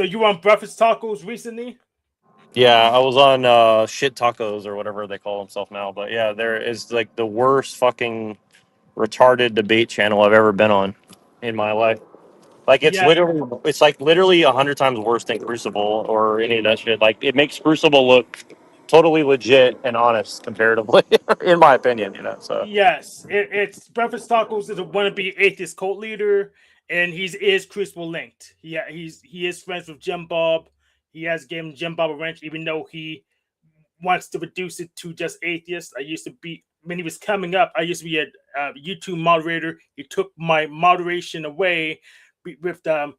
So you were on Breakfast Tacos recently? Yeah, I was on Shit Tacos or whatever they call themselves now. But yeah, there is like the worst fucking retarded debate channel I've ever been on in my life. Like Yeah, it's like literally 100 times worse than Crucible or any of that shit. Like it makes Crucible look totally legit and honest comparatively, in my opinion. So yes. It's Breakfast Tacos is a wannabe atheist cult leader, and is Crucible linked. He is friends with Jim Bob. He has given Jim Bob a wrench, even though he wants to reduce it to just atheist. I used to be when he was coming up. I used to be a YouTube moderator. He took my moderation away with the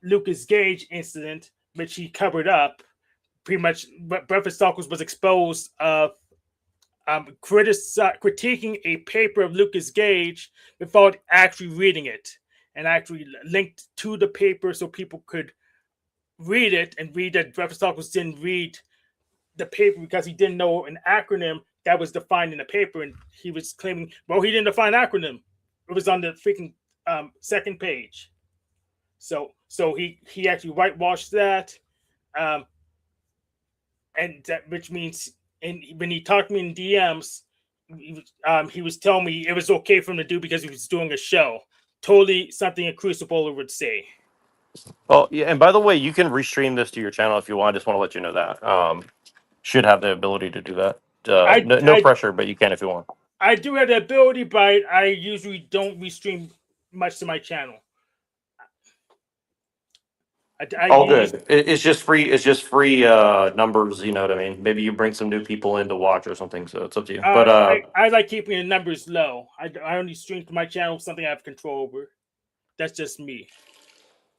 Lucas Gage incident, which he covered up. Pretty much, Breakfast Tacos was exposed of critiquing a paper of Lucas Gage without actually reading it, and actually linked to the paper so people could read it and read that Breakfast Tacos didn't read the paper because he didn't know an acronym that was defined in the paper, and he was claiming, well, he didn't define acronym. It was on the freaking second page. So he actually whitewashed that, um, and that which means, and when he talked to me in DMs, he was telling me it was okay for him to do because he was doing a show. Totally something a Crucible would say. oh yeah, and by the way, you can restream this to your channel if you want. I just want to let you know that should have the ability to do that. I No I pressure, but you can if you want. I do have the ability, but I usually don't restream much to my channel. I All use good. It's just free. It's just free numbers. You know what I mean? Maybe you bring some new people in to watch or something. So it's up to you. But I like keeping the numbers low. I only stream to my channel something I have control over. That's just me.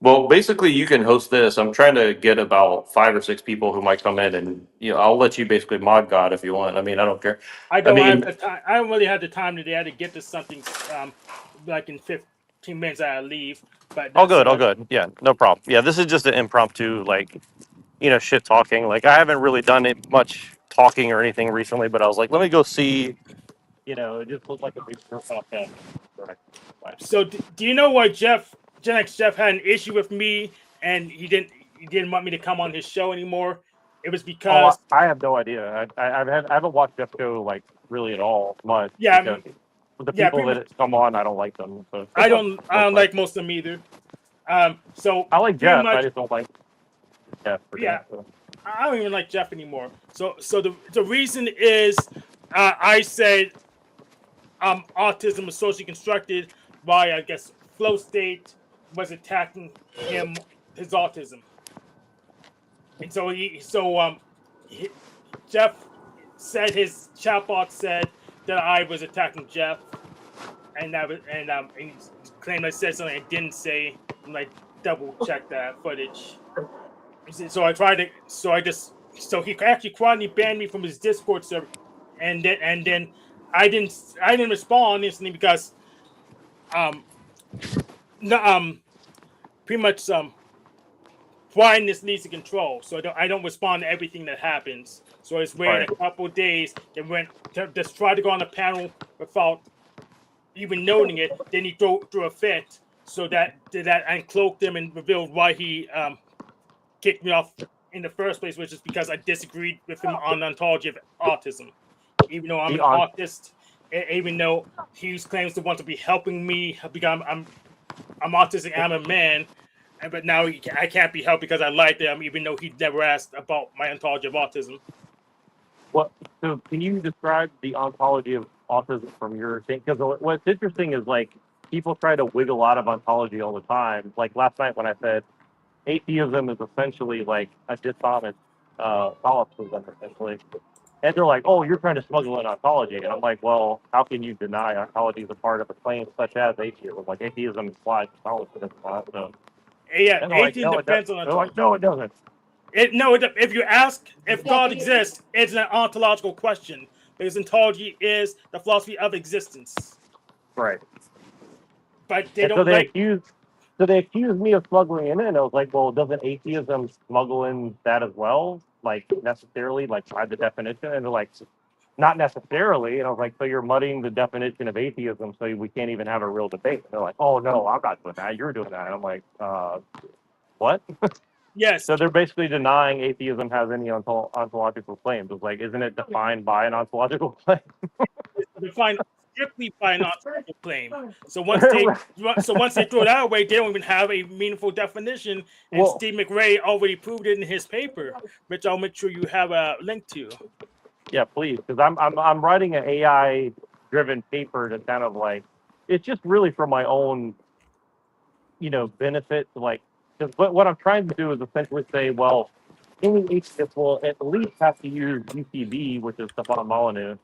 well, basically, you can host this. I'm trying to get about 5 or 6 people who might come in, and I'll let you basically mod God if you want. I mean, I don't care. I I don't have mean, the time. I don't really have the time today. I had to get to something like in 15 minutes. I leave, but all that's good, all good. Yeah, no problem. Yeah, this is just an impromptu, like shit talking. Like I haven't really done it much talking or anything recently, but I was like, let me go see. It just looked like a big podcast. Right. so. Do you know why Gen X Jeff had an issue with me, and he didn't want me to come on his show anymore? It was Oh, because I have no idea. I haven't watched Jeff show like really at all much yeah, because the yeah, people pretty much. that come on, I don't like them. So I no don't fun. like most of them either. So I like pretty Jeff. I much, just don't like Jeff for yeah. that. So. I don't even like Jeff anymore. So the reason is, I said autism was socially constructed by, I guess, flow state was attacking him, his autism, and he, Jeff said, his chatbot said that I was attacking Jeff, and and he claimed I said something I didn't say. And I double checked that footage. So I tried to. So he actually quietly banned me from his Discord server, and then I didn't respond instantly because um no, pretty much quietness leads to control. So I don't respond to everything that happens. So I was waiting Right. a couple of days and went to just try to go on the panel without even noting it. Then he threw a fit. So that uncloaked him and revealed why he kicked me off in the first place, which is because I disagreed with him on the ontology of autism. Even though I'm The an on. autist, even though he claims to want to be helping me because I'm autistic, I'm a man, but now I can't be helped because I like them, even though he never asked about my ontology of autism. What? So can you describe the ontology of autism from your thing? Because what's interesting is like people try to wiggle out of ontology all the time. Like last night when I said atheism is essentially like a dishonest solipsism, essentially. And they're like, "Oh, you're trying to smuggle in ontology," and I'm like, "Well, how can you deny ontology is a part of a claim such as atheism? Like atheism implies Catholicism, so." Yeah, And they're like, atheism "No, it doesn't." depends on They're like, ontology. "No, it doesn't." No, if you ask if God exists, it's an ontological question because ontology is the philosophy of existence. Right. But they And so don't like. they accused me of smuggling in it, and I was like, "Well, doesn't atheism smuggle in that as well? Like necessarily, like by the definition?" And they're like, "Not necessarily." And I was like, "So you're muddying the definition of atheism, so we can't even have a real debate." And they're like, "Oh no, I'm not doing that. You're doing that." And I'm like, "What?" Yes, So they're basically denying atheism has any ontological claims. It's like, isn't it defined by an ontological claim? it's defined strictly by an ontological claim. So Right. once they throw that away, they don't even have a meaningful definition. And Well, Steve McRae already proved it in his paper, which I'll make sure you have a link to. yeah, please, because I'm writing an AI driven paper to kind of like, it's just really for my own, benefit. Like, because what I'm trying to do is essentially say, well, any atheist will at least have to use UCB, which is Stefan Molyneux,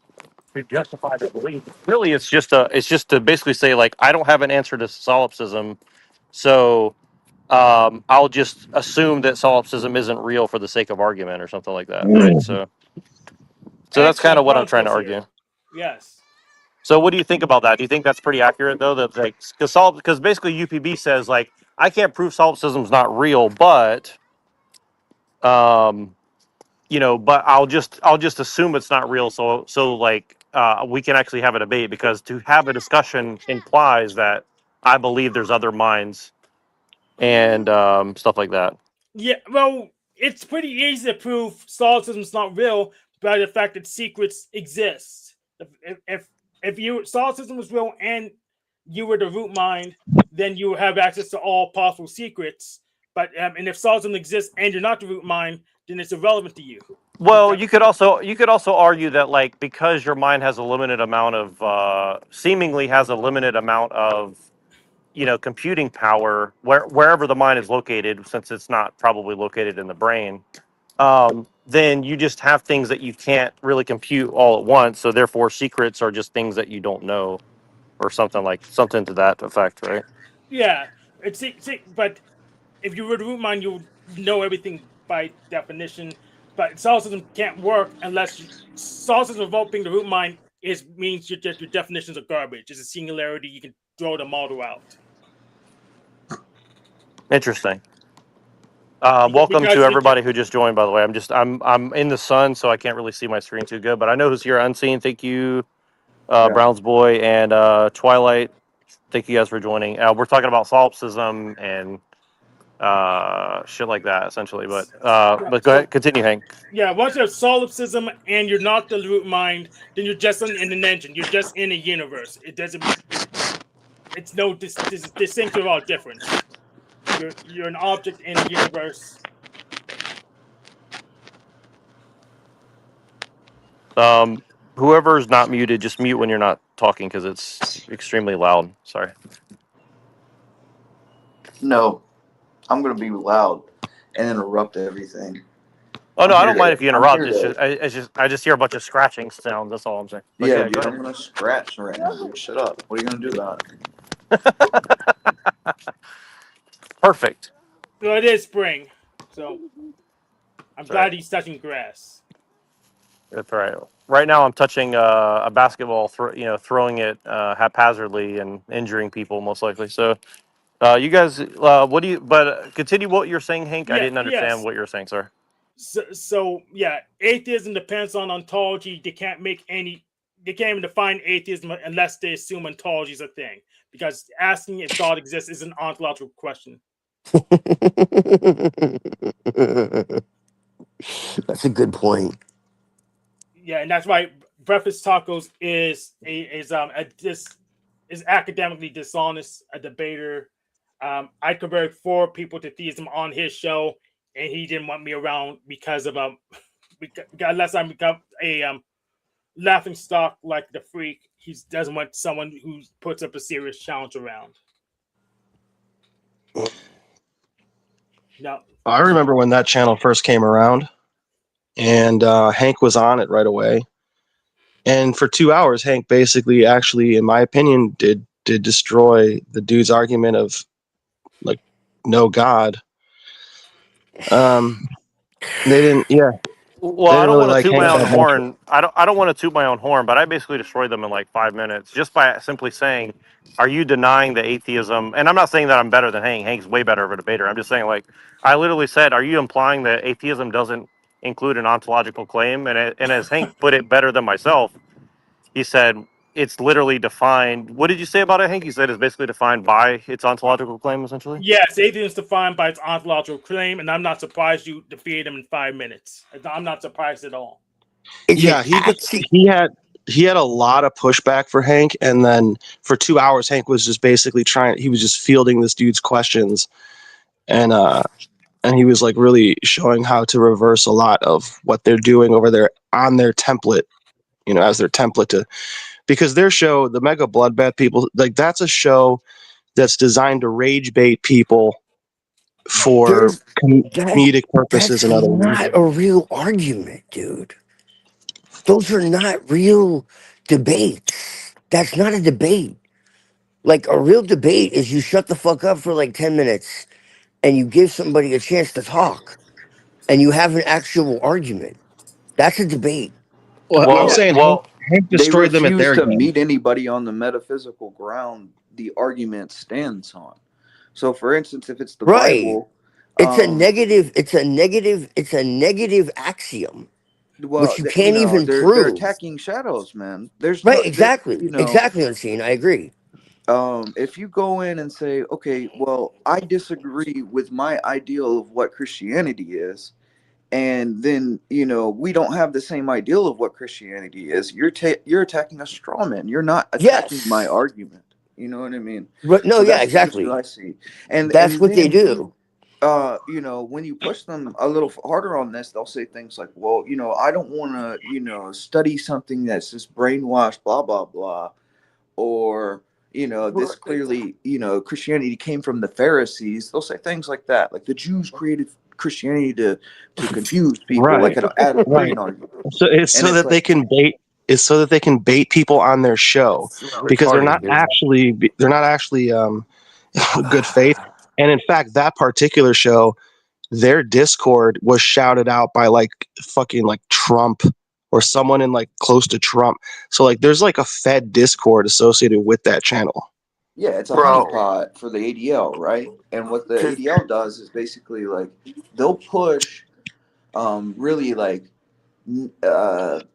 to justify their belief. Really, it's just to basically say like, I don't have an answer to solipsism, so I'll just assume that solipsism isn't real for the sake of argument or something like that, right? So that's kind Excellent of what I'm trying to concepts here. argue. Yes. So what do you think about that? Do you think that's pretty accurate though? That like because basically UPB says like I can't prove solipsism's not real, but um, but I'll just assume it's not real. So like we can actually have a debate because to have a discussion implies that I believe there's other minds and stuff like that. Yeah, well, it's pretty easy to prove solipsism's not real by the fact that secrets exist. If you solipsism was real and you were the root mind, then you have access to all possible secrets. But and if solipsism exists and you're not the root mind, then it's irrelevant to you. Well, you could also argue that like because your mind has a limited amount of seemingly has a limited amount of computing power wherever the mind is located, since it's not probably located in the brain, then you just have things that you can't really compute all at once. So therefore, secrets are just things that you don't know, or something to that effect, right? Yeah, but if you were the root mind, you would know everything by definition. But solipsism can't work unless solipsism without being the root mind means your definitions are garbage. It's a singularity. You can throw the model out. Interesting. Because, Welcome to because everybody who just joined. By the way, I'm in the sun, so I can't really see my screen too good. But I know who's here unseen. Thank you, Yeah. Browns boy and Twilight. Thank you guys for joining. We're talking about solipsism and shit like that, essentially. But yeah, but go so ahead, continue, Hank. yeah, once you have solipsism and you're not the root mind, then you're just in an engine. You're just in a universe. It doesn't. It's no distinction at all difference. You're an object in a universe. Um, Whoever's not muted, just mute when you're not talking because it's extremely loud. Sorry. No, I'm gonna be loud and interrupt everything. Oh no, I'm I here don't mind to. if you I'm interrupt. here It's to. just I just hear a bunch of scratching sounds. That's all I'm saying. But Yeah, yeah, go dude. I'm ahead. gonna scratch right now, dude. Shut up. What are you gonna do about Perfect. So it is spring. So I'm That's right. glad he's touching grass. That's right. Right now, I'm touching a basketball, throwing it haphazardly and injuring people most likely. So, you guys, what do you? But continue what you're saying, Hank. I Yeah. didn't understand Yes. what you're saying, sir. So yeah, atheism depends on ontology. They can't make any. They can't even define atheism unless they assume ontology is a thing. Because asking if God exists is an ontological question. That's a good point. Yeah, and that's why breakfast tacos is academically dishonest. A debater. I converted 4 people to theism on his show, and he didn't want me around because of because unless I become a laughing stock like the freak, he doesn't want someone who puts up a serious challenge around. No, I remember when that channel first came around, and Hank was on it right away. And for 2 hours, Hank basically, actually, in my opinion, did destroy the dude's argument of like no God. They didn't, yeah, Well, they I didn't don't really want to like toot my Hank own that much. horn. I don't want to toot my own horn, but I basically destroyed them in like 5 minutes just by simply saying, "Are you denying the atheism?" And I'm not saying that I'm better than Hank. Hank's way better of a debater. I'm just saying, like, I literally said, "Are you implying that atheism doesn't include an ontological claim?" And as Hank put it better than myself, he said, it's literally defined. What did you say about it, Hank? You said it's basically defined by its ontological claim, essentially. Yes, atheism is defined by its ontological claim, and I'm not surprised you defeated him in 5 minutes. I'm not surprised at all. Is Yeah, it actually? he had a lot of pushback for Hank, and then for 2 hours, Hank was just basically he was just fielding this dude's questions, and he was like really showing how to reverse a lot of what they're doing over there on their template, as their template because their show, the Mega Bloodbath people, like that's a show that's designed to rage bait people for There's that. comedic purposes That's and other not reasons. a real argument, dude. Those are not real debates. That's not a debate. Like a real debate is you shut the fuck up for like 10 minutes and you give somebody a chance to talk and you have an actual argument. That's a debate. Well, I'm Well, Yeah, saying well, Hank They destroyed them at refuse their to game. meet anybody on the metaphysical ground the argument stands on. So, for instance, if it's the Right. Bible, It's a um, negative, it's a negative axiom, well, which you can't even they're prove. attacking shadows, man. There's Right, no, there, exactly. Exactly, Unseen. I agree. if you go in and say, okay, well, I disagree with my ideal of what Christianity is, and then we don't have the same ideal of what Christianity is. You're attacking a straw man. You're not attacking my Yes. argument. You know what I mean? But no, So yeah, that's the issue exactly. I see. And That's and what they then do. when you push them a little harder on this, they'll say things like, well, I don't want to study something that's just brainwashed, blah blah blah, or this clearly Christianity came from the Pharisees. They'll say things like that, like the Jews created Christianity to confuse people, like Right, an Adam right. Green argument. So it's And so it's that they like, can bait. It's so that they can bait people on their show It's because retarded, dude. they're not actually good faith. And in fact, that particular show, their Discord was shouted out by like fucking like Trump or someone in like close to Trump. So like there's like a Fed Discord associated with that channel. yeah, it's a Bro. honeypot for the ADL, right? And what the Just ADL does is basically like they'll push really like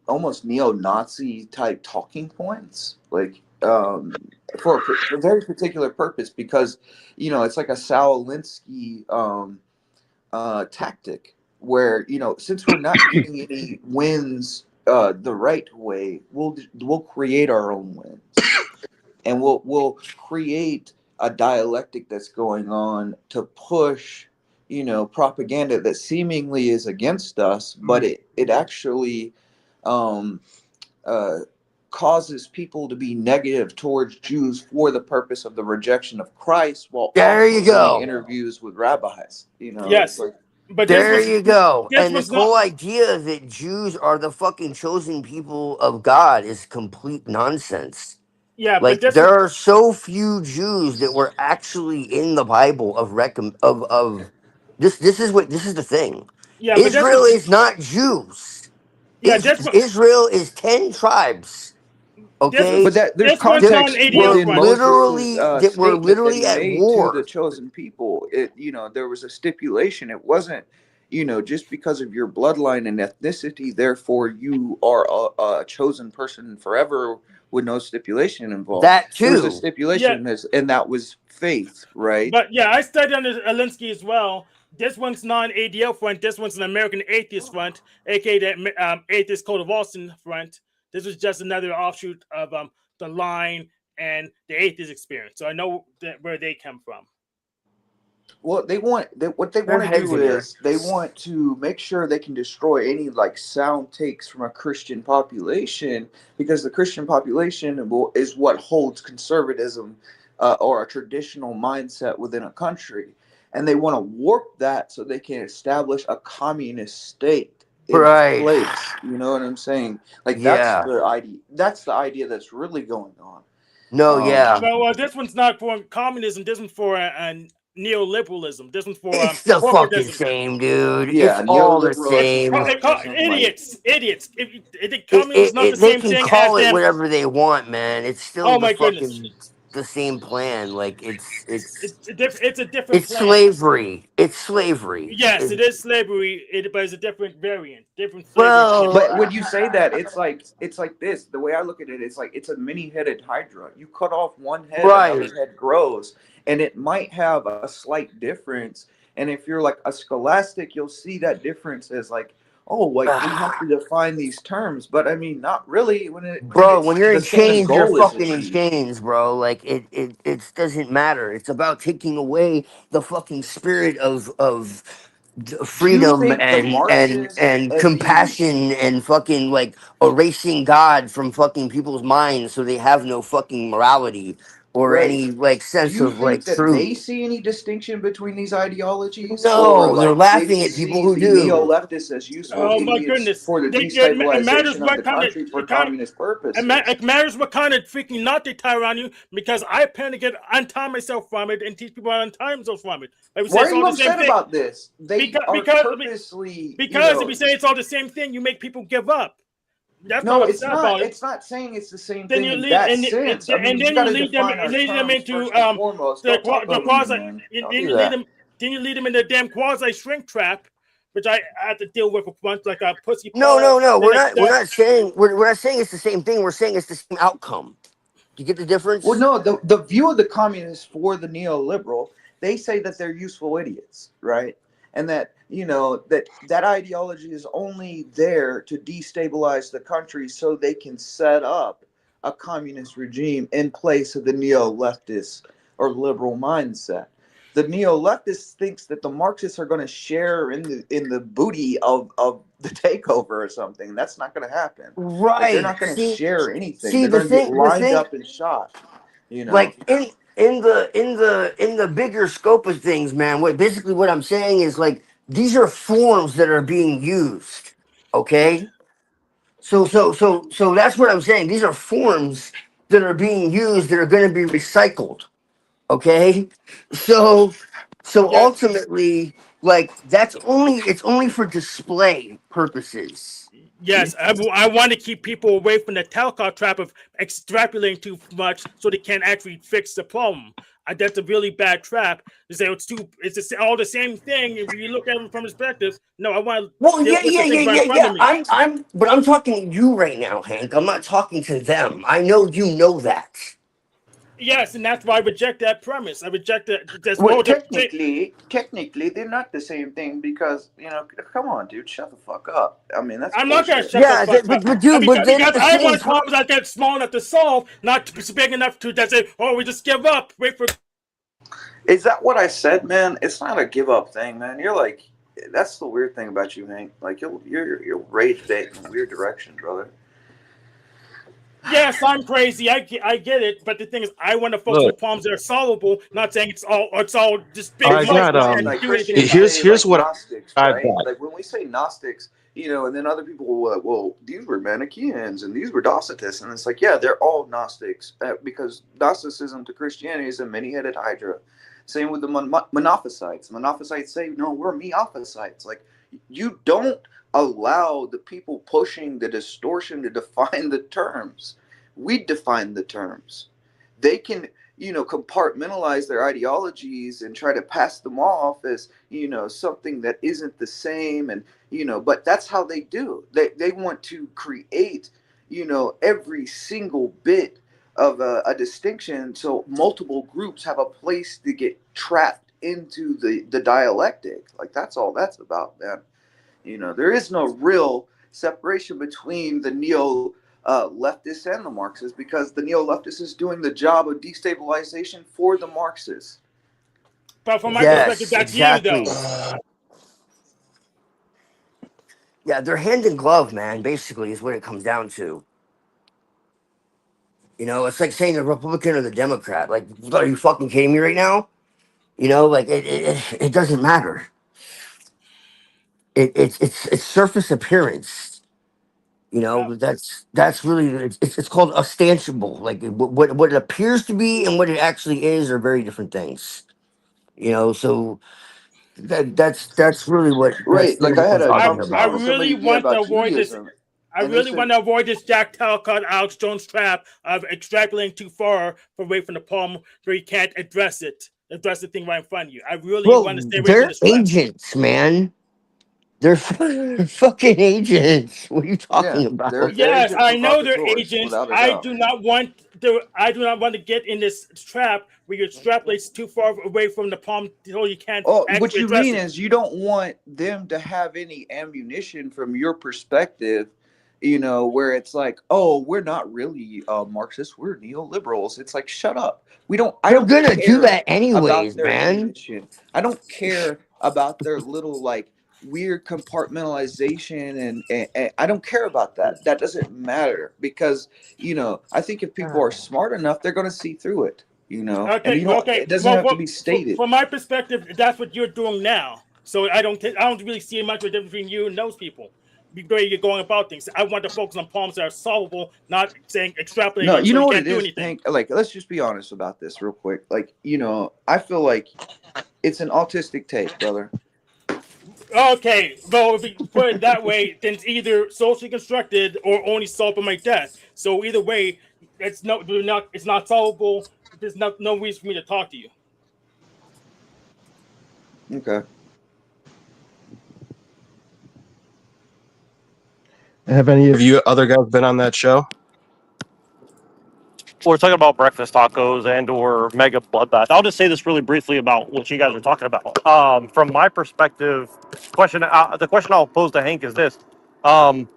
almost neo-Nazi type talking points, like for a very particular purpose, because it's like a Saul Alinsky tactic where since we're not getting any wins the right way, we'll create our own wins, and we'll create a dialectic that's going on to push propaganda that seemingly is against us, but it actually um, uh, causes people to be negative towards Jews for the purpose of the rejection of Christ, while there also you doing go. interviews with rabbis. It's yes, like, but There you go. this And the was not. whole idea that Jews are the fucking chosen people of God is complete nonsense. Yeah, but Like this there was. are so few Jews that were actually in the Bible of this. This is the thing. Yeah, but this Israel was. is not Jews. Yeah, this was. Israel is 10 tribes. This was. but Okay, that there's This one's not an context ADL within front. Moses's that were statement that literally he at made to the war. chosen people. There was a stipulation. It wasn't just because of your bloodline and ethnicity, therefore you are a chosen person forever, with no stipulation involved. That There was a too. Yeah, stipulation, and that was faith, right? but yeah, I studied under Alinsky as well. This one's not an ADL front. This one's an American Atheist front, aka the Atheist Code of Austin front. This was just another offshoot of the line and the atheist experience. So I know where they come from. Well, what they Their want to heads do in there. is they want to make sure they can destroy any like sound takes from a Christian population, because the Christian population is what holds conservatism or a traditional mindset within a country, and they want to warp that so they can establish a communist state in its Right. place. You know what I'm saying? Like that's Yeah. the idea. That's the idea that's really going on. No, Um, yeah. Well, this one's not for communism. This one's for neoliberalism. This one's for It's the fucking corporatism. same, dude. It's yeah, all the It's same. neoliberalism, idiots. If communism is not the They same can thing as call it them. whatever they want, man. It's still Oh the my goodness. fucking the same plan. Like It's a different it's plan. slavery. It's slavery. Yes, it is slavery, but it's a different variant, different flavor of But slavery. Well, when you say that, it's like this. The way I look at it, it's like it's a many-headed hydra. You cut off one head, another right. head grows, and it might have a slight difference. And if you're like a scholastic, you'll see that difference as like, oh, like we have to define these terms. But I mean, not really. When Bro, it's when you're the in same chains, you're goal is fucking in achieved. chains, bro. Like it doesn't matter. It's about taking away the fucking spirit of Do you freedom think the Marxists and and the compassion and fucking like erasing God from fucking people's minds so they have no fucking morality or right? any like Do sense you of like think that they truth. see any distinction between these ideologies, or No, they're like they laughing just at people see who the do. neo-leftists as useful Oh my idiots goodness! for the It matters destabilization of what the kind of country for communist purposes? it matters what kind of freaking knot they tie around you because I plan to get untie myself from it and teach people how to untie themselves from it. Like we say, Why it's are all you the same upset thing. about this? They Because are because purposely, because if we say it's all the same thing, you make people give up. That's why I'm no, it's upset not. about it. It's not saying it's the same Then thing you in lead that sense. I and mean, you then got you to define our lead them terms into first and foremost. Don't talk the over me, quasi man. Don't then do you lead that. them in the damn quasi shrink trap, which I had to deal with once like a pussy No, Paul. no, no. Then We're not saying we're not saying it's the same thing. We're saying it's the same outcome. Do you get the Well, difference? no, the view of the communists for the neoliberal, they say that they're useful idiots, right? And that, that ideology is only there to destabilize the country so they can set up a communist regime in place of the neo-leftist or liberal mindset. The neo-leftist thinks that the Marxists are going to share in the booty of the takeover or something. That's not going to happen. Like they're Right. not going to share anything. See They're going to get the lined thing, up and shot. You know. like in the bigger scope of things, man. What I'm saying is like these are forms that are being used. Okay. So that's what I'm saying. These are forms that are being used that are going to be recycled. Okay. So so yeah, ultimately, like it's only for display purposes. yes, I want to keep people away from the Talcott trap of extrapolating too much so they can't actually fix the problem. That's a really bad trap. To say all the same thing. If you look at it from perspective, no, I want Well, to deal with the things right in front of yeah. me. But I'm talking to you right now, Hank. I'm not talking to them. I know you know that. Yes, and that's why I reject that premise. I reject that. That's Well, more the. technically, they're not the same thing because come on, dude, shut the fuck up. I mean, that's I'm not gonna bullshit. shut the Yeah, fuck up. but dude, but then at Because the I same want time, problems that get small enough to solve, not big enough to just say, "Oh, we just give up." Wait for. Is that what I said, man? It's not a give up thing, man. You're like, that's the weird thing about you, Hank. Like you're rage bait in a weird direction, brother. Yes, I'm crazy. I get it, but the thing is, I want to focus on Look, problems that are solvable. Not saying it's all just big It's I fluff like got when and like do anything Christians about it. here's say here's like what Gnostics, I've right? got. Like when we say Gnostics, and then other people will, well, these were Manichaeans and these were Docetists, and it's like, yeah, they're all Gnostics because Gnosticism to Christianity is a many-headed hydra. Same with the Monophysites. Monophysites say, no, we're Meophysites. Like you don't allow the people pushing the distortion to define the terms. We define the terms. They can compartmentalize their ideologies and try to pass them off as something that isn't the same, and but that's how they do. They want to create every single bit of a distinction so multiple groups have a place to get trapped into the dialectic. Like that's all that's about, man. There is no real separation between the neo leftists and the Marxists because the neo leftists is doing the job of destabilization for the Marxists. But from my perspective, yes, that's you exactly. though. Yeah, they're hand in glove, man. Basically, is what it comes down to. It's like saying the Republican or the Democrat. Like, are you fucking kidding me right now? Like it doesn't matter. It's surface appearance. Uh, That's really it's called ostensible. Like what it appears to be and what it actually is are very different things. So that's really what Right. Like I had we're a talking conversation I with about. really somebody today want to about avoid this. Judaism. I And they really said, want to avoid this Jack Talcott, Alex Jones trap of extrapolating too far away from the problem where you can't address the thing right in front of you. I really want to Well, stay away from they're this trap. agents, man. They're fucking agents. What are you yeah, talking about? they're Yes, agent I know they're provocateurs, agents. without a doubt. I do not want to get in this trap where you extrapolate too far away from the problem until you can't Oh, what actually you address mean it. is you don't want them to have any ammunition from your perspective, you know, where it's like, oh, we're not really Marxists, we're neoliberals. It's like, shut up. We don't. I They're don't gonna do care that about anyways, their man. ammunition. I don't care about their little like weird compartmentalization, and I don't care about that. That doesn't matter because I think if people are smart enough, they're going to see through it. And Okay, you well, don't. okay. It doesn't Well, have to be stated. from my perspective, that's what you're doing now. So I don't really see much of a difference between you and those people. The way you're going about things. I want to focus on problems that are solvable, not saying No, extrapolating you so know you what can't it do is, anything. Hank. Like, let's just be honest about this real quick. Like, I feel like it's an autistic take, brother. Okay, well, if you put it that way, then it's either socially constructed or only solved by my death. So either way, it's not solvable. There's no reason for me to talk to you. Okay. Have any of you other guys been on that show? We're talking about breakfast tacos and or mega bloodbath. I'll just say this really briefly about what you guys are talking about. From my perspective, the question I'll pose to Hank is this: um,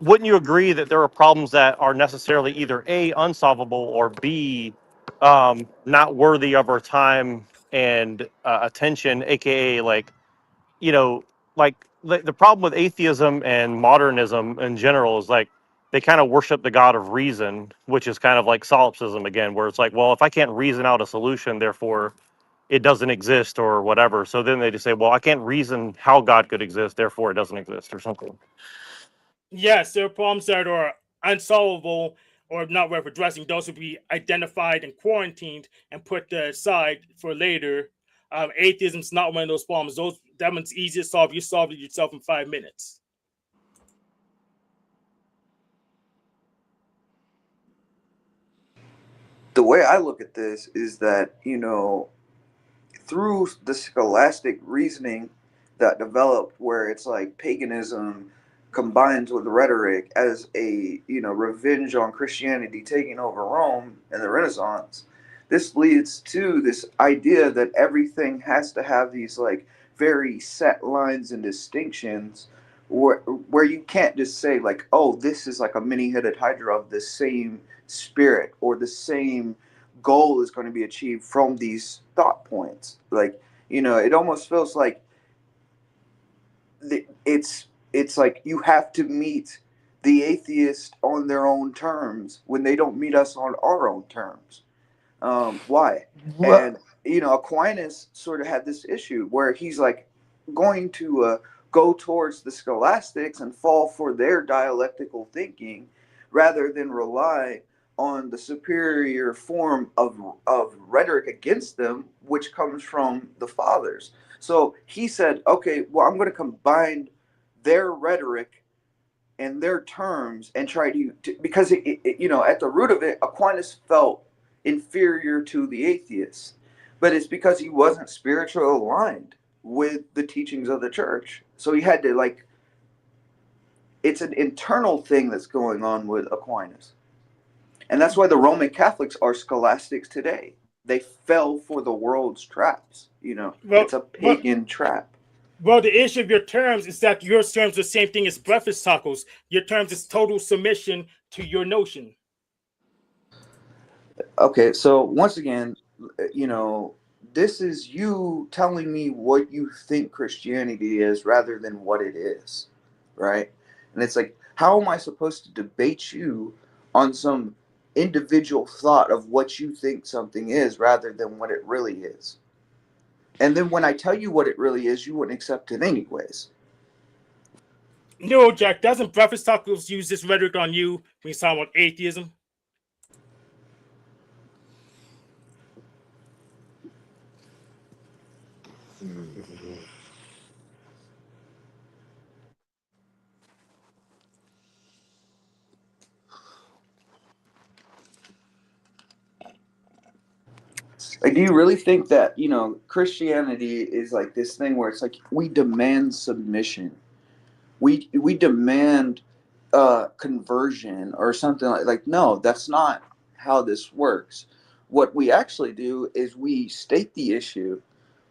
wouldn't you agree that there are problems that are necessarily either A, unsolvable, or B, not worthy of our time and attention, aka like, you know, like the problem with atheism and modernism in general is like they kind of worship the god of reason, which is kind of like solipsism again, where it's like, well, if I can't reason out a solution, therefore it doesn't exist or whatever. So then they just say, well, I can't reason how God could exist, therefore it doesn't exist or something. Yes, there are problems that are unsolvable or not worth addressing. Those would be identified and quarantined and put aside for later. Atheism is not one of those problems. That one's easy to solve. You solve it yourself in 5 minutes. The way I look at this is that, through the scholastic reasoning that developed where it's like paganism combines with rhetoric as a revenge on Christianity taking over Rome in the Renaissance, this leads to this idea that everything has to have these like very set lines and distinctions where you can't just say like, oh, this is like a many-headed hydra of the same spirit or the same goal is going to be achieved from these thought points. Like, it almost feels like it's like you have to meet the atheist on their own terms when they don't meet us on our own terms. Why? Well, And Aquinas sort of had this issue where he's like going to go towards the scholastics and fall for their dialectical thinking rather than rely on the superior form of rhetoric against them, which comes from the fathers. So he said, okay, well, I'm going to combine their rhetoric and their terms and try to because at the root of it, Aquinas felt inferior to the atheists, but it's because he wasn't spiritually aligned with the teachings of the church. So he had to it's an internal thing that's going on with Aquinas. And that's why the Roman Catholics are scholastics today. They fell for the world's traps. Well, It's a well, pagan trap. well, the issue of your terms is that your terms are the same thing as breakfast tacos. Your terms is total submission to your notion. Okay, so once again, this is you telling me what you think Christianity is rather than what it is, right? And it's like, how am I supposed to debate you on some individual thought of what you think something is rather than what it really is? And then when I tell you what it really is, you wouldn't accept it anyways. No, Jack, doesn't breakfast tacos use this rhetoric on you when you talk about atheism? Like, do you really think that, Christianity is like this thing where it's like we demand submission, we demand conversion or something like no, that's not how this works. What we actually do is we state the issue,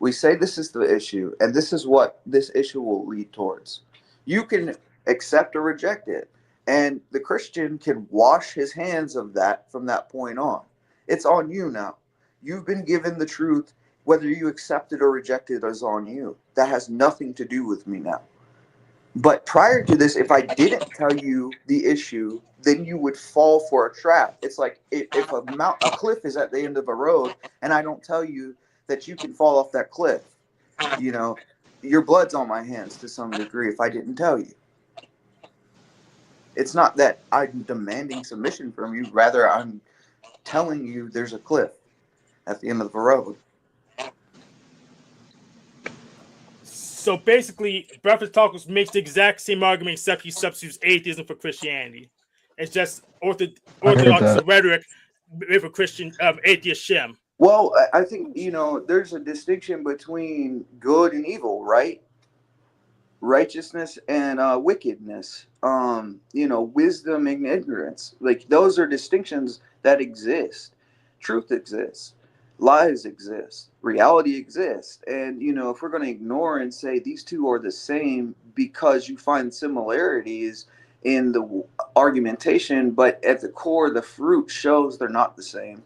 we say this is the issue and this is what this issue will lead towards. You can accept or reject it, and the Christian can wash his hands of that from that point on. It's on you now. You've been given the truth. Whether you accept it or reject it is on you. That has nothing to do with me now. But prior to this, if I didn't tell you the issue, then you would fall for a trap. It's like if a cliff is at the end of a road, and I don't tell you that you can fall off that cliff, you know, your blood's on my hands to some degree if I didn't tell you. It's not that I'm demanding submission from you, rather I'm telling you there's a cliff at the end of the road. So basically, Breakfast Tacos makes the exact same argument, except he substitutes atheism for Christianity. It's just orthodox rhetoric with a Christian atheist shim. Well, I think, there's a distinction between good and evil, right? Righteousness and wickedness, wisdom and ignorance. Like, those are distinctions that exist. Truth exists, lies exist, reality exists. And, if we're going to ignore and say these two are the same because you find similarities in the argumentation, but at the core, the fruit shows they're not the same,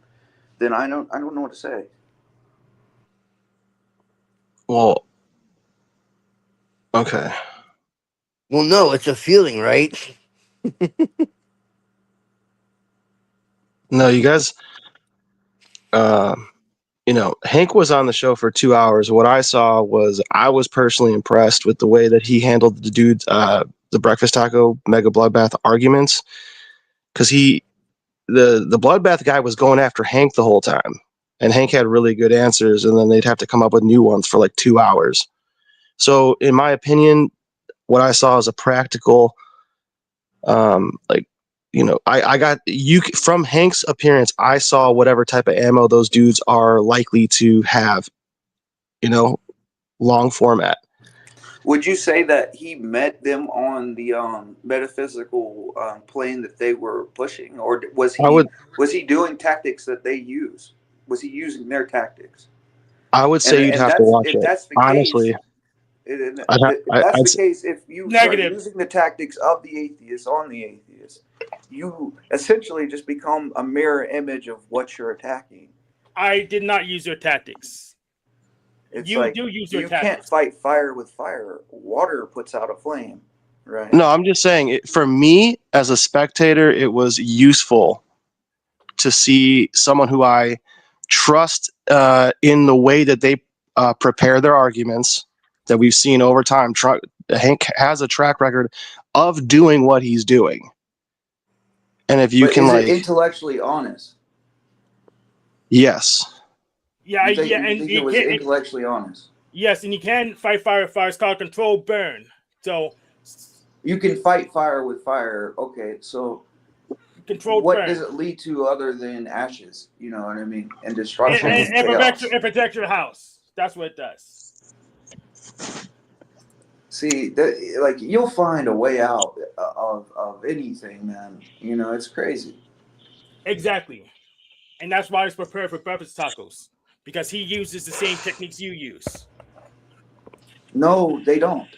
then I don't know what to say. Well, okay. Well, no, it's a feeling, right? No, you guys, Hank was on the show for 2 hours. What I saw was I was personally impressed with the way that he handled the dude, the breakfast taco mega bloodbath arguments, because the bloodbath guy was going after Hank the whole time, and Hank had really good answers, and then they'd have to come up with new ones for like 2 hours. So, in my opinion, what I saw is a practical, I got you from Hank's appearance. I saw whatever type of ammo those dudes are likely to have, long format. Would you say that he met them on the metaphysical plane that they were pushing, or was he doing tactics that they use? Was he using their tactics? I would say you'd have to watch if it. that's the Honestly, case, if that's the case, if you start using the tactics of the atheist on the atheist, you essentially just become a mirror image of what you're attacking. I did not use your tactics. It's you like do use your you tactics. can't fight fire with fire. Water puts out a flame, right? No, I'm just saying, for me as a spectator, it was useful to see someone who I trust in the way that they prepare their arguments, that we've seen over time. Hank has a track record of doing what he's doing. And if you but can, is it intellectually honest? Yes. Yeah, you think it was intellectually honest? Yes, and you can fight fire with fire. It's called control burn. So you can fight fire with fire. Okay, so controlled what burn. does it lead to other than ashes? You know what I mean? And destruction and it protects your house. That's what it does. See, you'll find a way out of anything, man. It's crazy. Exactly. And that's why it's prepared for breakfast tacos. Because he uses the same techniques you use. No, they don't.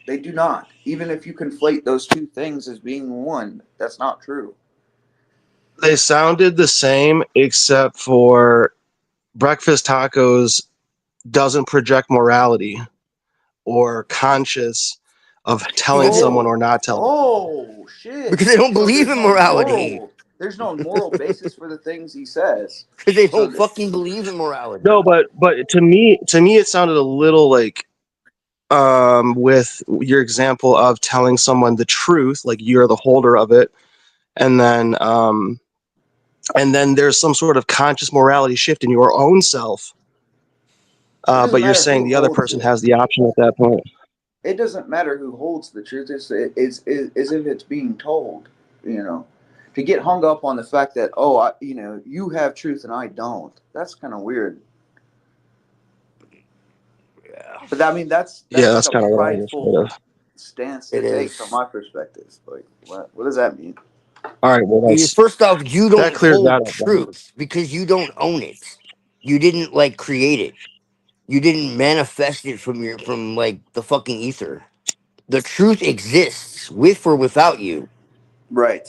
They do not. Even if you conflate those two things as being one, that's not true. They sounded the same, except for breakfast tacos doesn't project morality or conscious of telling someone or not telling. Oh, shit. Because they don't believe in morality. There's no moral basis for the things he says. Because they don't fucking believe in morality. No, but to me, it sounded a little like, with your example of telling someone the truth, like you're the holder of it, and then there's some sort of conscious morality shift in your own self. But you're saying the other person has the option at that point. It doesn't matter who holds the truth. It's if it's being told, to get hung up on the fact that, you have truth and I don't. That's kind of weird. Yeah, But I mean, that's Yeah, like that's a kind of what I prideful understood. stance to it take from is. my perspective. Like, what does that mean? All right, well, First off, you that don't clears that hold up. Then. truth because you don't own it. You didn't like create it. You didn't manifest it from like the fucking ether. The truth exists with or without you. Right.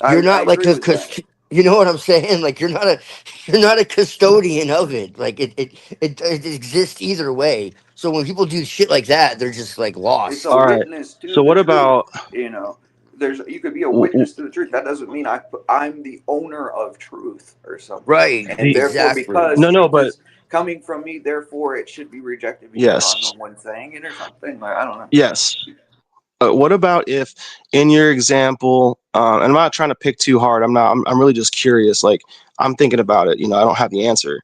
You're I not like agree a with that. you know what I'm saying? Like you're not a custodian of it. Like it exists either way. So when people do shit like that, they're just like It's a All lost. right. witness to So the what truth. about? You could be a witness to the truth. That doesn't mean I'm the owner of truth or something. Right, And The, therefore, exactly. because no, truth but is coming from me, therefore it should be rejected because I'm the yes, one saying it or something. Like, I don't know. yes. What about if, in your example, and I'm not trying to pick too hard. I'm not. I'm really just curious. Like I'm thinking about it. I don't have the answer.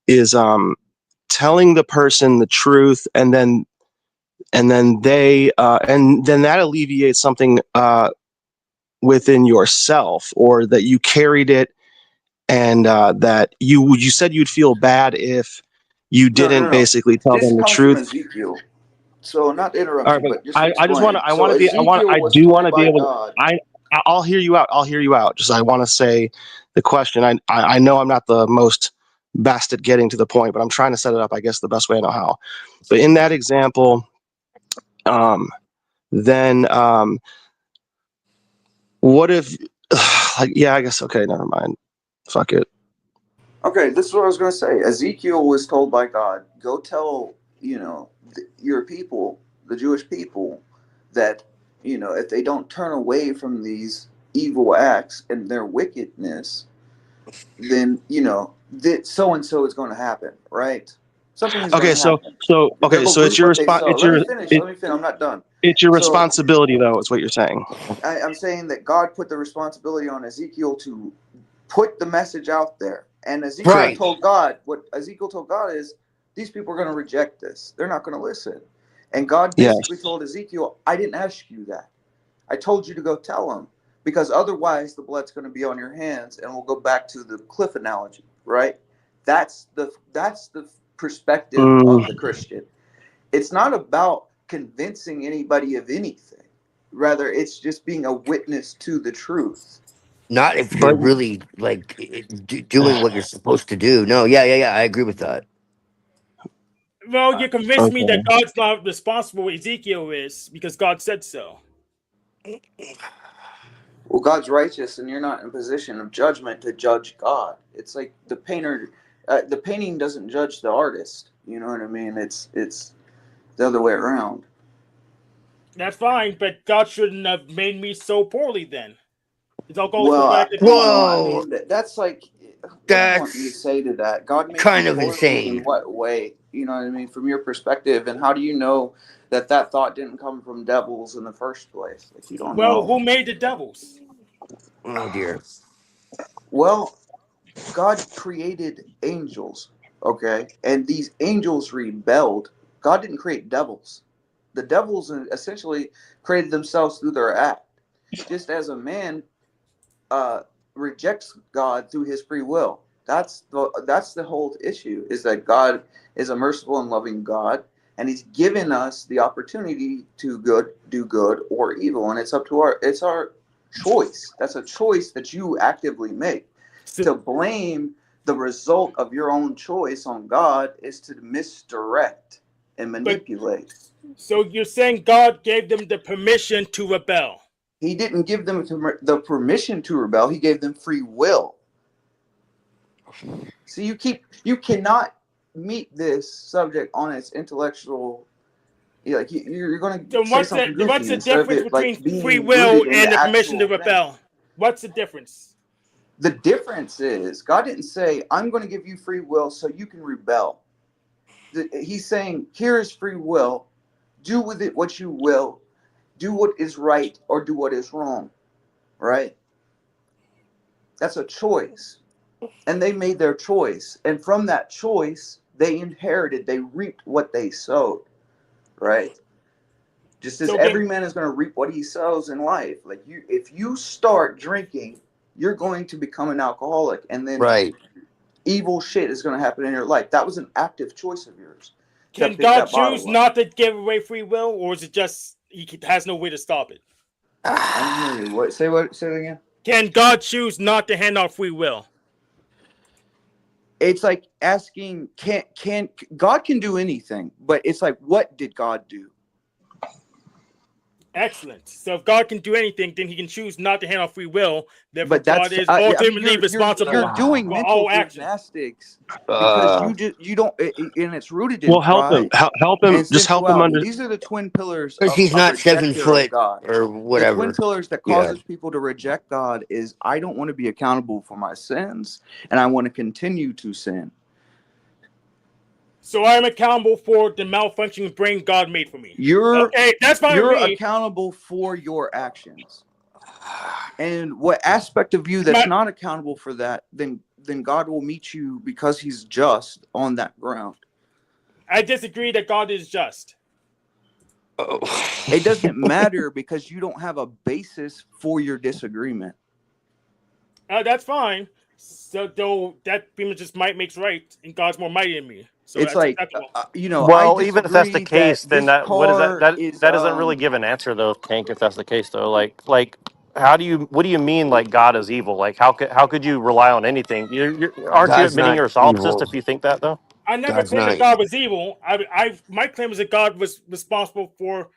Is telling the person the truth, and then that alleviates something within yourself, or that you carried it, and that you said you'd feel bad if you No, no, didn't no, no. basically tell This them the comes from truth. Ezekiel. So, not to All interrupt right, you, but but just to I just want to explain. I So, want to be Ezekiel I was do want told to be by able to God. I'll hear you out. I'll hear you out. Just I want to say the question. I know I'm not the most best at getting to the point, but I'm trying to set it up, I guess, the best way I know how. But in that example, um, then what if, like, yeah, I guess, okay, never mind. Fuck it. Okay, this is what I was going to say. Ezekiel was told by God, go tell, your people, the Jewish people, that, if they don't turn away from these evil acts and their wickedness, then, that so and so is going to happen, right? Something is going Okay, to happen. They're okay, going so to it's reap your what they response. sow. Let me finish. Let me finish. I'm not done. It's your So responsibility, though. Is what you're saying. I'm saying that God put the responsibility on Ezekiel to put the message out there. And Ezekiel Right. Correct. told God, what Ezekiel told God is, these people are going to reject this. They're not going to listen. And God Yes. basically told Ezekiel, I didn't ask you that. I told you to go tell them, because otherwise the blood's going to be on your hands. And we'll go back to the cliff analogy, right? That's the perspective of Mm, the Christian. It's not about convincing anybody of anything. Rather, it's just being a witness to the truth. Not if you're but really like doing what you're supposed to do. No, yeah. I agree with that. Well, you convinced me that okay. God's not responsible. Ezekiel is because God said so. Well, God's righteous, and you're not in a position of judgment to judge God. It's like the painter. The painting doesn't judge the artist. You know what I mean? It's the other way around. That's fine, but God shouldn't have made me so poorly then. It all goes Well, back to God. I Whoa, mean, that's like, what do you want me to that's say to that? God made you kind of poorly in insane. what way? You know what I mean? From your perspective, and how do you know that that thought didn't come from devils in the first place? Like, you don't Well, know. who made the devils? Oh dear. Well, God created angels, okay? And these angels rebelled. God didn't create devils. The devils essentially created themselves through their act. Just as a man uh, rejects God through his free will. That's the whole issue, is that God is a merciful and loving God, and he's given us the opportunity to do good or evil, and it's our choice. That's a choice that you actively make. So, To blame the result of your own choice on God is to misdirect and but manipulate. so you're saying God gave them the permission to rebel? He didn't give them the permission to rebel. He gave them free will. So you cannot meet this subject on its intellectual. Like, you're going to So say what's the something what's goofy the instead of difference it between like free being will rooted in and the the permission to actual thing. rebel? What's the difference? The difference is God didn't say, I'm going to give you free will so you can rebel. He's saying, here is free will. Do with it what you will. Do what is right or do what is wrong. Right? That's a choice. And they made their choice. And from that choice, they reaped what they sowed. Right? Just as So then, every man is going to reap what he sows in life. Like, if you start drinking you're going to become an alcoholic, and then Right. evil shit is going to happen in your life. That was an active choice of yours to Can pick God that choose bottle up. not to give away free will, or is it just has no way to stop it? I didn't hear you. What? Say what? Say it again. Can God choose not to hand out free will? It's like asking, can God can do anything, but it's like, what did God do? Excellent. So if God can do anything, then he can choose not to hand out free will. Therefore, But God that's is I mean, ultimately responsible you're doing for mental all action. gymnastics because Uh, you don't, and it's rooted in Well, help him. pride Help and him. Just help him sensuality. under. These are the twin pillars because of he's a not 7 rejecter of foot God. or The twin whatever. pillars that Yeah. causes people to reject God is, I don't want to be accountable for my sins, and I want to continue to sin. So I am accountable for the malfunctioning brain God made for me. You're Okay, that's fine with you're me. accountable for your actions. And what aspect of you It's that's my- not accountable for that, then God will meet you because he's just on that ground. I disagree that God is just. Oh. It doesn't matter because you don't have a basis for your disagreement. That's fine. So though that pretty much just might makes right, and God's more mighty than me. So It's that's like, acceptable. I Well, even if that's the disagree that case, then this that what is that? car That is that doesn't really give an answer though, Tank. If that's the case though, like how do you what do you mean like God is evil? Like how could you rely on anything? Aren't you God's admitting not you're a solipsist evil. if you think that though? I never God's claimed that not. God was evil. My claim is that God was responsible for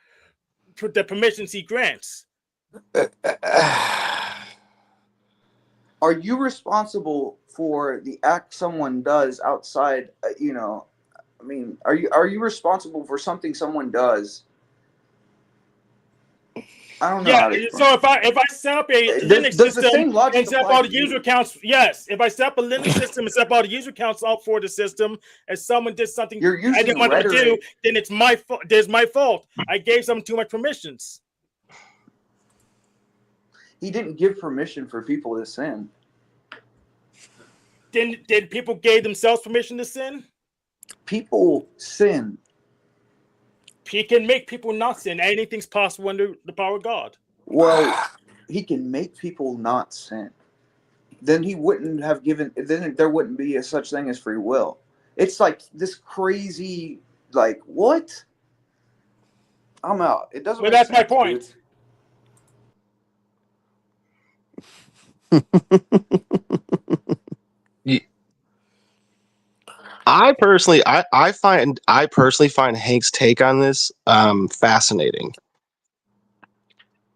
the permissions he grants. Are you responsible for the act someone does outside, I mean, are you responsible for something someone does? I don't know Yeah, how to explain. so if I set up a Linux Does the system same logic and set up apply all to the user you? accounts, yes. If I set up a Linux system and set up all the user accounts up for the system, and someone did something You're I using didn't want them to do, rhetoric. then it's my fault. There's my fault. I gave someone too much permissions. He didn't give permission for people to sin. Then did people gave themselves permission to sin? People sin. He can make people not sin. Anything's possible under the power of God. Well, he can make people not sin. Then he wouldn't have given. Then there wouldn't be a such thing as free will. It's like this crazy. Like what? I'm out. It doesn't Well, make that's my sense, dude. point. I personally find Hank's take on this fascinating.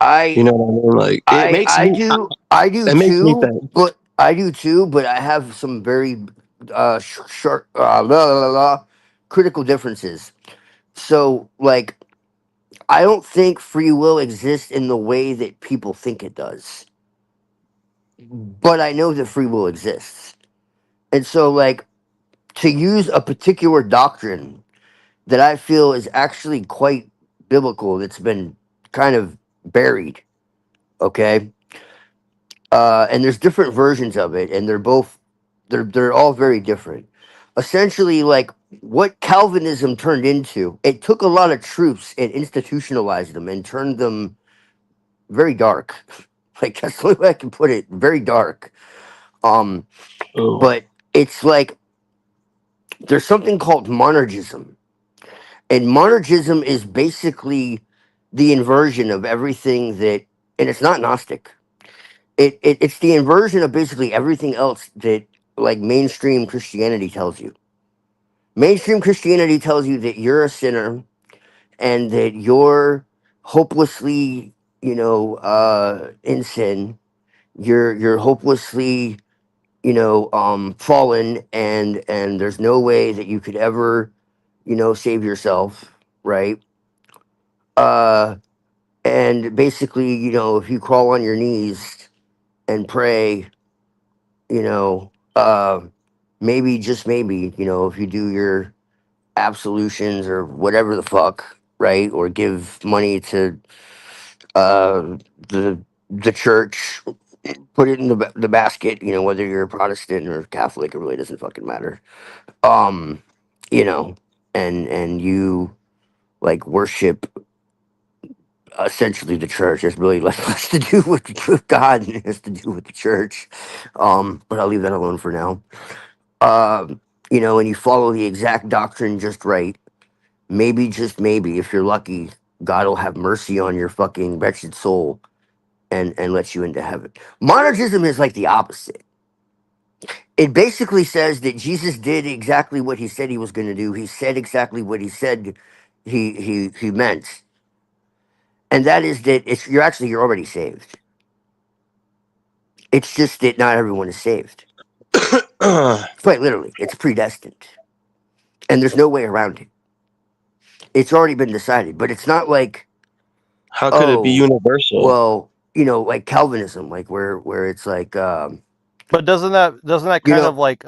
I You know what I mean? Like I I do I do it makes me too, think. but I do too, but I have some very short la, la, la, la, critical differences. So like I don't think free will exists in the way that people think it does. But I know that free will exists. And so like to use a particular doctrine that I feel is actually quite biblical that's been kind of buried, okay? And there's different versions of it, and they're all very different. Essentially, like what Calvinism turned into, it took a lot of truths and institutionalized them and turned them very dark. Like that's the only way I can put it. Very dark. Um, Oh, but it's like there's something called monergism, and monergism is basically the inversion of everything that, and it's not Gnostic. It's the inversion of basically everything else that like mainstream Christianity tells you. Mainstream Christianity tells you that you're a sinner and that you're hopelessly, in sin. You're hopelessly, fallen, and there's no way that you could ever, save yourself, right? Uh, and basically, if you crawl on your knees and pray, you know, uh, maybe just maybe, if you do your absolutions or whatever the fuck, right, or give money to uh, the the church, put it in the basket, whether you're a Protestant or Catholic, it really doesn't fucking matter. Um, you know, and you like worship essentially the church. It's really less to do with God and it has to do with the church. But I'll leave that alone for now. You know, and you follow the exact doctrine just right. Maybe, just maybe, if you're lucky, God will have mercy on your fucking wretched soul and let you into heaven. Monergism is like the opposite. It basically says that Jesus did exactly what he said he was going to do. He said exactly what he said he meant, and that is that you're already saved. It's just that not everyone is saved. Quite literally, it's predestined, and there's no way around it. It's already been decided, but it's not like, How could it be oh, universal? well, you know, like Calvinism, like where it's like, But doesn't that you kind know, of like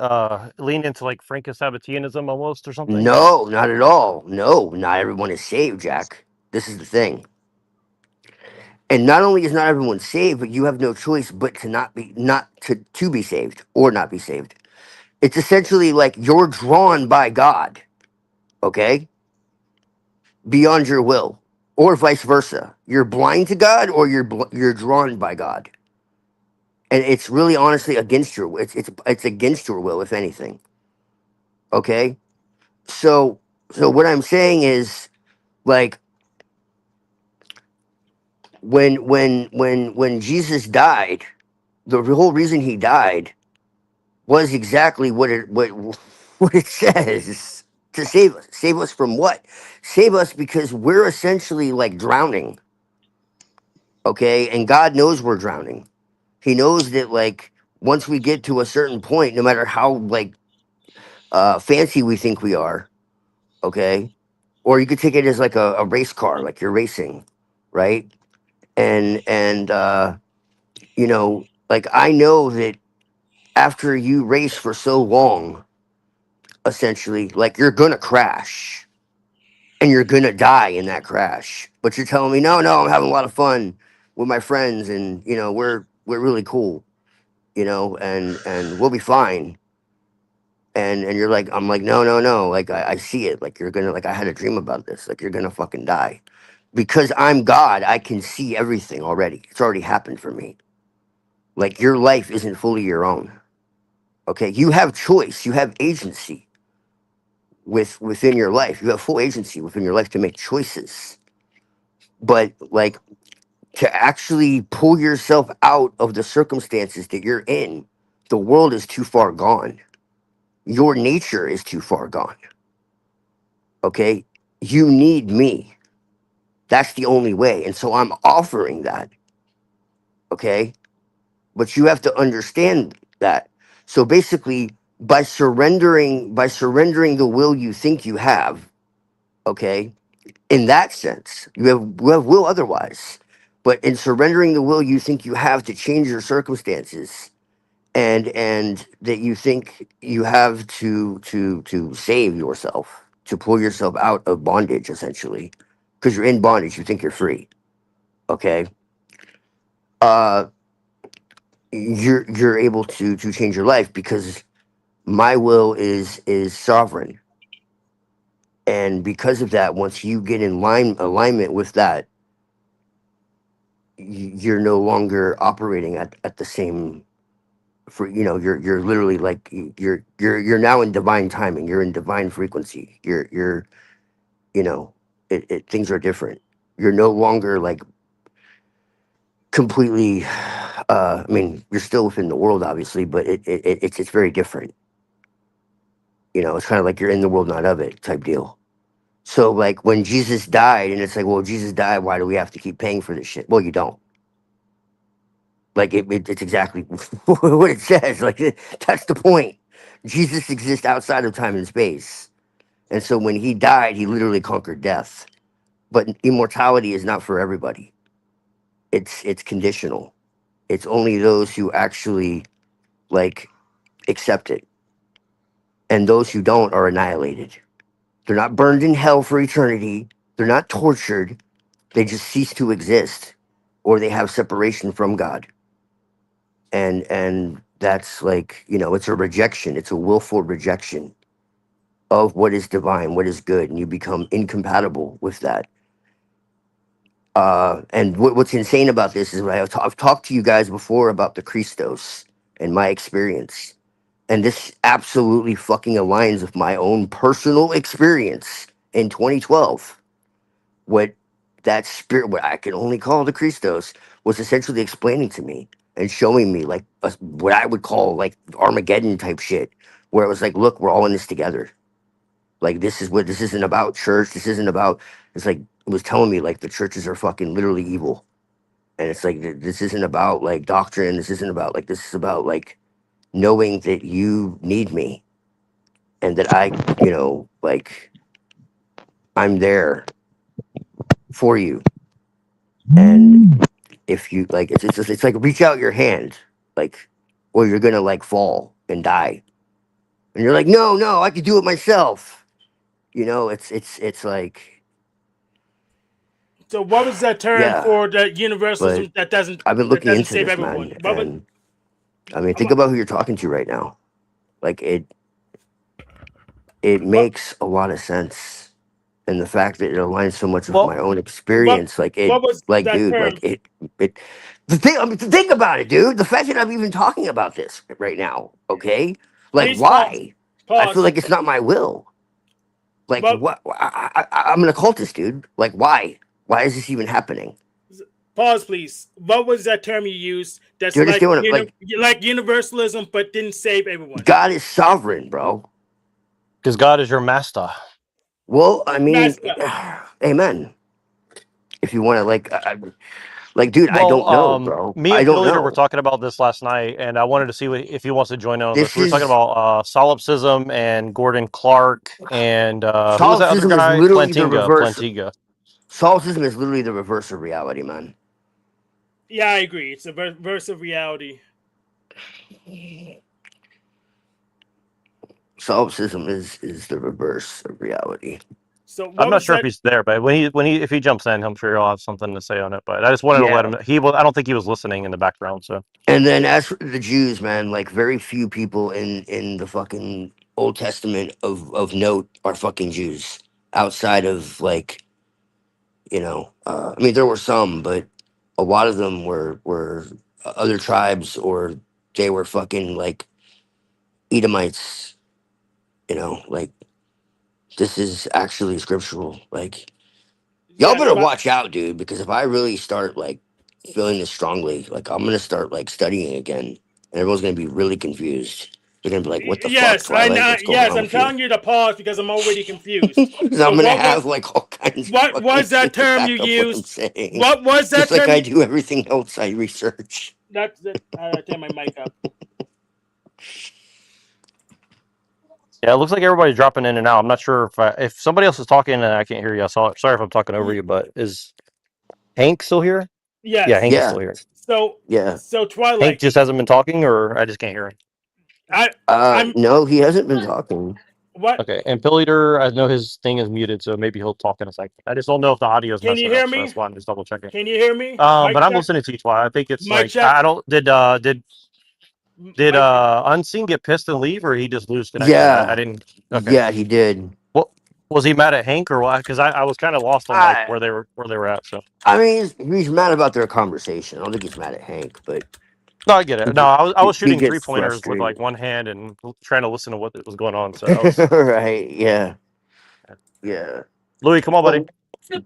lean into like Franco-Sabbatianism almost or something? no, not at all. No, not everyone is saved, Jack. This is the thing. And not only is not everyone saved, but you have no choice but to not to be saved or not be saved. It's essentially like you're drawn by God, okay? Beyond your will, or vice versa. You're blind to God, or you're drawn by God, and it's really honestly against your it's against your will, if anything. Okay, so what I'm saying is like when Jesus died, the whole reason he died was exactly what it says, to save us. Save us from what? Save us because we're essentially like drowning. Okay, and God knows we're drowning. He knows that like once we get to a certain point, no matter how like fancy we think we are, okay, or you could take it as like a race car, like you're racing, right? And you know, like I know that after you race for so long, essentially, like you're gonna crash and you're gonna die in that crash. But you're telling me, no, no, I'm having a lot of fun with my friends, and you know, we're really cool, you know, and we'll be fine. And you're like, I'm like, no, no, no, like I see it, like you're gonna, like I had a dream about this, like you're gonna fucking die, because I'm God. I can see everything already. It's already happened for me. Like your life isn't fully your own. Okay, you have choice, you have agency within your life. You have full agency within your life to make choices. But like to actually pull yourself out of the circumstances that you're in, the world is too far gone. Your nature is too far gone. Okay? You need me. That's the only way. And so I'm offering that. Okay? But you have to understand that. So basically, by surrendering the will you think you have, okay, in that sense, you have will otherwise. But in surrendering the will you think you have to change your circumstances, and that you think you have to save yourself, to pull yourself out of bondage, essentially, because you're in bondage, you think you're free. Okay, uh, you're able to change your life because my will is sovereign, and because of that, once you get in alignment with that, you're no longer operating at the same, for you know, you're literally like you're now in divine timing, you're in divine frequency, you're you know, things are different. You're no longer like completely I mean, you're still within the world obviously, but it's very different. You know, it's kind of like you're in the world not of it type deal. So like when Jesus died, and it's like, well, Jesus died, why do we have to keep paying for this shit? Well, you don't. Like it's exactly what it says. Like that's the point. Jesus exists outside of time and space, and so when he died, he literally conquered death. But immortality is not for everybody. It's conditional. It's only those who actually like accept it, and those who don't are annihilated. They're not burned in hell for eternity. They're not tortured. They just cease to exist, or they have separation from God. And that's like, you know, it's a rejection. It's a willful rejection of what is divine, what is good, and you become incompatible with that. And what's insane about this is I've talked to you guys before about the Christos and my experience. And this absolutely fucking aligns with my own personal experience in 2012. What that spirit, what I can only call the Christos, was essentially explaining to me and showing me like what I would call like Armageddon type shit, where it was like, look, we're all in this together. Like this isn't about church. This isn't about. It's like it was telling me like the churches are fucking literally evil, and it's like this isn't about like doctrine. This isn't about like this is about like knowing that you need me and that I, like I'm there for you. And if you like, it's like reach out your hand, like, or you're gonna like fall and die. And you're like, no, I can do it myself. It's like, So what was that term yeah. for the But universalism that doesn't I've been looking into save this, everyone? man, What was, and I mean, think about who you're talking to right now. Like it what makes a lot of sense, and the fact that it aligns so much with Well, my own what experience, what was like, that dude, term? like it. The thing, I mean, think about it, dude. The fact that I'm even talking about this right now, okay? Like, Please pause. why? I feel Pause. like it's not my will. Like, What? what? I'm an occultist, dude. Like, why? Why is this even happening? Pause, please. What was that term you used? Do That's you like understand what? Like, like universalism, but didn't save everyone. God is sovereign, bro. because God is your master. Well, I mean, Master. amen. If you want to, like, dude, I Well, don't know, bro. me I and don't Pillator were know. talking about this last night, and I wanted to see if he wants to join in on this. This We were talking is about solipsism and Gordon Clark and who was that other solipsism is guy? literally the reverse. Plantinga. Solipsism is literally the reverse of reality, man. Yeah, I agree. It's a verse of reality. Solipsism is the reverse of reality. So I'm what not was sure if that? he's there, but if he jumps in, I'm sure he'll have something to say on it. But I just wanted to let Yeah. him know. I don't think he was listening in the background. So And then as for the Jews, man, like very few people in the fucking Old Testament of note are fucking Jews outside of like, I mean there were some, but a lot of them were other tribes, or they were fucking like Edomites, like this is actually scriptural. Like y'all Yes, better but watch out, dude, because if I really start like feeling this strongly, like I'm gonna start like studying again, and everyone's gonna be really confused. They're gonna be like, "What the fuck, yes, I Twilight? know. What's going Yes, on I'm with you?" telling you to pause because I'm already confused. 'Cause So I'm gonna have like all kinds of what fucking was that shit to term you back up what I'm used? saying, What was that just like term? I do everything else I research. That's that. I turn my mic up. yeah, it looks like everybody's dropping in and out. I'm not sure if somebody else is talking and I can't hear you. Sorry if I'm talking over you, but is Hank still here? Yeah, Yes. Hank is still Yeah, here. So yeah. Hank Twilight. just hasn't been talking, or I just can't hear him. I I'm No, he hasn't been talking. what? Okay, and Pillator, I know his thing is muted, so maybe he'll talk in a second. I just don't know if the audio is Can you messing hear up, so me? that's why I'm just double checking. Can you hear me? But Mic I'm check. listening to each one. I think it's Mic like check. I don't did Mic check. Unseen get pissed and leave, or he just lose connection? I Yeah, didn't. Okay, yeah, he did. what was he mad at Hank or what? Because I was kind of lost on like I where they were at. So I mean, he's mad about their conversation. I don't think he's mad at Hank, but no, I get it. No, I was he shooting three gets pointers with frustrated. like one hand and trying to listen to what was going on. So I was Right? Yeah, yeah. Louis, come on, buddy. So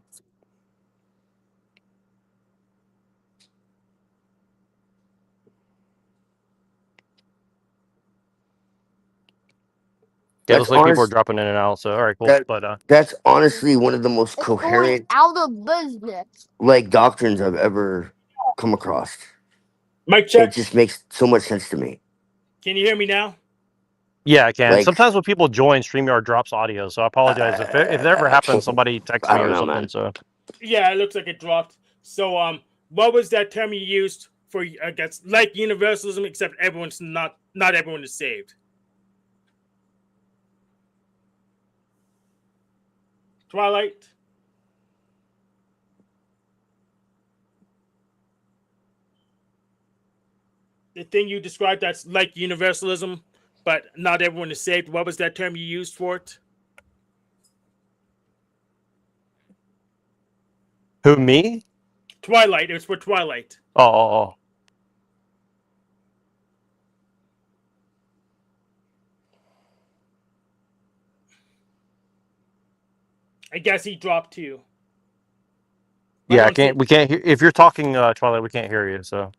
Yeah, it that's looks like people are honest. dropping in and out. So all right, cool. That But that's honestly one of the most coherent out of business. like doctrines I've ever come across. Mic It check. just makes so much sense to me. Can you hear me now? yeah, I can. Like Sometimes when people join, StreamYard drops audio, so I apologize if it ever happens. Somebody text I me don't or know, something. man. So Yeah, it looks like it dropped. So what was that term you used for? I guess like universalism, except everyone's not everyone is saved. Twilight. The thing you described that's like universalism, but not everyone is saved. What was that term you used for it? who me? Twilight. It was for Twilight. Oh. I guess he dropped too. Yeah, I can't. We can't hear. If you're talking, Twilight, we can't hear you. So,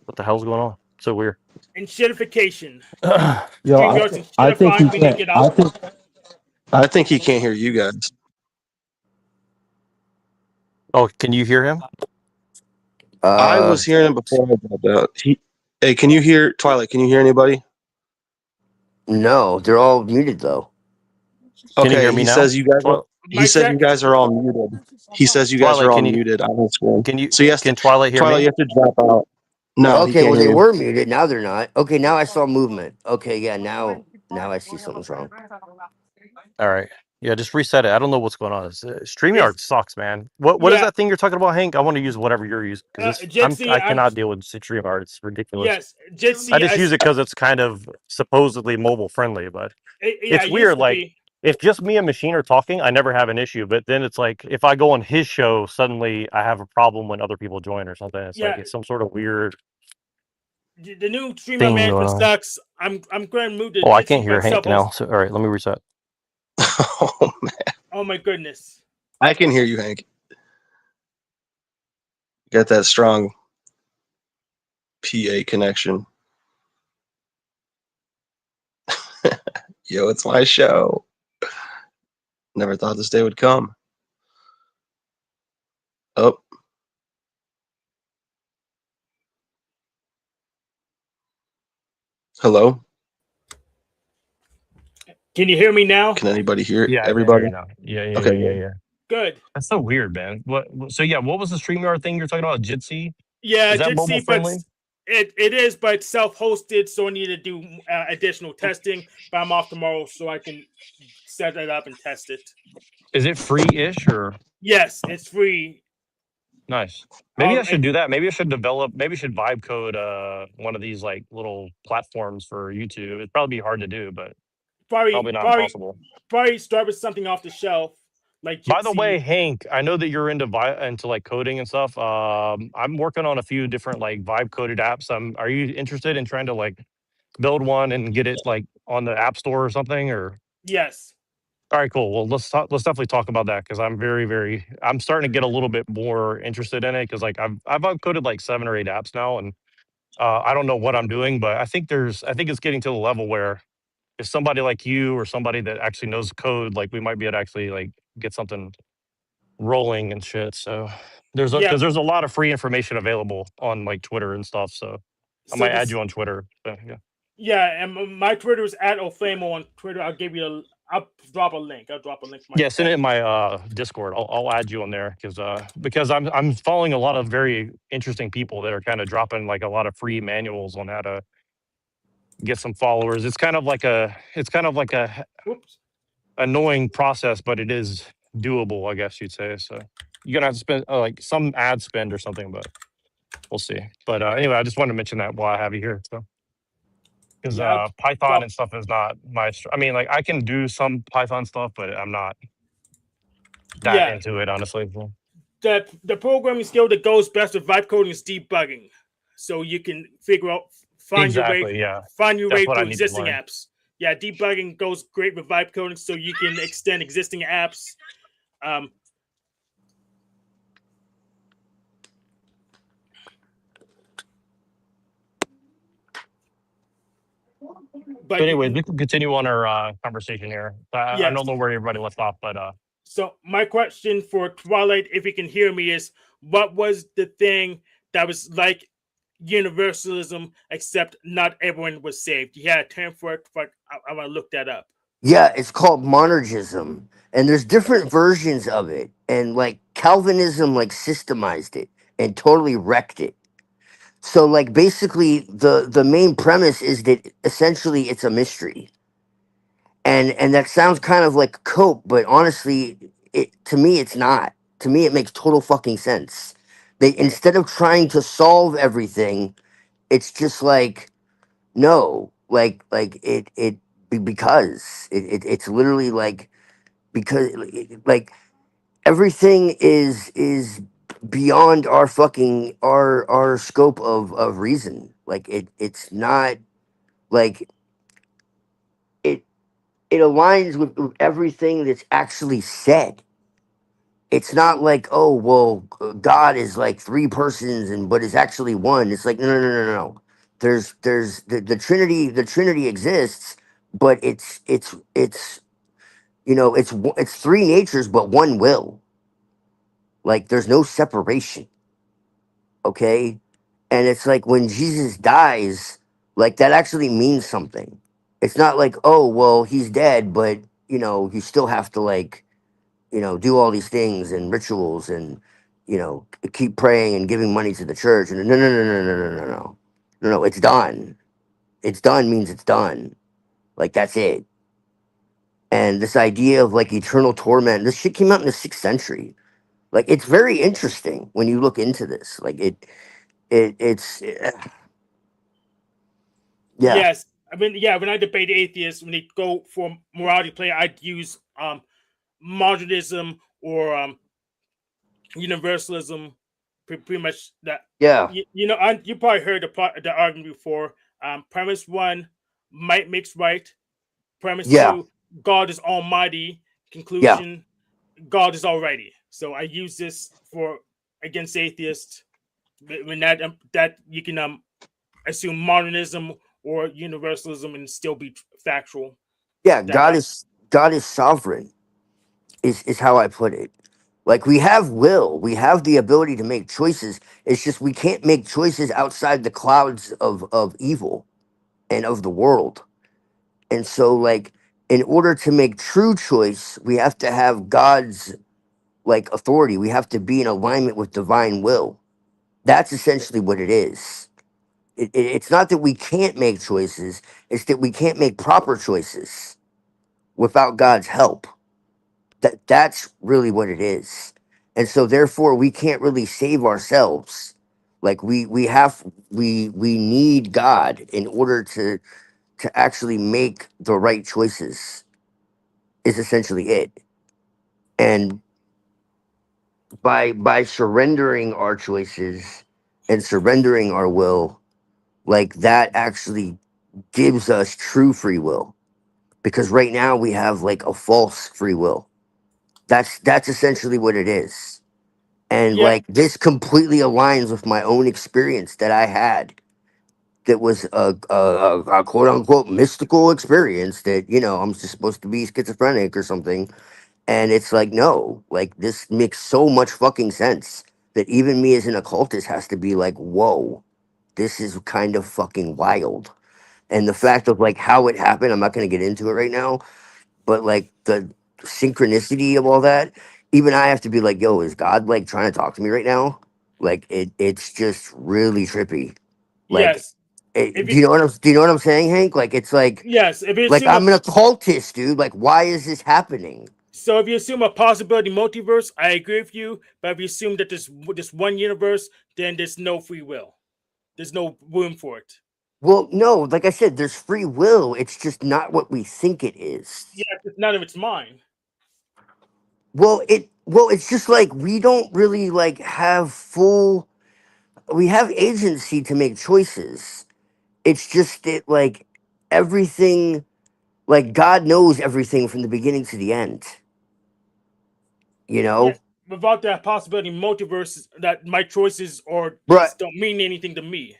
what the hell's going on? So weird. And shitification. Yo, StreamYards and I think he shitifying. We didn't can't. get out. I think he can't hear you guys. Oh, can you hear him? I was hearing him before I dropped out. Hey, can you hear Twilight? Can you hear anybody? No, they're all muted though. Can you hear Okay, me he now? says you guys. He Mic said you check. guys are all muted. He says you guys Twilight, are all can you muted on his screen. can So he has to. Twilight hear Twilight, you me? have to drop out. No, he Okay, can't well hear they you. were muted. Now they're not. Okay, now I saw movement. Okay, yeah, now I see something's wrong. All right. Yeah, just reset it. I don't know what's going on. StreamYard Yes. sucks, man. What is Yeah. that thing you're talking about, Hank? I want to use whatever you're using because Jitsi, I cannot deal with StreamYard. It's ridiculous. Yes, Jitsi. I just use it because it's kind of supposedly mobile friendly, but Yeah, it's it weird. used to Like be. if just me and Machine are talking, I never have an issue. But then it's like if I go on his show, suddenly I have a problem when other people join or something. It's like Yeah. it's some sort of weird The new streamer thing management going on. sucks. I'm going to move to Oh, I Jitsi can't hear by Hank self-host. now. So all right, let me reset. Oh man, Oh my goodness. I can hear you, Hank. Got that strong PA connection. Yo, it's my show. Never thought this day would come. Oh. Hello? Can you hear me now? Can anybody hear Yeah, I can hear everybody? you now. Yeah. Okay. Yeah. Good. That's so weird, man. So yeah, what was the StreamYard thing you're talking about? Jitsi? Yeah, Is that Jitsi, mobile but friendly? it is, but it's self-hosted, so I need to do additional testing. But I'm off tomorrow, so I can set it up and test it. Is it free-ish or Yes, it's free. nice? Maybe I should And do that. Maybe I should develop. Maybe I should vibe code one of these like little platforms for YouTube. It'd probably be hard to do, but probably not impossible. probably start with something off the shelf like By the way, Jitsi. Hank, I know that you're into like coding and stuff. I'm working on a few different like vibe coded apps. Are you interested in trying to like build one and get it like on the App Store or something? Or Yes. all right, cool. Well, let's definitely talk about that because I'm starting to get a little bit more interested in it because like I've coded like 7 or 8 apps now, and I don't know what I'm doing, but I think it's getting to the level where if somebody like you or somebody that actually knows code, like we might be able to actually like get something rolling and shit. So Yeah. there's a lot of free information available on like Twitter and stuff. So I So might add this, you on Twitter. So, yeah. yeah, and my Twitter is @Oflamo on Twitter. I'll drop a link. I'll drop a link to my Yeah, send it in my Discord. I'll add you on there because I'm following a lot of very interesting people that are kind of dropping like a lot of free manuals on how to get some followers. It's kind of like a Whoops. annoying process, but it is doable, I guess you'd say. So you're gonna have to spend like some ad spend or something, but we'll see. But anyway, I just wanted to mention that while I have you here. So because Yeah, I'll Python drop and stuff is not I mean, like I can do some Python stuff, but I'm not that yeah. into it, honestly. So, The programming skill that goes best with vibe coding is debugging. So you can figure out exactly, yeah. find your That's way what I through need to existing learn. apps. Yeah, debugging goes great with vibe coding, so you can extend existing apps. But But anyways, we can continue on our conversation here. I yes. don't know where everybody left off, but So my question for Twilight, if you can hear me, is what was the thing that was like universalism, except not everyone was saved? You had a term for it, but I want to look that up. Yeah, it's called monergism, and there's different versions of it. And like Calvinism, like systemized it and totally wrecked it. So like basically, the main premise is that essentially it's a mystery, and that sounds kind of like cope, but honestly, it to me it's not. To me, it makes total fucking sense. They instead of trying to solve everything, it's just like no, because it's literally like because like everything is beyond our fucking our scope of reason. Like it's not like it it aligns with everything that's actually said. It's not like, oh well, God is like three persons and but it's actually one. It's like no. There's the Trinity. The Trinity exists, but it's it's three natures but one will. Like there's no separation. Okay, and it's like when Jesus dies, like that actually means something. It's not like, oh well, he's dead, but you still have to like do all these things and rituals and keep praying and giving money to the church. And no, it's done. It's done means it's done. Like that's it. And this idea of like eternal torment, this shit came out in the 6th century. Like it's very interesting when you look into this. Like it's yeah, Yes, I mean, yeah. When I debate atheists, when they go for morality play, I'd use modernism or universalism. Pretty much that. yeah, You probably heard the argument before. Premise one, might makes right. Premise yeah, two, God is almighty. yeah, Conclusion, God is already. So I use this for against atheists. When that you can assume modernism or universalism and still be factual. yeah. That God is sovereign. Is how I put it. Like we have will, we have the ability to make choices. It's just we can't make choices outside the clouds of evil and of the world. And so like in order to make true choice, we have to have God's like authority. We have to be in alignment with divine will. That's essentially what it is. It's not that we can't make choices, it's that we can't make proper choices without God's help. That's really what it is. And so therefore we can't really save ourselves. Like we need God in order to actually make the right choices is essentially it. And by surrendering our choices and surrendering our will, like that actually gives us true free will. Because right now we have like a false free will. That's essentially what it is. And yeah, like this completely aligns with my own experience that I had. That was a quote unquote mystical experience that I'm just supposed to be schizophrenic or something. And it's like, no, like this makes so much fucking sense that even me as an occultist has to be like, whoa, this is kind of fucking wild. And the fact of like how it happened, I'm not going to get into it right now, but like the synchronicity of all that, even I have to be like, yo, is God like trying to talk to me right now? Like it's just really trippy. Like, yes. If you do you know what I'm saying, Hank? Like it's yes, if you like assume a I'm an occultist, dude. Like, why is this happening? so if you assume a possibility multiverse, I agree with you. But if you assume that there's this one universe, then there's no free will. There's no room for it. Well, no, like I said, there's free will. It's just not what we think it is. Yeah, none of it's mine. Well, it's just like we don't really like have full we have agency to make choices. It's just that like everything like God knows everything from the beginning to the end, you Yeah, know? without that possibility multiverse, that my choices or But things don't mean anything to me.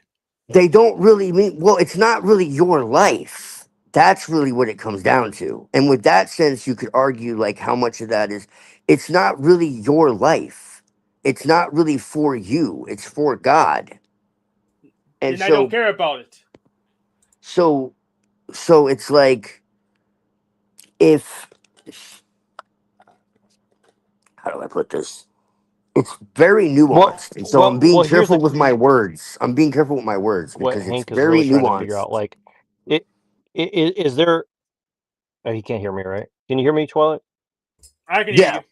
they don't really mean well, it's not really your life. That's really what it comes down to. And with that sense, you could argue like how much of that is it's not really your life. It's not really for you. It's for God. And Then I don't so care about it. so so it's like if how do I put this? It's very nuanced. And so I'm being Here's careful with my words. I'm being careful with my words what because it's Hank is very really trying to figure out. nuanced. Like, it, is there? Oh, he can't hear me, right? Can you hear me, Twilight? I can hear Yeah. you.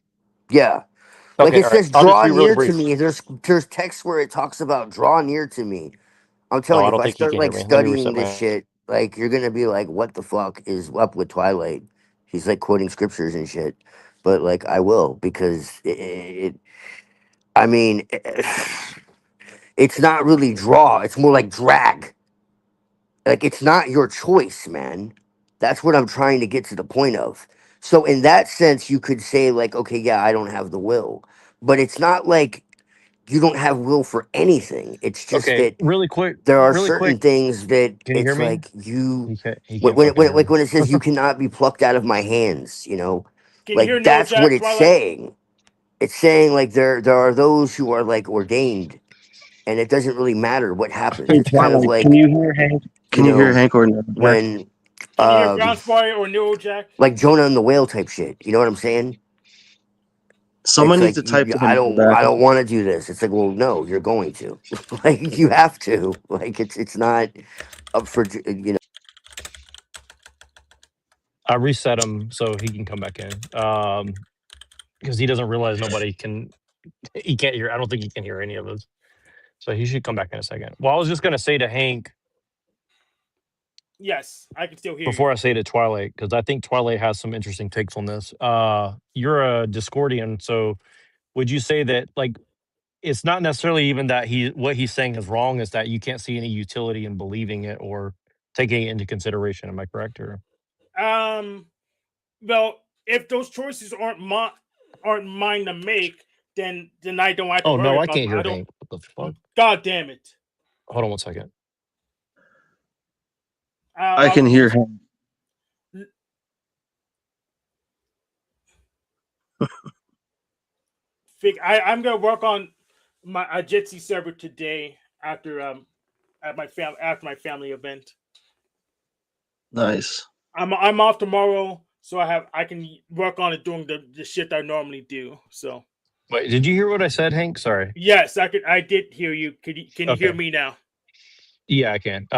Yeah. Like Okay, it all right. says, I'll just draw be really near to brief. me. There's text where it talks about draw near to me. I'm Oh, telling I you, if don't I think he start can hear like me. Let me studying reset this my. shit, like you're gonna be like, what the fuck is up with Twilight? He's like quoting scriptures and shit. but like I will because I mean, it's not really draw. It's more like drag. Like it's not your choice, man. That's what I'm trying to get to the point of. So in that sense, you could say like, okay, yeah, I don't have the will, but it's not like you don't have will for anything. It's just Okay, that really quick, there are really quick. certain things that Can you hear it's me? like you He when can't fucking hear me. when it says you cannot be plucked out of my hands, you know, Can you hear like Neuro that's what Jack it's Twilight? saying. It's saying like there are those who are like ordained, and it doesn't really matter what happens. Hey, It's kind of Twilight, can like, you hear Hank? you Can you hear know, Hank or no, Jack? when Can you hear um Ground Spy or Neuro Jack? like Jonah and the whale type shit. You know what I'm saying? Someone It's needs like to type to him I in the back. don't want to do this. It's like, well, no, you're going to. Like you have to. Like it's not up for you know. I reset him so he can come back in. Because he doesn't realize nobody can. He can't hear. I don't think he can hear any of us. So he should come back in a second. Well, I was just gonna say to Hank Yes, I can still hear before you. I say to Twilight, because I think Twilight has some interesting takes on this. You're a Discordian, so would you say that like it's not necessarily even that what he's saying is wrong, is that you can't see any utility in believing it or taking it into consideration? Am I correct? Or Um, well, if those choices aren't mine to make, then I don't have to oh worry no, I about can't them. hear I don't. Hank. What the fuck? God damn it! Hold on one second. I I'll can hear mention. him. I'm gonna work on my Jitsi server today after my family event. Nice. I'm off tomorrow, so I can work on it doing the shit I normally do. So Wait, did you hear what I said, Hank? Sorry. yes, I did hear you. Can you hear Okay. me now? Yeah, I can.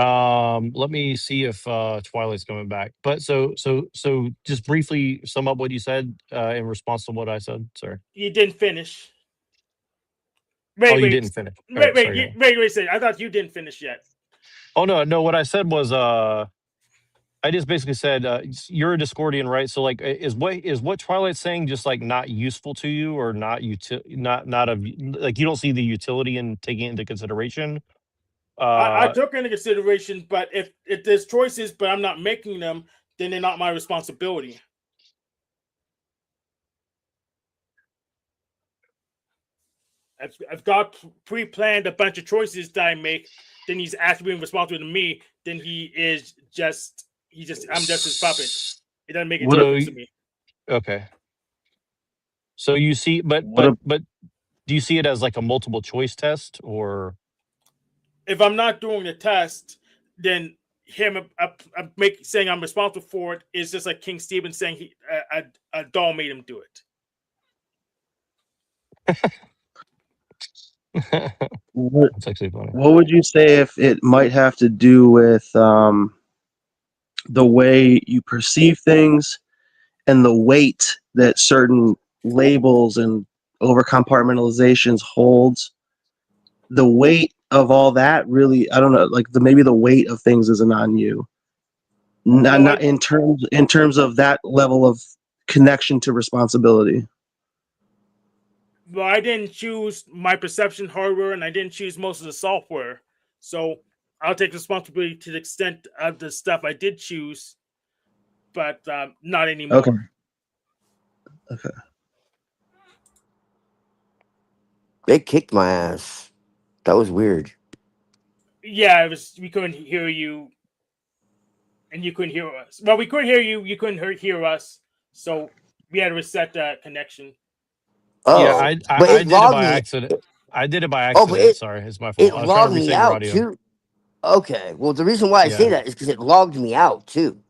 Let me see if Twilight's coming back. But so just briefly sum up what you said in response to what I said. Sorry. You didn't finish. Oh, Wait, you wait, didn't finish. All wait, right, wait, sorry. Go on. wait. I thought you didn't finish yet. Oh no, what I said was I just basically said you're a Discordian, right? So like is what Twilight's saying just like not useful to you, or not of like you don't see the utility in taking it into consideration? I Uh took into consideration, but if there's choices, but I'm not making them, then they're not my responsibility. If God pre-planned a bunch of choices that I make, then he's actually being responsible to me. Then I'm just his puppet. It doesn't make a What? A, so difference to me. okay. So you see what? A, but do you see it as like a multiple choice test, or If I'm not doing the test, then saying I'm responsible for it is just like King Stephen saying a doll made him do it. what? that's actually funny. What would you say if it might have to do with the way you perceive things and the weight that certain labels and over compartmentalizations holds? The weight of all that really, I don't know, like maybe the weight of things isn't on you. Not Well, not in terms of that level of connection to responsibility. I didn't choose my perception hardware, and I didn't choose most of the software. So I'll take responsibility to the extent of the stuff I did choose, but not anymore. Okay. Okay. They kicked my ass. That was weird. Yeah, we couldn't hear you, and you couldn't hear us. Well, we couldn't hear you. You couldn't hear us. So we had to reset the connection. Yeah, Oh, but I it did it logged by me. accident. I did it by Oh, but accident. Sorry, it's my it fault. I was trying to logged me reset your out audio. too. Okay, well the reason why I say Yeah. that is because it logged me out too.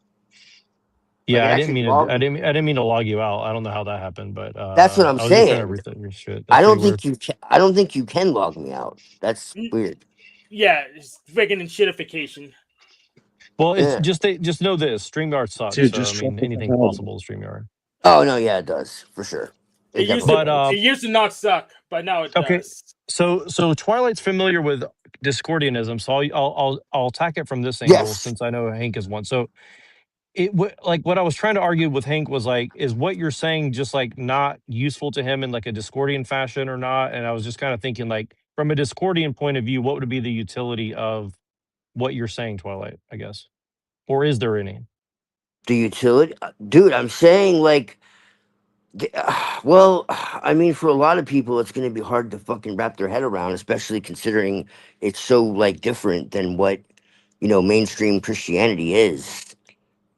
Like Yeah, it actually logged me. I didn't mean to log you out. I don't know how that happened, but That's what I'm I was just trying to saying. reset your shit. I That's pretty don't weird. think I don't think you can log me out. That's Mm, weird. Yeah, it's freaking shitification. Well, it's Yeah. just know this: StreamYard sucks. Dude, So I just shut mean, the fuck anything's up. possible with StreamYard. Oh no, yeah, it does for sure. It definitely But does. It used to not suck, but now it okay, does. so Twilight's familiar with Discordianism, so I'll attack it from this angle Yes. since I know Hank is one. So like what I was trying to argue with Hank was like, is what you're saying just like not useful to him in like a Discordian fashion or not? And I was just kind of thinking like from a Discordian point of view, what would be the utility of what you're saying, Twilight, I guess? Or is there any? The utility, dude. I'm saying like, well, I mean, for a lot of people, it's going to be hard to fucking wrap their head around, especially considering it's so like different than what mainstream Christianity is.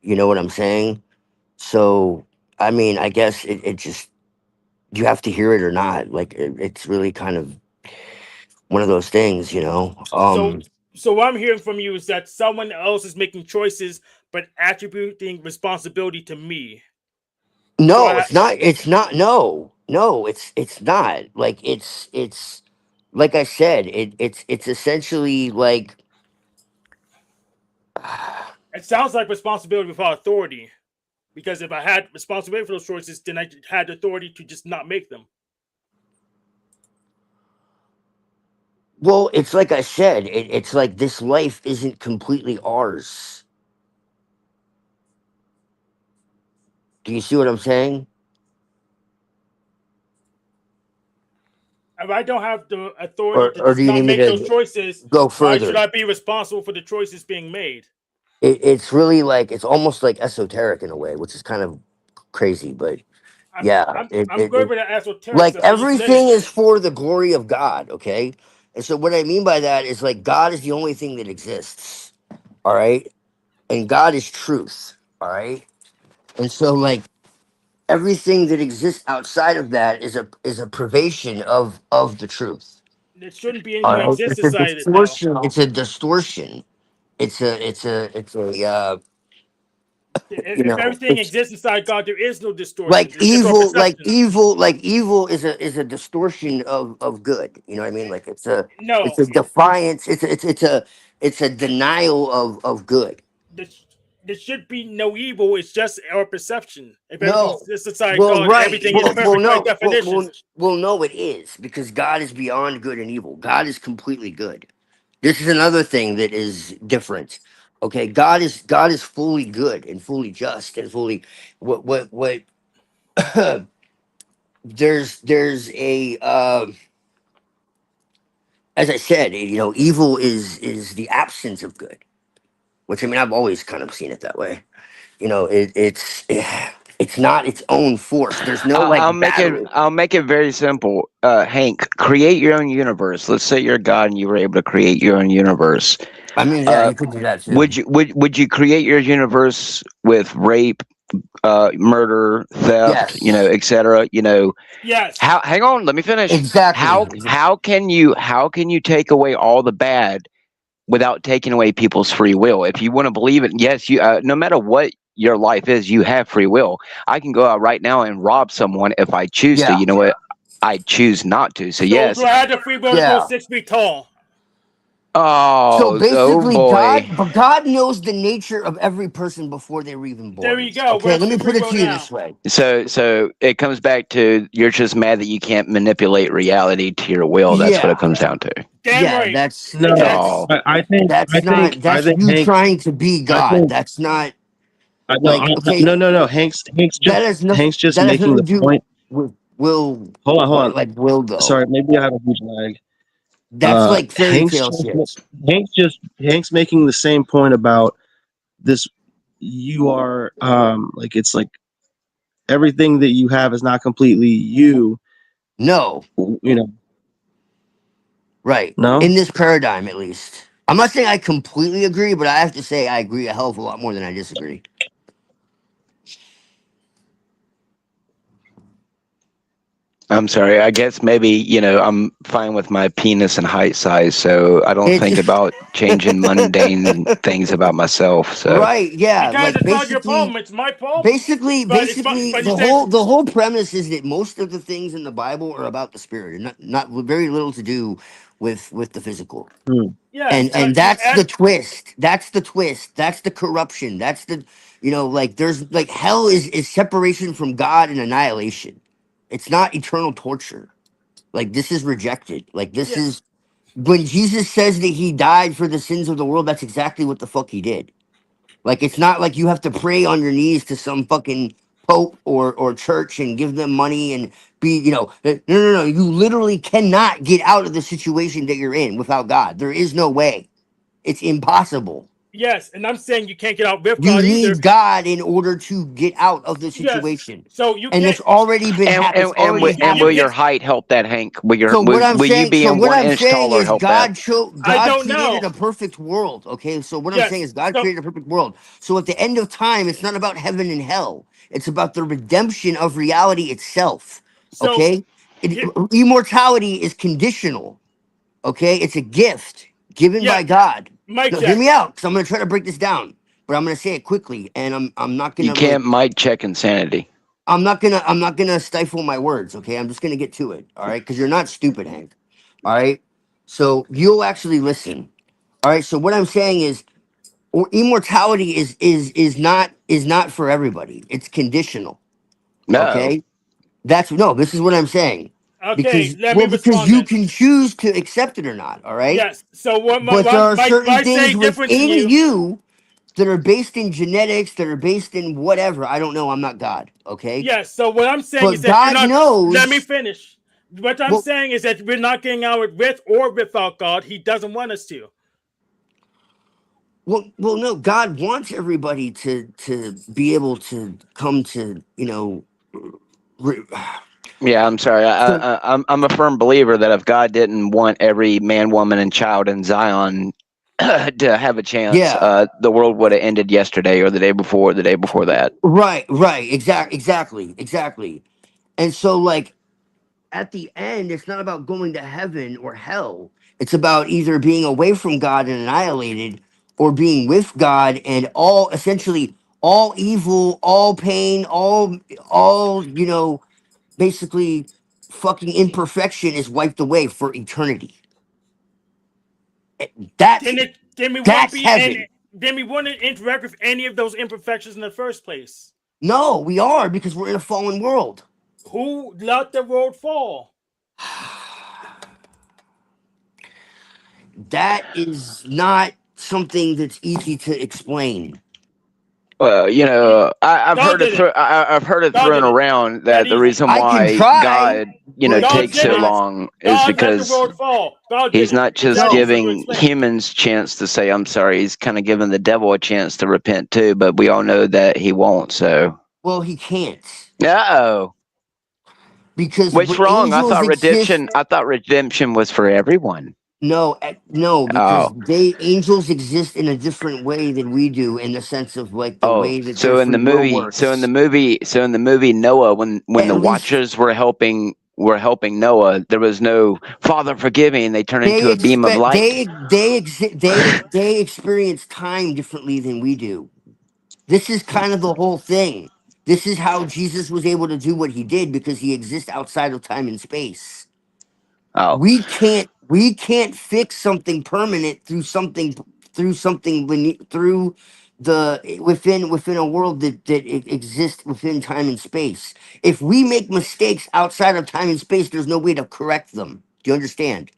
You know what I'm saying? So, I mean, I guess it just you have to hear it or not. Like, it's really kind of one of those things, you know. So, so what I'm hearing from you is that someone else is making choices, but attributing responsibility to me. So No, I, it's not. It's not. No, no, it's not. Like it's like I said. It's essentially like it sounds like responsibility without authority. Because if I had responsibility for those choices, then I had authority to just not make them. well, it's like I said. It's like this life isn't completely ours. Do you see what I'm saying? If I don't have the authority to Or just do you not need me make those to choices, go why should further? I be responsible for the choices being made? It's really like it's almost like esoteric in a way, which is kind of crazy. But I'm yeah, I'm I'm good with the esoteric like stuff. I'm just letting. everything is for the glory of God, okay? And so what I mean by that is like God is the only thing that exists, all right? And God is truth, all right? And so like everything that exists outside of that is a privation of the truth. There shouldn't be anything All that right? exists It's a inside it, though. distortion. It's a distortion. It's a If everything it's exists inside God, there is no distortions. like There's just our evil perception. like evil is a distortion of good, you know what I mean? Like it's No, a defiance, it's a denial of good. there, there should be no evil. It's just our perception. If everything No, exists inside well, God, right, everything is perfect by no, definition. no, it is because God is beyond good and evil. God is completely good. This is another thing that is different. Okay, God is fully good and fully just and fully what there's a as I said, evil is the absence of good. Which I mean, I've always kind of seen it that way. It's not its own force. There's no I'll like make it. battery. I'll make it very simple. Hank, create your own universe. Let's say you're God and you were able to create your own universe. I mean, yeah, Uh, you could do that too. would you create your universe with rape, murder, theft, Yes, etc.? Yes, How? Hang on, let me finish. exactly. How can you take away all the bad without taking away people's free will? If you want to believe it, yes, you no matter what your life is, you have free will. I can go out right now and rob someone if I choose to. Yeah, You know what? I choose not to. So so do yes. I have the free will to grow yeah. 6 feet tall? So Oh basically, boy. God knows the nature of every person before they were even There born. you go. Okay, Where's let the me put free it will to you now? this way. So it comes back to you're just mad that you can't manipulate reality to your will. That's what it Yeah, comes down to. Damn yeah. right. That's I No, can't. Oh. that's I think you Hank. trying to be I God. think That's not no, like okay. no, no, no. Hank's just That has making nothing to the do point. with will Hold on. like will though. Sorry, maybe I have a huge lag. That's like fairy Hank's tale just shit. Hank's making the same point about this. You are like it's like everything that you have is not completely you. No, You know, right. no. In this paradigm, at least. I'm not saying I completely agree, but I have to say I agree a hell of a lot more than I disagree. I'm sorry. I guess maybe, I'm fine with my penis and height size, so I don't think It's about changing mundane things about myself. So, right, yeah. Because Like it's not your problem. It's my problem. But it's my. basically But you the said whole premise is that most of the things in the Bible are about the spirit and not very little to do with the physical. Hmm. yes. And You that's add. the twist. That's the twist. That's the corruption. That's the like there's like hell is separation from God and annihilation. It's not eternal torture. Like this is rejected. Like this Yeah. is when Jesus says that he died for the sins of the world, that's exactly what the fuck he did. Like it's not like you have to pray on your knees to some fucking pope or church and give them money and be, no. You literally cannot get out of the situation that you're in without God. There is no way. It's impossible. Yes, and I'm saying you can't get out with You God either. need God in order to get out of the Yes, situation. so you And can't. it's already been And It's already and You will happened. your can't. height help that, Hank? Will your So what I'm will you saying, so being what one I'm inch saying taller is help that? I God don't created know. a perfect world. Okay, so what I'm saying Yes. is God So created a perfect world. So at the end of time, it's not about heaven and hell. It's about the redemption of reality itself. so Okay, here, immortality is conditional. Okay, it's a gift given yeah, by God. mic No, hear check. me out, because I'm gonna try to break this down, but I'm gonna say it quickly, and I'm not You gonna really can't mic check insanity. I'm not gonna stifle my words, okay? I'm just gonna get to it, all right? Because you're not stupid, Hank. All right. So you'll actually listen. All right. So what I'm saying is immortality is not for everybody. It's conditional. No. Okay. This is what I'm saying. Okay, let me Because respond you then. can choose to accept it or not, all right? Yes. So what But there are certain my things saying different than within you. you that are based in genetics, that are based in whatever. I don't know. I'm not God, okay? Yes. So what I'm saying is But that you're God not. Let me knows. finish. What I'm Well, saying is that we're not getting out with or without God. He doesn't want us to. no. God wants everybody to be able to come to re- Yeah, I'm sorry. so I'm a firm believer that if God didn't want every man, woman, and child in Zion to have a chance, yeah, the world would have ended yesterday or the day before, or the day before that. right, exactly. And so, like, at the end, it's not about going to heaven or hell. It's about either being away from God and annihilated, or being with God and all essentially all evil, all pain, all basically fucking imperfection is wiped away for eternity. That's Then we wouldn't that's be in. heaven. Then we wouldn't interact with any of those imperfections in the first place. No, we are, because we're in a fallen world. Who let the world fall? That is not something that's easy to explain. Well, I've God heard it. did it. I've heard it God thrown did it. around That that the easy. reason I can why try, God, but God takes it's did so it. not. long is God let the because world fall. God did He's it. not just Exactly as No, you giving explained. humans chance to say I'm sorry. He's kind of giving the devil a chance to repent too. But we all know that he won't. So well, he can't, no. because What's wrong? angels exist. I thought redemption was for everyone. No, no, because Oh, angels exist in a different way than we do, in the sense of like the oh. way that their free will works. So in the movie Noah, when At the least Watchers were helping Noah, there was no Father forgive me, and they turned into they a beam of expect light. they experience time differently than we do. This is kind of the whole thing. This is how Jesus was able to do what he did, because he exists outside of time and space. Oh, We can't fix something permanent through something through the within a world that exists within time and space. If we make mistakes outside of time and space, there's no way to correct them. Do you understand?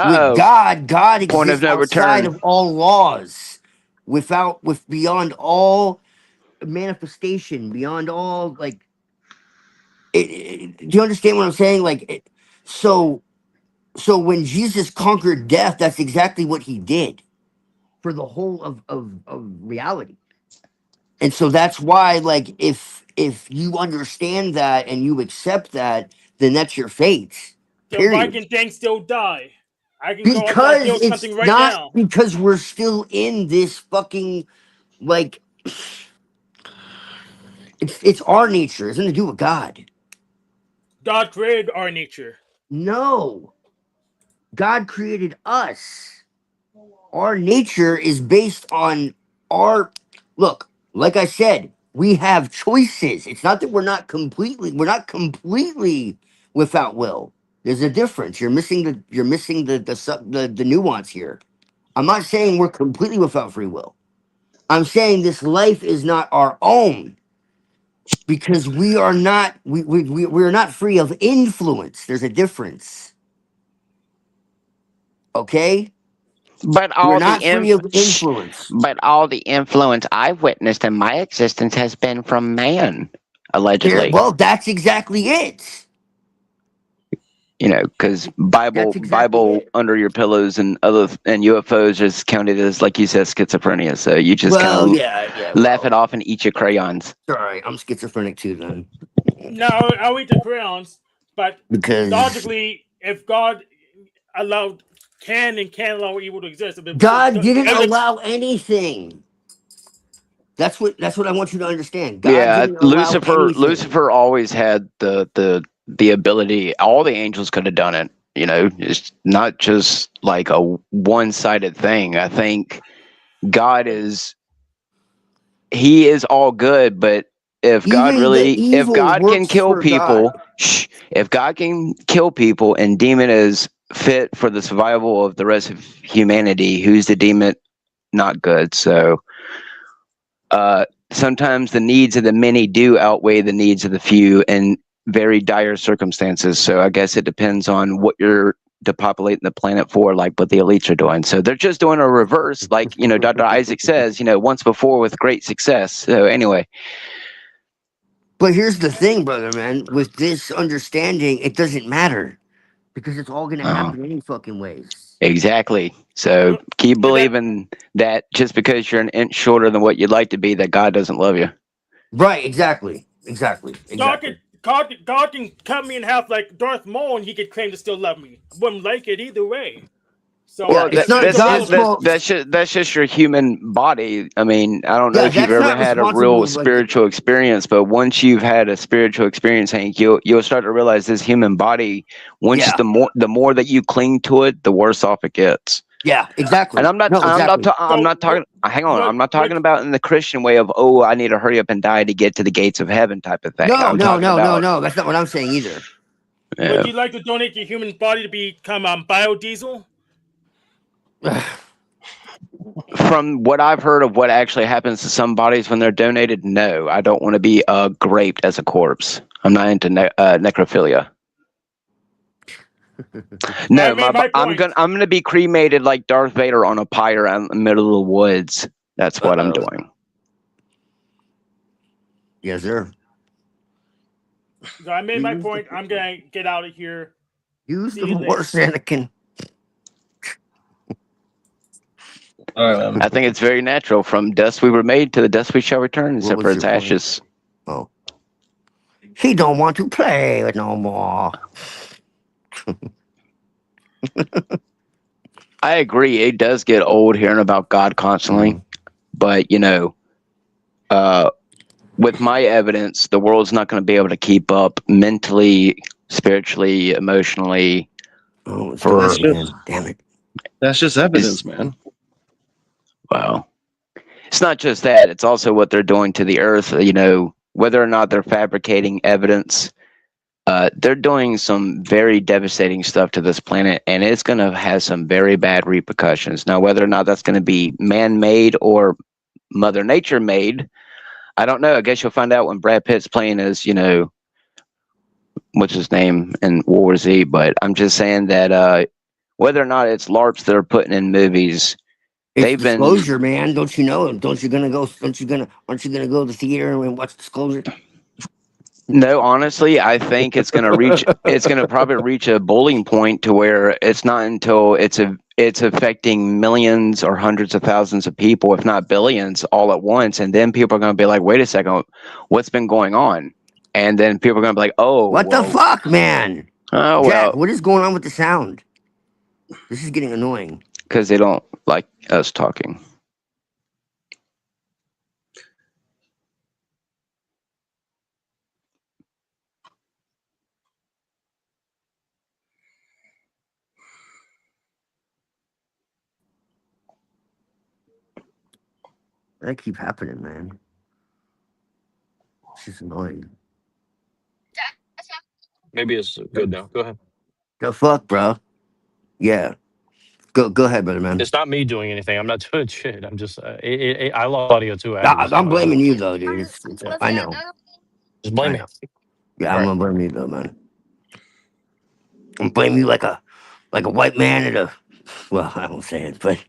With oh. God Point of exists no outside return. of all laws, with beyond all manifestation, beyond all like. Do you understand what I'm saying? So so when Jesus conquered death, that's exactly what he did for the whole of reality. And so that's why, like, if you understand that and you accept that, then that's your fate. Then why Period. can things still die? I can go outside and Because kill it's something right not now. because we're still in this fucking like it's our nature. It's nothing to do with God. God created our nature. No. God created us. Our nature is based on our look, like I said, we have choices. It's not that we're not completely without will. There's a difference. You're missing the nuance here. I'm not saying we're completely without free will. I'm saying this life is not our own, because we're not free of influence. There's a difference. Okay? But We're all the not free of influence. but all the influence I've witnessed in my existence has been from man, allegedly. Well, that's exactly it. You know, because That's exactly Bible it. under your pillows and UFOs is counted as, like you said, schizophrenia. So you just kind Well, of yeah. laugh it Well, off and eat your crayons. sorry, I'm schizophrenic too then, No, I'll eat the crayons, but because logically, if God allowed can't allow evil to exist, if God the didn't evidence, allow anything. That's what I want you to understand. God Yeah, didn't allow anything. Lucifer always had the ability. All the angels could have done it. You know, it's not just like a one-sided thing. I think God is he is all good, but Even the if evil God can works kill for God. people, if God can kill people and deem it as fit for the survival of the rest of humanity, who's to deem it not good? So sometimes the needs of the many do outweigh the needs of the few in very dire circumstances. So I guess it depends on what you're depopulating the planet for, like what the elites are doing. So they're just doing a reverse, like, you know, Dr. Isaac says, you know, once before with great success. So anyway, But here's the thing, brother, man. With this understanding, it doesn't matter because it's all gonna uh, happen any fucking ways. exactly. So keep yeah, that believing that just because you're an inch shorter than what you'd like to be, that God doesn't love you. Right? Exactly. God can cut me in half like Darth Maul, and he could claim to still love me. I wouldn't like it either way. So Yeah, Well, it's not it's God's irrelevant. fault. that's just your human body. I mean, I don't know Yeah, if you've that's ever not had a real responsible. Like, spiritual experience, but once you've had a spiritual experience, Hank, you'll start to realize this human body. Once yeah, the more that you cling to it, the worse off it gets. yeah, And exactly. No, exactly. I'm So not talking. Hang on, I'm not talking what about in the Christian way of, oh, I need to hurry up and die to get to the gates of heaven type of thing. No, I'm no, talking no, no, about. no. That's not what I'm saying either. would Uh, you like to donate your human body to become biodiesel? from what I've heard of what actually happens to some bodies when they're donated, no, I don't want to be graped as a corpse. I'm not into necrophilia. I No, made my point. I'm gonna be cremated like Darth Vader on a pyre out in the middle of the woods. That's what I'm Uh-oh. doing. Yes, sir. So I made my Use the point. I'm gonna get out of here. use See the you later. force, Anakin. All right, man. I think it's very natural. From dust we were made, to the dust we shall return, What except for was its your point? ashes. Oh, he don't want to play with no more. I agree. It does get old hearing about God constantly, Mm. but you know, uh, with my evidence, the world's not going to be able to keep up mentally, spiritually, emotionally. Oh, it's doing That's For it just again. Damn it. that's just is evidence, man. well, it's not just that; it's also what they're doing to the earth. You know, whether or not they're fabricating evidence, they're doing some very devastating stuff to this planet, and it's going to have some very bad repercussions. Now, whether or not that's going to be man-made or Mother Nature made, I don't know. I guess you'll find out when Brad Pitt's playing as, you know, what's his name in World War Z. But I'm just saying that whether or not it's LARPs that are putting in movies, It's they've been. Disclosure, man. Don't you know? Don't you gonna go? Aren't you gonna go to the theater and watch Disclosure? No, honestly, I think it's going to reach. It's going to probably reach a boiling point to where it's not until it's affecting millions or hundreds of thousands of people, if not billions, all at once, and then people are going to be like, "Wait a second, what's been going on?" And then people are going to be like, "Oh, What the well, fuck, man? oh Jack, well," what is going on with the sound? This is getting annoying. because they don't like us talking. That keep happening, man. It's just annoying. Maybe it's good now. Go ahead. The fuck, bro? Yeah. Go ahead, brother, man. It's not me doing anything. I'm not doing shit. I'm just I lost audio too. I had to restart I'm my phone. blaming you though, dude. I know. Just blame I me. know. Yeah, All I'm right. gonna blame you though, man. I'm blaming you like a white man at a well, I won't say it, but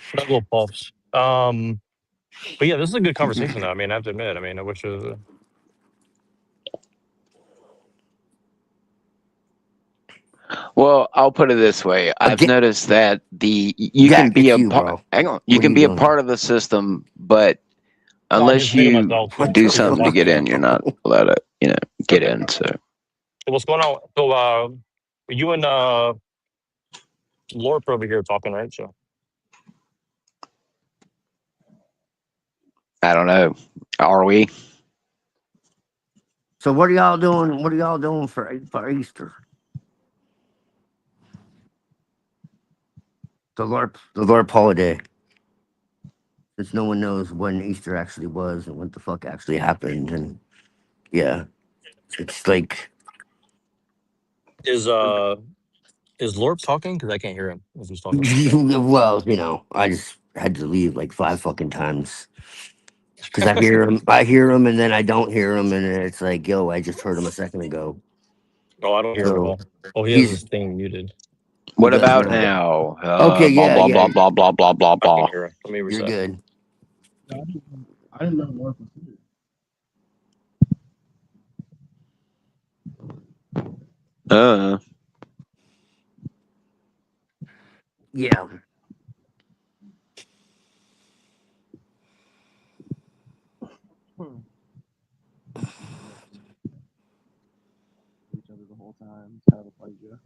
Snuggle puffs. But yeah, this is a good conversation though. I mean, I have to admit. I mean, I wish it was. Well, I'll put it this way. I've Again, noticed that you can Jack, be it's a you, part. bro. Hang on, you What are can you be a doing? part of the system, but No, I unless just muted you myself. What So do the if you're something to fuck, get talking, in, you're not bro? allowed to, get okay. in. So So what's going on? So you and Lorp over here talking, right? So I don't know. Are we? So what are y'all doing? What are y'all doing for Easter? The LARP holiday. Since no one knows when Easter actually was and what the fuck actually happened, and yeah, it's like is Lorp talking? Because I can't hear him if he's talking. well, I just had to leave like 5 fucking times because I hear him, and then I don't hear him, and it's like, yo, I just heard him a second ago. Oh, I don't hear him at So all. Oh, he has his he's thing muted. he What does about now. now? Okay, Blah yeah, blah yeah, blah blah blah blah blah I can blah. hear him. Let me you're reset. good. I didn't know North was here. Uh, Yeah, Each other the whole time. Kind of a pleasure.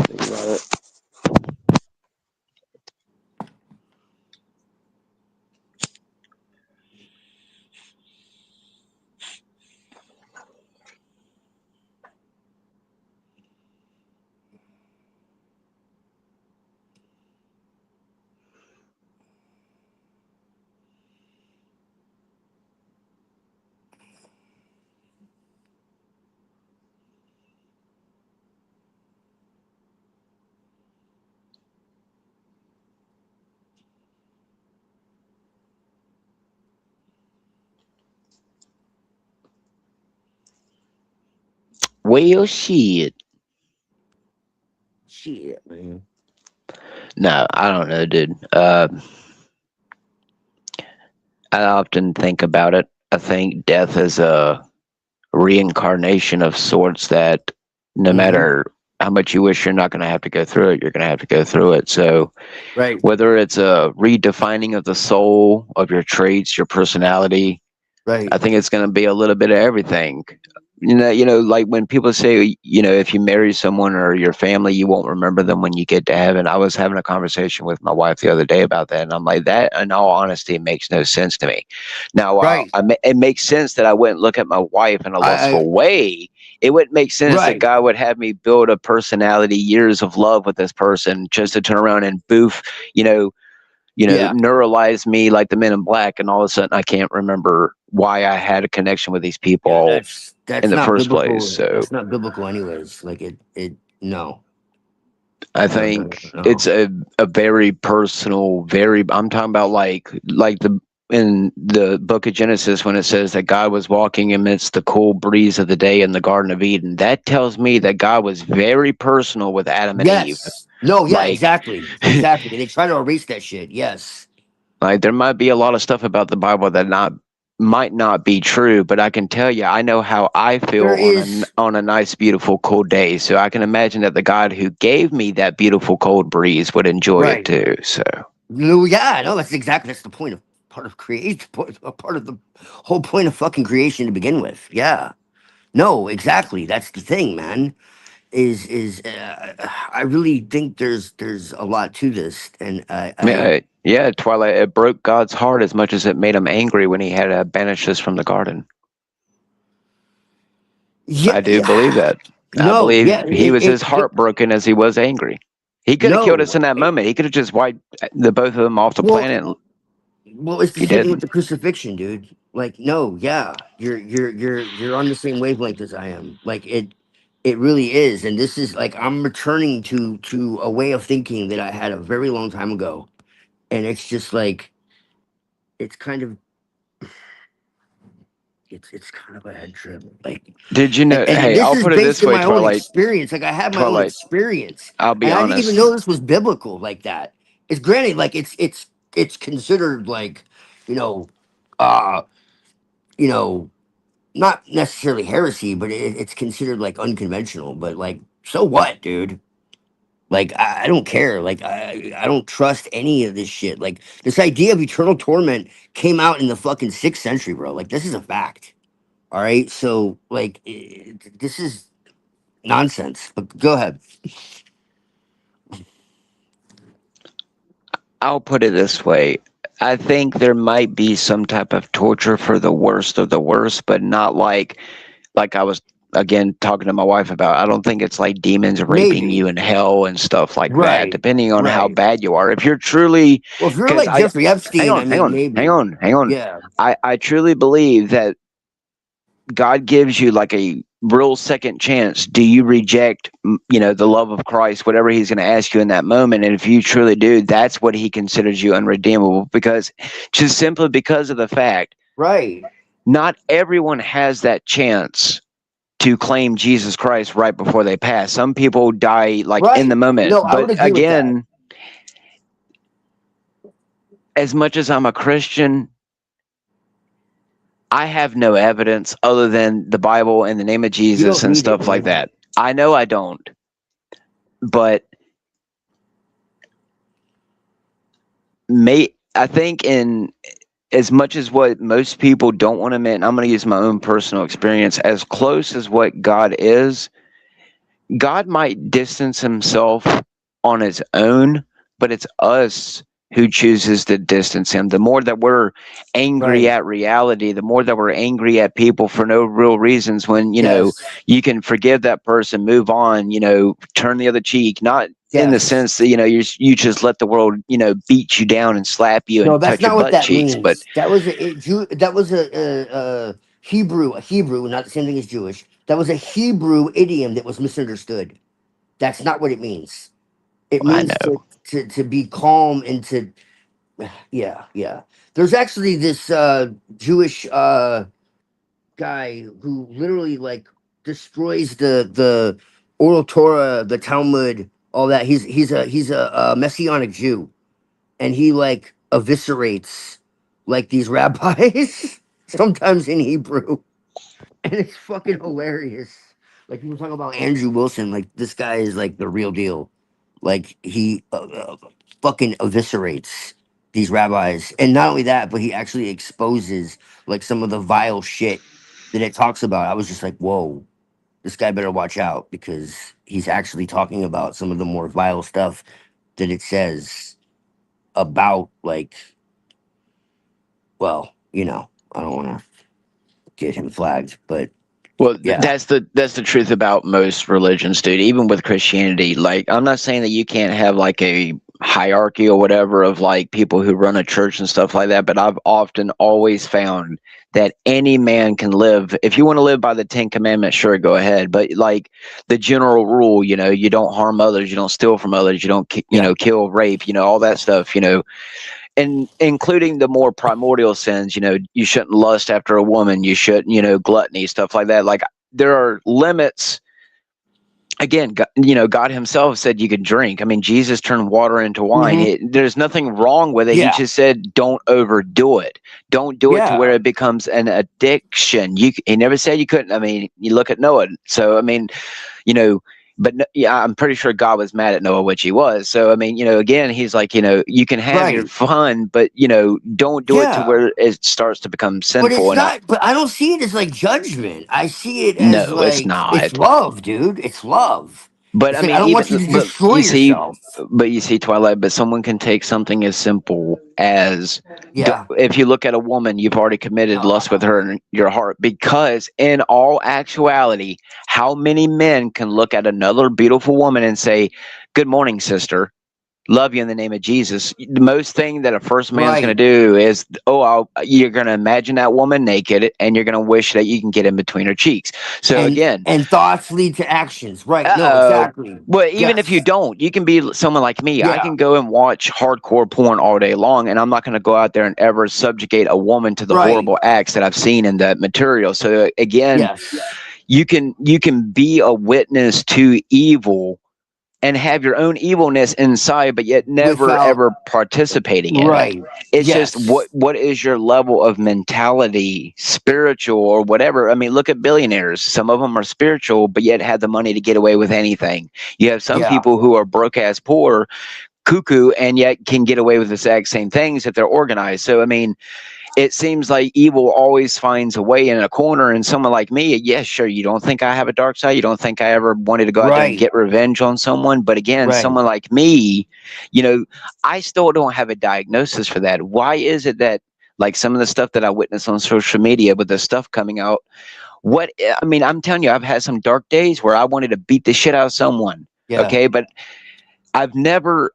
Think about it. well, shit. shit, man. No, I don't know, dude. I often think about it. I think death is a reincarnation of sorts that no Hmm. matter how much you wish you're not going to have to go through it, you're going to have to go through it. So Right, whether it's a redefining of the soul, of your traits, your personality, right. I think it's going to be a little bit of everything. Like when people say, if you marry someone or your family, you won't remember them when you get to heaven. I was having a conversation with my wife the other day about that, and I'm like, that, in all honesty, makes no sense to me. Now, while Right. it makes sense that I wouldn't look at my wife in a I lustful way, it wouldn't make sense that right. God would have me build a personality, years of love with this person, just to turn around and boof, you know, Yeah. neuralize me like the Men in Black, and all of a sudden I can't remember why I had a connection with these Yeah, people in that's the not first place. biblical. So That's not biblical anyways. Like it no. I No, no, think no. it's a very personal, very I'm talking about like the in the book of Genesis when it says that God was walking amidst the cool breeze of the day in the Garden of Eden. That tells me that God was very personal with Adam and Eve. Yes. No, yeah, Like exactly. Exactly. They try to erase that shit. Yes. Like there might be a lot of stuff about the Bible that not might not be true, but I can tell you, I know how I feel There on is a nice, beautiful, cold day. So I can imagine that the God who gave me that beautiful cold breeze would enjoy it right. too. So No, yeah, no, that's the point of part of create part of the whole point of fucking creation to begin with. Yeah. No, exactly. That's the thing, man. I really think there's a lot to this, and I yeah, Twilight. It broke God's heart as much as it made him angry when he had to banish us from the garden. yeah, I do believe yeah. that. I No, believe yeah, he was as it heartbroken as he was angry. He could have killed us no. in that moment. He could have just wiped the both of them off the Well, planet. well, it's the He same thing with didn't. the crucifixion, dude. Like, no, yeah, you're on the same wavelength as I am. Like it really is, and this is like I'm returning to a way of thinking that I had a very long time ago, and it's just like it's kind of it's kind of a head trip. Like, Did you know? and Hey, this I'll is put it based this in way, my own Twilight. experience. Like, I have my own Twilight. experience, I'll be and I didn't even honest. know this was biblical like that. It's granted, like it's considered like, you know, uh, you know, not necessarily heresy, but it's considered like unconventional. But like, so what, dude? Like, I don't care. Like, I don't trust any of this shit. Like, this idea of eternal torment came out in the fucking 6th century, bro. Like, this is a fact. All right. So, like, this is nonsense. But go ahead. I'll put it this way. I think there might be some type of torture for the worst of the worst, but not like I was again talking to my wife about. I don't think it's like demons raping Maybe. you in hell and stuff like that, Right. depending on how Right. bad you are. If you're truly, Well, if you're because like I Jeffrey Epstein, I mean, maybe. hang on. Yeah. I truly believe that God gives you like a real second chance. Do you reject, the love of Christ, whatever He's going to ask you in that moment? And if you truly do, that's what He considers you unredeemable, because just simply because of the fact, Right. not everyone has that chance to claim Jesus Christ right before they pass. Some people die like in the Right. moment. No, I would But agree with that. again, as much as I'm a Christian, I have no evidence other than the Bible and the name of You Jesus don't and need it, stuff like man. that. I know I don't. But I think in as much as what most people don't want to admit, and I'm going to use my own personal experience, as close as what God is, God might distance Himself on His own, but it's us who chooses to distance Him. The more that we're angry Right. at reality, the more that we're angry at people for no real reasons, when Yes. you can forgive that person, move on, turn the other cheek, not in the Yes. sense that you just let the world beat you down and slap you No, and that's touch your not what butt that cheeks. But means. That was that was a Hebrew, not the same thing as Jewish. That was a Hebrew idiom that was misunderstood. That's not what it means. It I means know. to be calm and to yeah, yeah. There's actually this Jewish guy who literally like destroys the oral Torah, the Talmud, all that. He's a messianic Jew, and he like eviscerates like these rabbis sometimes in Hebrew, and it's fucking hilarious. Like people talking about Andrew Wilson, like this guy is like the real deal. Like he fucking eviscerates these rabbis, and not only that, but he actually exposes like some of the vile shit that it talks about. I was just like, whoa, this guy better watch out because he's actually talking about some of the more vile stuff that it says about like, well, I don't want to get him flagged, but Well, yeah, that's the truth about most religions, dude. Even with Christianity, like I'm not saying that you can't have like a hierarchy or whatever of like people who run a church and stuff like that, but I've often always found that any man can live. If you want to live by the 10 Commandments, sure, go ahead. But like the general rule, you don't harm others, you don't steal from others, you don't yeah, kill, rape, all that stuff, and including the more primordial sins. You shouldn't lust after a woman, you shouldn't, gluttony, stuff like that. Like there are limits. Again, God Himself said you could drink. I mean, Jesus turned water into wine. hmm There's nothing wrong with it. He yeah, just said don't overdo it. Don't do it to where yeah, it becomes an addiction. He never said you couldn't. I mean, you look at Noah. So I mean, you know but yeah, I'm pretty sure God was mad at Noah, which He was. So I mean, again, He's like, you can have your right, fun, but don't do it to yeah. where it starts to become But sinful. it's And not. But I don't see it as like judgment. I see it as no, it's like it's not. love, dude. It's love. But It's I like I mean, don't want you even to but destroy yourself. you see, Twilight. But someone can take something as simple as, Yeah. if you look at a woman, you've already committed lust with her in your heart. Because in all actuality, how many men can look at another beautiful woman and say, "Good morning, sister"? love you in the name of Jesus. The most thing that a first man's going Right. to do is, you're going to imagine that woman naked and you're going to wish that you can get in between her cheeks. So again, And thoughts lead to actions. Right. No, uh-oh. exactly. Well, even if you Yes. don't, you can be someone like me. I Yeah. can go and watch hardcore porn all day long, and I'm not going to go out there and ever subjugate a woman to the Right. horrible acts that I've seen in that material. So again, Yes. you can be a witness to evil and have your own evilness inside, but yet never Without ever participating in it. right. It's just Yes. what is your level of mentality, spiritual or whatever. I mean, look at billionaires. Some of them are spiritual, but yet have the money to get away with anything. You have some Yeah. people who are broke ass poor, cuckoo, and yet can get away with the exact same things if they're organized. So I mean, it seems like evil always finds a way in a corner. And someone like me, yes, sure, you don't think I have a dark side. You don't think I ever wanted to go out there and Right. get revenge on someone. But again, Right. someone like me, I still don't have a diagnosis for that. Why is it that, like some of the stuff that I witness on social media with the stuff coming out, I mean, I'm telling you, I've had some dark days where I wanted to beat the shit out of someone. Yeah. Okay. But never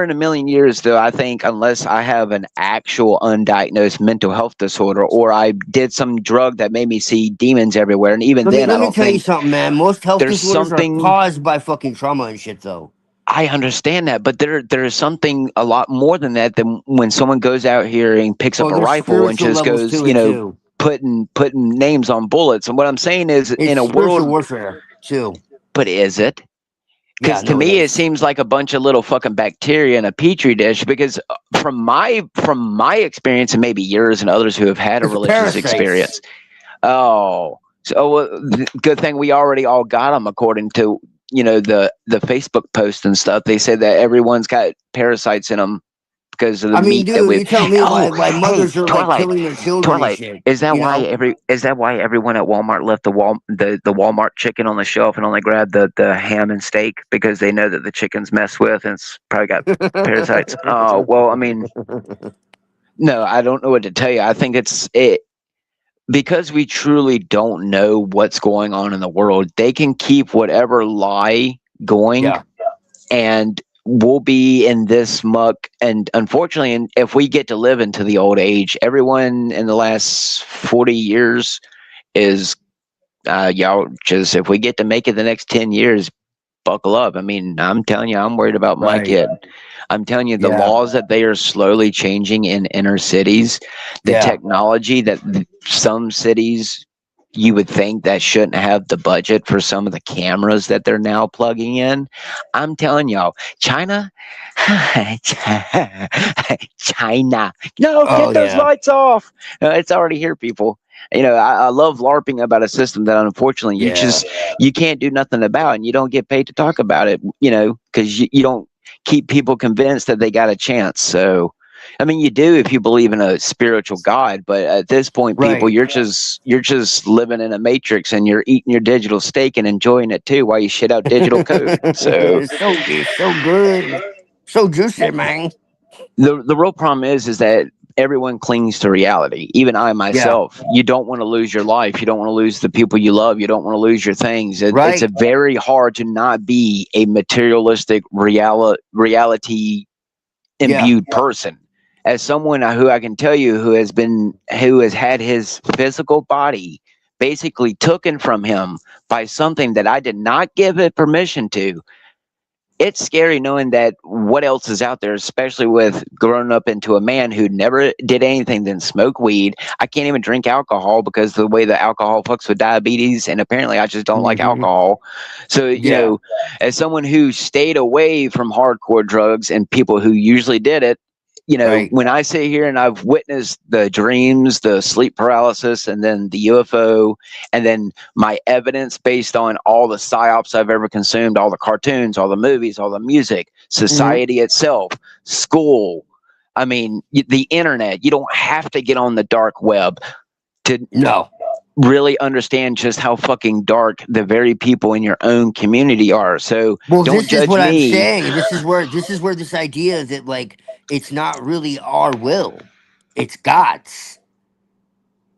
in a million years, though, I think, unless I have an actual undiagnosed mental health disorder or I did some drug that made me see demons everywhere. And even then, I Let me don't tell you think something, man. Most health there's disorders are something. caused by fucking trauma and shit, though. I understand that, but there is something a lot more than that than when someone goes out here and picks up Oh, a there's rifle and spiritual just levels goes, to it too. putting names on bullets. And what I'm saying is, It's in a spiritual world, warfare too. but is it? Yeah, Because to no, it me, it is. seems like a bunch of little fucking bacteria in a petri dish. Because from my experience, and maybe yours and others who have had a It's religious parasites. experience, good thing we already all got them according to the Facebook post and stuff. They said that everyone's got parasites in them because of the I mean, meat that dude, we. you tell me Oh, why hey, mothers are like Twilight, killing their children and Twilight. shit. Is that You why know? everyone at Walmart left the Walmart chicken on the shelf and only grabbed the ham and steak because they know that the chicken's messed with and it's probably got parasites? Oh well, I mean, no, I don't know what to tell you. I think it's it because we truly don't know what's going on in the world. They can keep whatever lie going Yeah. and we'll be in this muck. And unfortunately, and if we get to live into the old age, everyone in the last 40 years is, y'all just, if we get to make it the next 10 years, buckle up. I mean, I'm telling you, I'm worried about my Right. kid. I'm telling you, the Yeah. laws that they are slowly changing in inner cities, the Yeah. technology that some cities you would think that shouldn't have the budget for some of the cameras that they're now plugging in. I'm telling y'all, China, China, no, Oh get those yeah. lights off. It's already here, people. I love LARPing about a system that unfortunately Yeah. you can't do nothing about, and you don't get paid to talk about it. Because you don't keep people convinced that they got a chance. So, I mean, you do if you believe in a spiritual God, but at this point, people, Right. you're just living in a matrix, and you're eating your digital steak and enjoying it too while you shit out digital code. So It's so good. So juicy, man. the real problem is that everyone clings to reality. Even I Yeah. myself. You don't want to lose your life. You don't want to lose the people you love. You don't want to lose your things. It's a Right. very hard to not be a materialistic reality Yeah. imbued person. As someone who I can tell you who has had his physical body basically taken from him by something that I did not give it permission to, it's scary knowing that what else is out there, especially with growing up into a man who never did anything than smoke weed. I can't even drink alcohol because the way that alcohol fucks with diabetes, and apparently I just don't like Hmm. alcohol. So, Yeah. as someone who stayed away from hardcore drugs and people who usually did it, Right. when I sit here and I've witnessed the dreams, the sleep paralysis, and then the UFO, and then my evidence based on all the psyops I've ever consumed, all the cartoons, all the movies, all the music, Hmm. society itself, school. I mean, the internet. You don't have to get on the dark web to No. really understand just how fucking dark the very people in your own community are. So Well, don't this is judge what I'm me. saying. This is where this idea that like it's not really our will, it's God's.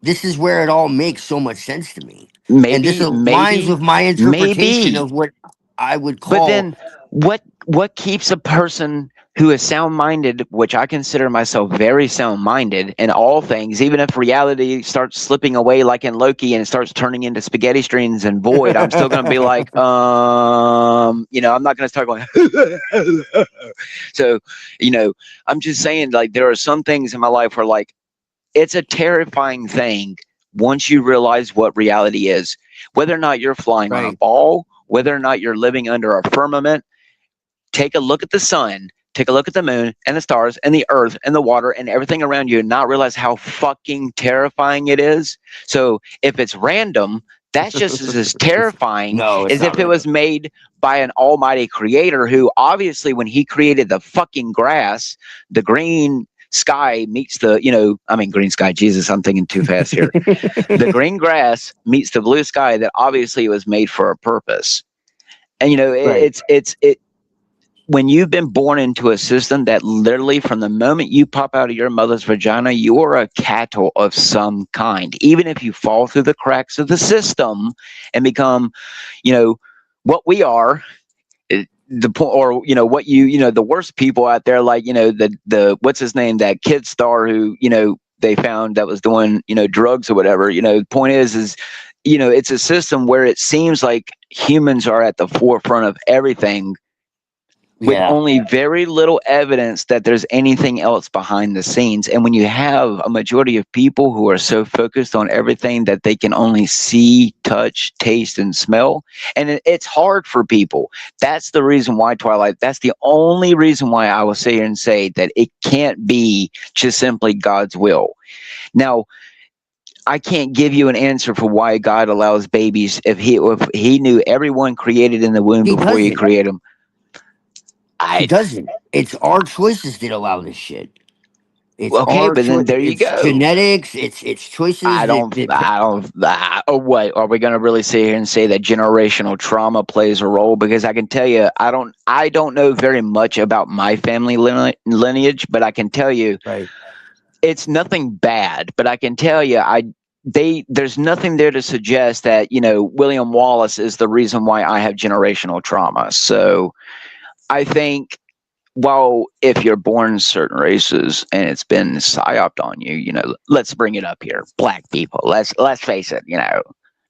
This is where it all makes so much sense to me, and this Maybe, aligns maybe, with my interpretation maybe. of what I would But call then what keeps a person who is sound-minded, which I consider myself very sound-minded in all things, even if reality starts slipping away like in Loki and it starts turning into spaghetti strings and void, I'm still going to be like, I'm not going to start going. So, I'm just saying, like, there are some things in my life where, like, it's a terrifying thing once you realize what reality is, whether or not you're flying on a Right. ball, whether or not you're living under a firmament. Take a look at the sun, take a look at the moon and the stars and the earth and the water and everything around you and not realize how fucking terrifying it is. So if it's random, that's just as terrifying No, it's as not if it was random. made by an almighty creator who obviously when he created the fucking grass, the green sky meets the, green sky, Jesus, I'm thinking too fast here. The green grass meets the blue sky that obviously was made for a purpose. And Right. it when you've been born into a system that literally from the moment you pop out of your mother's vagina, you are a cattle of some kind. Even if you fall through the cracks of the system and become, what we are, the point, or what the worst people out there, like the what's his name, that kid star who they found that was doing drugs or whatever. The point is it's a system where it seems like humans are at the forefront of everything with Yeah. only very little evidence that there's anything else behind the scenes. And when you have a majority of people who are so focused on everything that they can only see, touch, taste, and smell, and it's hard for people. That's the reason why, Twilight, that's the only reason why I will sit here and say that it can't be just simply God's will. Now, I can't give you an answer for why God allows babies if he knew everyone created in the womb He before he doesn't. created them. He I doesn't. It's our choices that allow this shit. It's Okay, our but then choice. there you It's go. genetics. It's choices Oh, what are we going to really sit here and say that generational trauma plays a role? Because I can tell you, I don't know very much about my family lineage, but I can tell you right. it's nothing bad. But I can tell you, there's nothing there to suggest that William Wallace is the reason why I have generational trauma. So I think, well, if you're born certain races and it's been psyoped on you, let's bring it up here. Black people. Let's face it,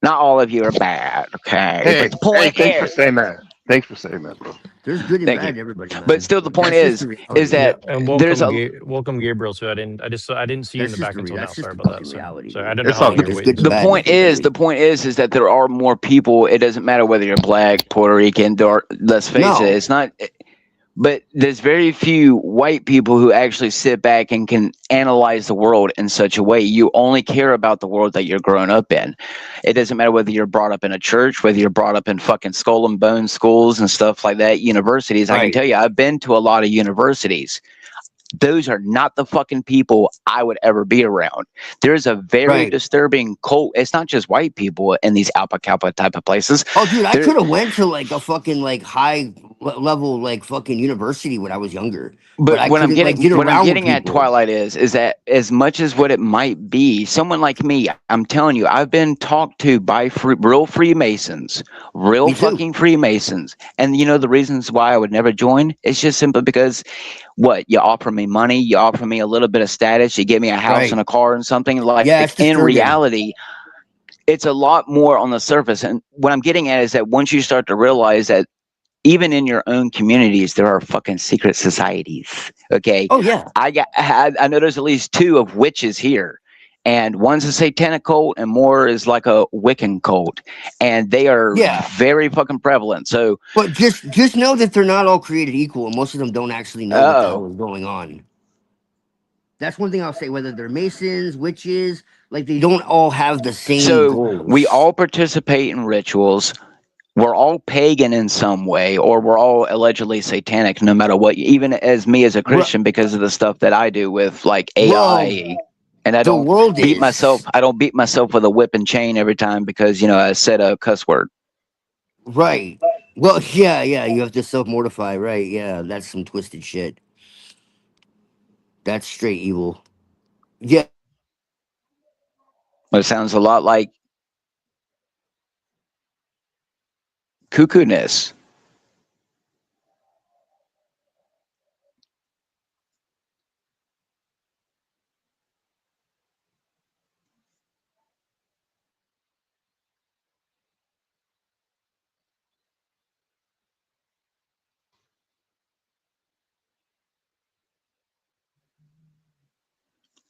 not all of you are bad, okay? But Hey, the hey, point thanks for is, saying that. Thanks for saying that, bro. There's good and thank bad you. in everybody, But man. still, the point That's just the is reality. Yeah, that and there's a welcome Gabriel. So I didn't see you in That's the just back until now. that's just Sorry the about that, fucking son. reality, So I dude. didn't know It's how all long good. you were There's waiting. good and So bad in everybody. the point is that there are more people. It doesn't matter whether you're black, Puerto Rican, let's face it, No. it's not. But there's very few white people who actually sit back and can analyze the world in such a way. You only care about the world that you're growing up in. It doesn't matter whether you're brought up in a church, whether you're brought up in fucking skull and bone schools and stuff like that, universities. I can Right. tell you, I've been to a lot of universities. Those are not the fucking people I would ever be around. There's a very Right. disturbing cult. It's not just white people in these Alpha Kappa type of places. Oh, dude, I There, could have went to like a fucking like high level like fucking university when I was younger, but but I couldn't like get what I'm around with getting at, people. Twilight, is that as much as what it might be, someone like me, I'm telling you, I've been talked to by real Freemasons, real Me too. fucking Freemasons, and the reasons why I would never join. It's just simply because what you offer me money, you offer me a little bit of status, you give me a house and Right. a car and something. Like Yeah, it's in disturbing. reality, it's a lot more on the surface. And what I'm getting at is that once you start to realize that even in your own communities, there are fucking secret societies. Okay, Oh yeah. I know there's at least two of witches here, and one's a satanic cult, and more is like a Wiccan cult, and they are Yeah. very fucking prevalent. So, But just know that they're not all created equal, and most of them don't actually know what the oh, hell is going on. That's one thing I'll say. Whether they're masons, witches, like they don't all have the same so we goals. all participate in rituals. We're all pagan in some way, or we're all allegedly satanic, no matter what. Even as me as a Well, Christian, because of the stuff that I do with like well, AI, and the world is I don't beat myself with a whip and chain every time because I said a cuss word. right. Well, yeah, yeah. You have to self mortify, right? Yeah, that's some twisted shit. That's straight evil. Yeah, It sounds a lot like cuckoo-ness.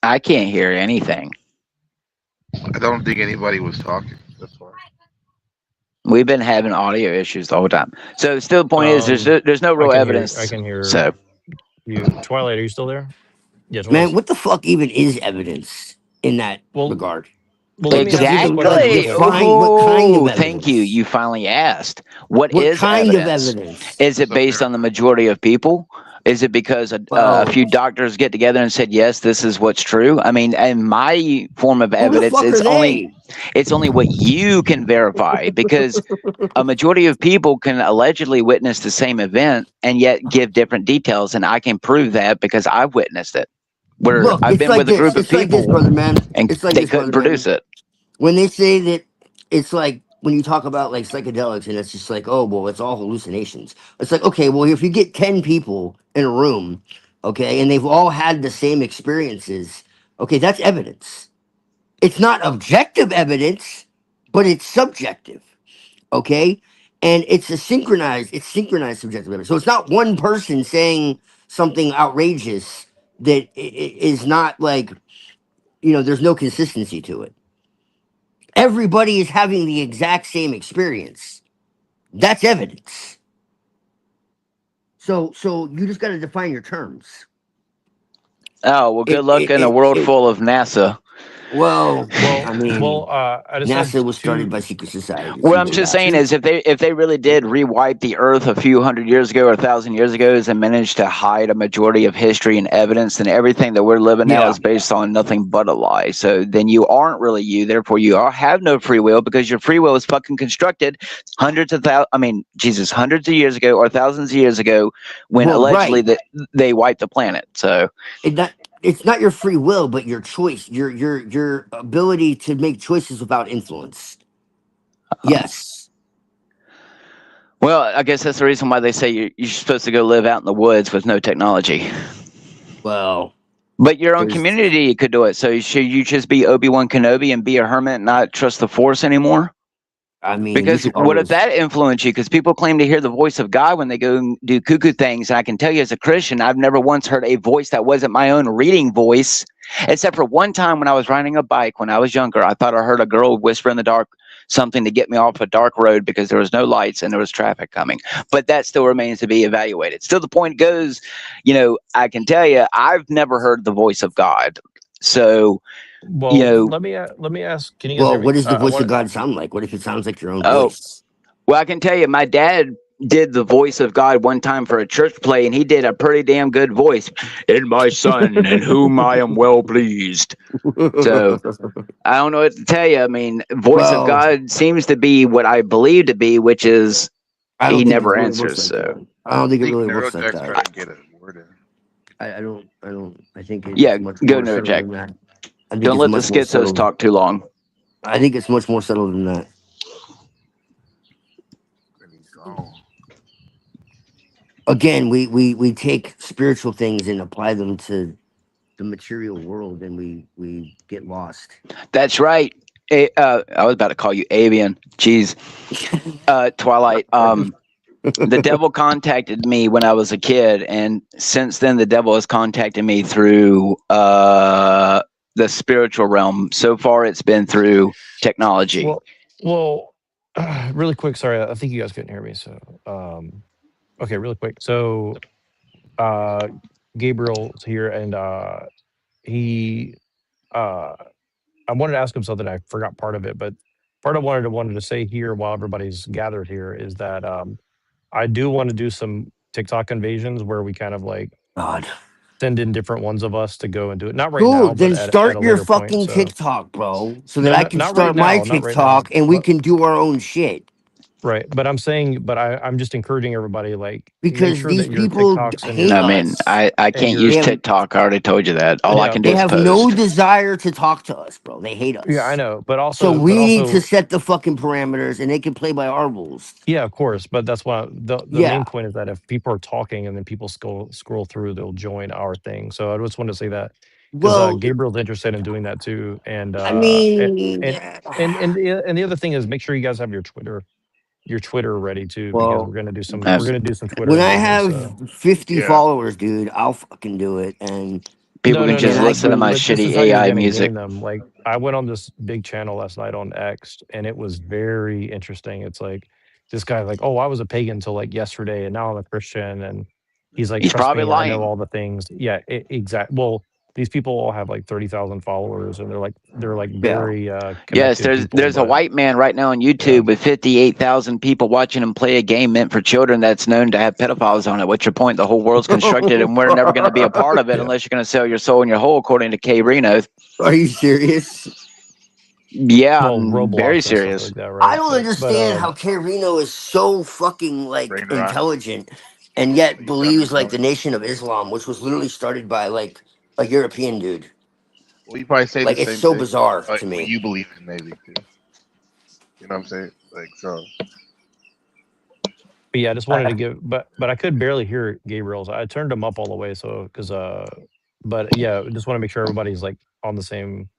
I can't hear anything. I don't think anybody was talking. That's why. We've been having audio issues the whole time. So still, the point is, there's no I real can hear. I evidence. can hear So you. Twilight, are you still there? Yeah, Man, Twilight's. what the fuck even is evidence in that Well, regard? well. Let Like, me ask you this question like real exactly. quick. define what kind of Oh, thank you. evidence? You finally asked. What What is kind of evidence? evidence? Is it What's up, based on the Erica? majority of people? Is it because a Well, few doctors get together and said yes, this is what's true? I mean, and my form of who the evidence fuck are is only they? it's only what you can verify because a majority of people can allegedly witness the same event and yet give different details, and I can prove that because I've witnessed it. Where Look, I've it's been like with a this. group of It's like this, people brother man. and It's like they this, couldn't brother man. produce it. When they say that it's like when you talk about like psychedelics and it's just like, oh, well, it's all hallucinations. It's like, okay, well, if you get 10 people in a room, okay, and they've all had the same experiences, okay, that's evidence. It's not objective evidence, but it's subjective, okay? And it's synchronized subjective evidence. So it's not one person saying something outrageous that is not like, there's no consistency to it. Everybody is having the exact same experience. That's evidence. So you just got to define your terms. Oh, well, good It, luck it, in a it, world it full of NASA. well, Well, I mean, I just have NASA was started two. by secret societies. What You I'm know just that. saying Two. is, if they really did rewipe the Earth a few hundred years ago or 1,000 years ago, and managed to hide a majority of history and evidence, then everything that we're living now Yeah. is based on nothing but a lie. So then you aren't really you. Therefore, have no free will because your free will is fucking constructed hundreds of years ago or thousands of years ago when Well, allegedly right. that they wiped the planet. So It's not your free will, but your choice, your ability to make choices without influence. Yes. well, I guess that's the reason why they say you're supposed to go live out in the woods with no technology. Well, But your own there's. community could do it. So should you just be Obi-Wan Kenobi and be a hermit and not trust the Force anymore? I mean, you Because can what if always. that influenced you? Because people claim to hear the voice of God when they go and do cuckoo things. And I can tell you as a Christian, I've never once heard a voice that wasn't my own reading voice, except for one time when I was riding a bike when I was younger. I thought I heard a girl whisper in the dark something to get me off a dark road because there was no lights and there was traffic coming. But that still remains to be evaluated. Still, the point goes, I can tell you, I've never heard the voice of God. So, Well, let me ask. Can you guys hear Well, me? what does the I voice of want. God sound like? What if it sounds like your own oh, voice? well, I can tell you, my dad did the voice of God one time for a church play, and he did a pretty damn good voice. In my son, in whom I am well pleased. So I don't know what to tell you. I mean, voice of Well, God seems to be what I believe to be, which is I he don't think it never really works answers. like So that. I don't I think it think really works like Neurojack's that. trying to get a word in. I don't. I don't. I think yeah, it's much go more subtle Neurojack. than that. I think Don't it's let the much more schizos subtle. talk too long. I think it's much more subtle than that. And he's gone. Again, we take spiritual things and apply them to the material world, and we get lost. That's right. I was about to call you avian. Jeez. Twilight. The devil contacted me when I was a kid, and since then the devil has contacted me through the spiritual realm. So far, it's been through technology. Well, really quick. Sorry, I think you guys couldn't hear me. So, okay, really quick. So, uh, Gabriel's here, and he, uh, I wanted to ask him something. I forgot part of it, but part I wanted to say here while everybody's gathered here is that I do want to do some TikTok invasions where we kind of like God. send in different ones of us to go and do it. Not right now, Cool. but Then at start a your later point. fucking So TikTok, bro, so that no, I no, can not right start my now, not right now. TikTok and we can do our own shit. Right, but I'm saying, but I'm just encouraging everybody, like, make Because sure these that your people TikToks and hate I your mean, us. I and can't your They use have TikTok. I already told you that. All I yeah, can do they is have no post. desire to talk to us, bro. They hate yeah, I us. know, So but we need to also, set the fucking parameters, and they can play by our rules. yeah, of course, but that's why the Yeah. main point is that if people are talking and then people scroll through, they'll join our thing. So I just wanted to say that because Well, Gabriel's interested in doing that too, and I mean, and the other thing is make sure you guys have your Twitter ready too because well, we're gonna do some Twitter when I invasions. have So 50 Yeah. followers, dude, I'll fucking do it. And People can just And I listen to my but this shitty is how you're AI gonna music. gain them. Like I went on this big channel last night on X, and it was very interesting. It's like this guy like, oh, I was a pagan until like yesterday, and now I'm a Christian, and he's like, He's trust probably me, I know lying. all the things. Yeah, exact. Well, these people all have like 30,000 followers, and they're like yeah. very Yes, connected people. there's a But white man right now on yeah, YouTube with 58,000 people watching him play a game meant for children that's known to have pedophiles on it. What's your point? The whole world's constructed, and we're never going to be a part of it yeah. unless you're going to sell your soul and your whole, according to Kay Reno. Are you serious? Yeah, Well, I'm very Roblox and stuff serious. like that, I right? don't But understand how Carino is so fucking like Brain rot. intelligent and So yet you sound believes like the intelligent. Nation of Islam, which was literally started by like a European dude. Well, you probably say the Like it's same so thing. bizarre Like to what me. you believe in, maybe too. You know what I'm saying? Like so. But yeah, I just wanted Uh, to give, but I could barely hear Gabriel's. I turned him up all the way, so because but yeah, just want to make sure everybody's like on the same.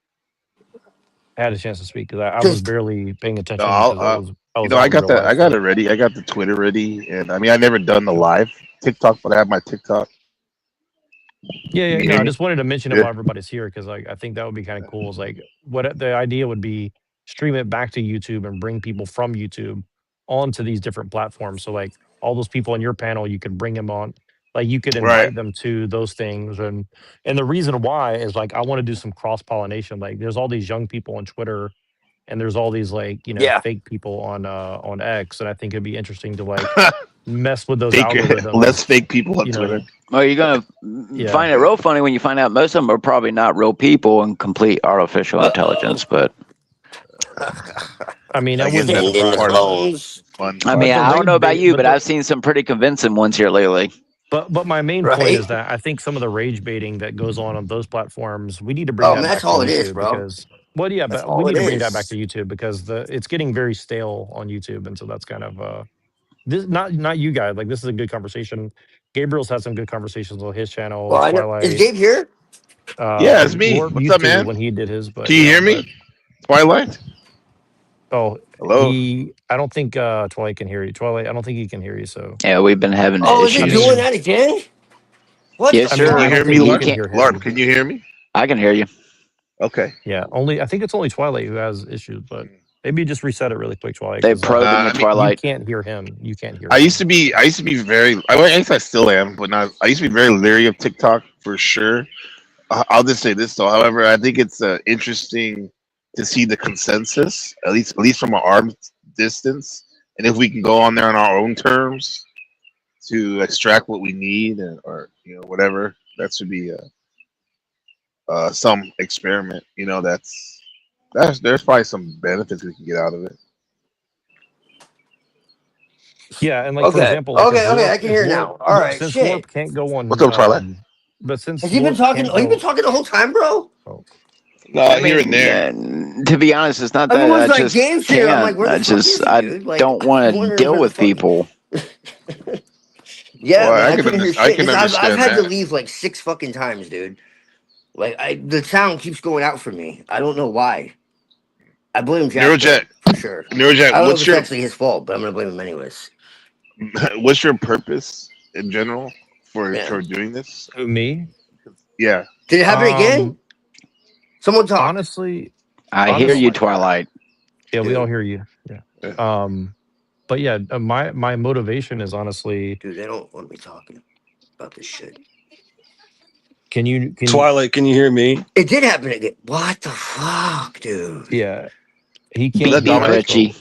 Had a chance to speak because I was just barely paying No, attention because I you was know, I out in got real that. I life. got So it ready. I got the Twitter ready, and I mean, I never done the live TikTok, but I have my TikTok. yeah, Can you no, hear I me? just wanted to mention it Yeah. while everybody's here because like I think that would be kind of cool. Is like what the idea would be: stream it back to YouTube and bring people from YouTube onto these different platforms. So like all those people on your panel, you could bring them on. Like you could Right. invite them to those things, and the reason why is like I want to do some cross pollination. Like there's all these young people on Twitter, and there's all these like yeah. fake people on X, and I think it'd be interesting to like mess with those Fake, algorithms. less fake people on You Twitter. know, Well, you're going to yeah. find it real funny when you find out most of them are probably not real people and complete artificial intelligence. But I mean, I that guess wouldn't that's be Send in the part of surprising. the clones. fun. I mean, But the I don't know rage about bait, you, but I've seen some pretty convincing ones here lately. but my main point Right? is that I think some of the rage baiting that goes on those platforms, we need to bring Oh that man, that's back to all it is, YouTube bro. because, well, yeah, That's but we all need it to bring that back is. to YouTube because it's getting very stale on YouTube, and so that's kind of this not you guys. Like this is a good conversation. Gabriel's had some good conversations on his channel. Well, I know. Is Twilight, Gabe here? Yeah, it's me. Lord What's used up, to man? when he did his, but Can you yeah, hear but me? Twilight. oh, Hello. I don't think Twilight can hear you. Twilight, I don't think he can hear you. So Yeah, we've been having Oh, is I it issues. doing mean, that again? What Yes, the I mean, Can I you sir. don't hear think me, we You Lord? can can't. hear Lord, him. can you hear me? I can hear you. Okay. Yeah, I think it's only Twilight who has issues, but maybe just reset it really quick, Twilight, They because probing the I mean, you Twilight. can't hear him. You can't hear I used him. to be. I used to be very. I guess I still am, but not. I used to be very leery of TikTok for sure. I'll just say this though. However, I think it's interesting to see the consensus, at least from an arm's distance, and if we can go on there on our own terms to extract what we need, or whatever. That should be some experiment. There's probably some benefits we can get out of it. Yeah, and like for Okay. example, like Okay. I can hear now. All right. Since Shit. Warp can't go What's on, up, Twilight? but since Has he been Warp talking? can't Oh, you been go. talking the whole time, bro? Oh, I Here and mean, there. to be honest, it's not that Everyone's I like just game share. I'm like, can't. where the fuck is he, I dude? Like, don't I'm want to wondering deal where the with fuck. people. Yeah, Well, man, I couldn't hear I shit. can I've understand had to that. leave like 6 fucking times, dude. Like, the sound keeps going out for me. I don't know why. I blame Jack Neurojet, though, for sure. I Neurojet, don't know if it's actually his fault, but I'm gonna blame him anyways. what's your purpose in general for Yeah. doing this? who, me? Yeah. Did it happen again? Um, Someone talk, honestly, I hear oh you, honestly, my god, Twilight. yeah, we all dude, hear you. Yeah. Yeah. But yeah, my motivation is honestly, dude, they don't want me talking about this shit. can Twilight, can you hear me? It did happen again. What the fuck, dude? yeah, he Is can't that Beep, hear Dominic? us, Richie.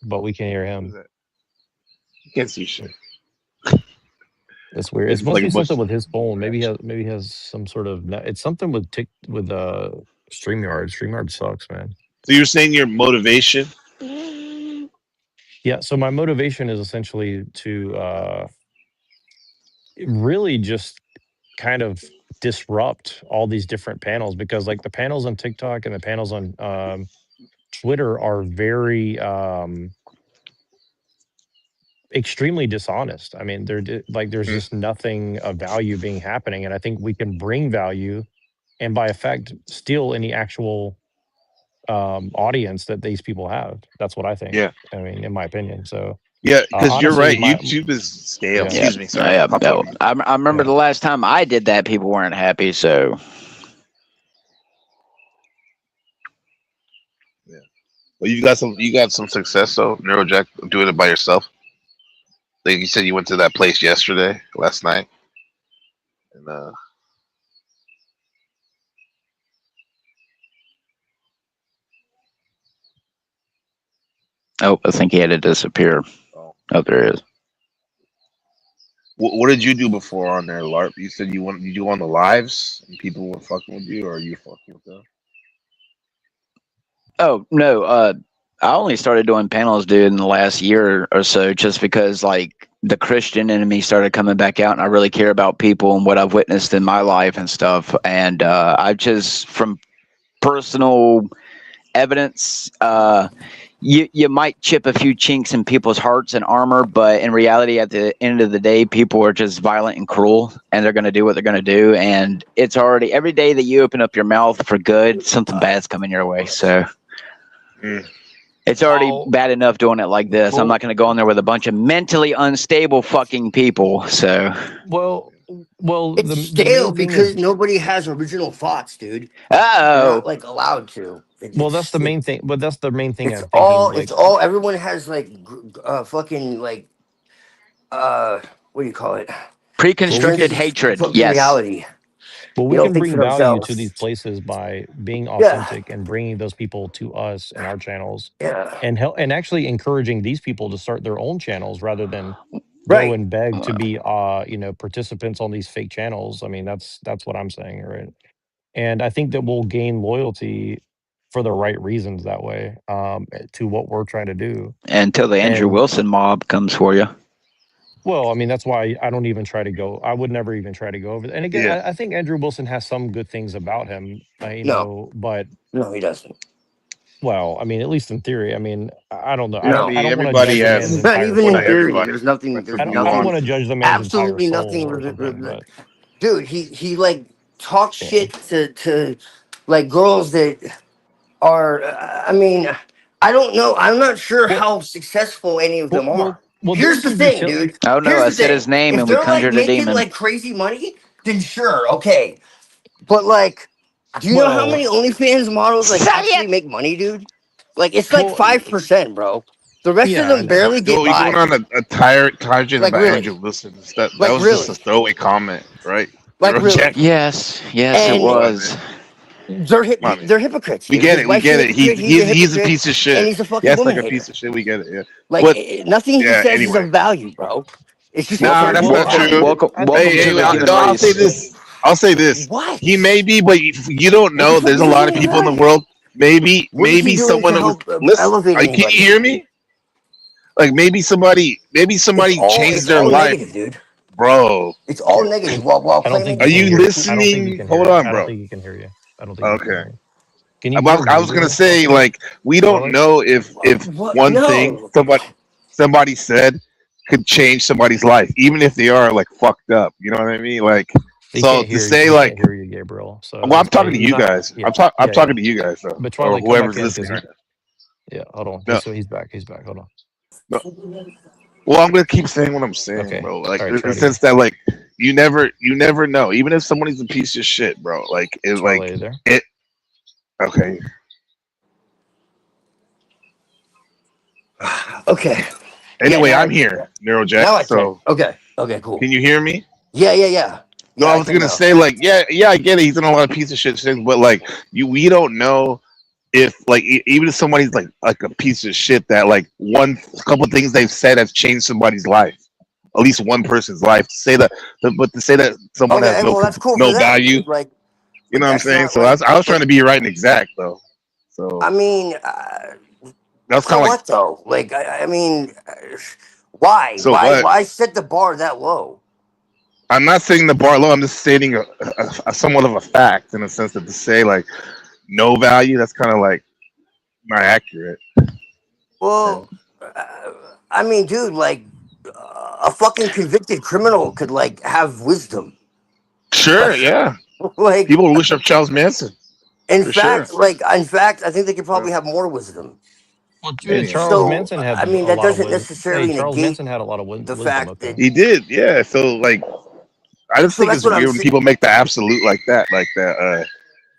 but we can hear What is him. that? You can't see shit. It's weird. It It's must like be a bunch something of with his phone. trash. Maybe he has some sort of it's something with StreamYard. StreamYard sucks, man. So you're saying your motivation? Yeah, so my motivation is essentially to really just kind of disrupt all these different panels because like the panels on TikTok and the panels on Twitter are very extremely dishonest. I mean, like there's Hmm. just nothing of value being happening, and I think we can bring value and by effect steal any actual audience that these people have. That's what I think. Yeah. I mean, in my opinion. So Yeah, because you're Honestly, right. YouTube is stale. Yeah. Yeah, Excuse me. Sorry. yeah. Hop No, on. I remember Yeah. the last time I did that, people weren't happy. So Yeah. Well, you got some success though, Neurojack, doing it by yourself. Like you said, you went to that place last night, and oh, I think he had to disappear. oh. Oh, there it is. What did you do before on there, LARP? You said you do on the lives and people were fucking with you, or are you fucking with them? Oh no, I only started doing panels, dude, in the last year or so, just because like the Christian enemy started coming back out, and I really care about people and what I've witnessed in my life and stuff. And I just, from personal evidence, you might chip a few chinks in people's hearts and armor, but in reality, at the end of the day, people are just violent and cruel, and they're going to do what they're going to do. And it's already every day that you open up your mouth for good, something bad's coming your way. So. Mm. It's already Oh, bad enough doing it like this. I'm well, not going to go in there with a bunch of mentally unstable fucking people. So, well, It's the stale main thing because is, nobody has original thoughts, dude. They're not oh, like allowed to. well, that's the main thing. But that's the main thing It's I'm thinking. all. It's Like, all. Everyone has like fucking like what do you call it? well, we preconstructed can, Constricted hatred. fucking Yes. reality. well, They we don't can think for bring value to these themselves. places by being Yeah, authentic and bringing those people to us and our channels, yeah, and help, and actually encouraging these people to start their own channels rather than go right. and beg to be participants on these fake channels. I mean, that's what I'm saying, right? And I think that we'll gain loyalty for the right reasons that way, to what we're trying to do. Until the Andrew And Wilson mob comes for you. well, I mean, that's why I don't even try to go. I would never even try to go over. And again, Yeah. I think Andrew Wilson has some good things about him, No, but no, he doesn't. well, I mean, at least in theory. I mean, I don't know. I No, I mean, don't want to everybody judge a man's has not entire even in what soul. theory. everybody There's nothing. puts a There's view I don't on. want to nothing. judge the man's entire Absolutely soul nothing. or something, but Dude, he like talks yeah. shit to like girls that are. I mean, I don't know. I'm not sure Well, how successful any of them are. Didn't Here's the you just thing, tell? dude. Oh no, Here's I the said thing. his name If and we they're like conjured a making demon. like crazy money, then sure, okay. But like, do you know how many Well, OnlyFans models like Say actually it. make money, dude? Like it's like well, 5%, bro. The rest of yeah, I them know. barely get Well, you going by. on a tangent Like about Andrew really, Wilson. That like was just a really, throwaway comment, right? like Neurojack. really. Yes, yes, it Come And on, man. was. Come on, man. they're hypocrites, We dude. get His it. We wife's a get it. hypocrite. He's a He's a hypocrite, piece of and shit. he's a fucking Yes, woman like a piece hater. of shit. We get it. Yeah. Like But nothing he yeah. says is Anyway. of value, bro. It's just Nah, absurd that's Well, not I true. think that Welcome, I think welcome Hey, that to hey, the Andrew human no, I'll say race. this. I'll say this. What? He may be, but you don't What the know. fuck There's a is he lot of doing of people in the value? world. Maybe, What is he doing someone to that was. help Listen, elevate can you anybody? hear me? Like maybe somebody It's changed their all life, negative, dude. bro. It's all negative while I don't claiming think Are he to can be. you hear. I don't think he listening? can hear Hold you. on, I don't bro. think he can hear you. I don't think he can Okay. hear you. Can you hear I was gonna Gabriel say, talking? like, we don't Twilight? know if What? one thing No. somebody said could change somebody's life, even if they are like fucked up. You know what I mean? Like, He so can't to hear you. say He like, can't hear you, Gabriel. So well, I'm that's why talking to he's you not. guys. Yeah, I'm yeah. talking to you guys though, But or Twilight, come back whoever's in because listening right he's. Yeah, hold on. now. He's back. He's back. Hold on. No, no. Well, I'm gonna keep saying what I'm saying, Okay. bro. Like, All right. in Try the it again. sense that like you never know, even if somebody's a piece of shit, bro. Like, it Twilight, like you there? it. Okay. Okay. Yeah. Anyway, Now I I'm can. here, Neurojack. Now I can. So Okay. Okay. Cool. can you hear me? Yeah. Yeah. Yeah. No, Yeah. I I was can gonna now. say like, yeah, I get it. He's done a lot of piece of shit things, but like, we don't know if like even if somebody's like a piece of shit that like one couple things they've said have changed somebody's life, at least one person's life. To say that, but to say that someone has Okay. Well, that's cool for no them. value, Like, you but know what I'm that's saying? not So like. I was trying But to be right and exact though. I So mean, that was so kind of like, what though? Like, I mean, why? so what? Why set the bar that low? I'm not saying the bar low. I'm just stating a somewhat of a fact in a sense that to say like no value, that's kind of like not accurate. Yeah. Well, I mean, dude, like a fucking convicted criminal could like have wisdom. Sure, yeah. Like, People wish up Charles Manson for sure. in fact, I think they could Yeah. probably have more wisdom. Well, Anyhow, Charles So Manson had I mean a that lot of doesn't wisdom. Hey, necessarily Charles negate Manson had a lot of the wisdom. fact Okay. that. he did. Yeah. So like, I just So think that's it's what I'm weird when saying. people make the absolute like that. Like that.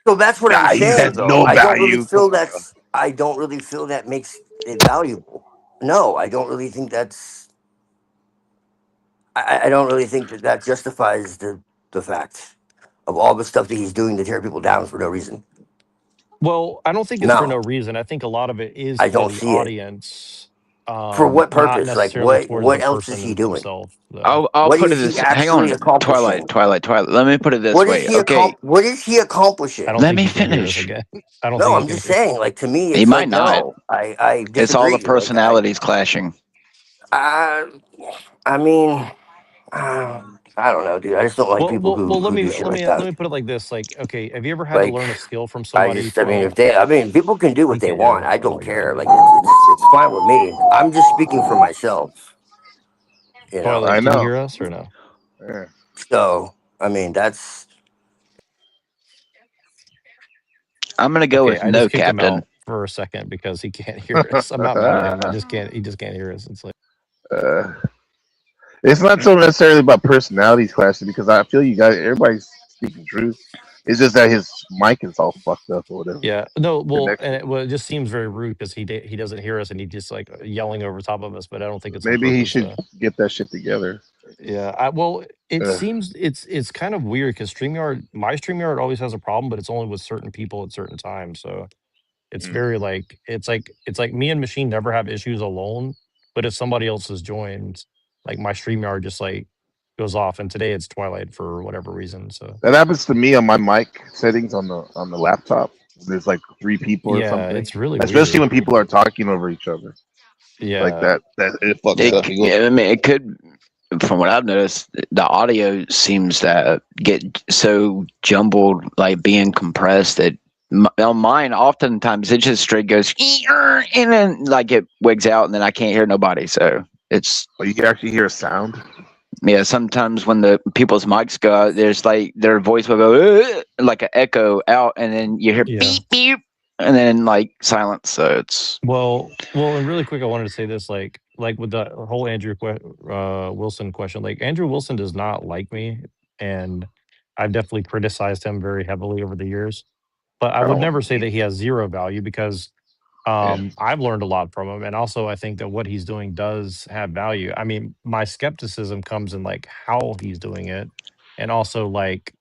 So that's what I'm Nah, he saying, has though. no I don't really value. Come feel on, bro. that's. I don't really feel that makes it valuable. No, I don't really think that's. I don't really think that that justifies the fact of all the stuff that he's doing to tear people down for no reason. Well, I don't think it's for no No, reason. I think a lot of it is I for don't the see it. audience, For what not purpose? Like necessarily what? towards the What else is he person doing? himself, though. I'll What put it is he this. Hang actually on, accomplishing? Twilight. Let me put it this What is way. he Okay, What is he I accomplishing? don't let think me he can hear us finish. again. I don't No, think he I'm can just hear. saying. Like to me, He it's might like not. no. I It's all the disagree. personalities clashing. I, I mean, I don't know, dude. I just don't like Well, people well, well. Let who me do shit let like me let that. me put it like this. Like, okay, have you ever had to Like, learn a skill from somebody I mean, from? if they, I mean, people can do what He they can't hear want. us. I Oh don't my god. care. Like, it's fine with me. I'm just speaking for myself, you know. I Twilight, can you know. hear us or no? Yeah. So, I mean, that's I'm gonna go Okay, with I just no, kicked him Captain. out for a second because he can't hear us. I'm not mad at him. I just can't. He just can't hear us. It's like, uh, it's not so necessarily about personalities clashing because I feel you guys, everybody's speaking truth. It's just that his mic is all fucked up or whatever yeah, no. Well, and connection. it just seems very rude because he doesn't hear us and he just like yelling over top of us. But I don't think it's on Maybe he purpose. should get that shit together. Yeah. Well, it Uh, seems it's kind of weird because my Streamyard always has a problem, but it's only with certain people at certain times. So it's mm. very like it's like me and Machine never have issues alone, but if somebody else is joined, like my Streamyard just like goes off. And today it's Twilight for whatever reason. So That happens to me on my mic settings on the laptop. There's like three people or yeah, something, it's really especially weird. when people are talking over each other like Yeah. that. That it fucks up. It goes. I mean, it could. From what I've noticed, the audio seems to get so jumbled, like being compressed, that on mine, oftentimes it just straight goes, and then like it wigs out, and then I can't hear nobody. So it's, Oh, you can actually hear a sound. yeah, sometimes when the people's mics go out, there's like their voice will go like an echo out, and then you hear Yeah. beep beep, and then like silence. So it's Well, and really quick, I wanted to say this, like with the whole Wilson question, like Andrew Wilson does not like me, and I've definitely criticized him very heavily over the years. But I would Oh, never say that he has zero value because yeah. I've learned a lot from him, and also I think that what he's doing does have value. I mean, my skepticism comes in like how he's doing it, and also like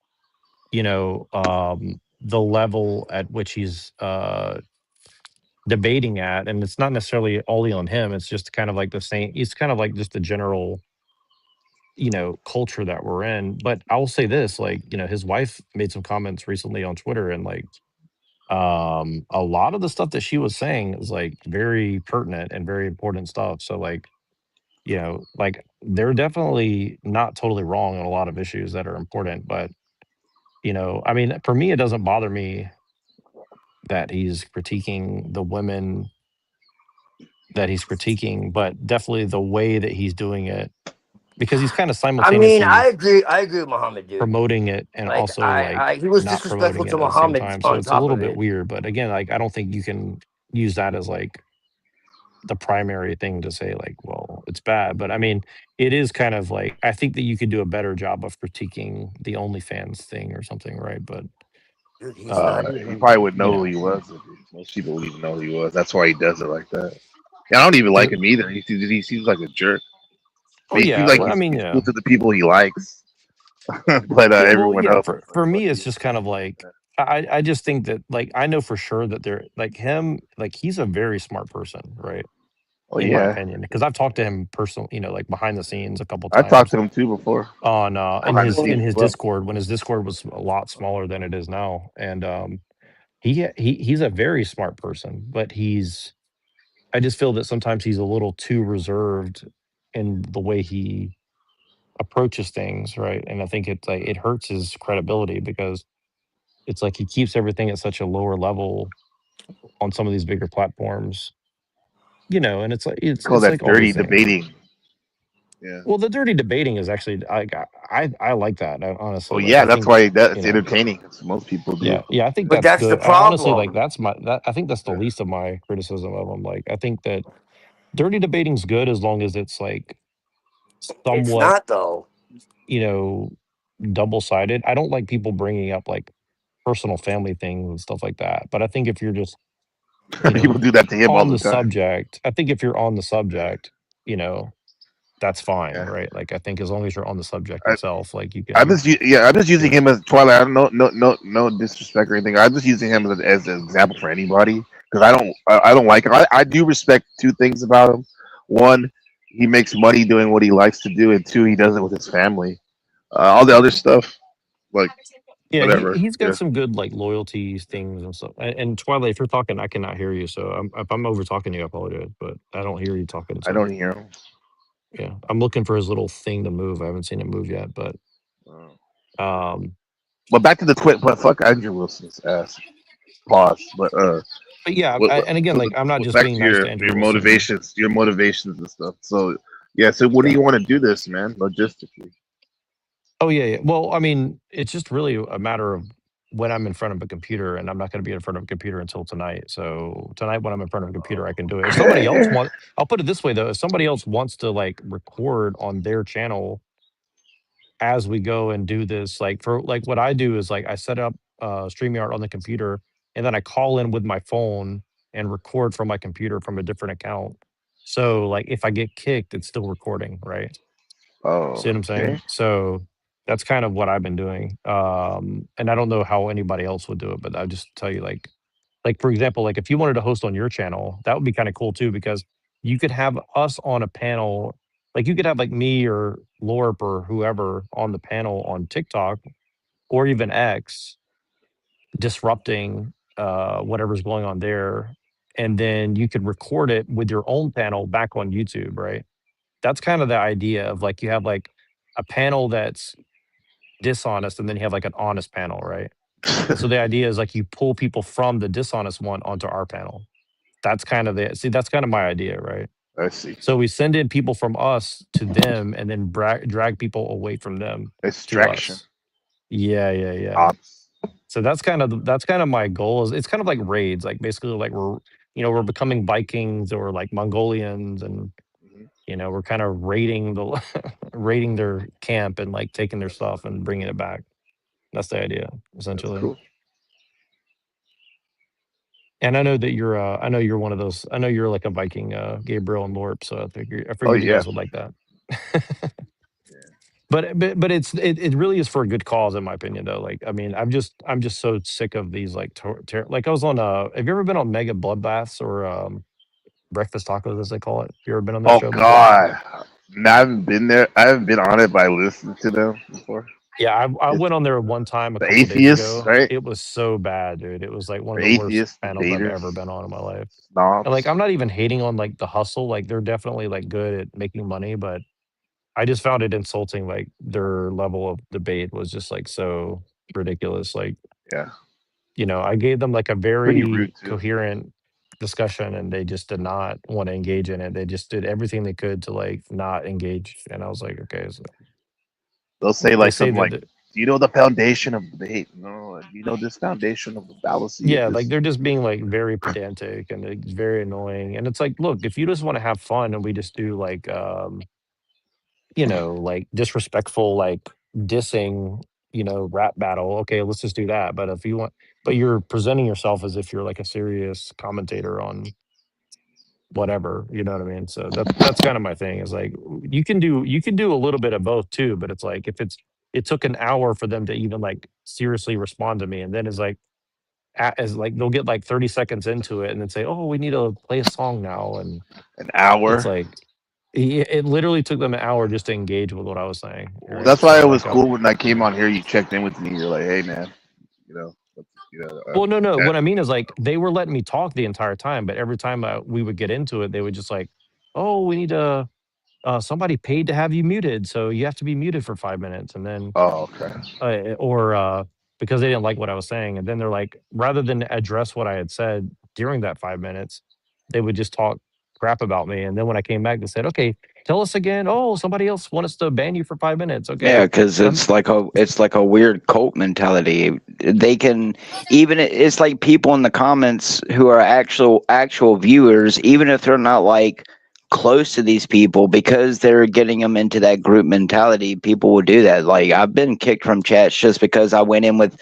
the level at which he's debating at, and it's not necessarily only on him. It's just kind of like the same. It's kind of like just the general culture that we're in. But I will say this, like his wife made some comments recently on Twitter, and like a lot of the stuff that she was saying is like very pertinent and very important stuff. So like like they're definitely not totally wrong on a lot of issues that are important. But I mean, for me, it doesn't bother me that he's critiquing the women that he's critiquing, but definitely the way that he's doing it, because he's kind of I mean, simultaneously I agree with Muhammad, dude. promoting it and Like, also like he was not disrespectful promoting to it at the same Muhammad time. So on it's a top little of bit it. weird. But again, like I don't think you can use that as like the primary thing to say like, well, it's bad. But I mean, it is kind of like I think that you could do a better job of critiquing the OnlyFans thing or something, right? But Dude, he's not You even. probably would you know who know, he was. Most people would even know who he was. That's why he does it like that. And I don't even like him either. He seems like a jerk. oh But he seems yeah, like well, I mean, he's cool to the people he likes. But yeah, well, everyone yeah. else For is me, it's fucking. just kind of like I just think that like I know for sure that they're like him, like he's a very smart person, right? Oh In my yeah, opinion, because I've talked to him personally, like behind the scenes a couple I talked times to him too before on I in behind the his scenes in mean, as his well. Discord when his Discord was a lot smaller than it is now, and he's a very smart person, but I just feel that sometimes he's a little too reserved in the way he approaches things, right? And I think it like it hurts his credibility because it's like he keeps everything at such a lower level on some of these bigger platforms, and it's like Call it's that like all dirty these things. debating. Yeah. Well, the dirty debating is actually I like that honestly. Well, Like yeah, I that's think why you that's know entertaining. 'Cause most people do. yeah I think But that's that's the good. Honestly, like problem. that's I think that's the Yeah. least of my criticism of them. Like I think that dirty debating's good as long as it's like It's somewhat not though. you know double sided. I don't like people bringing up like personal family things and stuff like that. But I think if you're just you People know do that to him all on the the time. subject, I think if you're on the Yeah. subject, that's fine, Yeah. right? Like I think as long as you're on the subject itself, like you I'm can just I'm just you using know him as Twilight. I don't no disrespect or anything. I'm just using him as an example for anybody because I don't like him. I do respect two things about him. One, he makes money doing what he likes to do, and two, he does it with his family. All the other stuff, like yeah, whatever. he's got Yeah, some good like loyalties things and stuff. And Twilight, if you're talking, I cannot hear you. So if I'm over talking to you, I apologize, but I don't hear you talking. I So don't hear him. yeah, I'm looking for his little thing to move. I haven't seen it move yet, but Uh, um, but back to the twit. But fuck Andrew Wilson's ass. Pause. but yeah, and again, So like I'm not just back being to nice to Andrew your Wilson. motivations and stuff. So yeah. So what do Yeah. you want to do this, man? Logistically. Oh yeah, yeah. Well, I mean, it's just really a matter of when I'm in front of a computer, and I'm not going to be in front of a computer until tonight. So tonight, when I'm in front of a computer, I can do it. If somebody else Okay. want, I'll put it this way though: if somebody else wants to like record on their channel as we go and do this, like for like what I do is like I set up StreamYard on the computer, and then I call in with my phone and record from my computer from a different account. So like if I get kicked, it's still recording, right? Oh, See what I'm okay. saying? So that's kind of what I've been doing. And I don't know how anybody else would do it, but I'll just tell you like for example, like if you wanted to host on your channel, that would be kind of cool too, because you could have us on a panel, like you could have like me or Lorp or whoever on the panel on TikTok or even X disrupting whatever's going on there. And then you could record it with your own panel back on YouTube, right? That's kind of the idea of like you have like a panel that's dishonest and then you have like an honest panel, right? And so the idea is like you pull people from the dishonest one onto our panel. That's kind of that's kind of my idea, right? I see. So we send in people from us to them and then drag people away from them to Extraction. us. Yeah, yeah, yeah. Ops. So that's kind of my goal. Is it's kind of like raids, like basically like we're becoming Vikings or like Mongolians, and Mhm. we're kind of raiding the raiding their camp and like taking their stuff and bringing it back. That's the idea, That's essentially. cool. And I know you're one of those. I know you're like a Viking, Gabriel and Lorp. So I Oh figured you yeah. guys would like that. Yeah. But it really is for a good cause, in my opinion, though. Like I mean, I'm just so sick of these like like I was on. Have you ever been on Mega Bloodbaths or Breakfast Tacos, as they call it? You ever been on that Oh show before? God. No, I haven't been there. I haven't been on it, but I listened to them before. Yeah, I It's went on there one time a the couple days atheists, ago. right? It was so bad, dude. It was like one of The the worst atheists, panels I've debaters, ever been on in my life. And like, snobs. I'm not even hating on like the hustle. Like, they're definitely like good at making money, but I just found it insulting. Like, their level of debate was just like so ridiculous. Like, Yeah. I gave them like a Pretty very rude too. coherent discussion, and they just did not want to engage in it. They just did everything they could to like not engage. And I was like, okay, so They'll say they like say something that like, "Do you know the foundation of debate? No, you know this foundation of the fallacy of yeah, like this." they're just being like very pedantic and it's very annoying. And it's like, look, if you just want to have fun and we just do like like disrespectful like dissing, rap battle, okay, let's just do that. But if you want but you're presenting yourself as if you're like a serious commentator on whatever, you know what I mean? So that's kind of my thing is like you can do a little bit of both too, but it's like if it took an hour for them to even like seriously respond to me, and then it's like as like they'll get like 30 seconds into it and then say, "Oh, we need to play a song now," and An it's hour. like it literally took them an hour just to engage with what I was saying. Well, Right? that's why So it was like, cool when I came on here. You checked in with me. You're like, "Hey, man, you know, well, no, no. yeah, What I mean is like they were letting me talk the entire time, but every time we would get into it, they would just like, "Oh, we need to." Somebody paid to have you muted, so you have to be muted for 5 minutes, and then oh, okay." or because they didn't like what I was saying, and then they're like, rather than address what I had said during that 5 minutes, they would just talk crap about me. And then when I came back, they said, "Okay, tell us again. Oh, somebody else want us to ban you for 5 minutes." Yeah, Okay, because I'm it's like a weird cult mentality. They can even it's like people in the comments who are actual viewers, even if they're not like close to these people, because they're getting them into that group mentality. People will do that. Like I've been kicked from chats just because I went in with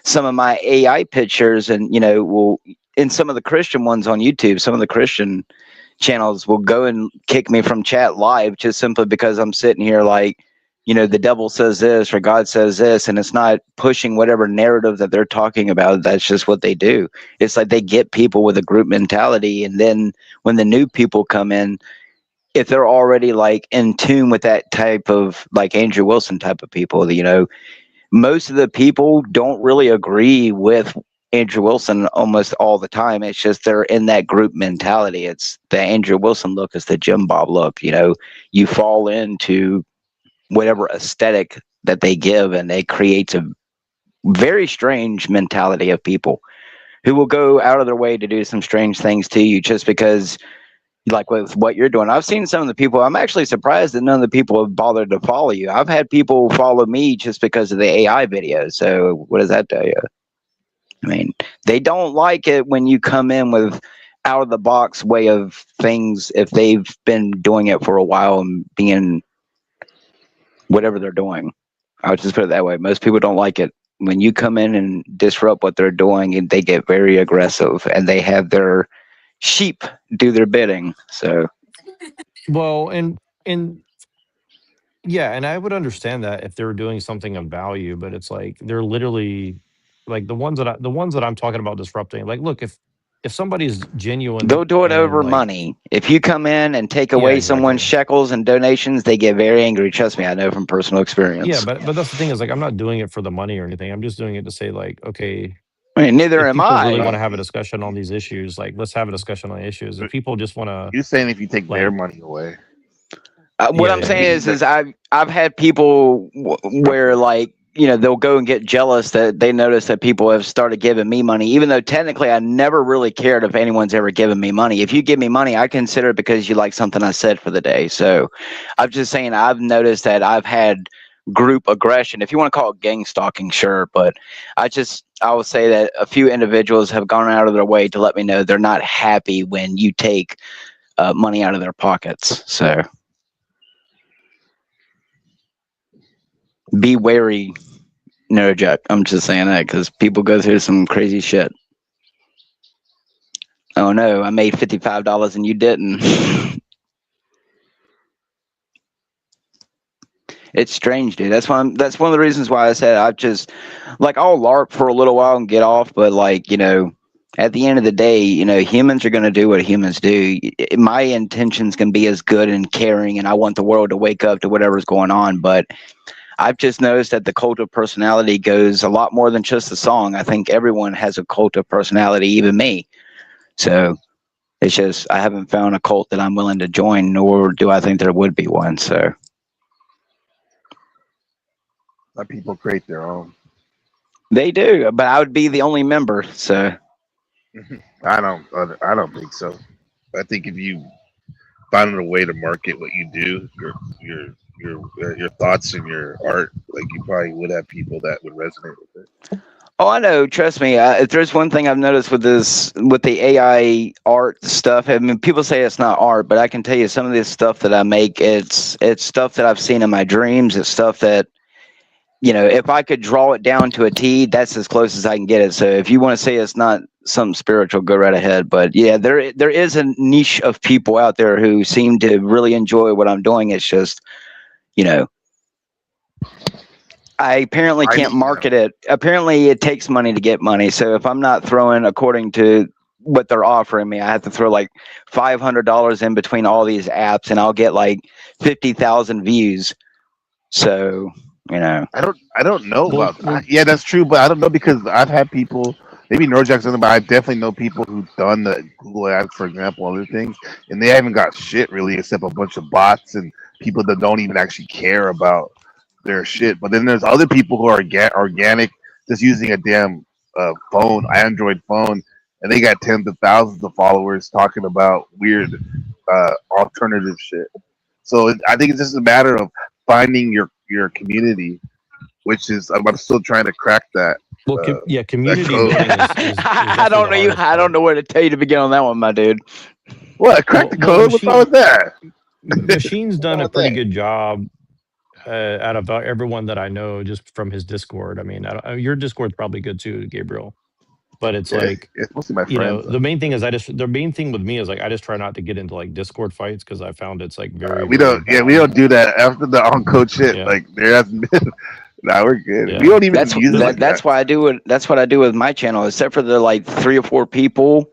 some of my AI pictures, and well, in some of the Christian ones on YouTube, some of the Christian channels will go and kick me from chat live just simply because I'm sitting here like, the devil says this or God says this, and it's not pushing whatever narrative that they're talking about. That's just what they do. It's like they get people with a group mentality, and then when the new people come in, if they're already like in tune with that type of like Andrew Wilson type of people, most of the people don't really agree with Andrew Wilson almost all the time. It's just they're in that group mentality. It's the Andrew Wilson look, it's the Jim Bob look. You fall into whatever aesthetic that they give, and it creates a very strange mentality of people who will go out of their way to do some strange things to you just because, like with what you're doing. I've seen some of the people. I'm actually surprised that none of the people have bothered to follow you. I've had people follow me just because of the AI videos. So what does that tell you? I mean, they don't like it when you come in with out of the box way of things if they've been doing it for a while and being whatever they're doing. I would just put it that way. Most people don't like it when you come in and disrupt what they're doing, and they get very aggressive and they have their sheep do their bidding. So well, and yeah, and I would understand that if they were doing something of value, but it's like they're literally like the ones that I'm talking about disrupting. Like, look, if somebody's genuine they'll do it and over like, money. If you come in and take yeah, away someone's exactly. shekels and donations, they get very angry. Trust me, I know from personal Yeah, experience. but that's the thing is like I'm not doing it for the money or anything. I'm just doing it to say like, okay, I mean, neither if am people really I. want to Well, have a discussion on these issues, like let's have a discussion on issues. If people just want to you're saying if you take their like, money away, What yeah, I'm yeah, saying yeah. is I've had people where like they'll go and get jealous that they notice that people have started giving me money, even though technically I never really cared if anyone's ever given me money. If you give me money, I consider it because you like something I said for the day. So I'm just saying I've noticed that I've had group aggression, if you want to call it gang stalking, sure, but I will say that a few individuals have gone out of their way to let me know they're not happy when you take money out of their pockets. So be wary, Neurojack. I'm just saying that because people go through some crazy shit. Oh no, I made $55 and you didn't. It's strange, dude. That's one of the reasons why I said I've just like I'll LARP for a little while and get off, but like at the end of the day, humans are going to do what humans do. My intentions can be as good and caring, and I want the world to wake up to whatever's going on, but I've just noticed that the cult of personality goes a lot more than just the song. I think everyone has a cult of personality, even me. So it's just I haven't found a cult that I'm willing to join, nor do I think there would be one. So let people create their own. they do, but I would be the only member. So I don't think so. I think if you find a way to market what you do, your thoughts and your art, like you probably would have people that would resonate with it. oh, I know. Trust me. If there's one thing I've noticed with the AI art stuff, I mean, people say it's not art, but I can tell you some of this stuff that I make, it's stuff that I've seen in my dreams. It's stuff that if I could draw it down to a T, that's as close as I can get it. So if you want to say it's not something spiritual, go right ahead. But yeah, there is a niche of people out there who seem to really enjoy what I'm doing. It's just, you know, I apparently I can't need market it. Apparently, it takes money to get money. So if I'm not throwing according to what they're offering me, I have to throw like $500 in between all these apps, and I'll get like 50,000 views. So I don't know Well, about well, yeah, that's true, but I don't know because I've had people, maybe Norjack's done it, but I definitely know people who've done the Google ads, for example, other things, and they haven't got shit really except a bunch of bots and people that don't even actually care about their shit. But then there's other people who are organic, just using a damn phone, Android phone, and they got tens of thousands of followers talking about weird alternative shit. So I think it's just a matter of finding your community, which is I'm still trying to crack Well, uh, yeah, that community code. building is I definitely don't the know you. hardest I don't part. know where to tell you to begin on that one, my dude. What? Crack the Well, code? What's wrong with that? Machine's What's done wrong a with pretty that? good job out of everyone that I know just from his Discord. I mean, your Discord's probably good too, Gabriel. But it's Yeah, like, it's mostly my you know, friends. the main thing is the main thing with me is like I just try not to get into like Discord fights because I found it's like very, We very don't. Yeah, we bad. don't do that after the on code shit. Yeah, Like there hasn't been. Nah, we're good. We yeah. don't even use it Because like like, that. That's why I do what that's what I do with my channel. Except for the like 3 or 4 people,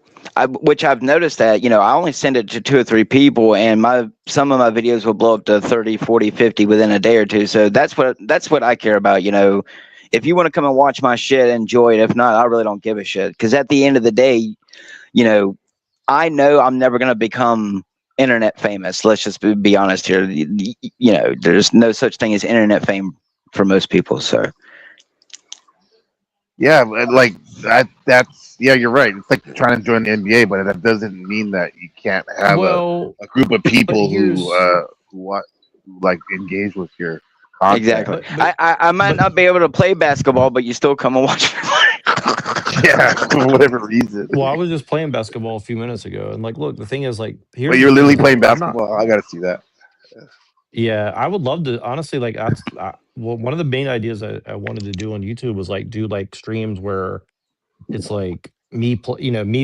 which I've noticed that I only send it to 2 or 3 people, and my some of my videos will blow up to 30, 40, 50 within a day or two. So that's what I care about. If you want to come and watch my shit, enjoy it. If not, I really don't give a shit. Because at the end of the day, you know, I know I'm never going to become internet famous. Let's just be honest here. There's no such thing as internet fame for most people. So Yeah, like that's yeah, you're right. It's like trying to join the NBA, but that doesn't mean that you can't have well, a group of but people here's who want who, like engage with your content. exactly. but but I might but not be able to play basketball, but you still come and watch me play. Yeah, for whatever reason. well, I was just playing basketball a few minutes ago, and like, look, the thing is, like, But here's you're the thing literally is like, playing I'm not. basketball. I gotta see that. Yeah, I would love to. Honestly, like, well, one of the main ideas I wanted to do on YouTube was like do like streams where it's like me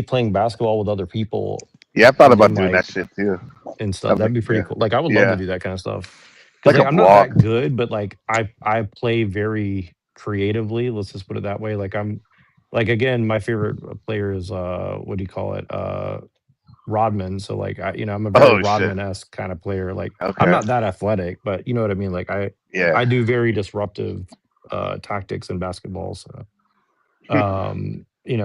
playing basketball with other people, Yeah, I thought and then about doing that like shit too. and stuff. I'm like, That'd be pretty yeah, cool. Like, I would love to yeah, do that kind of stuff because like like a I'm not blog. that good, but like I play very creatively. Let's just put it that way. Like I'm like again, my favorite player is what do you call it? Rodman. So like I'm a very Oh shit. Rodman-esque kind of player. Like I'm Okay. not that athletic, but you know what I mean. Like I Yeah. do very disruptive tactics in basketball. So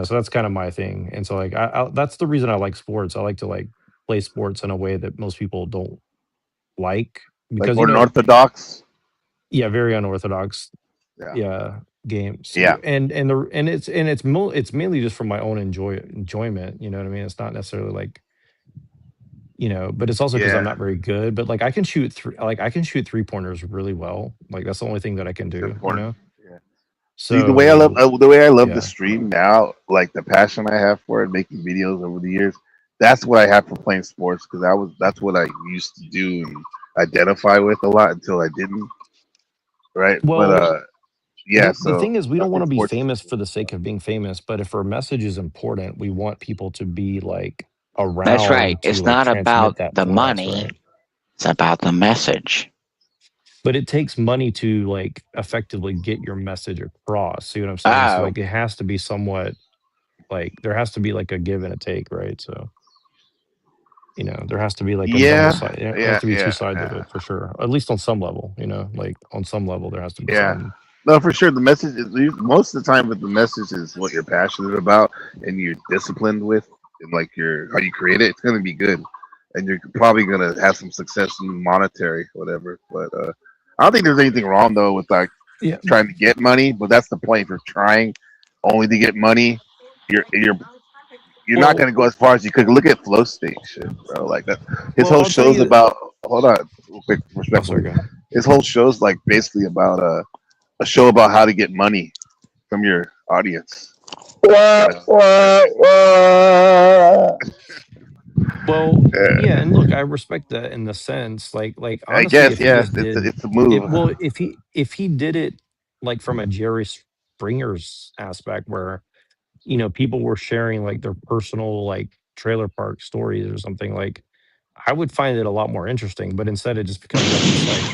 so that's kind of my thing. And so like that's the reason I like sports. I like to like play sports in a way that most people don't like Like because more unorthodox. yeah, very unorthodox Yeah. yeah games Yeah. and it's mainly just for my own enjoyment, you know what I mean? It's not necessarily like but it's also because I'm Yeah. not very good, but like I can shoot three pointers really well. Like that's the only thing that I can It's do, important. Yeah. See so the way I love the yeah. stream now, like the passion I have for it, making videos over the years. That's what I have for playing sports because that's what I used to do and identify with a lot until I didn't. Right. But Well, yeah. the So thing is we I don't want think to be sports is famous cool. for the sake of being famous, but if our message is important, we want people to be like That's right. around to It's like not about transmit that the for us, money. right? It's about the message. But it takes money to like effectively get your message across. See what I'm saying? So Oh, like it has to be somewhat like there has to be like a give and a take, right? So there has to be like a double Yeah. side. There has Yeah. to be two Yeah. sides of Yeah. it for sure. At least on some level, like on some level there has to be Yeah. some. No, for sure. The message is most of the time, but the message is what you're passionate about and you're disciplined with, and like your how you create it. It's gonna be good, and you're probably gonna have some success in monetary, whatever. But I don't think there's anything wrong though with like Yeah. trying to get money. But that's the point. If you're trying only to get money, you're not Well, gonna go as far as you could. Look at flow state shit, bro. Like that. His well, whole I'll tell show's you. about. Hold on, real quick, Oh, sorry, respectfully. go ahead. His whole show's like basically about a show about how to get money from your audience. You know? Well, Yeah, yeah, and look, I respect that in the sense, like I honestly, guess if he yeah, just it's did it's a it, move. well, if he did it like from a Jerry Springer's aspect, where people were sharing like their personal like trailer park stories or something, like I would find it a lot more interesting. But instead, it just becomes like this, like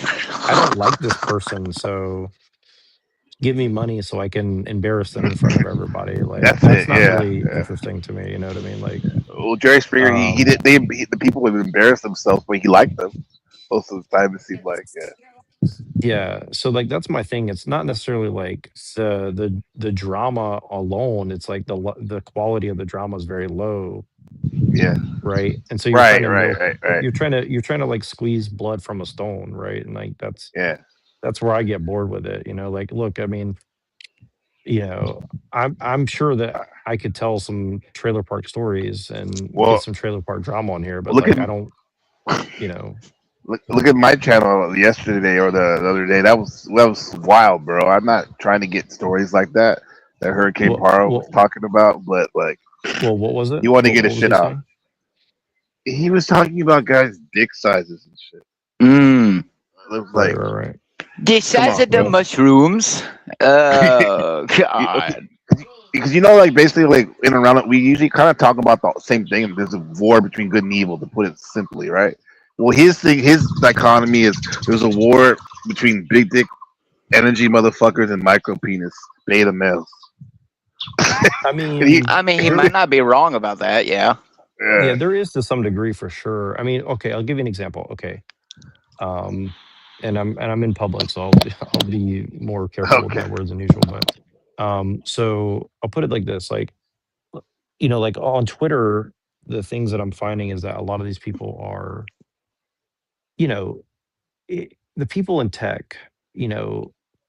I don't like this person, so give me money so I can embarrass them in front of everybody. Like That's that's it. not Yeah, really yeah. interesting to me. You know what I mean? Like, Well, Jerry Springer, he um, did. The people would embarrass themselves, but he liked them most of the time. It seemed like yeah, so like that's my thing. It's not necessarily like the drama alone. It's like the quality of the drama is very low, yeah. right? And so you're trying Right, to right, milk right, right. you're trying to like squeeze blood from a stone, right? And like Yeah. that's where I get bored with it. Like look, I mean, you know, I'm sure that I could tell some trailer park stories and get Well, some trailer park drama on here, but look at like I don't. you know. Look at my channel yesterday or the other day. That was wild, bro. I'm not trying to get stories like that Hurricane Well, Paro was well, talking about, but like what was it? he wanted to get What his was shit he out. saying? He was talking about guys' dick sizes and shit. Mm. It was Right, like, right, right. The come size on, of the bro. mushrooms. Oh God. Because like basically like in and around it, we usually kind of talk about the same thing. There's a war between good and evil, to put it simply, right? Well, his dichotomy is there's a war between big dick energy motherfuckers and micro penis beta males. I And he, mean, I mean, he there, might not be wrong about that. Yeah. yeah, yeah, there is to some degree for sure. I mean, okay, I'll give you an example. Okay, um, and I'm in public, so I'll I'll be more careful with okay, my words than usual. But so I'll put it like this: like, like on Twitter, the things that I'm finding is that a lot of these people are, you know, the people in tech,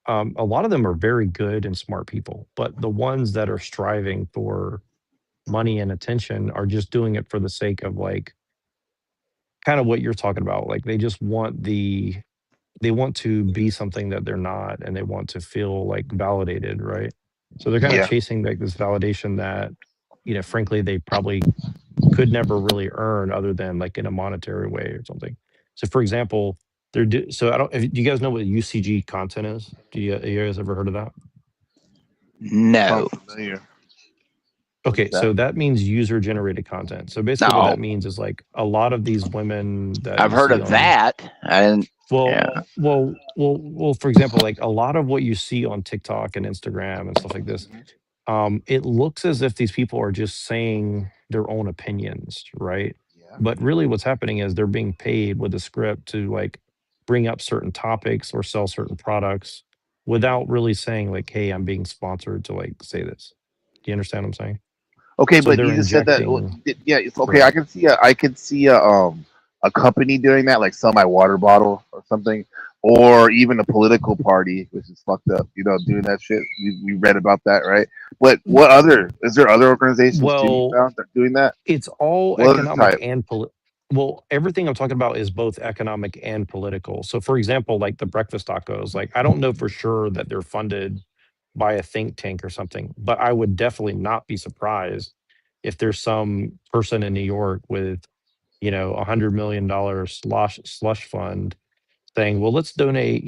a lot of them are very good and smart people, but the ones that are striving for money and attention are just doing it for the sake of like kind of what you're talking about. Like they want to be something that they're not, and they want to feel like validated, right? So they're kind of yeah, chasing like this validation that, frankly, they probably could never really earn other than like in a monetary way or something. So for example, so I don't, do you guys know what UCG content is? You guys ever heard of that? sounds No. familiar. What is Okay, that? so that means user generated content. So basically what No. that means is like a lot of these women that I've you heard see of on, that. And well, yeah. for example, like a lot of what you see on TikTok and Instagram and stuff like this, it looks as if these people are just saying their own opinions, right? Yeah. But really what's happening is they're being paid with a script to like bring up certain topics or sell certain products without really saying like, hey, I'm being sponsored to like say this. Do you understand what I'm saying? Okay, So but they're you just said that. injecting, Yeah, it's okay. right. I could see a company doing that, like sell my water bottle or something, or even a political party, which is fucked up. Doing that shit. We read about that, right? But what other is there other organizations too you Well, found that doing that? it's all What other economic type? and well, everything I'm talking about is both economic and political. So for example, like the breakfast tacos, like I don't know for sure that they're funded by a think tank or something, but I would definitely not be surprised if there's some person in New York with, $100 million slush fund saying, well, let's donate,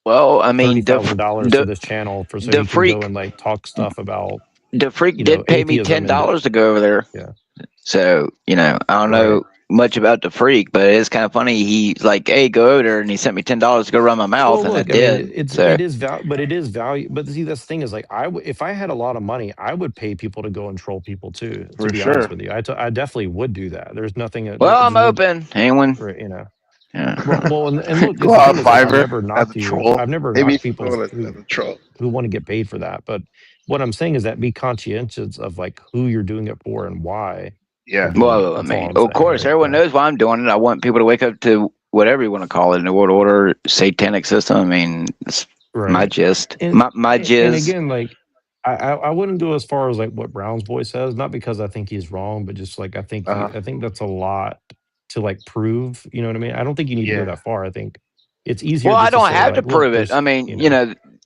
Well, I mean, $30,000 to the this channel for so the he can go freak and like talk stuff about, the freak did pay me atheism and $10 to go over there. yeah, So, I don't right. know much about the freak, but it's kind of funny. He's like, "Hey, go over there," and he sent me $10 to go run my mouth, Well, and I look, I mean, did. So, it is but it is value. But see, that's the thing is like, if I had a lot of money, I would pay people to go and troll people too. To For be honest sure. with you, I definitely would do that. There's nothing. well, I'm There's no, open. Anyone? right, Yeah. well, and look, Go it's the out thing is like, I've Fiverr never as a knocked you. troll. I've never Maybe you knocked should people go as a troll. who want to get paid for that. But what I'm saying is that be conscientious of like who you're doing it for and why you're Yeah. doing it. Well, I That's all mean, I'm of saying, course, right? everyone Yeah. knows why I'm doing it. I want people to wake up to whatever you want to call it, New World Order, satanic system. I mean, it's my Right. gist, And my and jizz. again, like I wouldn't go as far as like what Brown's boy says, not because I think he's wrong, but just like Uh huh. I think that's a lot to like prove. You know what I mean? I don't think you need to go Yeah. that far. I think it's easier Well, I just to don't say have to like, look, prove it. there's I mean,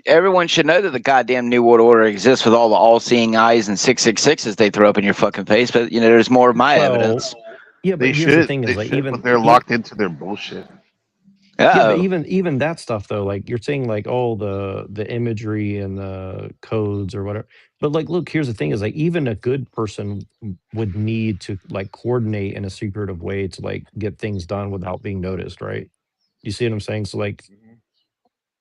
everyone should know that the goddamn New World Order exists with all the all-seeing eyes and 666s they throw up in your fucking face. But there's more of my well, evidence. yeah, but here's the thing is like But even they're locked into their bullshit. yeah, but Oh, even that stuff though, like you're saying like, oh, the imagery and the codes or whatever. But like, look, here's the thing is like even a good person would need to like coordinate in a secretive way to like get things done without being noticed, right? You see what I'm saying? So like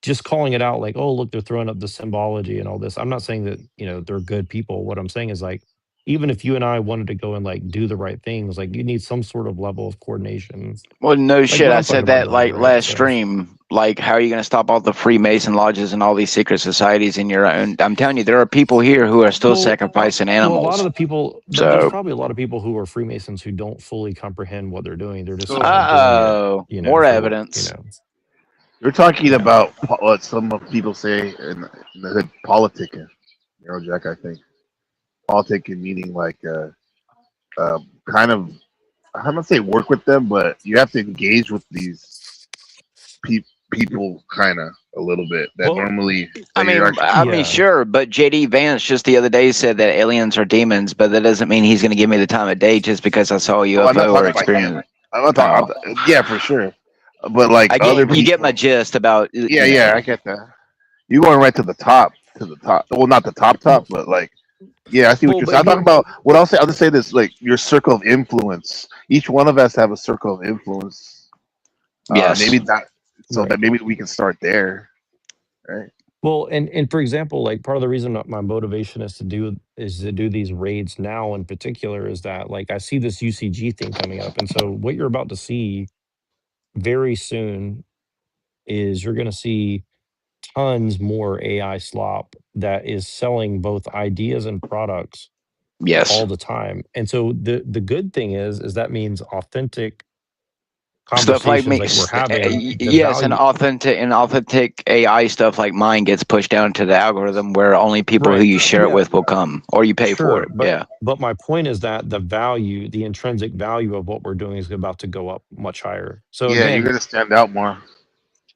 just calling it out like, oh, look, they're throwing up the symbology and all this. I'm not saying that, they're good people. What I'm saying is like, even if you and I wanted to go and like do the right things, like you need some sort of level of coordination, well, no like shit. what I I'm talking said about that doing, like right? last So stream. Like, how are you going to stop all the Freemason lodges and all these secret societies in your own? I'm telling you, there are people here who are still well, sacrificing well, a lot of animals. the people, there's So, probably a lot of people who are Freemasons who don't fully comprehend what they're doing. They're just So kind of doing it, more for, evidence. you're talking yeah. about what some people say in the hood, politicking. Jack, I think politicking meaning like kind of I'm not say work with them, but you have to engage with these people kind of a little bit that Well, normally I that you're mean, actually. yeah. sure, but JD Vance just the other day said that aliens are demons, but that doesn't mean he's going to give me the time of day just because I saw a Oh, I'm not UFO or talking about him. experience. I'm not Oh, talking. Yeah, for sure. But like I other get you get my people, gist about yeah, yeah, I get that. You going right to the top, Well, not the top, but like, yeah, I see what Well, you're but saying. I'm talking here, about what I'll say. I'll just say this: like your circle of influence. Each one of us have a circle of influence. Maybe yes. that, so right. that maybe we can start there, right? Well, and for example, like part of the reason that my motivation is to do these raids now in particular is that like I see this UCG thing coming up, and so what you're about to see very soon is you're going to see tons more AI slop that is selling both ideas and products Yes. all the time. And so the good thing is that means authentic Stuff like conversations me, like we're having, the yes, and value, authentic AI stuff like mine gets pushed down to the algorithm where only people who right? you share it Yeah, with will come, or you pay for sure. it. Yeah. But my point is that the value, the intrinsic value of what we're doing is about to go up much higher. So Yeah, you're again, gonna stand out more.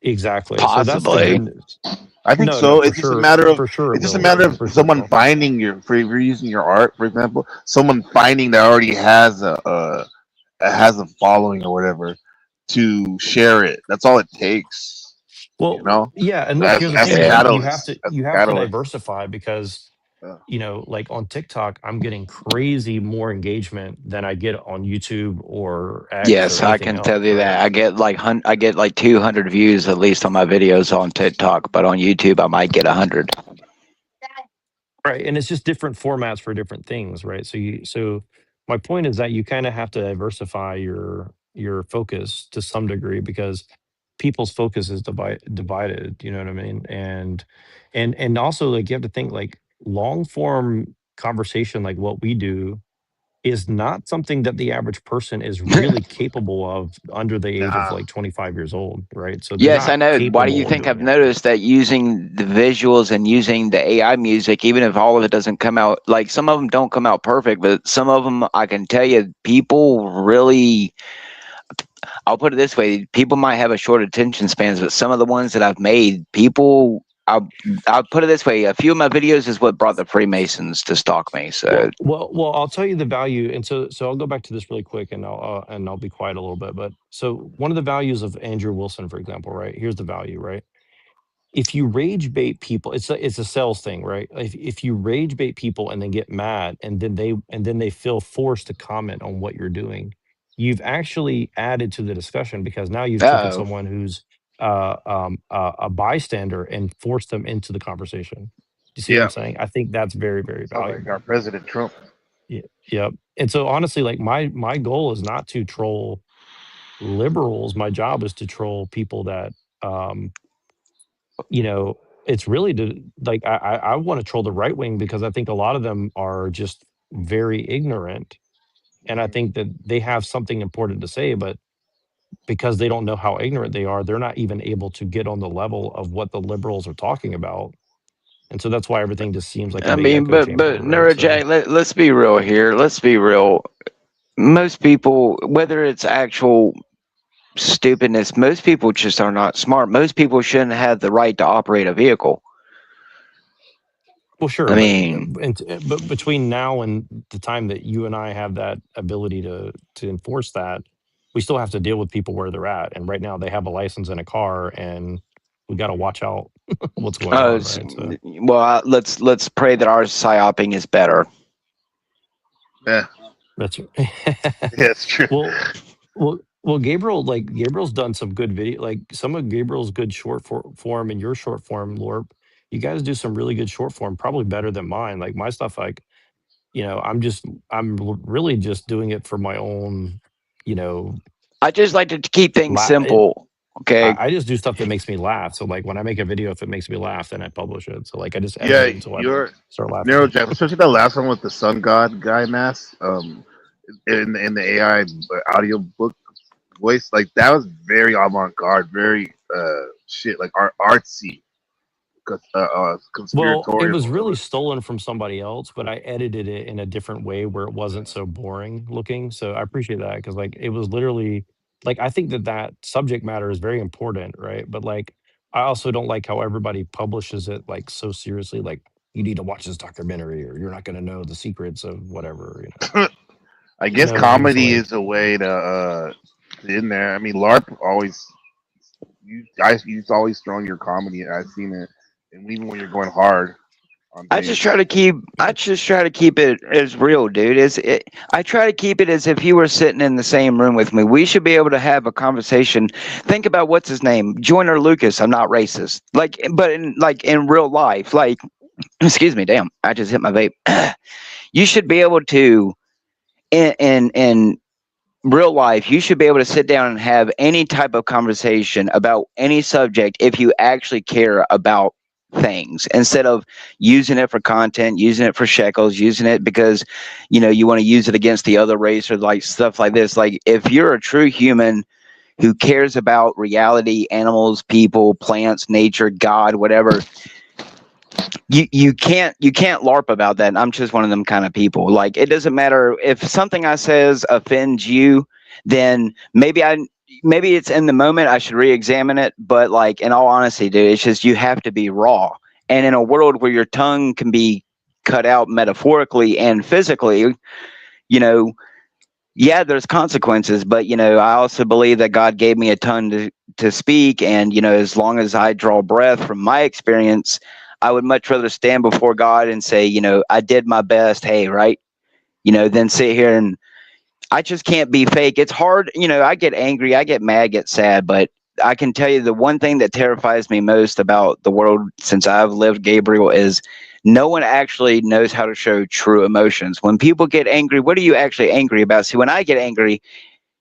exactly. So that's the good Possibly. news. I think No, so. for It's just a sure. matter of For sure it it's just a will. matter of For sure it someone will. finding your for if you're using your art, for example, someone finding that already has a following or whatever to share it. That's all it takes, you Well, know, yeah, and look, as here's the as thing a is Yeah. that catalyst, as you a have to catalyst. diversify because Yeah. like on TikTok, I'm getting crazy more engagement than I get on YouTube or X or Yes, I anything can tell else, you right? that. I get like 200 views at least on my videos on TikTok, but on YouTube I might get 100. Right, and it's just different formats for different things, right? So my point is that you kind of have to diversify your focus to some degree because people's focus is divided, you know what I mean? And also like you have to think like long form conversation like what we do is not something that the average person is really capable of under the age of Nah. like 25 years old, right? So they're Yes, I not know. Why do you capable of think I've doing it. noticed that using the visuals and using the AI music, even if all of it doesn't come out, like some of them don't come out perfect, but some of them, I can tell you, people really, I'll put it this way, people might have a short attention spans, but some of the ones that I've made, I'll put it this way, a few of my videos is what brought the Freemasons to stalk me. So, Well, I'll tell you the value, and so I'll go back to this really quick, and I'll be quiet a little bit. But so one of the values of Andrew Wilson, for example, right? Here's the value, right? If you rage bait people, it's a sales thing, right? If you rage bait people and then get mad, and then they feel forced to comment on what you're doing, you've actually added to the discussion because now you've taken oh, someone who's a bystander and forced them into the conversation. Do you see what I'm Yeah, saying? I think that's very, very sounds like our valuable. President Trump. Yeah, yep. And so honestly, like my goal is not to troll liberals. My job is to troll people that um, you know, it's really to like I want to troll the right wing because I think a lot of them are just very ignorant. And I Mhm. think that they have something important to say, but because they don't know how ignorant they are, they're not even able to get on the level of what the liberals are talking about. And so that's why everything just seems like a I big mean, echo but chamber, right? So Neurojack, let's be real here. Let's be real. Most people, whether it's actual stupidness, most people just are not smart. Most people shouldn't have the right to operate a vehicle. well, sure, I but mean, but between now and the time that you and I have that ability to enforce that, we still have to deal with people where they're at. And right now, they have a license in a car, and we got to watch out what's going on, right? So well, let's pray that our psyoping is better. Yeah, that's yeah, it's true. well, Gabriel, like Gabriel's done some good video, like some of Gabriel's good form and your short form, Lorp. You guys do some really good short form, probably better than mine. Like my stuff, like really just doing it for my own, you know, I just like to keep things la- it, simple. Okay. I just do stuff that makes me laugh. So like when I make a video, if it makes me laugh, then I publish it. So like I just edit Yeah, it until I you're start laughing. Neurojack, especially that last one with the Sun God guy mask. In the AI audio book voice, like that was very avant garde, very shit, like artsy. Well, it conspiratorial was or really whatever. stolen from somebody else, but I edited it in a different way where it wasn't so boring looking. So I appreciate that because like it was literally like I think that that subject matter is very important, right? But like I also don't like how everybody publishes it like so seriously, like you need to watch this documentary or you're not going to know the secrets of whatever, you know. I You guess know, and I'm just comedy like, is a way to in there. I mean, LARP always you guys you've always thrown your comedy. I've seen it, and even when you're going hard on I just things. try to keep. I just try to keep it as real, dude. I try to keep it as if you were sitting in the same room with me. We should be able to have a conversation. Think about what's his name, Joyner Lucas. I'm not racist, like, but in real life, like, excuse me, damn, I just hit my vape. You should be able to in real life, you should be able to sit down and have any type of conversation about any subject if you actually care about things instead of using it for content, using it for shekels, using it because you want to use it against the other race or like stuff like this. Like if you're a true human who cares about reality, animals, people, plants, nature, God, whatever, you can't LARP about that. And I'm just one of them kind of people. Like it doesn't matter if something I says offends you, then maybe it's in the moment I should re-examine it. But like in all honesty, dude, it's just you have to be raw. And in a world where your tongue can be cut out metaphorically and physically, you know, yeah, there's consequences, but I also believe that God gave me a tongue to speak, and as long as I draw breath from my experience, I would much rather stand before God and say, I did my best, hey, right? Than sit here and I just can't be fake. It's hard, I get angry, I get mad, get sad, but I can tell you the one thing that terrifies me most about the world since I've lived, Gabriel, is no one actually knows how to show true emotions. When people get angry, what are you actually angry about? See, when I get angry,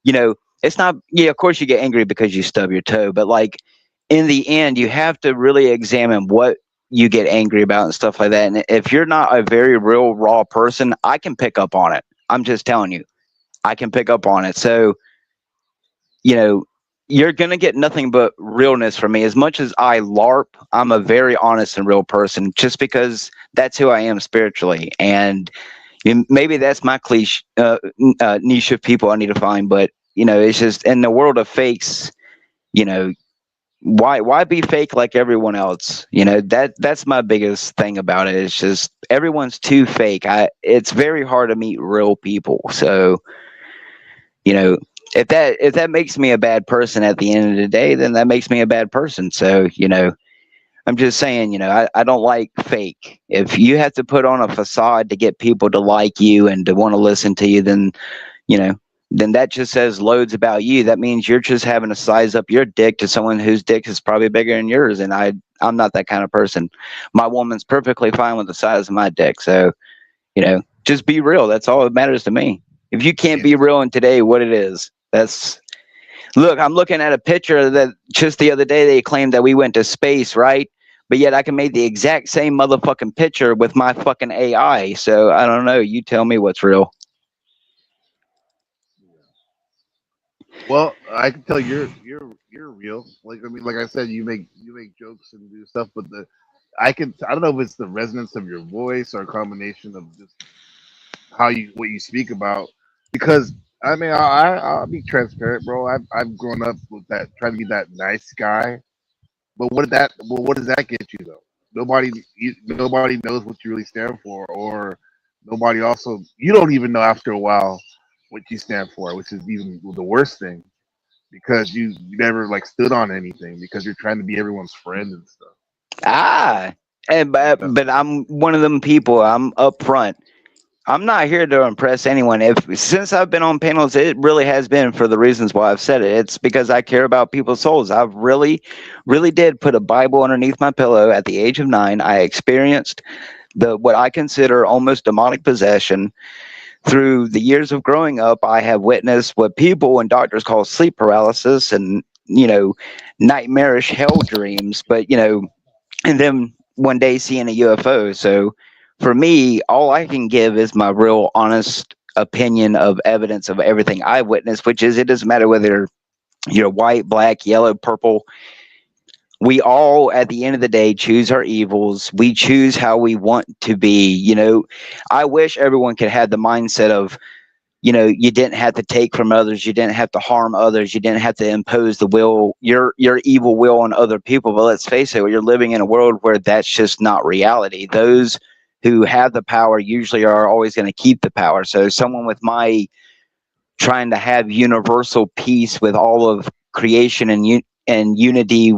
it's not, yeah, of course you get angry because you stub your toe, but like in the end, you have to really examine what you get angry about and stuff like that. And if you're not a very real, raw person, I can pick up on it. I'm just telling you, I can pick up on it. So, you know, you're going to get nothing but realness from me. As much as I LARP, I'm a very honest and real person just because that's who I am spiritually. And maybe that's my cliche, niche of people I need to find. But, it's just in the world of fakes, you know, why be fake like everyone else? That's my biggest thing about it. It's just everyone's too fake. It's very hard to meet real people. So, you know if that makes me a bad person at the end of the day, then that makes me a bad person. So I'm just saying, I don't like fake. If you have to put on a facade to get people to like you and to want to listen to you, then you know then that just says loads about you. That means you're just having to size up your dick to someone whose dick is probably bigger than yours, and I'm not that kind of person. My woman's perfectly fine with the size of my dick. So just be real. That's all that matters to me. If you can't be real in today, what it is, look, I'm looking at a picture that just the other day they claimed that we went to space, right? But yet I can make the exact same motherfucking picture with my fucking AI. So I don't know. You tell me what's real. Well, I can tell you're real. Like I mean, like I said, you make jokes and do stuff, but I don't know if it's the resonance of your voice or a combination of just how you what you speak about. Because I mean, I'll be transparent, bro. I've grown up with that trying to be that nice guy, but what does that get you though? Nobody knows what you really stand for, or nobody also you don't even know after a while what you stand for, which is even the worst thing because you never like stood on anything because you're trying to be everyone's friend and stuff. Ah, and You but, know? but I'm one of them people. I'm upfront. I'm not here to impress anyone. If since I've been on panels, it really has been for the reasons why I've said it. It's because I care about people's souls. I've really, really did put a Bible underneath my pillow at the age of 9. I experienced the what I consider almost demonic possession. Through the years of growing up, I have witnessed what people and doctors call sleep paralysis and nightmarish hell dreams. But and then one day seeing a UFO. So for me, all I can give is my real honest opinion of evidence of everything I witnessed, which is it doesn't matter whether you're white, black, yellow, purple, we all, at the end of the day, choose our evils. We choose how we want to be. I wish everyone could have the mindset of, you didn't have to take from others, you didn't have to harm others, you didn't have to impose your evil will on other people. But let's face it, you're living in a world where that's just not reality. Those who have the power usually are always going to keep the power. So someone with my trying to have universal peace with all of creation and unity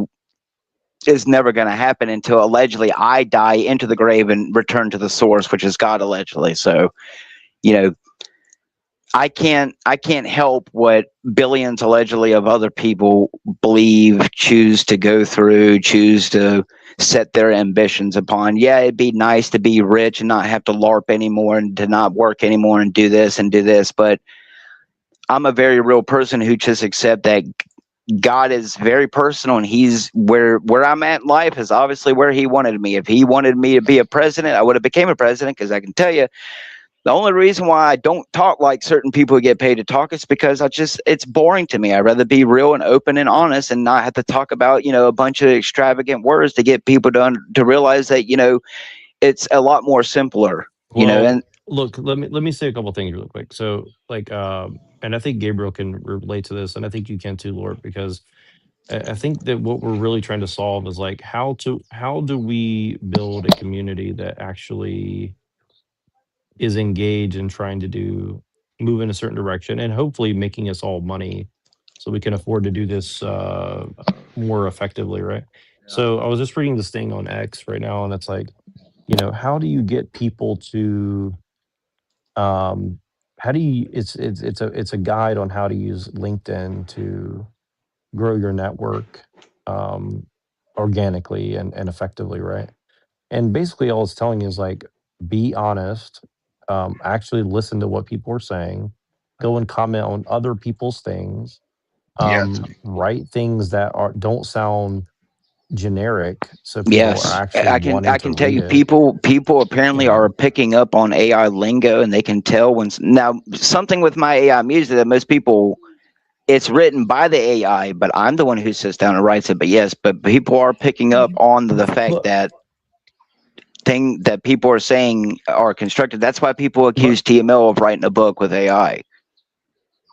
is never going to happen until allegedly I die into the grave and return to the source, which is God, allegedly. So, I can't help what billions allegedly of other people believe, choose to go through, choose to set their ambitions upon. Yeah, it'd be nice to be rich and not have to LARP anymore and to not work anymore and do this, but I'm a very real person who just accept that God is very personal, and he's where I'm at in life is obviously where he wanted me. If he wanted me to be a president, I would have became a president, because I can tell you the only reason why I don't talk like certain people who get paid to talk is because it's boring to me. I'd rather be real and open and honest and not have to talk about, a bunch of extravagant words to get people to realize that, it's a lot more simpler, Well, and look, let me say a couple things real quick. So, like, and I think Gabriel can relate to this, and I think you can too, Lord, because I think that what we're really trying to solve is like how do we build a community that actually is engaged in trying to move in a certain direction, and hopefully making us all money so we can afford to do this more effectively, right? So I was just reading this thing on X right now, and it's like, how do you get people to how do you it's a guide on how to use LinkedIn to grow your network um organically and effectively, right? And basically all it's telling you is like, be honest, actually listen to what people are saying, go and comment on other people's things, Yeah. write things that don't sound generic so people are yes, actually I wanting to can tell read you, it, people apparently are picking up on AI lingo, and they can tell when now something with my AI music that most people, it's written by the AI, but I'm the one who sits down and writes it. But yes, but people are picking up on the fact but that thing that people are saying are constructed. That's why people but accuse TML of writing a book with AI.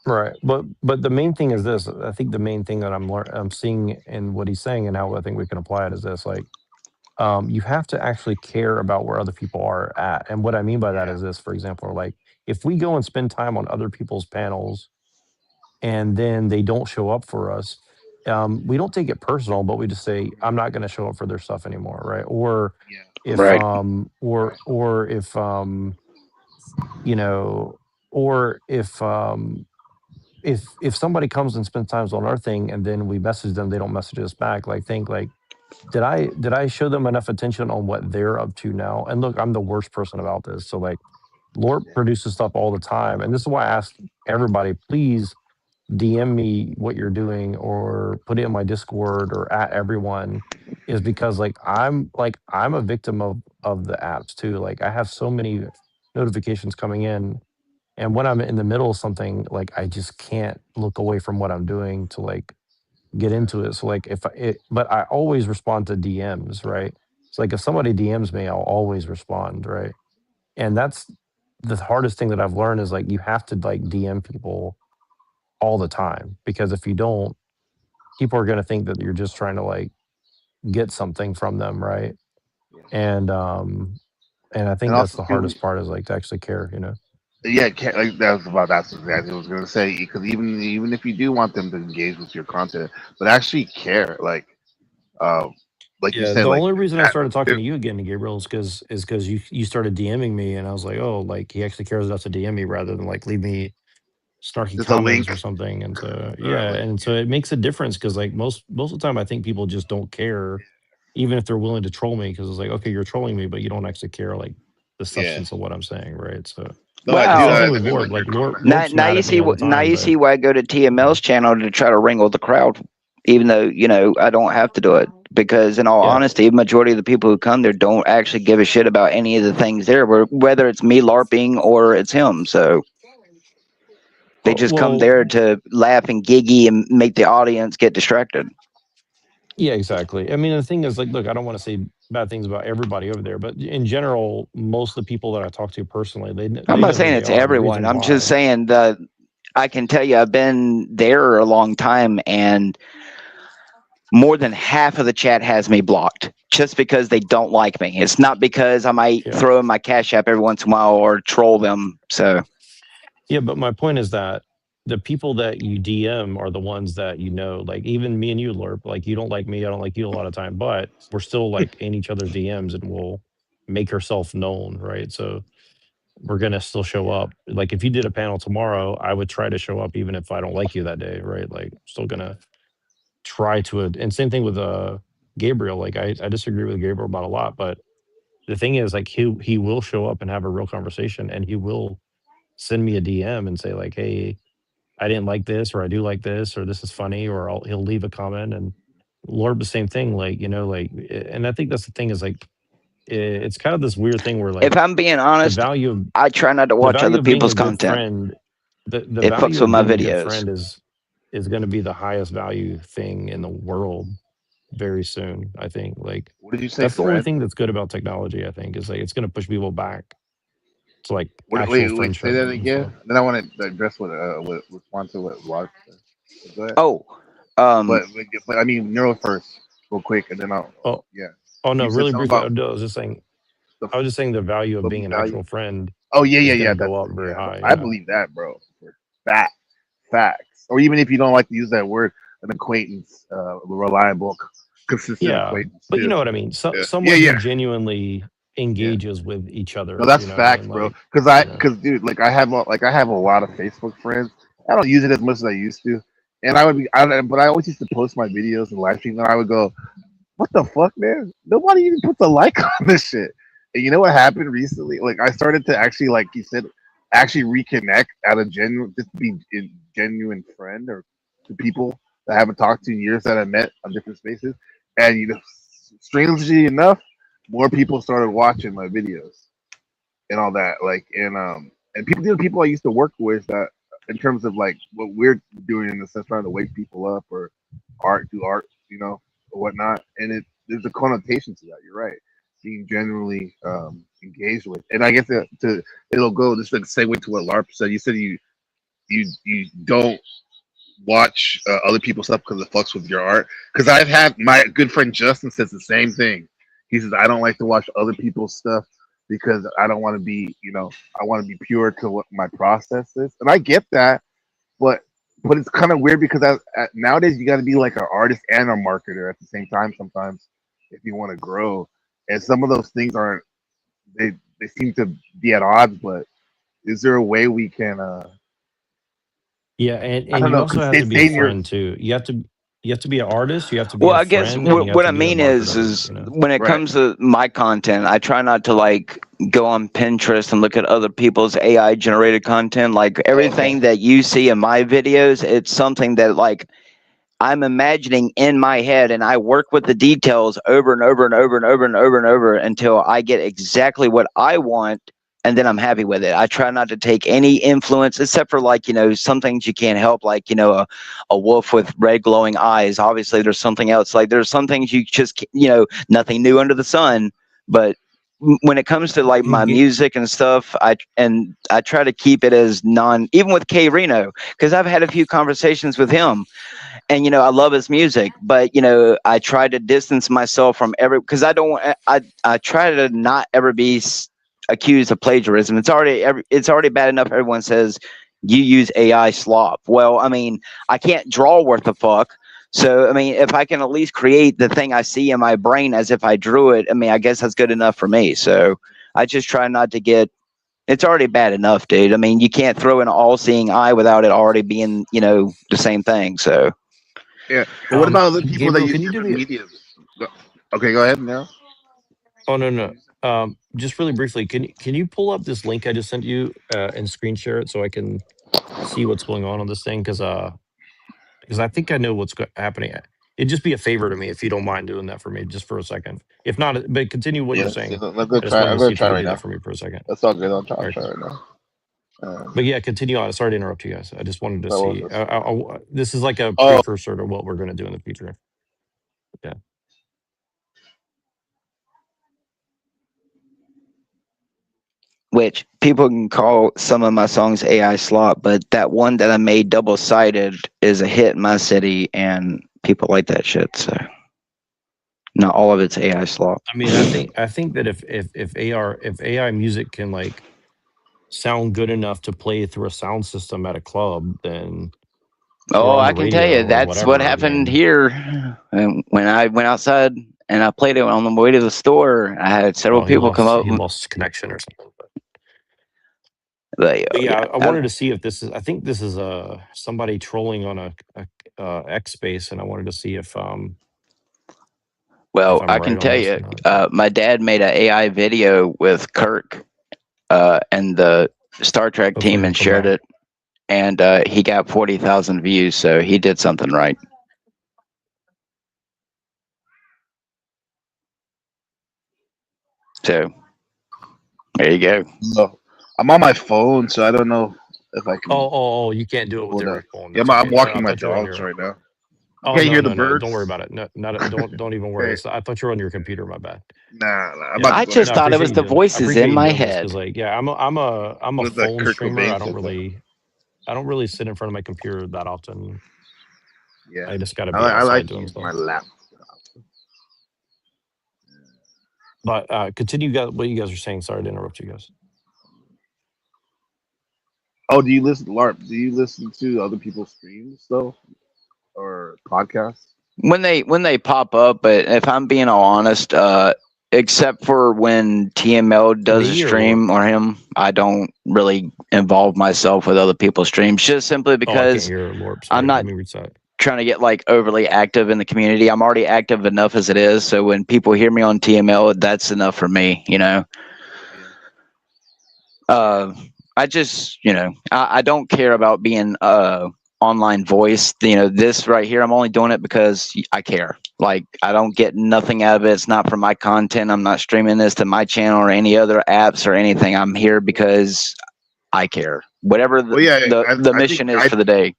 right, but the main thing is this. I think the main thing that I'm seeing in what he's saying and how I think we can apply it is this: like, you have to actually care about where other people are at. And what I mean by that is this: for example, like if we go and spend time on other people's panels and then they don't show up for us, we don't take it personal, but we just say, I'm not going to show up for their stuff anymore, right? Or if Right. or if you know or if somebody comes and spends times on our thing and then we message them, they don't message us back, like think like, did I show them enough attention on what they're up to now? And look, I'm the worst person about this, so like, Lord produces stuff all the time, and this is why I ask everybody, please DM me what you're doing or put it in my Discord or at everyone, is because like I'm a victim of the apps too. Like I have so many notifications coming in, and when I'm in the middle of something, like I just can't look away from what I'm doing to like get into it. So like but I always respond to DMs, right? It's like if somebody DMs me, I'll always respond, right? And that's the hardest thing that I've learned is like you have to like DM people all the time, because if you don't, people are going to think that you're just trying to like get something from them, right? And I And think that's also the too, hardest part, is like to actually care. yeah, like that was about that's exactly what I was gonna say. Because even if you do want them to engage with your content, but actually care, um, like you Yeah, said, the like only reason I started talking if to you again, Gabriel, is because you started DMing me, and I was like, oh, like he actually cares enough to DM me rather than like leave me snarky there's a comments or link something. And so or a yeah, link, and so it makes a difference, because like most of the time I think people just don't care, even if they're willing to troll me, because it's like, okay, you're trolling me, but you don't actually care like the yeah. substance of what I'm saying, right? So No, I and do. same Well, thing I with do Lord. like your Like Lord, comment. Lord's mad at me all the now time, you but see why I go to yeah, TML's channel to try to wrangle the crowd, even though I don't have to do it, because in all yeah. honesty, the majority of the people who come there don't actually give a shit about any of the things there, whether it's me larping or it's him. So they just come Well, there to laugh and giggy and make the audience get distracted. Yeah, exactly. I mean, the thing is, like, look, I don't want to say bad things about everybody over there, but in general, most of the people that I talk to personally, I'm they not know who saying they it's are, and the everyone. reason I'm just why. saying that I can tell you I've been there a long time, and more than half of the chat has me blocked just because they don't like me. It's not because I might Yeah, throw in my Cash App every once in a while or troll them. So yeah. But my point is that the people that you DM are the ones that you know. Like even me and you, Lurp. Like you don't like me, I don't like you a lot of time, but we're still like in each other's DMs, and we'll make ourselves known, right? So we're gonna still show up. Like if you did a panel tomorrow, I would try to show up even if I don't like you that day, right? Like still gonna try to and same thing with Gabriel. Like I disagree with Gabriel about a lot, but the thing is like he will show up and have a real conversation, and he will send me a DM and say like, hey, I didn't like this, or I do like this, or this is funny, or he'll leave a comment. And Lord, the same thing, like, you know, like, and I think that's the thing is like it's kind of this weird thing where if like I'm being the honest, value of I try not to the watch value other of being people's a good content. friend, the It fucks value with of my being a good videos. friend is going to be the highest value thing in the world very soon. I think like What did you say, that's the only friend? thing that's good about technology. I think is like it's going to push people back to like What, actual wait, say friendship that and again. stuff. Then I want to address what respond to what Rod said. Go ahead. Oh, um, But I mean, Neuro first, real quick, and then I'll Oh, yeah. oh no, You said really something briefly. about I was just saying. the I was just saying the value of what being we an value. actual friend Oh yeah, is going to That's go up very yeah. high. I Yeah. believe that, bro. For fact, facts. Or even if you don't like to use that word, an acquaintance, reliable, consistent Yeah, acquaintance but you too. know what I mean. So Yeah, someone who yeah. genuinely Yeah. engages with each No, other. that's You know what I mean? facts, bro. Like, you know. Cause dude, like I have a lot of Facebook friends. I don't use it as much as I used to, and but I always used to post my videos and live stream, and I would go, "What the fuck, man? Nobody even puts a like on this shit." And you know what happened recently? Like I started to actually, like you said, actually reconnect at a genuine, just be a genuine friend or to people that I haven't talked to in years that I met on different spaces, and strangely enough, more people started watching my videos and all that. Like and people I used to work with that in terms of like what we're doing in the sense trying to wake people up or do art, or whatnot. And there's a connotation to that. You're right. Being genuinely engaged with. And I guess it'll go just like segue to what LARP said. You said you don't watch other people's stuff because it fucks with your art. Because I've had my good friend Justin says the same thing. He says I don't like to watch other people's stuff because I don't want to be, I want to be pure to what my process is, and I get that, but it's kind of weird because nowadays you got to be like an artist and a marketer at the same time sometimes if you want to grow, and some of those things aren't they seem to be at odds. But is there a way we can? Yeah, I and don't you know. also Cause have to be a stay in your friend too. You have to be an artist. You have to be well, a I guess friend, and you have what to I be a mean marketer. is You know. when it right. comes to my content, I try not to like go on Pinterest and look at other people's AI generated content. Like Oh, okay. everything that you see in my videos, it's something that like I'm imagining in my head, and I work with the details over and over and over and over and over and over until I get exactly what I want, and then I'm happy with it. I try not to take any influence except for like, some things you can't help, like, a wolf with red glowing eyes. Obviously, there's something else. Like there's some things you just, nothing new under the sun. But when it comes to like Hey, my music and stuff, I try to keep it as even with K Reno, because I've had a few conversations with him, and I love his music, but I try to distance myself from because I don't I try to not ever be accused of plagiarism. It's already bad enough everyone says you use AI slop. Well, I mean, I can't draw worth a fuck. So I mean, if I can at least create the thing I see in my brain as if I drew it, I mean, I guess that's good enough for me. So I just try not to get, it's already bad enough, dude. I mean, you can't throw in an all-seeing eye without it already being, the same thing. So Yeah. But what about other people that Gabriel, use can you do different me? mediums? Okay, go ahead now. Oh no, no. Just really briefly, can you pull up this link I just sent you and screen share it so I can see what's going on this thing? Because I think I know what's happening. It'd just be a favor to me if you don't mind doing that for me, just for a second. If not, but continue what you're Yeah, saying. let's go I just try. wanted I'm to gonna see if you try could right do that now. for me for a second. That's all good. All I'll right. try right now. But yeah, continue on. Sorry to interrupt you guys. I just wanted to What was see. this? This is like a Oh, precursor to what we're going to do in the future. Yeah. Which people can call some of my songs AI slop, but that one that I made double sided is a hit in my city, and people like that shit. So not all of it's AI slop. I mean, I think that if AI music can like sound good enough to play through a sound system at a club, then or Oh, on the I can tell you radio or that's what whatever, happened then here. When I went outside and I played it on the way to the store, I had several well, people come up. he lost connection or something. Like, But yeah, yeah, I wanted to see if this is. I think this is somebody trolling on X space, and I wanted to see if well, I'm I right can on tell this or you, not. my dad made an AI video with Kirk and the Star Trek Hopefully, team it'll and come shared out. it, and he got 40,000 views, so he did something right. So there you go. No, I'm on my phone, so I don't know if I can Oh! You can't do it with pull it up. your phone. Yeah, That's I'm okay. I walking my thought you were on dogs your. right now. You Oh can't no, hear the no, no! Don't worry birds. about it. No, not don't even worry. Hey, I thought you were on your computer. My bad. nah, I'm Yeah. about to I go ahead just No, I and thought it appreciate was you the doing. I voices appreciate in you my doing this because, head. like, yeah, I'm a with the phone Kurt streamer. Cobain filter. I don't really sit in front of my computer that often. Yeah, I just got to I, be I outside like to doing use stuff. my laptop. But continue, guys. What you guys are saying? Sorry to interrupt you guys. Oh, do you listen, LARP? Do you listen to other people's streams though, or podcasts? When they pop up, but if I'm being all honest, except for when TML does a Me or Lorp? stream or him, I don't really involve myself with other people's streams, just simply Oh, I can't because hear Lorp. I'm Sorry. Let not me reset. trying to get like overly active in the community. I'm already active enough as it is, so when people hear me on TML, that's enough for me, you know. Yeah. uh, I just, I don't care about being online voice. This right here, I'm only doing it because I care. Like, I don't get nothing out of it. It's not for my content. I'm not streaming this to my channel or any other apps or anything. I'm here because I care. Whatever Well, yeah, the I think mission is for the day.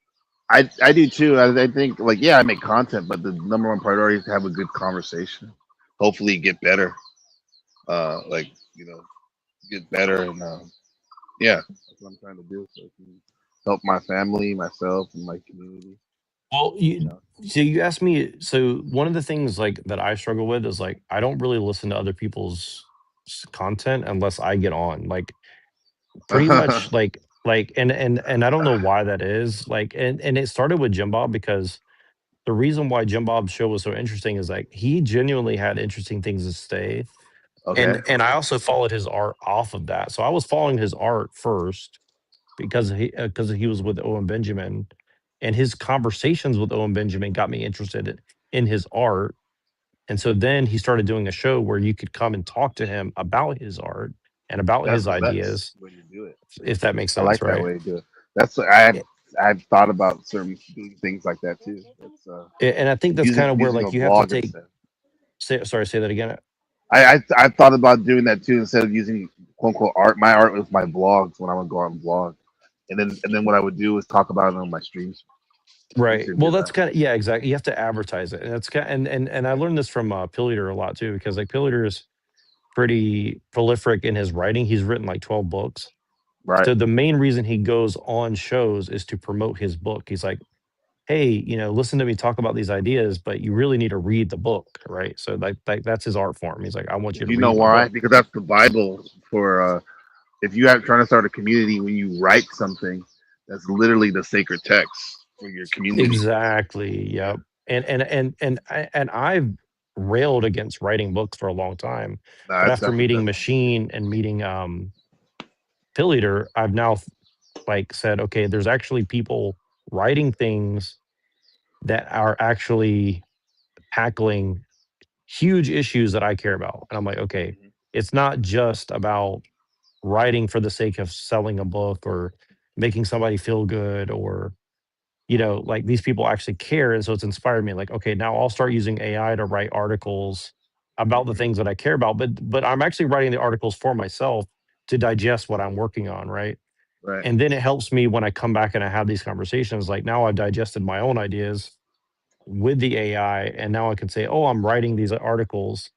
I do too. I think like yeah, I make content, but the number one priority is to have a good conversation. Hopefully, get better. Like you know, get better, and yeah, that's what I'm trying to do. So I can help my family, myself, and my community. Well, You know. you asked me. So one of the things like that I struggle with is like I don't really listen to other people's content unless I get on. Like pretty much and I don't know why that is. Like and it started with Jim Bob because the reason why Jim Bob's show was so interesting is like he genuinely had interesting things to say. Okay. And I also followed his art off of that. So I was following his art first because he was with Owen Benjamin, and his conversations with Owen Benjamin got me interested in his art. And so then he started doing a show where you could come and talk to him about his art and about That's his the best ideas, way to do it. if that makes I sense, like that right? way to do it. That's A- I've thought about certain doing things like that too. That's And I think that's using kind of where using a like you have to blog take. instead. Say that again. I thought about doing that too instead of using quote unquote art. My art was my blogs when I would go on blog, and then what I would do is talk about it on my streams. Right. Easier to Well, do that's that. kind of yeah, exactly. You have to advertise it, and that's kind and I learned this from Pilliter a lot too, because like Pilliter is pretty prolific in his writing. He's written like 12 books. Right. So the main reason he goes on shows is to promote his book. He's like, hey, listen to me talk about these ideas, but you really need to read the book, right? So like that's his art form. He's like, I want you to You know read my why? book. Because that's the Bible for if you are trying to start a community when you write something, that's literally the sacred text for your community. Exactly. Yeah. Yep. And I've railed against writing books for a long time, Nah, but that's after that's the meeting best thing to do. Machine and meeting Pill Eater, I've now like said, okay, there's actually people writing things that are actually tackling huge issues that I care about. And I'm like, okay, Mhm. it's not just about writing for the sake of selling a book or making somebody feel good or like these people actually care. And so it's inspired me like, okay, now I'll start using AI to write articles about the Mhm. things that I care about. But I'm actually writing the articles for myself to digest what I'm working on, right? Right. And then it helps me when I come back and I have these conversations. Like now I've digested my own ideas. with the AI, and now I can say, "Oh, I'm writing these articles."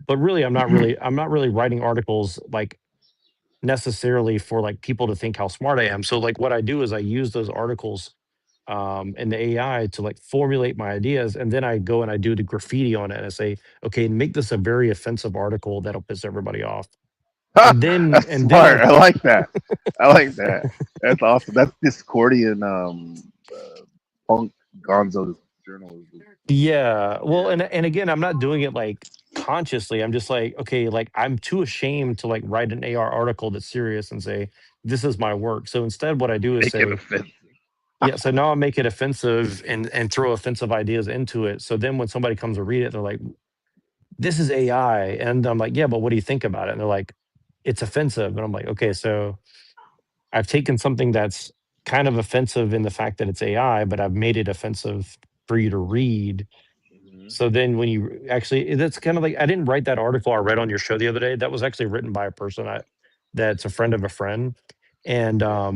But really, I'm not really writing articles like necessarily for like people to think how smart I am. So like what I do is I use those articles in the AI to like formulate my ideas, and then I go and I do the graffiti on it, and I say, okay, make this a very offensive article that'll piss everybody off. That's And then smart. I like that. I like that. That's awesome. That's Discordian punk gonzo journalism. Yeah. Well, Yeah. and again, I'm not doing it like consciously. I'm just like, okay, like I'm too ashamed to like write an AR article that's serious and say, this is my work. So instead what I do is Make it say, offensive. yeah, so now I make it offensive and throw offensive ideas into it. So then when somebody comes to read it, they're like, this is AI. And I'm like, yeah, but what do you think about it? And they're like, it's offensive. And I'm like, okay, so I've taken something that's kind of offensive in the fact that it's AI, but I've made it offensive for you to read. Mhm. So then when you actually, that's kind of like, I didn't write that article I read on your show the other day. That was actually written by a person that's a friend of a friend. And, Yeah,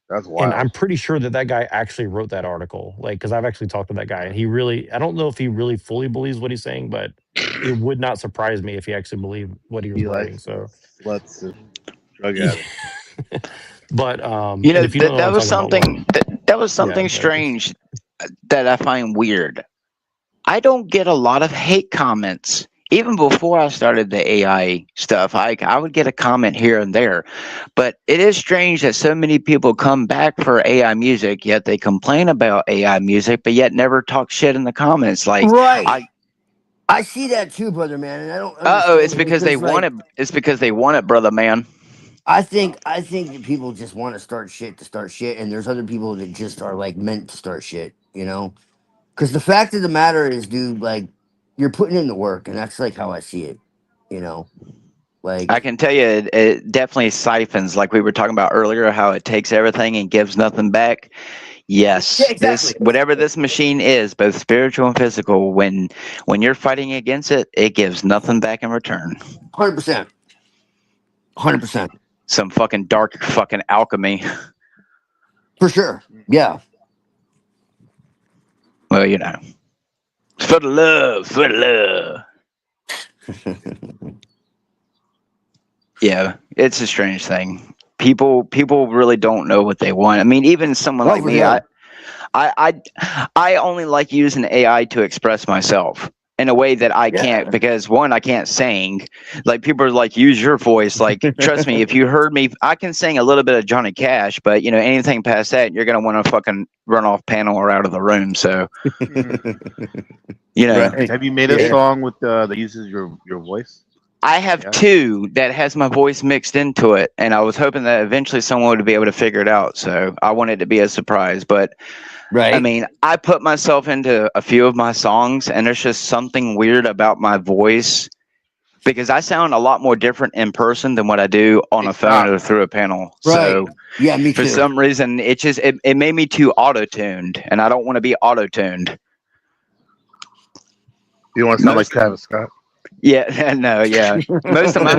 that's and wild. I'm pretty sure that that guy actually wrote that article, like, because I've actually talked to that guy, and he really, I don't know if he really fully believes what he's saying, but it would not surprise me if he actually believed what he was He writing. likes So, sluts and drug yeah. addicts. But You and know if you don't that know what that I'm was talking about, well, that was yeah, something go ahead, please. strange that I find weird. I don't get a lot of hate comments. Even before I started the AI stuff, I would get a comment here and there. But it is strange that so many people come back for AI music, yet they complain about AI music, but yet never talk shit in the comments. Like, Right. I, I see that too, brother man, and I don't it's understand it because they because want like it. It's because they want it, brother man. I think that people just want to start shit, and there's other people that just are like meant to start shit, you know? Because the fact of the matter is, dude, like you're putting in the work, and that's like how I see it, you know? I Like can tell you, it definitely siphons, like we were talking about earlier, how it takes everything and gives nothing back. yeah, Yes, this exactly, whatever this machine is, both spiritual and physical, when you're fighting against it, it gives nothing back in return. 100%, 100% Some fucking dark fucking alchemy. for sure. Yeah, Well, you know, for the love, for the love. Yeah, it's a strange thing. People really don't know what they want. I mean, even someone oh like for me, sure. I only like using AI to express myself in a way that I can't, Yeah, because one, I can't sing. Like people are like, use your voice. Like, trust me, if you heard me, I can sing a little bit of Johnny Cash, but you know, anything past that, you're gonna want to fucking run off panel or out of the room. So, you know, right. Have you made a it, Yeah, song with that uses your voice? I have Yeah. two that has my voice mixed into it, and I was hoping that eventually someone would be able to figure it out. So I wanted it to be a surprise, but I right. mean, I put myself into a few of my songs, and there's just something weird about my voice because I sound a lot more different in person than what I do on Hey, a phone stop. or through a panel. Right. So Yeah, me for too. some reason, it made me too auto tuned, and I don't want to be auto tuned. You don't want to sound like Most Travis Scott. Yeah, no, yeah. Most of my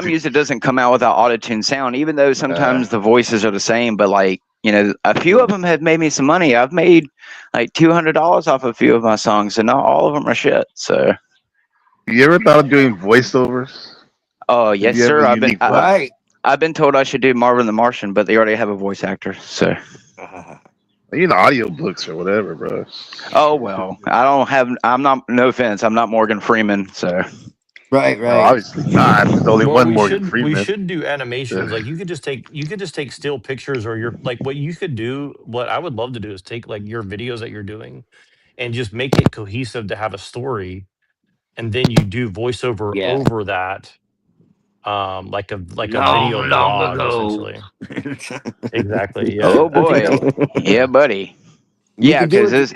music doesn't come out without auto tune sound, even though Uh, sometimes the voices are the same. But like, you know, a few of them have made me some money. I've made like $200 off a few of my songs, and not all of them are shit. So, you ever thought of doing voiceovers? oh If yes, you have sir. a unique voice, right. I've been told I should do Marvin the Martian, but they already have a voice actor. So, you know, audiobooks or whatever, bro. oh well. I don't have. I'm not. No offense. I'm not Morgan Freeman. So, Right, No, right. obviously not. There's only Well, one Morgan we Freeman. should do animations. Like you could just take still pictures, or your like what you could do. What I would love to do is take like your videos that you're doing and just make it cohesive to have a story, and then you do voiceover Yeah. over that, like a Long, video long blog ago. essentially. Exactly. oh Yeah. boy, yeah, buddy. You Yeah, could do because it.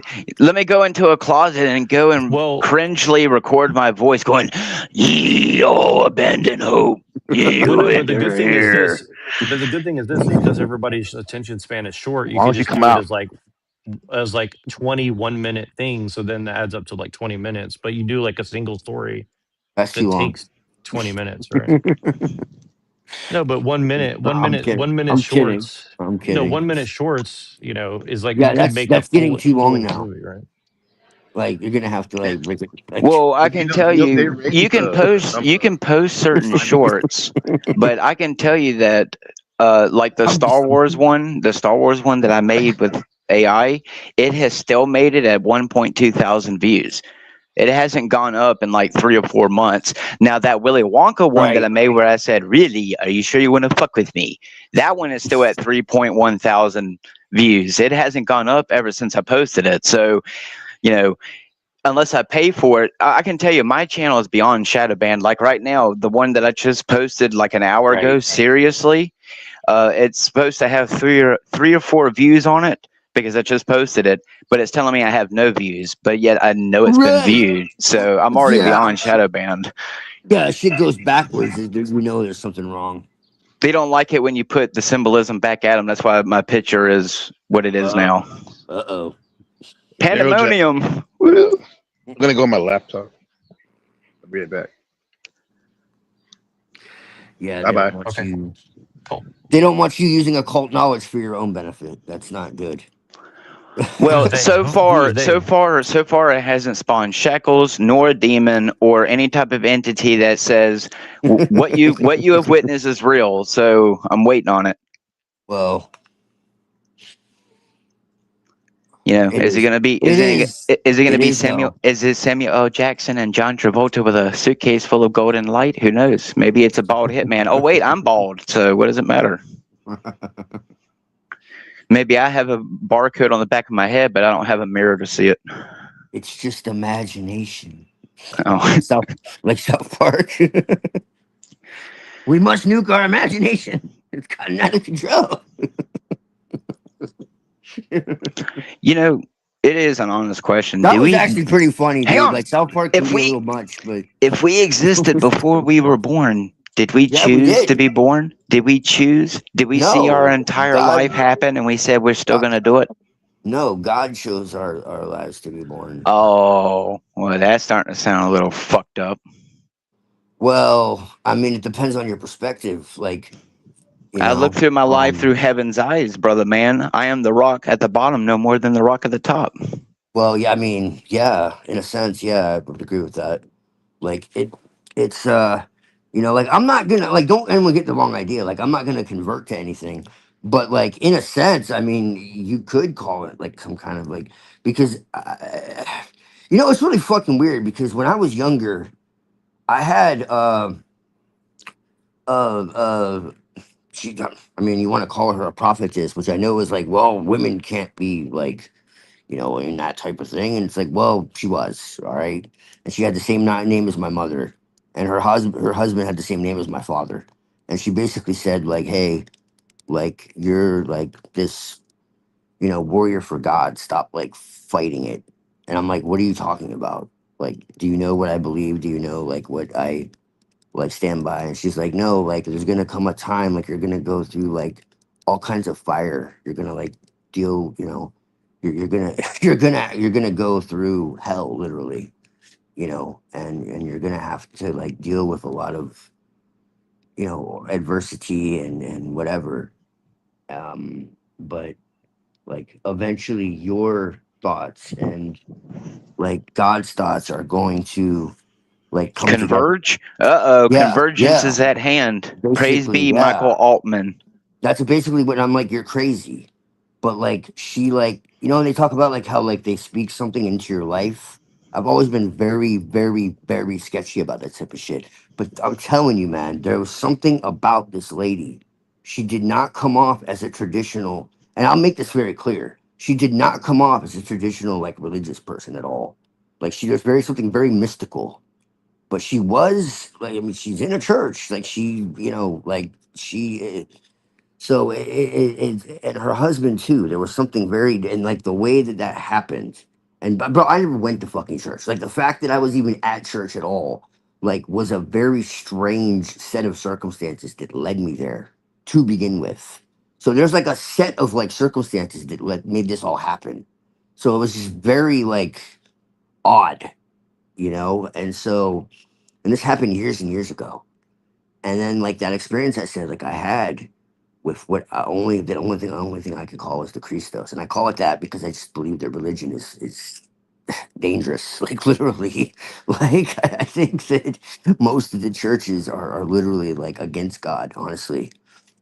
let me go into a closet and go and Well, cringely record my voice going, "Ye all abandon hope, ye well, who no, but the good enter thing is here." this. But the good thing is this is because everybody's attention span is short. You Why could don't you just come do it out? as like 21-minute things. So then that adds up to like 20 minutes. But you do like a single story That's too that long. takes 20 minutes, right? No, but 1 minute, No, I'm kidding. 1 minute I'm kidding. shorts. I'm No, kidding. 1 minute shorts. You know, is like Yeah, could make a that's getting too full long length now. movie, right? Like you're gonna have to like make it like Well, I can tell they you, raised the you number can post to certain 5 million. shorts, but I can tell you that, like I'm just The Star Wars one that I made with AI, it has still made it at 1.2 thousand views. It hasn't gone up in like 3 or 4 months. Now that Willy Wonka one that I right. made, where I said, "Really, are you sure you want to fuck with me?" That one is still at 3.1 thousand views. It hasn't gone up ever since I posted it. So you know, unless I pay for it, I can tell you my channel is beyond shadow banned. Like right now, the one that I just posted like an hour ago, Right. seriously, it's supposed to have three or four views on it because I just posted it, but it's telling me I have no views, but yet I know it's been Right. viewed. So I'm already Yeah. beyond shadow banned. Yeah, shit goes backwards. We know there's something wrong. They don't like it when you put the symbolism back at them. That's why my picture is what it is now. Uh-oh. Neurojet. Pandemonium. Woo. I'm gonna go on my laptop. I'll be right back. Yeah, Bye they bye. don't want Okay, you cool. they don't want you using occult knowledge for your own benefit. That's not good. Who's Well, they? Who is they? so far, it hasn't spawned shackles nor a demon or any type of entity that says what you have witnessed is real. So I'm waiting on it. Well, You know, it is it is. gonna be? It is. Is it gonna It be is Samuel? though. Is it Samuel L. Jackson and John Travolta with a suitcase full of golden light? Who knows? Maybe it's a bald hitman. Oh wait, I'm bald. So what does it matter? Maybe I have a barcode on the back of my head, but I don't have a mirror to see it. It's just imagination. Oh, South, like South Park. We must nuke our imagination. It's gotten out of control. you know, it is an honest question. That Do was we? actually pretty funny, Hang dude. on. Like South Park can If be a we little much, but if we existed before we were born, did we yeah, we choose to did. be born? Did we choose? Did we see our No, entire life God, happen and we said we're still God gonna do it? no, God chose our lives to be born. Oh, well, that's starting to sound a little fucked up. Well, I mean, it depends on your perspective. Like, you I look know, through my life through heaven's eyes, brother man. I am the rock at the bottom, no more than the rock at the top. well, yeah, I mean, yeah, in a sense, yeah, I would agree with that. Like it's like I'm not gonna like don't anyone get the wrong idea. Like I'm not gonna convert to anything. But like in a sense, I mean, you could call it like some kind of like because it's really fucking weird because when I was younger, I had uh she I mean, you want to call her a prophetess, which I know is like, well, women can't be like in that type of thing. And it's like, well, she was, all right. And she had the same name as my mother. And her husband had the same name as my father. And she basically said, like, hey, like you're like this, warrior for God. Stop like fighting it. And I'm like, what are you talking about? Like, do you know what I believe? Do you know like what I like stand by? And she's like, no, like there's gonna come a time like you're gonna go through like all kinds of fire. You're gonna like deal, you're gonna you're gonna go through hell literally, and you're gonna have to like deal with a lot of adversity and whatever. But like eventually your thoughts and like God's thoughts are going to like come together. Converge? Uh-oh, Yeah, convergence yeah, is at hand. Praise basically, be Michael yeah. Altman. That's basically what I'm like. You're crazy, but like she like when they talk about like how like they speak something into your life. I've always been very, very, very sketchy about that type of shit. But I'm telling you, man, there was something about this lady. She did not come off as a traditional, and I'll make this very clear. She did not come off as a traditional like religious person at all. Like she was something very mystical, but she was like, I mean, she's in a church. Like she, like she. So and her husband too. There was something very and like the way that happened. And bro, I never went to fucking church. Like the fact that I was even at church at all, like, was a very strange set of circumstances that led me there to begin with. So there's like a set of like circumstances that made this all happen. So it was just very like odd, And this happened years and years ago And then like that experience I said, like I had with what I only the only thing I could call is the Christos, and I call it that because I just believe their religion is dangerous, like literally. Like I think that most of the churches are literally like against God. Honestly,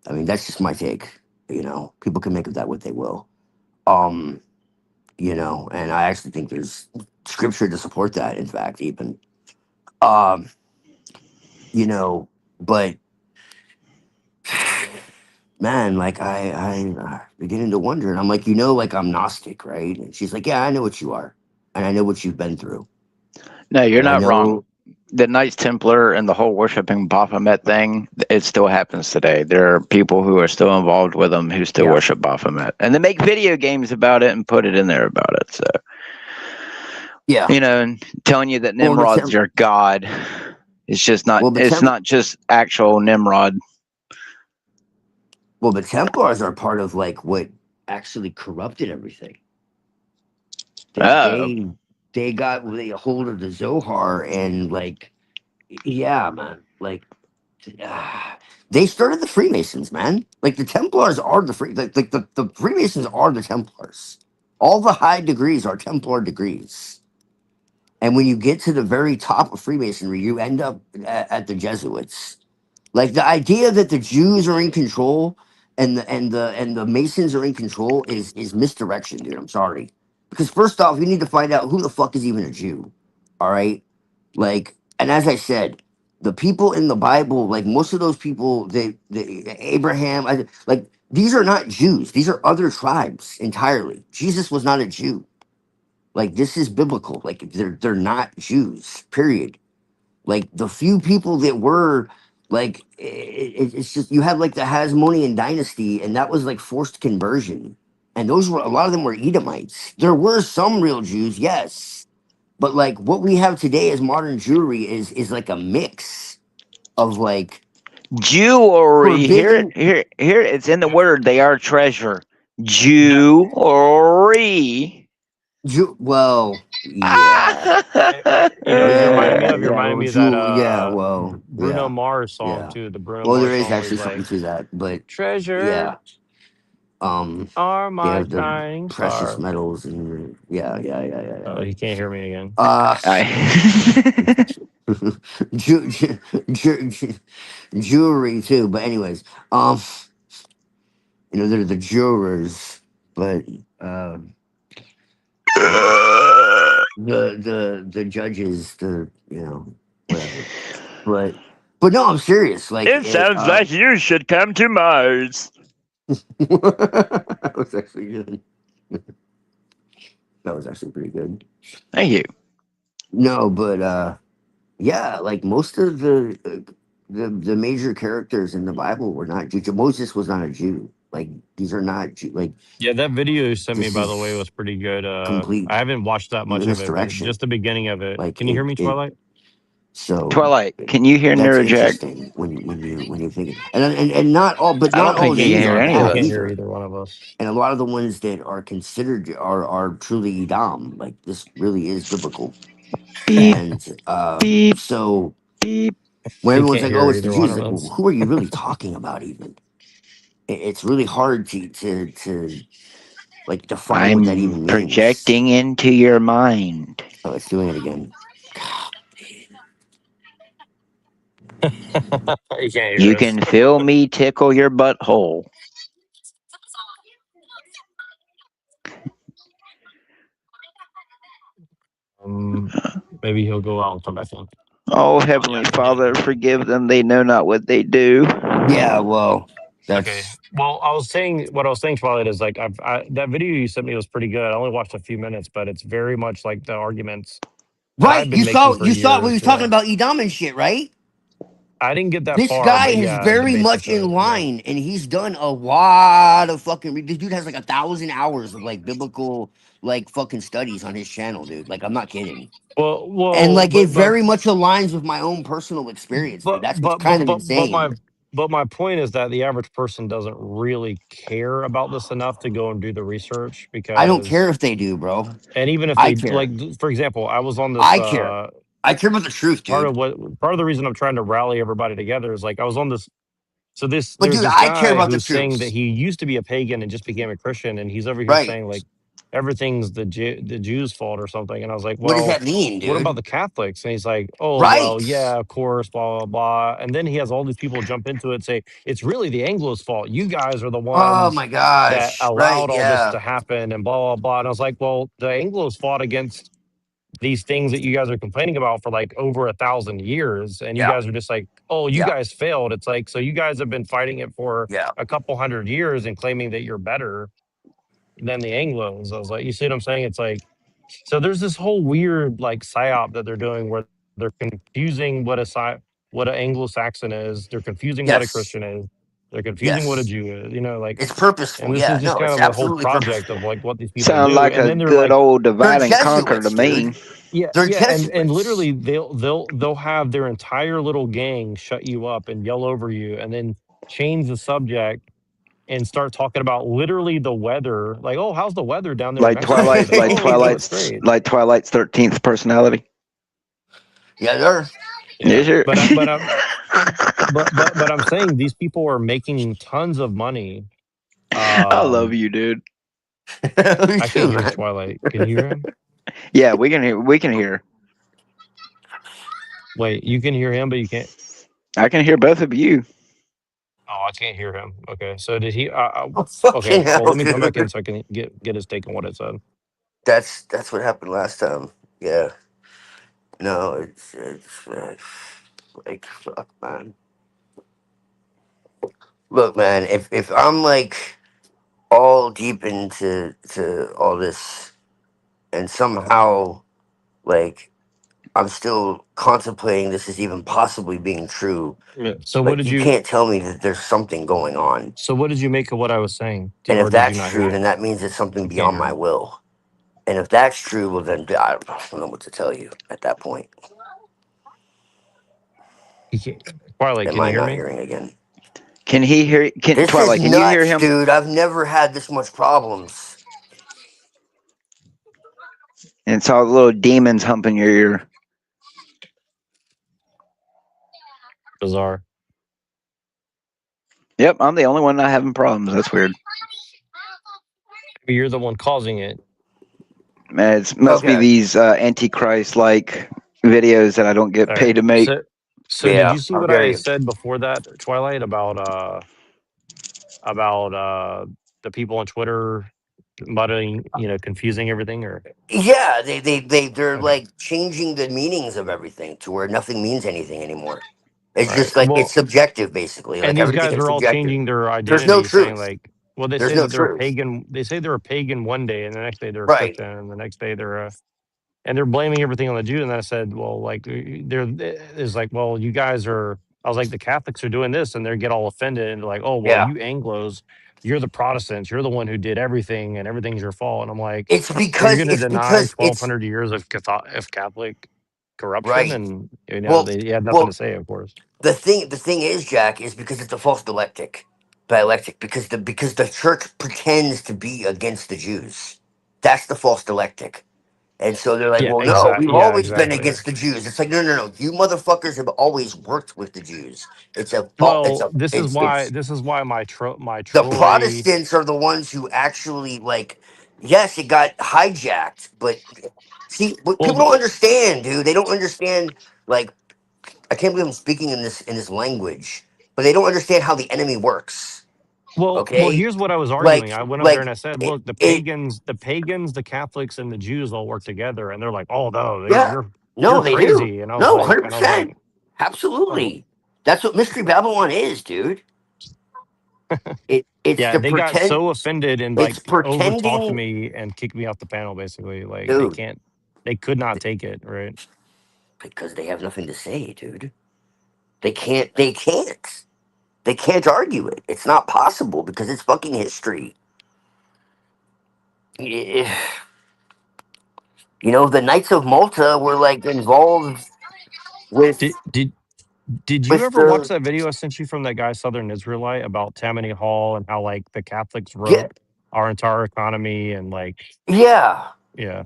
I mean that's just my take. You know, people can make of that what they will. Um, you know, and I actually think there's scripture to support that. In fact, even um, you know, but man, like I beginning to wonder, and I'm like, you know, like I'm Gnostic, right? And she's like, yeah, I know what you are, and I know what you've been through, No, you're and I not wrong. know, The Knights Templar and the whole worshiping Baphomet thing, it still happens today. There are people who are still involved with them who still yeah. worship Baphomet. And they make video games about it and put it in there about it. So, Yeah. you know, and telling you that Well, Nimrod's your god. It's not just actual Nimrod. Well, the Templars are part of like what actually corrupted everything. They Oh. they got a hold of the Zohar and like, yeah, man, like they started the Freemasons, man. Like the Templars are the Freemasons are the Templars. All the high degrees are Templar degrees. And when you get to the very top of Freemasonry, you end up at the Jesuits. Like the idea that the Jews are in control and the Masons are in control is misdirection, dude. I'm sorry. Because first off, you need to find out who the fuck is even a Jew. All right? Like, and as I said, the people in the Bible, like most of those people, Abraham, like these are not Jews. These are other tribes entirely. Jesus was not a Jew. Like this is biblical. Like they're not Jews. Period. Like the few people that were like it's just you have like the Hasmonean dynasty, and that was like forced conversion. And those were a lot of them were Edomites. There were some real Jews, yes, but like what we have today as modern Jewry is like a mix of like Jewelry. forbidden. Here, it's in the word. They are treasure. Yeah. Jewelry. Well, yeah, You know, you're reminding me yeah, of yeah. Well, that yeah, well, Bruno yeah, Mars song yeah. too. The Bruno Well, there Mars is song where actually he's something like, to that, but "Treasure yeah. Um, are they my have the shining precious star." metals and yeah. Oh, he can't hear me again. Uh, I ju- ju- jewelry too. But anyways, um, they're the jurors, but uh, the judges, whatever. But no, I'm serious. Like It it. sounds like you should come to Mars. That was actually good. That was actually pretty good. Thank you. No, but yeah, like most of the major characters in the Bible were not Jew. Moses was not a Jew. Like these are not Jew. Like Yeah, that video you sent me, this by the way, is was pretty good. complete I haven't watched that much of it, but misdirection. just the beginning of it. Like Can you hear me, it. Twilight? So Twilight, can you hear that's Neurojack? interesting when you think it. And not all, but I not don't all think you can Jews hear are any I of bad can't us. hear either. either one of us. And a lot of the ones that are considered are truly Edom. Like this really is biblical. Beep, And beep, so beep. when He everyone's can't like, "Oh, hear it's the either one Jews," of like, well, us. who are you really talking about? Even it's really hard to like define what that I'm even means. projecting into your mind. Oh, it's doing it again. He can't hear You us. can feel me tickle your butthole. Um, Maybe he'll go out and come back in. Oh, Oh yeah, Heavenly I can hear Father, you. forgive them. They know not what they do. Yeah, well, Okay. that's Well, what I was saying, Twilight, is like that video you sent me was pretty good. I only watched a few minutes, but it's very much like the arguments that I've right. been making for You saw we years. was talking Yeah. about Edom and shit, right? I didn't get that This far, guy but is yeah, the very basics much of in it. Yeah. line, and he's done a lot of fucking. This dude has like 1,000 hours of like biblical like fucking studies on his channel, dude. Like I'm not kidding. And Well, like it very much aligns with my own personal experience, dude. but That's what's but kind but of but but my insane. but my point is that the average person doesn't really care about this enough to go and do the research I don't care because, if they do, bro. and even if I they care. like, for example, I was on this. I care. I care about the truth, part dude. of the reason I'm trying to rally everybody together is like I was on this. So But there's dude, this I care guy about the who's saying that truth. he used to be a pagan and just became a Christian, and he's over here Right. saying like everything's the Jews' fault or something. And I was like, What does well, that mean, what about dude? the Catholics? And he's like, oh well, Right. yeah, of course, blah blah blah. And then he has all these people jump into it and say it's really the Anglos' fault. You guys are the Oh ones my that gosh. Right. allowed all this Yeah. to happen, and blah blah blah. And I was like, well, the Anglos fought against these things that you guys are complaining about for like over 1,000 years, and you Yeah. guys are just like, oh, you Yeah. guys failed. It's like, so you guys have been fighting it for Yeah. a couple hundred years and claiming that you're better than the Anglos. I was like, you see what I'm saying? It's like, so there's this whole weird like psyop that they're doing where they're confusing what an Anglo-Saxon is, they're confusing what a Yes. Christian is, they're confusing what a Yes. Jew is, you know, like. It's And purposeful. this is Yeah. just No, kind it's of a whole absolutely project of purposeful. like what these people Sound do, like and a then they're good like, old They're divide and conquer to Jesuits, me. dude. yeah, They're yeah, and Jesuits. literally they'll have their entire little gang shut you up and yell over you, and then change the subject and start talking about literally the weather. Like, oh, how's the weather down there in Like Mexico? It's like, oh, you know, it's great. Like Twilight's 13th personality. Yeah, they're. Yeah, Is your but I'm saying these people are making tons of money. I love Um, you, dude. Me I too, can't hear man. Twilight. Can you hear him? Yeah, we can hear. Wait, you can hear him, but you can't. I can hear both of you. Oh, I can't hear him. Okay, so did he? Oh, Okay, fucking well, hell, let me come back in dude. so I can get his take on what it said. That's what happened last time. Yeah. No, it's like fuck, man. Look, man. If I'm like all deep into to all this, and somehow like I'm still contemplating this is even possibly being true. Yeah. So what Like did you you? can't tell me that there's something going on. So what did you make of what I was saying, And or if did you that's not hear true, me? then that means it's something You can't beyond hear my me. will. And if that's true, well then I don't know what to tell you at that point. You can't. Twilight, Am can you I hear not me? hearing again? Can he hear? Can This is Twilight? Can you hear nuts, him? dude. I've never had this much problems. And it's all little demons humping your ear. Bizarre. Yep, I'm the only one not having problems. That's weird. Maybe you're the one causing it. Man, it must be Okay. these antichrist like videos that I don't get All right. paid to make. So did Yeah, you see how what dare I you? said before that, Twilight, about the people on Twitter muddling, confusing everything? Or Yeah, they're okay, like changing the meanings of everything to where nothing means anything anymore. It's all right. just like it's Well, subjective, basically. and Like these everything guys is are all subjective. changing their There's no identity, saying truth. like, well, they There's say no that they're a truth. pagan. They say they're a pagan one day, and the next day they're a Right. Christian, and the next day they're a and they're blaming everything on the Jew. And I said, well, like there is like, well, you guys are. I was like, the Catholics are doing this, and they get all offended and they're like, oh, well, Yeah. you Anglos, you're the Protestants, you're the one who did everything, and everything's your fault. And I'm like, It's so you're because going to it's deny because it's 1,200 years of Catholic corruption, right. and Well, they had nothing to well, say, of course. the thing is, Jack, is because it's a false dialectic, because the church pretends to be against the Jews. That's the false dialectic. And so they're like, Yeah, well, no, we've exactly. Yeah, always been exactly. against the Jews. It's like, no, no, no. You motherfuckers have always worked with the Jews. It's a fault. Well, It's this is why my the Troy. Protestants are the ones who actually like. Yes, it got hijacked, but see, what Well, people don't understand, dude. They don't understand. Like, I can't believe I'm speaking in this language, but they don't understand how the enemy works. well, Okay, here's what I was arguing. like, I went up there and like I said, it, "Look, it the pagans, the Catholics, and the Jews all work together." And they're like, "Oh no, yeah. No, you're they do. crazy." No, And I was like, 100%. "Oh, Absolutely. That's what Mystery Babylon is, dude. It's yeah." the They got pretend. so offended and It's like over talked pretending, me and kicked me off the panel. Basically, like dude, they could not take it. Right? because they have nothing to say, dude. They can't. They can't. They can't argue it. It's not possible because it's fucking history. Eh, the Knights of Malta were like involved with Did did did you with ever watch the that video I sent you from that guy Southern Israelite about Tammany Hall and how like the Catholics yeah wrote our entire economy and like yeah yeah.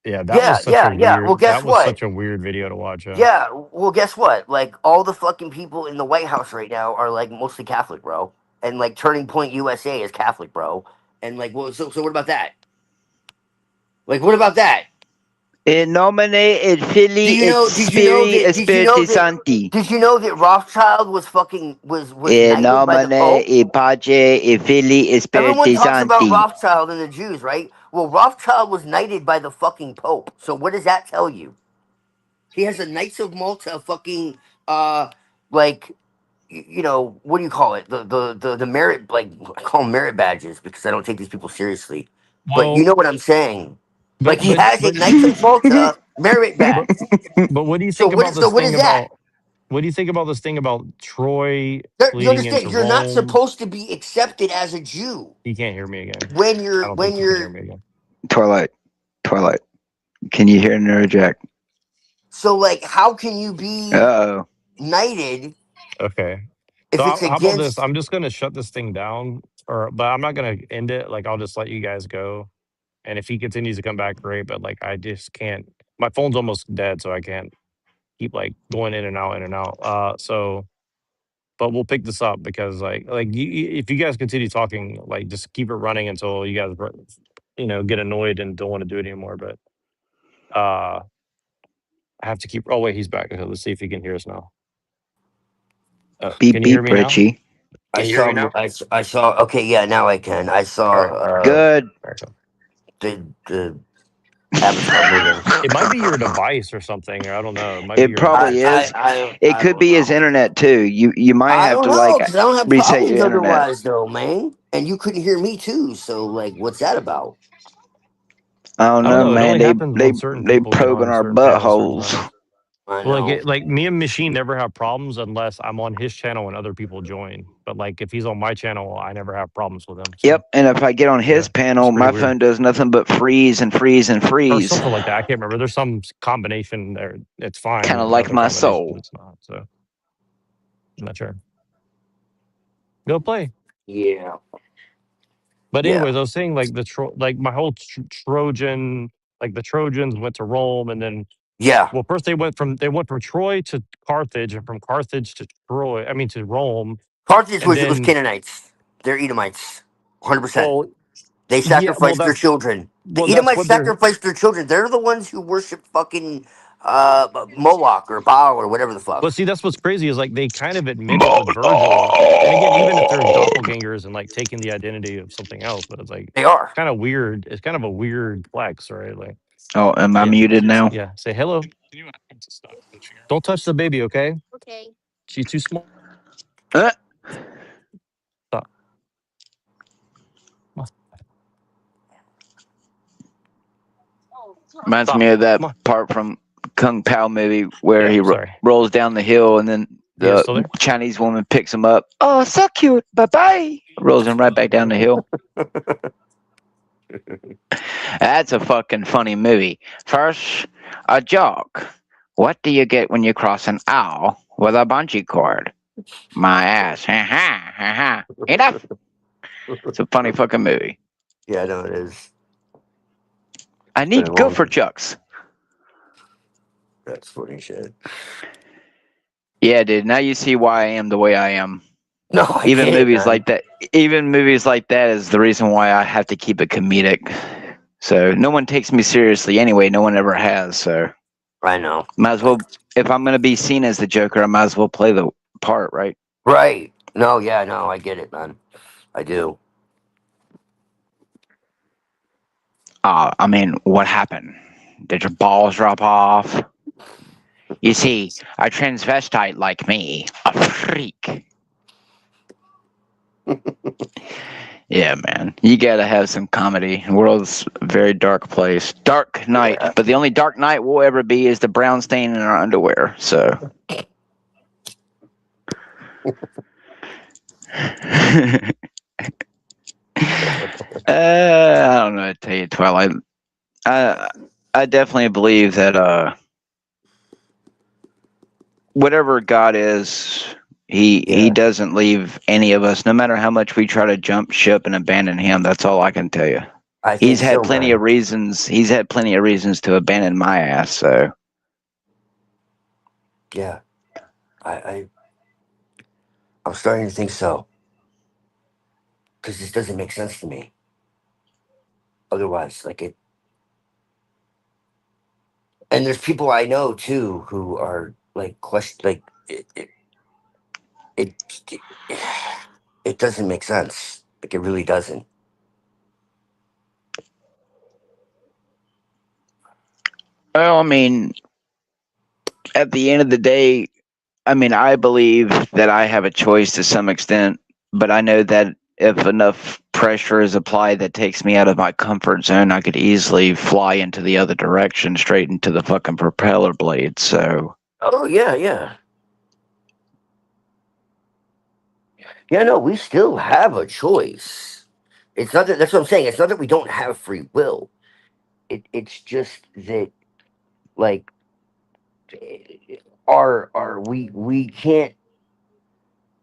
Yeah, that was such a yeah. Well, weird. guess That was what? such a weird video to watch. Yeah, well, guess what? Like, all the fucking people in the White House right now are like mostly Catholic, bro. And like Turning Point USA is Catholic, bro. And like, well, so what about that? Like, what about that? In nomine et Filii et Spiritus Sancti. Did you know that Rothschild was fucking was In knighted by the nomine Pope? et Pace et Filii et Everyone Spiritus talks about Sancti. Rothschild and the Jews, right? Well, Rothschild was knighted by the fucking Pope. So what does that tell you? He has a Knights of Malta fucking like you know, what do you call it? The merit, like, I call them merit badges because I don't take these people seriously. But you Well, know what I'm saying? Like, but he but has a but Knights of Malta merit but badge. but what do you So think what about is so this what thing is that? about? What do you think about this thing about Troy You fleeing understand? into You're not Rome? supposed to be accepted as a Jew You can't hear me again. when I you're don't when think you can hear you're. me again. Twilight. Can you hear Neurojack? So like, how can you be Uh-oh. knighted Okay. So if it's how about this? against? I'm just gonna shut this thing down, or but I'm not gonna end it. Like I'll just let you guys go. And if he continues to come back, great. But like I just can't. My phone's almost dead, so I can't keep like going in and out, in and out. So but we'll pick this up because if you guys continue talking, like just keep it running until you guys get annoyed and don't want to do it anymore. But I have to keep. Oh wait, he's back. Okay, let's see if he can hear us now. Beep Can you hear beep, me now? Richie. Can you hear me now? I saw. Okay, yeah, now I can. I All saw right. Good. All right. the avatar moving. It might be your device or something. Or I don't know. It might be It your device. probably is. It I could don't be his know. internet too. You might I have don't to know like because I don't have reset problems your internet. otherwise, though, man. And you couldn't hear me too. So like, what's that about? I don't I don't know, know. It man. only happens when certain They people get probing on our certain channels certain buttholes. times. I Well, know. like me and Machine never have problems unless I'm on his channel and other people join. But like if he's on my channel, I never have problems with him. Yep, So and if I get on his yeah, it's panel, pretty my weird. phone does nothing but freeze and freeze and Or freeze. something like that. I can't remember. There's some combination there. It's fine. Kind And of there's like other my combinations soul. it's not. So I'm not sure. Go play. Yeah. But Yeah. anyways, I was saying like like my whole Trojan, like the Trojans went to Rome, and then Yeah. well, first they went from Troy to Carthage, and from Carthage to Troy. I mean to Rome, Carthage and was then Canaanites. They're Edomites. 100%. well, They yeah, well sacrificed their children. The that's Edomites what they're. sacrificed their children. They're the ones who worship fucking Moloch or Baal or whatever the But fuck. see, that's what's crazy is like they kind of admit it with Virgil, and again, even if they're doppelgangers and like taking the identity of something else, but it's like They are. kind of weird. It's kind of a weird flex, right? Like, Oh, am I yeah, muted now? yeah. Say hello. Don't touch the baby, okay? She's too small. Uh, Stop. Reminds Stop. me of that Come on. part from Kung Pao movie where Yeah, he sorry. rolls down the hill and then You guys the still there? Chinese woman picks him up. Oh, so cute. Bye bye. Rolls him right back down the hill. That's a fucking funny movie. First, a joke. What do you get when you cross an owl with a bungee cord? My ass. Ha ha ha ha. Enough. It's a funny fucking movie. Yeah, I know it is. I need gopher chucks. That's funny shit. Yeah, dude. Now you see why I am the way I am. No, I Even can't, movies man. like that. Even movies like that is the reason why I have to keep it comedic. So no one takes me seriously anyway. No one ever has. So I know. might as well. If I'm gonna be seen as the Joker, I might as well play the part, right? Right. No, yeah, no, I get it, man. I do. I mean, what happened? Did your balls drop off? You see, a transvestite like me, a freak. Yeah, man. You gotta have some comedy. The world's a very dark place. Dark night. Yeah. But the only dark night we'll ever be is the brown stain in our underwear. So. I don't know what to tell you, Twilight. I definitely believe that whatever God is, he doesn't leave any of us, no matter how much we try to jump ship and abandon him. That's all I can tell you. I He's think had so, plenty man. of reasons. He's had plenty of reasons to abandon my ass. So Yeah, I I'm starting to think so because this doesn't make sense to me. Otherwise, like it, and there's people I know too who are like question, like it, it, it doesn't make sense. Like it really doesn't. well, I mean, at the end of the day, I mean, I believe that I have a choice to some extent, but I know that if enough pressure is applied that takes me out of my comfort zone, I could easily fly into the other direction, straight into the fucking propeller blade. So, Oh yeah, yeah, yeah. No, we still have a choice. It's not that. That's what I'm saying. It's not that we don't have free will. It's just that like our we can't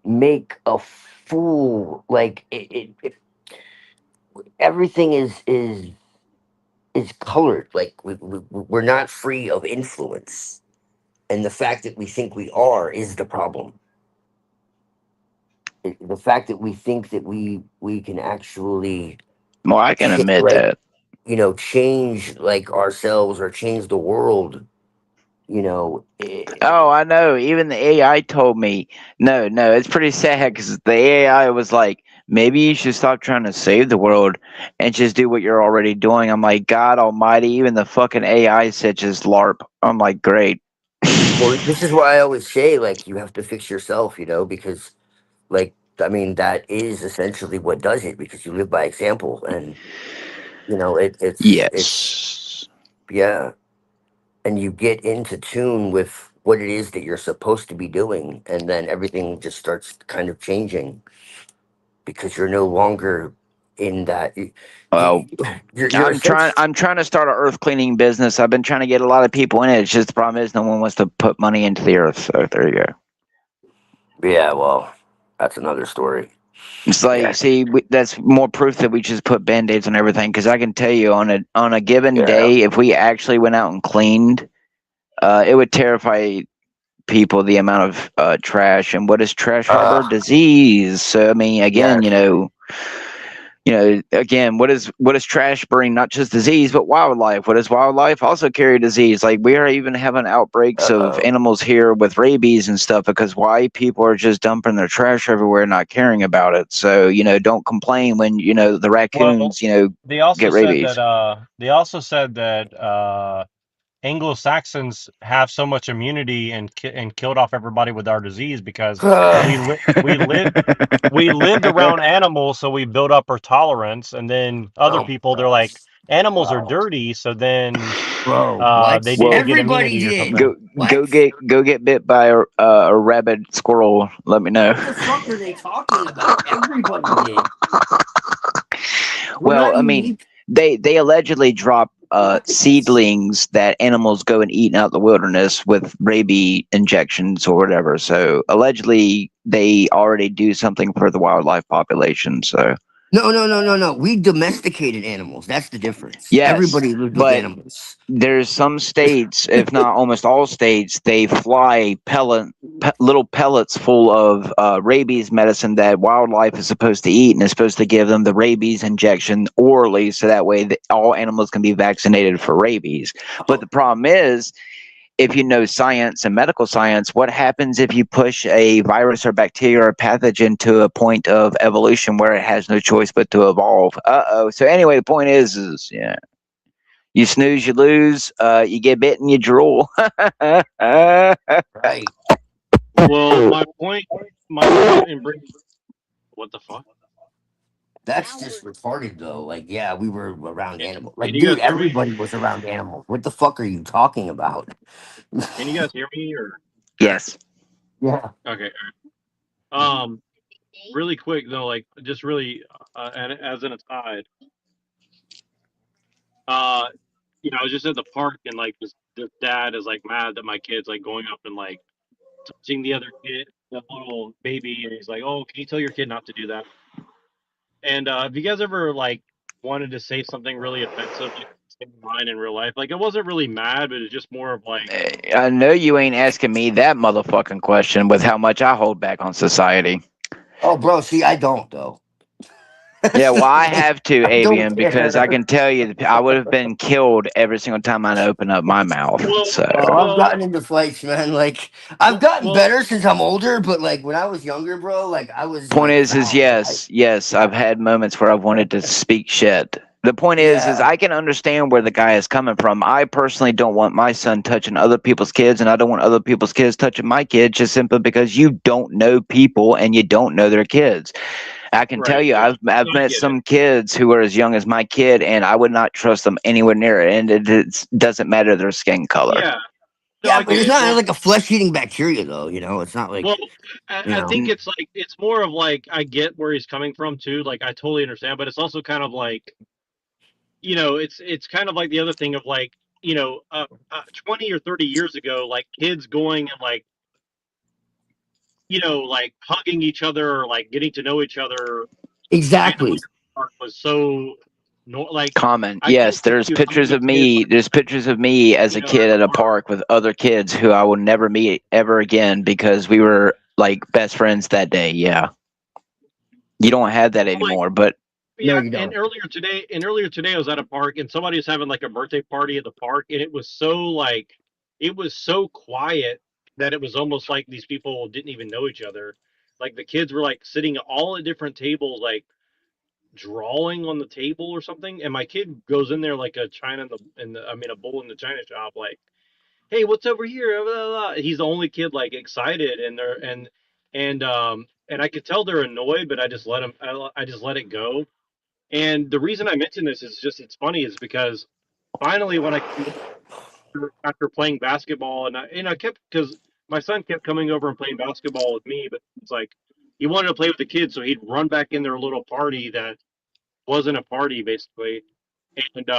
make a fool like everything is colored like we're not free of influence, and the fact that we think we are is the problem. The fact that we think that we can actually well, I can admit like that. change like ourselves or change the world, you know Oh, I know. Even the AI told me, no, no, it's pretty sad because the AI was like, maybe you should stop trying to save the world and just do what you're already doing. I'm like, God Almighty, even the fucking AI said just LARP. I'm like, great. well, this is why I always say like you have to fix yourself, because like I mean that is essentially what does it, because you live by example. And it's Yes. yeah, and you get into tune with what it is that you're supposed to be doing, and then everything just starts kind of changing because you're no longer in that Well, you, you're essentially I'm trying to start a earth cleaning business. I've been trying to get a lot of people in it. It's just the problem is no one wants to put money into the earth. So there you go. yeah, well, that's another story. It's Yeah, like, see, that's more proof that we just put band-aids on everything. Because I can tell you, on a given yeah. day, if we actually went out and cleaned, it would terrify people the amount of trash. And what is trash harbor? uh Disease. So I mean, again, yes. again, what does trash bring? Not just disease, but wildlife. What does wildlife also carry disease? Like we are even having outbreaks of Uh-oh. animals here with rabies and stuff because why people are just dumping their trash everywhere, not caring about it. So don't complain when the Well, raccoons they also get said rabies. that Anglo-Saxons have so much immunity and killed off everybody with our disease because we li- we lived we lived around animals, so we built up our tolerance. And then other Oh my people, they're like, gosh. animals are Wow. dirty, so then Bro, what? they Well, didn't get Everybody immunity or did. something. What? go get bit by a rabid squirrel. Let me know. What the fuck are they talking about? Everybody did. We're Well, not I mean, unique. they allegedly drop What? seedlings that animals go and eat out in the wilderness with rabies injections or whatever. So allegedly, they already do something for the wildlife population. So No, no, no, no, no. We domesticated animals. That's the difference. yes, Everybody lived with but animals. there's some states, if not almost all states, they fly little pellets full of rabies medicine that wildlife is supposed to eat and is supposed to give them the rabies injection orally so that way that all animals can be vaccinated for rabies. But Oh, the problem is, if you know science and medical science, what happens if you push a virus or bacteria or pathogen to a point of evolution where it has no choice but to evolve? Uh-oh. So anyway, the point is yeah, you snooze, you lose. You get bitten, you drool. right. Well, my point in bringing what the fuck? That's just retarded, though. Like, yeah, we were around Can, animals. can Like, you dude, guys hear me? everybody was around animals. What the fuck are you talking about? Can you guys hear me or Yes. Yeah. okay? Um, really quick though, like just really, and as an aside, uh, I was just at the park and like this dad is like mad that my kid's like going up and like touching the other kid, the little baby, and he's like, "Oh, can you tell your kid not to do that?" And have you guys ever like wanted to say something really offensive like in mine in real life. Like I wasn't really mad, but it's just more of like I know you ain't asking me that motherfucking question with how much I hold back on society. Oh, bro, see, I don't though. Yeah, well, I have to, I don't Avian, because I care. can tell you I would have been killed every single time I open up my mouth. well So, Oh, I've well gotten into fights, man. Like I've gotten well better since I'm older, but like when I was younger, bro, like I was point like is foul. Like, yes, I've had moments where I've wanted to speak shit. The point is yeah, I can understand where the guy is coming from. I personally don't want my son touching other people's kids, and I don't want other people's kids touching my kids, just simply because you don't know people and you don't know their kids. I can tell right, you, yeah. I've No, I met get it. some kids who are as young as my kid, and I would not trust them anywhere near it. And it doesn't matter their skin color. Yeah, no, yeah, I but get it's it. not like a flesh-eating bacteria, though. You know, it's not Well, like I think it's like it's more of like I get where he's coming from too. Like I totally understand, but it's also kind of like it's kind of like the other thing of like 20 or 30 years ago, like kids going and like like hugging each other or like getting to know each other randomly exactly. was so no like Common. I Yes, can't see there's you pictures hugging a of kid me. like There's pictures of me as a at kid the at a park. park with other kids who I will never meet ever again because we were like best friends that day. Yeah. You don't have that Like anymore, but No, yeah, you and don't. earlier today I was at a park and somebody was having like a birthday party at the park and it was so quiet that it was almost like these people didn't even know each other. Like the kids were like sitting all at different tables, like drawing on the table or something. And my kid goes in there like a china a bull in the china shop, like, "Hey, what's over here?" Blah, blah, blah. He's the only kid like excited, and and I could tell they're annoyed, but I just let them. I just let it go. And the reason I mention this is just it's funny is because finally when I came over after playing basketball and I kept because my son kept coming over and playing basketball with me, but it's like he wanted to play with the kids, so he'd run back in their little party that wasn't a party basically, and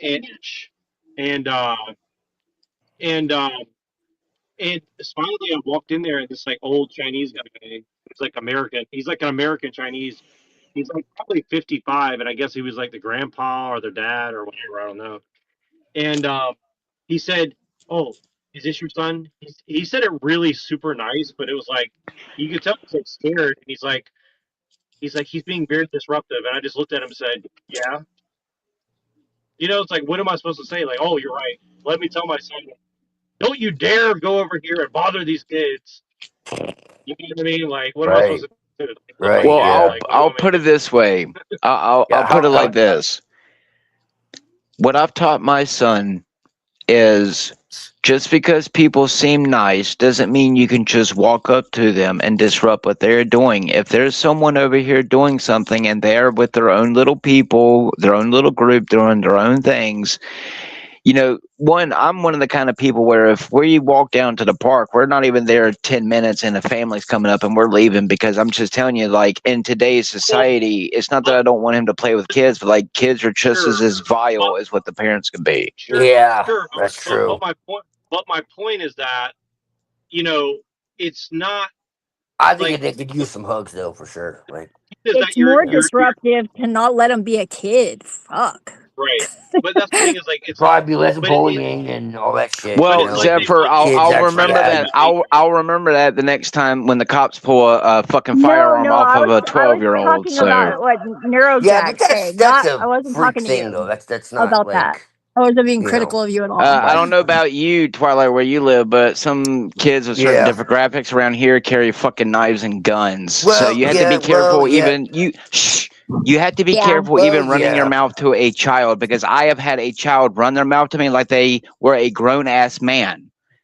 and and uh and and finally I walked in there and this like old Chinese guy, he's like American, he's like an American Chinese. He's like probably 55, and I guess he was like the grandpa or the dad or whatever. I don't know. And he said, "Oh, is this your son?" He said it really super nice, but it was like you could tell he's like scared. And he's being very disruptive. And I just looked at him and said, "Yeah." It's like, what am I supposed to say? Like, "Oh, you're right. Let me tell my son, don't you dare go over here and bother these kids." You know what I mean? Like, what am I supposed Right, to do? Like, tell my right, well, kid? yeah, Like, what do you I'll want me to put it do? this way. I'll yeah. put it like How? this. What I've taught my son is just because people seem nice doesn't mean you can just walk up to them and disrupt what they're doing. If there's someone over here doing something and they're with their own little people, their own little group, doing their own things, I'm one of the kind of people where if we walk down to the park, we're not even there 10 minutes and the family's coming up and we're leaving because I'm just telling you, like, in today's Well, society, it's not that but I don't want him to play with kids, but like kids are just sure, as but vile as what the parents can be. sure, Yeah, sure. that's But true. my point is that you know it's not I think like they could the use some hugs though, for sure. Like, point is that It's more yeah, you're disruptive to not let him be a kid. Fuck. right. But that's the thing is like it's probably be less but it bullying and all that shit. but You Well, it's know, like they 'cause Zephyr, want I'll kids I'll actually remember right. have. that. But I'll remember that the next time when the cops pull a fucking No, firearm no, off of a I was 12-year-old. talking So about what Yeah, but Neurojack said. that's Not, I a wasn't freak talking to thing though. you That's not about that. like, I wasn't being you know, critical of you at all. I don't like, know about you, Twilight, where you live, but some kids with certain yeah. demographics around here carry fucking knives and guns. So Well, you have to yeah, be well, careful. yeah, Even you have to be Yeah. careful well, even running your yeah, mouth to a child because I have had a child run their mouth to me like they were a grown ass man.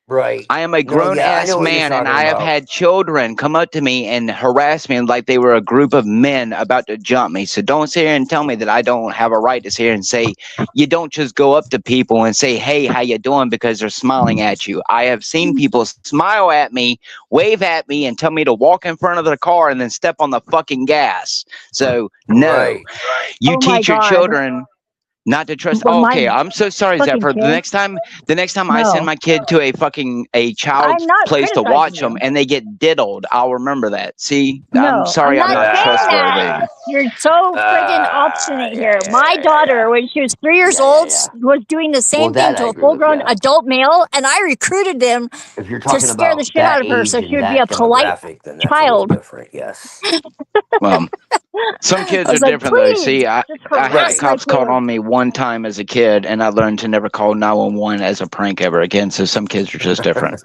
right. I am a No, grown yeah, I ass know what you're man, and talking I have about. had children come up to me and harass me like they were a group of men about to jump me. So don't sit here and tell me that I don't have a right to sit here and say you don't just go up to people and say, "Hey, how you doing?" because they're smiling at you. I have seen people smile at me, wave at me, and tell me to walk in front of the car and then step on the fucking gas. So no, Right. you Oh my teach your God. children not to trust. Well, Oh, my okay, I'm so sorry, fucking Zephyr. kid. The next time I send No, my kid to a I'm child's not place to criticizing watch them you. and they get diddled, I'll remember that. See, I'm No, I'm sorry, I'm not not saying that. trustworthy. You're so friggin' obstinate here. My daughter, when she was 3 years old, was doing the same thing that to I a agree with, full-grown yeah. adult male, and I recruited him If you're to talking scare the about shit that out of her age so she and would be a that polite demographic, then that's a little child. different, yes. Well, some I kids are was like, different though. please, See, I just had the harass my cops called kid. on me one time as a kid, and I learned to never call 911 as a prank ever again. So some kids are just different.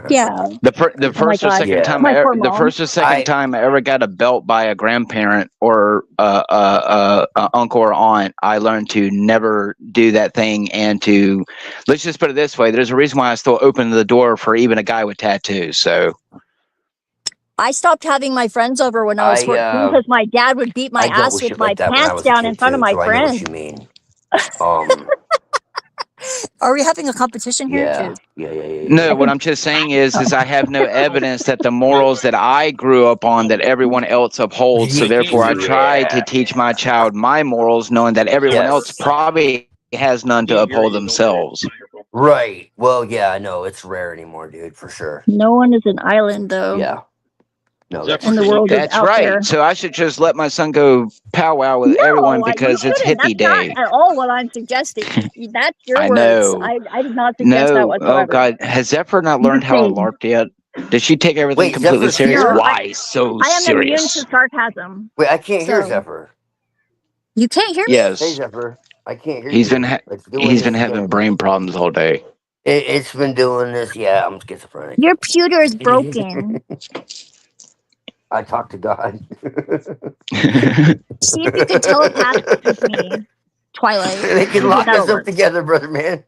Yeah. The Oh my first or gosh. second Yeah. time My poor the mom. first or second time I ever got a belt by a grandparent or uncle or aunt, I learned to never do that thing, and to, let's just put it this way: there's a reason why I still open the door for even a guy with tattoos. So I stopped having my friends over when I was 14 because my dad would beat my I dealt ass with with shit my like that when I pants was a down in kid front of too, my so I know what friends. you mean. Are we having a competition here? Yeah. 'Cause no, what I'm just saying is I have no evidence that the morals that I grew up on that everyone else upholds. So therefore, I try to teach my child my morals, knowing that everyone else probably has none to uphold themselves. Right. Well, yeah, I know it's rare anymore, dude, for sure. no one is an island, though. Yeah. No, that's And the true. world is That's out right. there. So I should just let my son go powwow with everyone because you it's shouldn't. hippie That's day. not at all what I'm suggesting. That's your I words. know. I did not suggest that No. Oh whatsoever. God, has Zephyr not I'm learned just how to saying. LARP yet? Does she take everything Wait, completely Zephyr's serious? here? No, Why so I am immune serious? to sarcasm. Wait, I can't hear So Zephyr. you can't hear me? Hey, Yes, Zephyr, I can't hear he's been you. It's doing he's been this having again. brain problems all day. It's been doing this. Yeah, I'm schizophrenic. Your pewter is broken. I talk to God. See if you can telepath with me, Twilight. They can See if lock that'll us up work. together, brother man.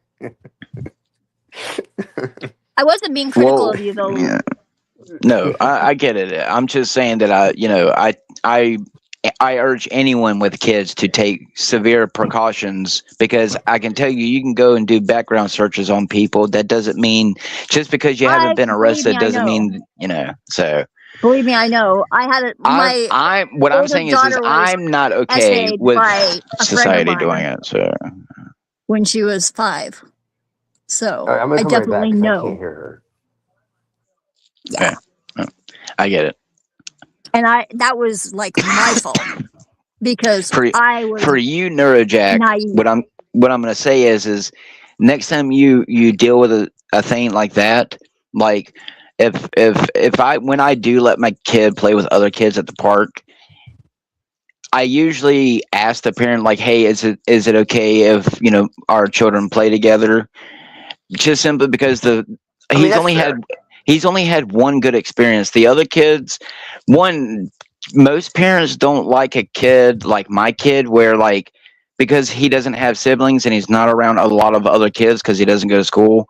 I wasn't being critical Whoa. of you, though. Yeah. No, I get it. I'm just saying that I urge anyone with kids to take severe precautions, because I can tell you, you can go and do background searches on people. That doesn't mean just because you haven't been Believe arrested me, I doesn't know. mean, so. Believe me, I know. I had it. My What I'm oldest saying is daughter was I'm not okay essayed with by a friend of society mine doing it. So when she was 5. So All right, I'm gonna I come right back definitely 'cause I know. can't hear her. Yeah. I get it. And that was like my fault because I was For you, Neurojack, naive. what I'm gonna say is next time you deal with a thing like that, like when I do let my kid play with other kids at the park, I usually ask the parent, like, hey, is it okay if our children play together? Just simply because he's only had one good experience. The other kids, most parents don't like a kid like my kid, where like, because he doesn't have siblings and he's not around a lot of other kids because he doesn't go to school,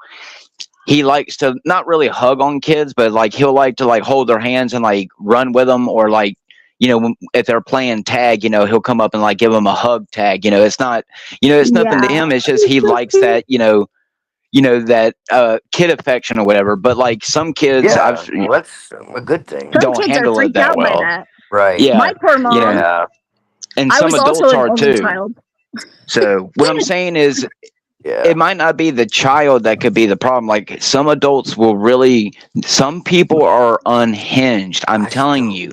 he likes to not really hug on kids, but like he'll like to like hold their hands and like run with them, or like if they're playing tag, he'll come up and like give them a hug tag. It's not, it's nothing to him. It's just he likes that, that kid affection or whatever. But like some kids, Yeah, well, that's a good thing. Some don't kids are handle it freaked that out by well. that. Right. Yeah, My poor mom. Yeah. and I some was also adults an are only too. child. So what I'm saying is, Yeah. it might not be the child that could be the problem. Like some adults some people are unhinged. I'm telling you,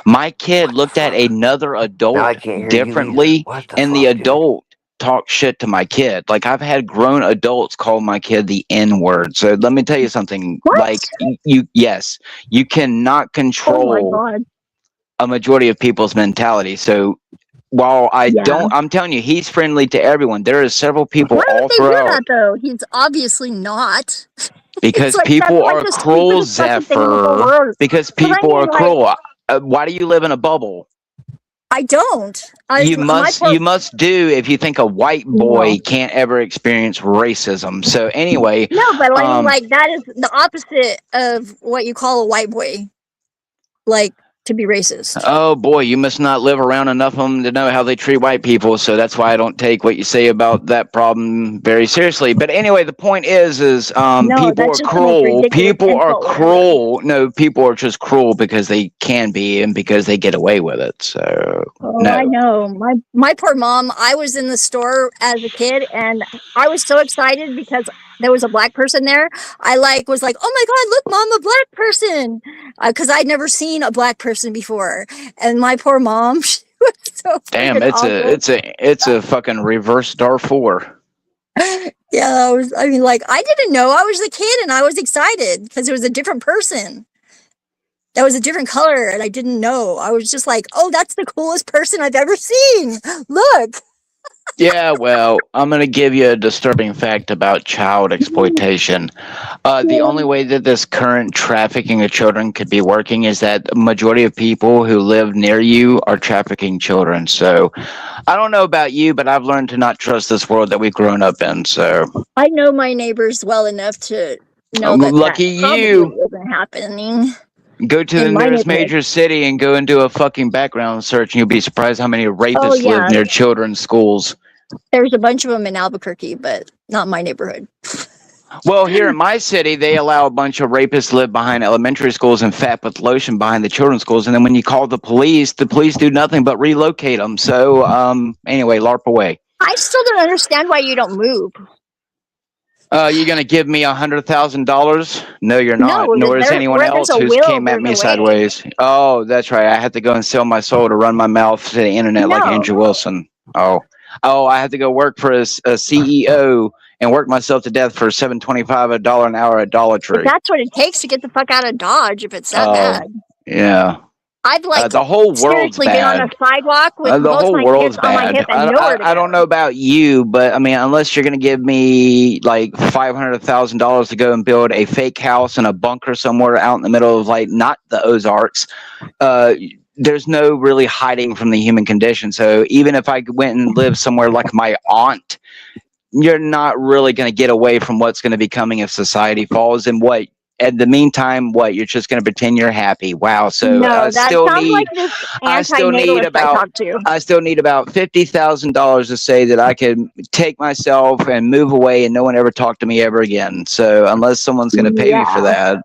my kid looked at another Now adult I can't hear differently, you either. What the and fuck, the dude? adult talked shit to my kid. Like I've had grown adults call my kid the N word. So let me tell you something. What? Like you cannot Oh my control god. a majority of people's mentality. So while I'm telling you, he's friendly to everyone. There are several people Why all would they do throughout. that though? He's obviously not. Because It's like, people that's like are the cruel, stupidest fucking thing in the whole Zephyr. world. Because 'Cause I people mean, are like, cruel. Why do you live in a bubble? I don't. You must do if you think a white boy No. can't ever experience racism. So anyway, No, but I mean, like, that is the opposite of what you call a white boy. Like, to be racist. oh boy, you must not live around enough of them to know how they treat white people. So that's why I don't take what you say about that problem very seriously. But anyway, the point is No, people that's are just the most cruel. ridiculous People are insult ever. cruel. No, people are just cruel because they can be and because they get away with it. So Oh, no. I know. My poor mom, I was in the store as a kid and I was so excited because there was a black person there, I was like, oh my God, look, mom, a black person. Because I'd never seen a black person before. And my poor mom, she was so Damn, freaking awkward. it's a fucking reverse Darfur. Yeah, I didn't know. I was a kid and I was excited because it was a different person. That was a different color and I didn't know. I was just like, oh, that's the coolest person I've ever seen. Look. Yeah, well, I'm going to give you a disturbing fact about child exploitation. The only way that this current trafficking of children could be working is that the majority of people who live near you are trafficking children. So I don't know about you, but I've learned to not trust this world that we've grown up in. So I know my neighbors well enough to know that lucky probably you. isn't happening. Go to the in my nearest neighborhood. major city and go and do a fucking background search, and you'll be surprised how many rapists yeah. live near children's schools. There's a bunch of them in Albuquerque, but not my neighborhood. Well, here in my city, they allow a bunch of rapists to live behind elementary schools and fat with lotion behind the children's schools. And then when you call the police do nothing but relocate them. So, anyway, LARP away. I still don't understand why you don't move. You're going to give me $100,000? No, you're not. No, Nor is anyone where there's else a who will, came at there's me a way. sideways. Oh, that's right. I had to go and sell my soul to run my mouth to the internet like No. Andrew Wilson. Oh, I had to go work for a CEO and work myself to death for $7.25 an hour at Dollar Tree. If that's what it takes to get the fuck out of Dodge, if it's that bad. Yeah. I've the whole world's seriously been on bad. a sidewalk with The both whole my world's kids on my bad. hip and nowhere to I go. don't know about you, but I mean, unless you're going to give me like $500,000 to go and build a fake house in a bunker somewhere out in the middle of like not the Ozarks, there's no really hiding from the human condition. So even if I went and lived somewhere like my aunt, you're not really going to get away from what's going to be coming if society falls. And what, in the meantime, what, you're just going to pretend you're happy. Wow. So no, I that still sounds need, like this I still need anti-natalist I about, talked to. I still need about $50,000 to say that I could take myself and move away and no one ever talk to me ever again. So unless someone's going to pay me for that,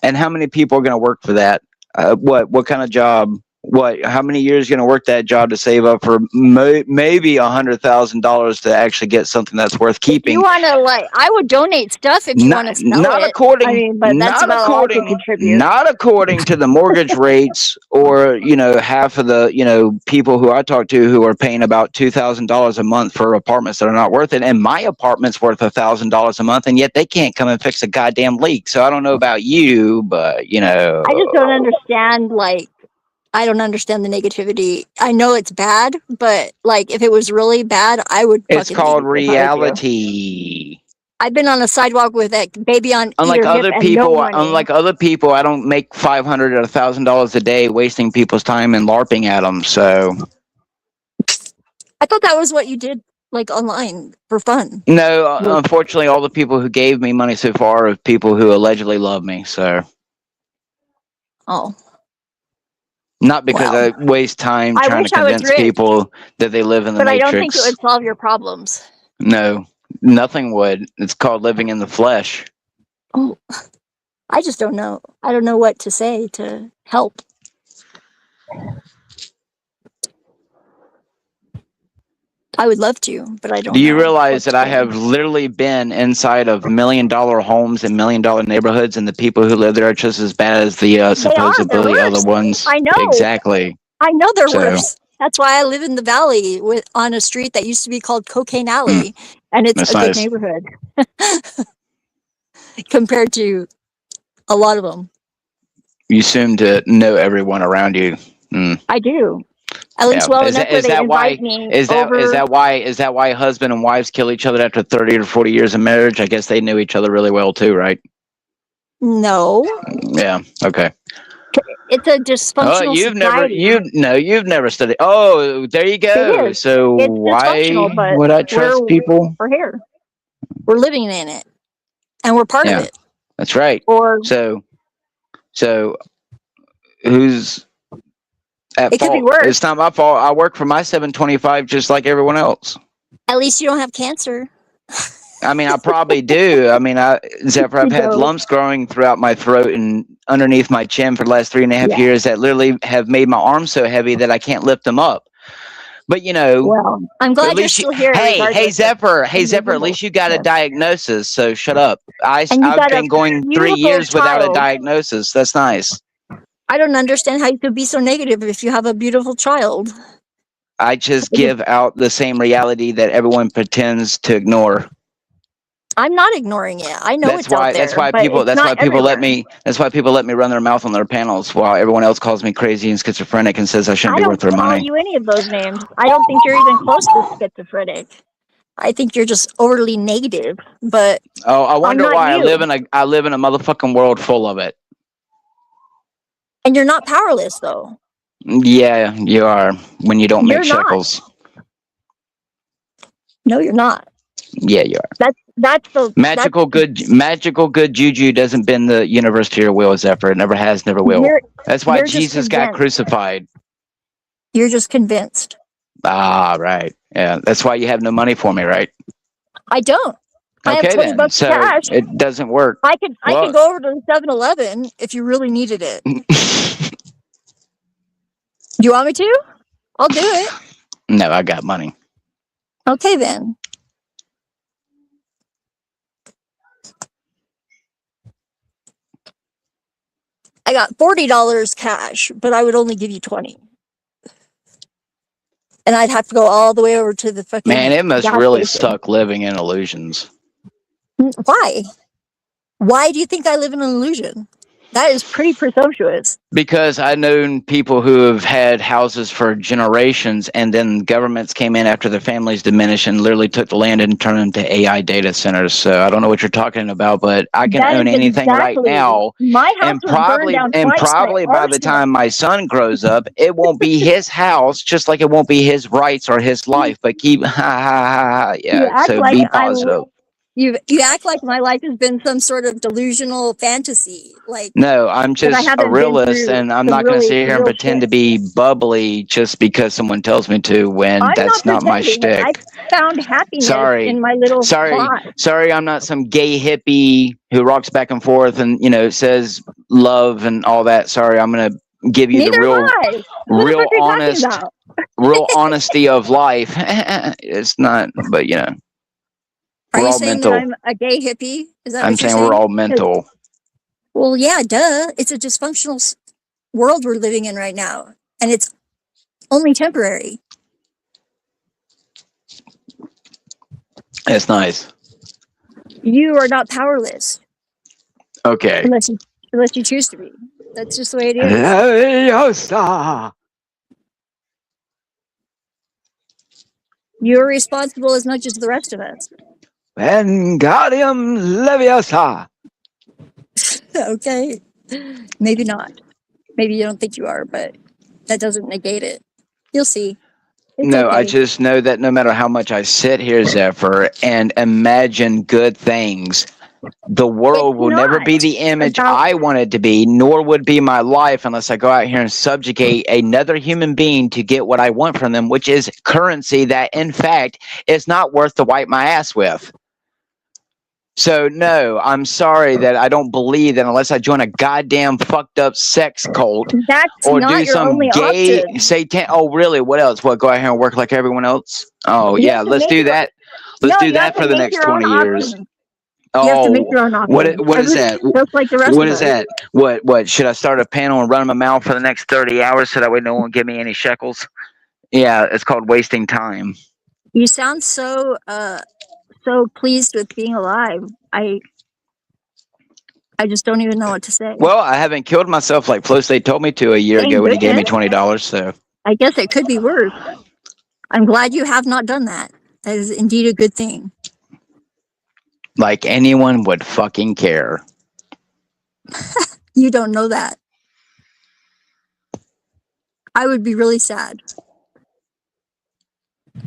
and how many people are going to work for that? What kind of job? How many years going to work that job to save up for maybe $100,000 to actually get something that's worth keeping? If you want to, I would donate stuff if you want to sell not it. according, but that's not about all I according, can contribute. not according to the mortgage rates, or half of the people who I talk to who are paying about $2,000 a month for apartments that are not worth it, and my apartment's worth $1,000 a month, and yet they can't come and fix a goddamn leak. So I don't know about you, but I just don't understand. I don't understand the negativity. I know it's bad, but if it was really bad, I would. It's called leave reality. I've been on a sidewalk with that baby on Unlike either other hip people, and no money. I don't make $500 or $1,000 a day wasting people's time and LARPing at them. So I thought that was what you did, online for fun. No, unfortunately, all the people who gave me money so far are people who allegedly love me. So not because I waste time trying to convince people that they live in the Matrix. But I don't think it would solve your problems. No, nothing would. It's called living in the flesh. Oh, I just don't know. I don't know what to say to help. I would love to, but I don't. Do you realize that I have literally been inside of $1 million homes and $1 million neighborhoods, and the people who live there are just as bad as the supposedly other ones? I know. Exactly. I know they're worse. That's why I live in the valley on a street that used to be called Cocaine Alley, and it's a good neighborhood compared to a lot of them. You seem to know everyone around you. I do. At least well enough where they invite me over. Is that why husband and wives kill each other after 30 or 40 years of marriage? I guess they knew each other really well too, right? No. Yeah. Okay. It's a dysfunctional society. You've never studied. Oh, there you go. It is. So it's why would I trust people? We're here. We're living in it, and we're part of it. That's right. So who's at fault? Could be worse. It's not my fault. I work for my 725 just like everyone else. At least you don't have cancer. I mean, I probably do. I mean, Zephyr, I've had lumps growing throughout my throat and underneath my chin for the last 3.5 years that literally have made my arms so heavy that I can't lift them up. But you know, Well, I'm at glad you're least you, still here. hey Regardless of Zephyr, hey any Zephyr, at result. least you got a Yes. diagnosis. So shut up. And you I've got a been going 3 beautiful years without a child. diagnosis. That's nice. I don't understand how you could be so negative if you have a beautiful child. I just give out the same reality that everyone pretends to ignore. I'm not ignoring it. I know That's it's out why. there, That's why but people. it's That's not why people let everywhere. me. That's why people let me run their mouth on their panels, while everyone else calls me crazy and schizophrenic and says I shouldn't I be don't worth their call money. you any of those names. I don't think you're even close to schizophrenic. I think you're just overly negative, but Oh, I I'm wonder not why I you. live in a motherfucking world full of it. And you're not powerless, though. Yeah, you are when you don't You're make not. shekels. No, you're not. Yeah, you are. That's the Magical good juju doesn't bend the universe to your will, Zephyr. It never has, never will. That's why you're just Jesus got convinced. crucified. You're just convinced. Ah, right. Yeah, that's why you have no money for me, right? I don't. I have Okay, $20 then. So cash. it doesn't work. I could Well, go over to the 7-Eleven if you really needed it. Do you want me to? I'll do it. no, I got money. Okay, then. I got $40 cash, but I would only give you 20. And I'd have to go all the way over to the fucking Man, it must gas really station. suck living in illusions. Why? Why do you think I live in an illusion? That is pretty presumptuous. Because I've known people who have had houses for generations, and then governments came in after their families diminished and literally took the land and turned it into AI data centers. So I don't know what you're talking about, but I can That own is anything right exactly. now, My house and was burned down twice probably by by the arson. time my son grows up, it won't be his house, just like it won't be his rights or his life. But keep You act So like be positive. You act like my life has been some sort of delusional fantasy. Like, No, I'm that I just a haven't been realist, through and I'm some not going to really sit here and real pretend to shit. be bubbly just because someone tells me to. When I'm that's not my pretending. I shtick. found happiness Sorry, in my little spot. sorry. I'm not some gay hippie who rocks back and forth and says love and all that. Sorry, I'm going to give you the Neither am I. Who the fuck are you talking about? real honesty of life. It's not, but Are we're you all saying that mental. I'm a gay hippie? Is that I'm what you're saying saying? we're all mental. Well, yeah, duh. It's a dysfunctional world we're living in right now, and it's only temporary. It's nice. You are not powerless Okay. unless you choose to be. That's just the way it is. Leviosa. You're responsible as much as the rest of us. Wingardium Leviosa. Okay. Maybe not. Maybe you don't think you are, but that doesn't negate it. You'll see. It's No, I okay. just know that no matter how much I sit here, Zephyr, and imagine good things, the world will never be the image I want it to be, nor would be my life unless I go out here and subjugate another human being to get what I want from them, which is currency that, in fact, is not worth to wipe my ass with. So, no, I'm sorry that I don't believe that unless I join a goddamn fucked up sex cult That's or not do your some only gay option. satan. Oh, really? What else? What, go out here and work like everyone else? Oh, You yeah, have to let's make do your- that. No, Let's do you have that to for the make next your own 20 years. options. You have to make your own options. What is that? Just like the rest What of is us. that? What should I start a panel and run my mouth for the next 30 hours so that way no one will give me any shekels? Yeah, it's called wasting time. You sound so pleased with being alive. I just don't even know what to say. Well, I haven't killed myself like Flow State told me to a year Thank ago when he gave me goodness. $20. So I guess it could be worse. I'm glad you have not done that. That is indeed a good thing. like anyone would fucking care. You don't know that. I would be really sad.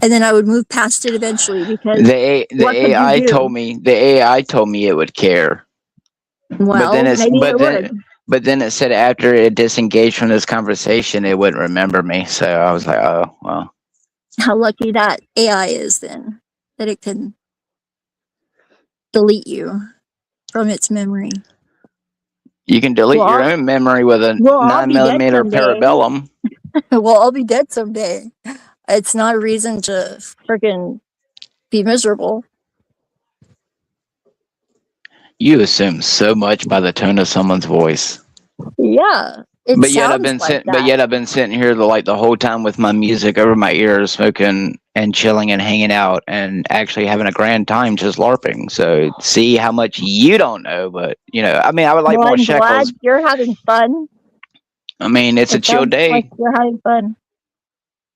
And then I would move past it eventually because The what could you AI do? told me it would care. Well, But then it said after it disengaged from this conversation, it wouldn't remember me. So I was like, oh well. How lucky that AI is then that it can delete you from its memory. You can delete your own memory with a 9mm Parabellum. Well, I'll be dead someday. It's not a reason to freaking be miserable. You assume so much by the tone of someone's voice. Yeah, it But yet sounds like that. but yet I've been sitting here the whole time with my music over my ears, smoking and chilling and hanging out and actually having a grand time just LARPing. So see how much you don't know, but I mean, I would like Well, more I'm glad shekels. you're having fun. I mean, it's a It chill sounds day. like you're having fun.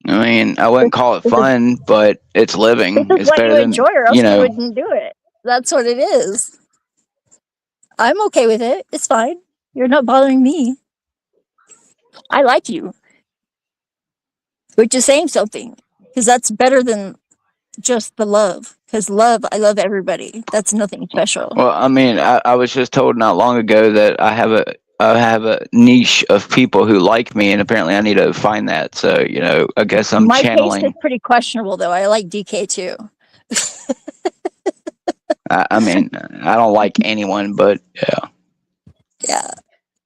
I mean, I wouldn't call it This is- fun, but it's living. This is It's what better you than enjoy, or else you wouldn't do it. That's what it is. I'm okay with it. It's fine. You're not bothering me. I like you, which is saying something, because that's better than just the love. Because I love everybody. That's nothing special. Well, I mean, I was just told not long ago that I have a niche of people who like me, and apparently I need to find that. So I guess I'm My channeling. taste is pretty questionable, though. I like DK too. I mean, I don't like anyone, but yeah. Yeah.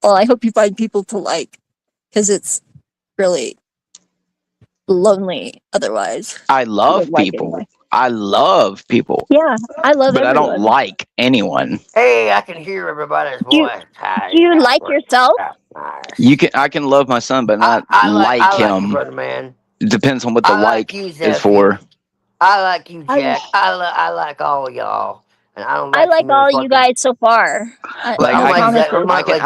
Well, I hope you find people to like, because it's really lonely otherwise. I love like people. anyone. I love people, Yeah, I love but I everyone. don't like anyone. Hey, I can hear everybody's Do you- voice. Hi, Do you like Albert. yourself? Nice. I can love my son, but not I like him. you, brother man. It depends on what the I like you, is Zephy. for. I like you, I- Jack. I like all y'all, and I don't I like like too many all you fucking- guys so far. Like I'm I like promise Zephy. I'm you. not like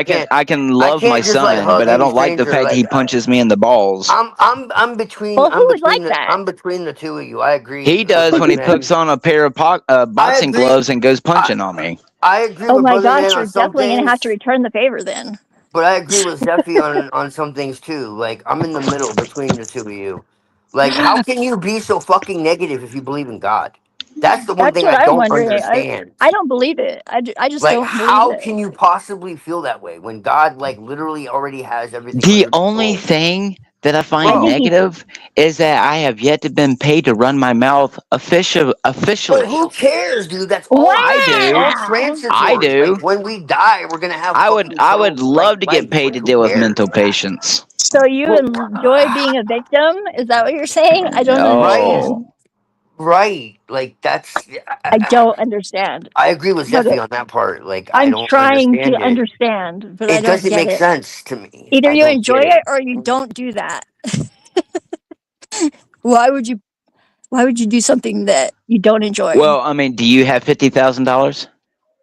Zephy. I can love can't my just, like, son, hug but I any don't like the stranger, fact that he like, punches me in the balls. I'm between. Well, who I'm would between like that? I'm between the two of you. I agree. He does when he Man. puts on a pair of boxing agree. gloves and goes punching on me. I agree Oh with my Brother gosh, Man you're on some definitely things, gonna have to return the favor then. but I agree with Zephy on some things too. Like, I'm in the middle between the two of you. Like, how can you be so fucking negative if you believe in God? That's the one That's thing what I I'm don't wondering. understand. I don't believe it. I just Like, don't believe how it. can you possibly feel that way when God, like, literally already has everything The under only control? thing that I I find think negative is that I have yet to been paid to run my mouth officially. But who cares, dude? That's all. I It's do. all Wow. I transitory. do. Like, when we die, we're gonna have. I would fucking I would eternal, like, love to get life. paid Like, to who deal with cares? mental patients. So you enjoy being a victim? Is that what you're saying? I don't No. understand. Right. Like, that's. I don't understand. I agree with But Zephy on that part. Like, I I'm don't trying to understand it. understand, but I It don't doesn't get make it. sense to me. Either I you don't enjoy get it or you don't do that. Why would you do something that you don't enjoy? Well, I mean, do you have $50,000?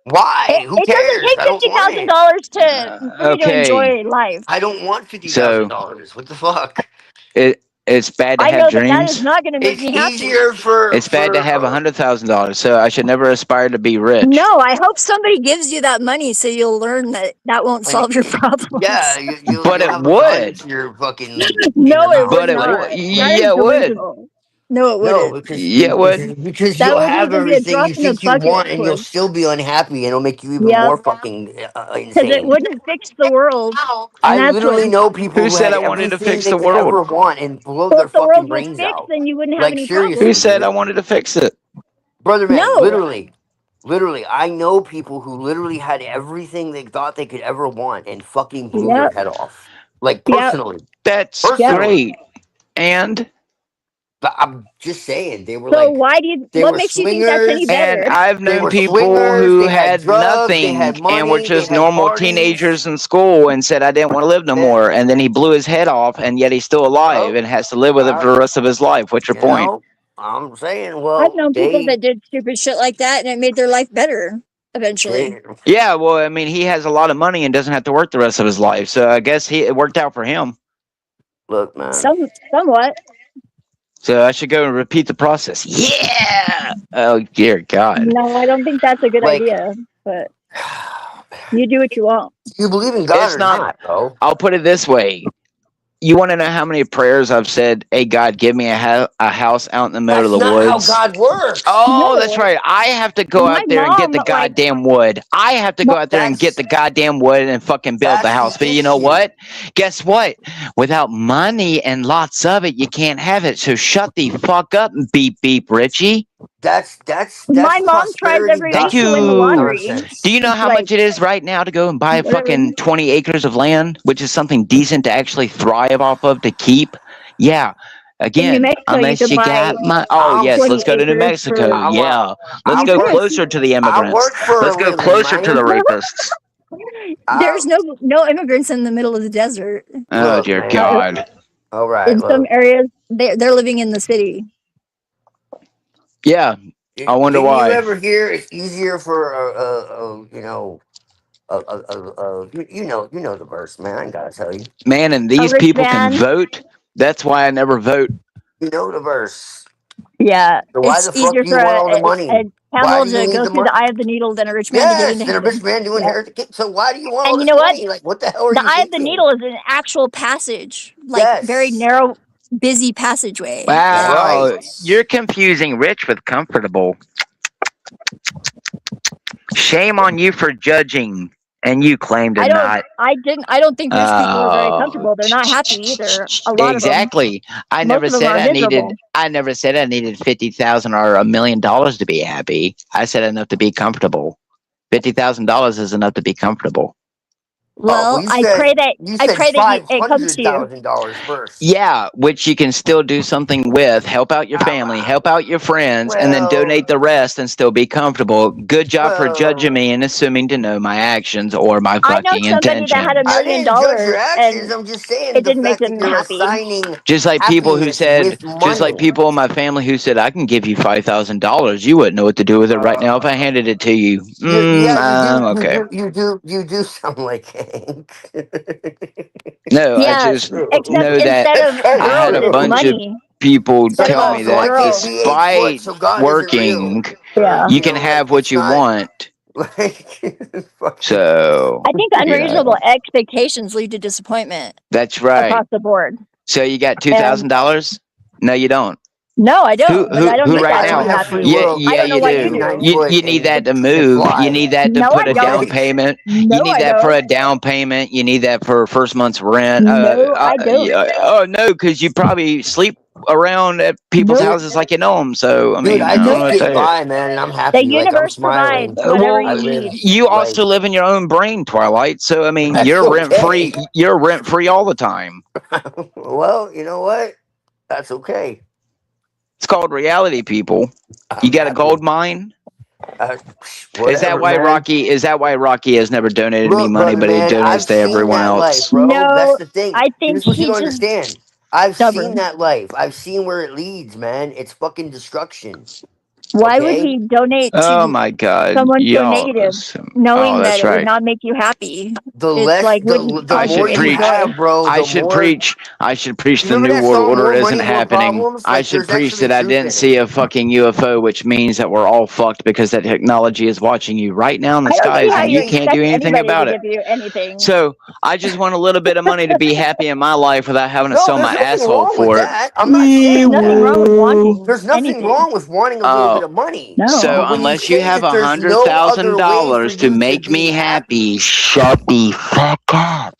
Why? Who It doesn't cares? take I don't want it. $50,000 for me to Okay. enjoy life. I don't want $50,000. What the fuck? It's bad to I have know that is dreams. not going to make It's me happy. easier for. It's bad to have $100,000. So I should never aspire to be rich. No, I hope somebody gives you that money so you'll learn that won't solve your problems. Yeah, you'll But it have a gun would. to your fucking. No, it But would it not. would. That Yeah, is it would. delusional. No, it No, wouldn't. Yeah, it would. because That you'll wouldn't have even be a everything drop you in the think you bucket. want, and you'll still be unhappy, and it'll make you even Yep. more fucking Because it insane. wouldn't fix the world. And I that's literally what. know people Who who said had I wanted to everything fix they the could ever world? want and blow So their if the fucking world was brains fixed, out. then you wouldn't have Like, any seriously, Who problems. said dude. I wanted to fix it? Brother man, No. literally, I know people who literally had everything they thought they could ever want and fucking blew their Yep. head off. Like, Yep. personally. That's Yep. great. And But I'm just saying, they were So like, why do you? they What were makes you think that's any swingers. and better? I've They known were people swingers, who they had had drugs, they nothing had and were money, just they had normal parties. teenagers in school and said I didn't want to live no Yeah. more, and then he blew his head off, and yet he's still alive Well, and has to live with it for the rest of his life. What's your you point? know, I'm saying, I've well, known people that did stupid shit like that, and it made their life better eventually. Yeah, well, I mean, he has a lot of money and doesn't have to work the rest of his life, so I guess it worked out for him. Look, man. Somewhat. So I should go and repeat the process. Yeah. Oh dear God. No, I don't think that's a good Like- idea. But you do what you want. You believe in God It's or not- not, bro? I'll put it this way. You want to know how many prayers I've said, hey, God, give me a house out in the middle That's of the not woods? how God works. Oh, No. that's right. I have to go My out there and get the mom, like- goddamn wood. I have to go out there and That's- get the goddamn wood and fucking build the that's house. the But you know issue. what? Guess what? Without money and lots of it, you can't have it. So shut the fuck up, beep beep, Richie. That's My mom tries prosperity every week Thank to win the you. lottery. nonsense. Do you know how Like- much it is right now to go and buy Whatever. fucking 20 acres of land, which is something decent to actually thrive off of to keep? Yeah. Again, Mexico, you unless could you buy got my. Oh, I'm, yes, 20 let's go to New acres for. Mexico. I want. Yeah. Let's I You go work. could. closer to the I immigrants. work for Let's a go living, closer to the man. rapists. There's no immigrants in the middle of the desert. Oh, Look, dear man. God. All right, In some look. areas, they're living in the city. Yeah. I wonder Didn't you why. ever hear it's easier for you know the verse, man. I ain't gotta tell you. Man, and A these rich people can man. vote. That's why I never vote. You know the verse. Yeah, So why it's the fuck easier do for you want all the money? a Why camel do you to need go the through money? the eye of the needle than a rich man to get Yes, into and a rich heaven. man to Yeah. inherit the kingdom. So why do you want all And you this know what? money? Like, what the hell are The you eye of the thinking? needle is an actual passage, like very Yes. narrow, busy passageway. Yeah. Wow. Right. You're confusing rich with comfortable. Shame on you for judging. And you claim to I not. don't think rich people are very comfortable. They're not happy either. A lot of them. Exactly. I Most never of them said are I needed. miserable. I never said I needed 50,000 or $1 million to be happy. I said enough to be comfortable. $50,000 is enough to be comfortable. Well, Well, I pray that you said it comes to you. $500,000 first. Yeah, which you can still do something with. Help out your family, help out your friends, and then donate the rest and still be comfortable. Good job for judging me and assuming to know my actions or my I know fucking somebody that had intentions. $1 I million didn't judge your actions. and I'm just saying it the didn't make fact that them you're happy. assigning Just like people who happiness said, with just like money. people in my family who said, I can give you $5,000. You wouldn't know what to do with it right now if I handed it to you. Okay. You do sound like Hank. No, I Yeah, just except know that instead That's of kind of I had girls, a it's true. bunch of money. people Instead of Like, tell all me also, I that can't girls. be 8 foot, despite so God isn't real. working, Yeah. you can have what it's you not want. like fucking. So, I think you unreasonable know, expectations lead to disappointment that's right. across the board. So you got And $2,000? No, you don't. no, I Who don't. But I don't who need right that I to now? don't be have free happy. Yeah, will I yeah, don't know you what to you be do. 9 do. foot You need that to and move. You fly. need that to No, put I a down don't. payment. You No, need I that for don't. a down payment. You need that for first month's rent. No, I don't. Oh no, because you probably sleep around at people's Nope. houses like you know them. So I Dude, mean, I I don't know just what to Nope. tell get you. by, man, and I'm The happy. Like, I'm universe provides smiling. whatever Well, I you live need. you like also live in your own brain, Twilight. So I mean, that's you're rent okay. free. You're rent free all the time. Well, you know what? That's okay. It's called reality, people. You I'm got a happy. gold mine? Uh, Is that whatever, why man. Rocky? Is that why Rocky has never donated me Look, money, brother, but he man, I've donates to seen everyone that life, else? bro. That's No, the thing. I think Here's what you he's don't just understand. I've seen stubborn. that life. I've seen where it leads, man. It's fucking destruction. Why would Okay? he donate Oh to my God, someone so y'all! negative, Oh, knowing that that's it would right. not make you happy? The It's less like wouldn't the I bring you more should any you preach. joy. have, bro, I the should more. preach. I should preach You the remember new that world song order More isn't Money, More happening. Problems? I Like, should there's preach actually that I truth didn't in see it. a fucking UFO, which means that we're all fucked because that technology is watching you right now in the I don't see skies how and you you can't expect do anything anybody to about it. give you anything. So I just want a little bit of money to be happy in my life without having to No, sell there's my nothing asshole wrong with for it. that. I'm not saying There's nothing that. wrong with wanting There's nothing anything. wrong with wanting a little bit Oh, of money. so No. But when you unless you say have that there's no other way for $100,000 to you to make be me happy, happy, shut the fuck up.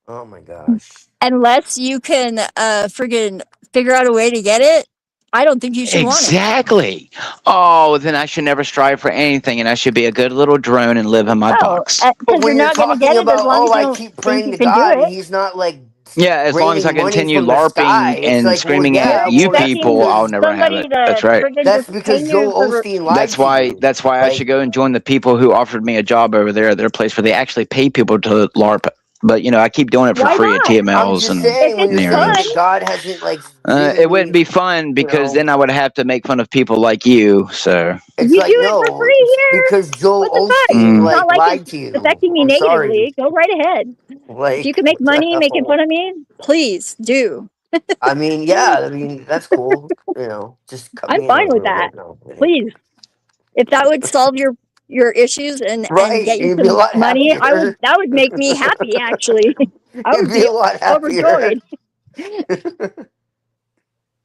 oh my gosh. Unless you can friggin' figure out a way to get it, I don't think you should want it. Exactly. Oh, then I should never strive for anything, and I should be a good little drone and live in my Oh, box. But because you're when you're not going to talking get it as about, long as oh, you I don't keep think praying you to can do God and it. he's not like Yeah, as long as I raining money continue from the sky, LARPing it's and like, well, screaming at You're yeah, you well, that's people, expecting I'll because never have somebody it. to That's right. friggin' just pay Joel you for. Osteen lied to you. That's why I should go and join the people who offered me a job over there at their place where they actually pay people to LARP. But you know, I keep doing it for Why free at not? I'm TMLs just and If saying when you're it's saying fun, Neros. that God hasn't like given It wouldn't me, be fun you because know, then I would have to make fun of people like you. So, it's you do like it for no, free here. because Joel What the fuck? Osteen It's mm, not like like it's lied to you. affecting me I'm sorry. negatively. Go right ahead. If you Like can make what the money making hell? fun of me, please do. I mean, yeah, I mean that's cool. You know, just cut I'm me in a fine with little that. bit. No, I'm kidding. Please. If that would solve your issues and Right, get you you'd be a some lot money, happier. that would make me happy actually. I You'd would be be a lot happier. overjoyed.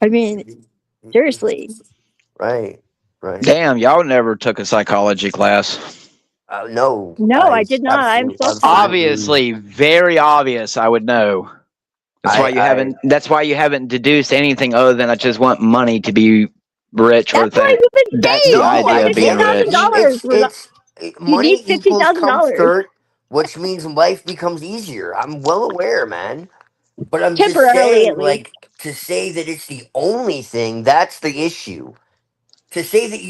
I mean, seriously. Right, right. damn, y'all never took a psychology class. No, No, I I did not. I'm so sorry. absolutely. Obviously, very obvious. I would know. That's why you I haven't. That's why you haven't deduced anything other than I just want money to be rich or That's why thing. you've been That's the saved. no, You idea I of needed fifty being get it. I thousand rich. mean, dollars. You money need equals $50,000. comfort, which means life becomes easier. I'm well aware, man. But I'm just temporarily at saying, least. like, to say that it's the only thing, that's the issue. To say that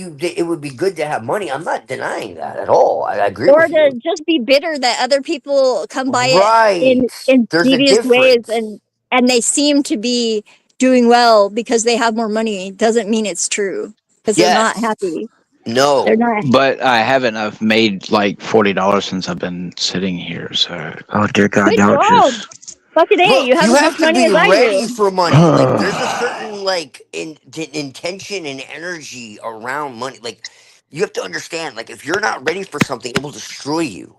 it would be good to have money, I'm not denying that at all. I agree Or with to you. just be bitter that other people come by it Right. in There's a devious ways difference. and they seem to be doing well because they have more money doesn't mean it's true because they're not Yes. happy. They're No. not. But I haven't. I've made like $40 since I've been sitting here. So, oh dear God, Good y'all job. just. Fucking A, you Look, have you as much have to money be as I ready do. for money. Like, there's a certain like intention and energy around money. Like, you have to understand. Like, if you're not ready for something, it will destroy you.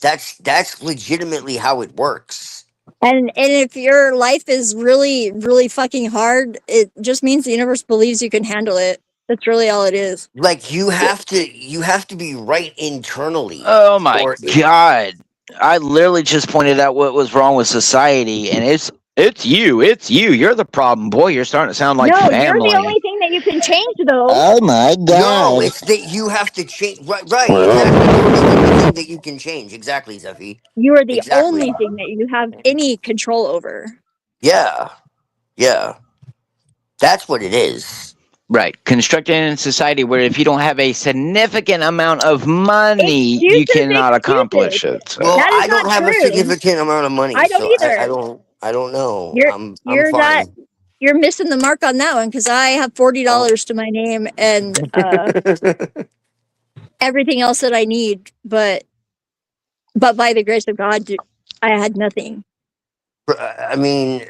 That's legitimately how it works. And if your life is really, really fucking hard, it just means the universe believes you can handle it. That's really all it is. Like, you have to be right internally, Oh my or God! I literally just pointed out what was wrong with society, and it's you. It's you. You're the problem, boy. You're starting to sound like No, you're the family. only thing that you can change though. Oh my no, God! it's that you have to change. Right, right, exactly. You're the only thing that you can change. Exactly, Zeffy. You are the Exactly. only thing that you have any control over. Yeah, yeah. That's what it is. Right, constructed in a society where if you don't have a significant amount of money, you Excuses, cannot excuses. accomplish it. So. Well, That is I not don't have a true. significant amount of money, I don't so I either. don't I don't know. You're I'm you're not fine. you're missing the mark on that one because I have Oh. $40 to my name and everything else that I need, but by the grace of God, I had nothing. I mean,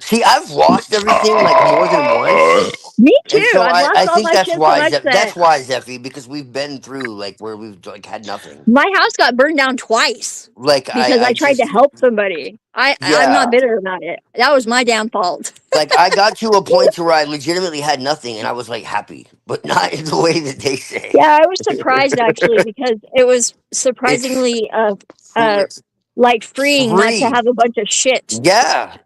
see, I've lost everything like more than once, Me and too. so I've I lost I all think my shit so much that That's why Zeffy, because we've been through like where we've like had nothing. my house got burned down twice Like because I I tried to just help somebody. I'm not yeah. bitter about it. That was my damn fault. Like I got to a point to where I legitimately had nothing, and I was like happy, but not in the way that they say. Yeah, I was surprised actually because it was It's surprisingly free. like freeing not to Free. have a bunch of shit. Yeah,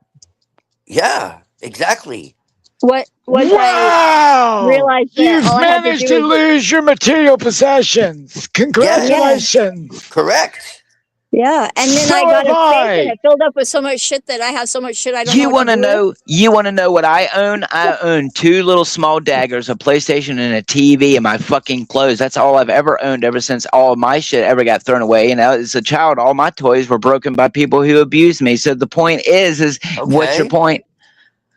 yeah, exactly. What once I Wow! realized that You've all I had to managed do to was lose your material possessions. Yes, yeah, Congratulations! correct. yeah. And then I So got have a space and I. it filled up with so much shit that I have so much shit I don't know You what to want to do with. know? You want to know what I own? I own two little small daggers, a PlayStation, and a TV, and my fucking clothes. That's all I've ever owned ever since all of my shit ever got thrown away. And as a child, all my toys were broken by people who abused me. So the point is what's your Okay. point?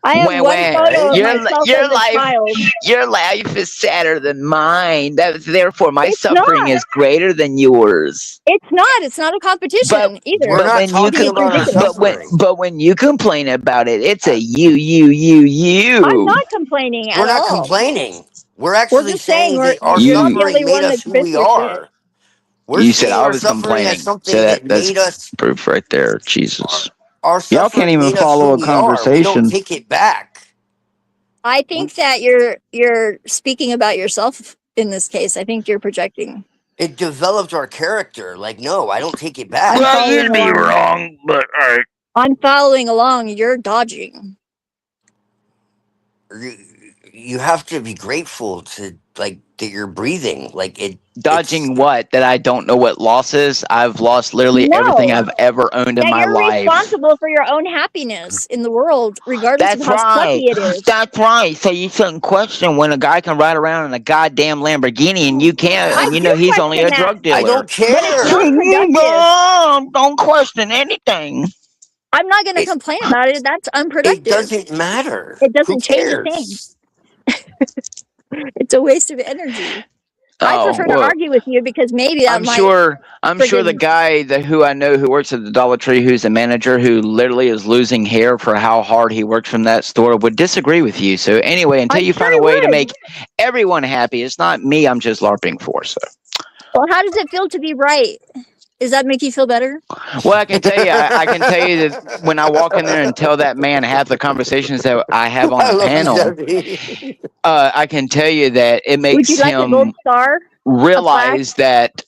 I have one photo of Your myself as your a life child. your life is sadder than mine. Therefore, my It's suffering not. is greater than yours. It's not. It's not a But competition We're either. but not when you talking It's about our ridiculous. suffering. but when you complain about it, it's a Uh, I'm you. not complaining we're at not all. complaining. We're We're actually just saying saying that our you're not You the only suffering made one us that's who been we through shit. are. We're you said seeing I our was suffering as complaining. So something that that's made us. proof right there. Our, Jesus. our Y'all can't suffering even made us who follow a we are. We don't conversation. take it back. I We, think that you're speaking about yourself in this case. I think you're projecting. it developed our character. Like, no, I don't take it I'm back. Well, following you'd be along. wrong, but all right. I'm following along. You're dodging. You, you have to be grateful to like that you're breathing. Like it's Dodging what? That I don't know what loss is? I've lost literally everything No, I've ever owned in that my you're life. responsible for your own happiness in the world, regardless of That's how right. sucky it is. That's right. So you shouldn't question when a guy can ride around in a goddamn Lamborghini and you can't, I and you do know he's only question a that, drug I dealer. don't but it's care. not productive. Don't question anything. I'm not going to It complain about it. That's it unproductive. doesn't matter. It Who doesn't change a thing. cares? It's a waste of energy. I Oh prefer to well, argue with you because maybe that I'm might sure. I'm sure the friggin' guy who I know who works at the Dollar Tree, who's a manager, who literally is losing hair for how hard he works from that store, would disagree with you. So anyway, until I'm you sure find he a way to would. make everyone happy, it's not me. I'm just larping for. So Well, how does it feel to be right? Does that make you feel better? well, I can tell you. I can tell you that when I walk in there and tell that man half the conversations that I have on I the love you, panel, Debbie. I can tell you that it Would makes you like a gold him star, a plaque, realize that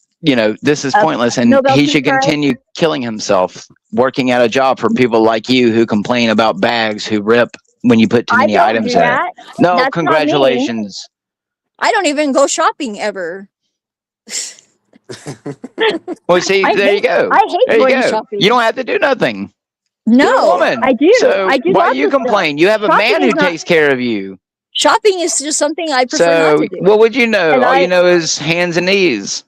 this is a pointless and Nobel he Peace should Prize? continue killing himself working at a job for people like you who complain about bags who rip when you put too I many don't items do in it. that. No, That's not me. congratulations. I don't even go shopping ever. Well, see, I there you go. hate There you going go. You shopping. don't have to do nothing. No, You're a woman. I do. So I do why lots do you of stuff. complain? You have a Shopping man is who not- takes care of you. Shopping is just something I prefer not So to do. what would you know? And All you know is hands and knees.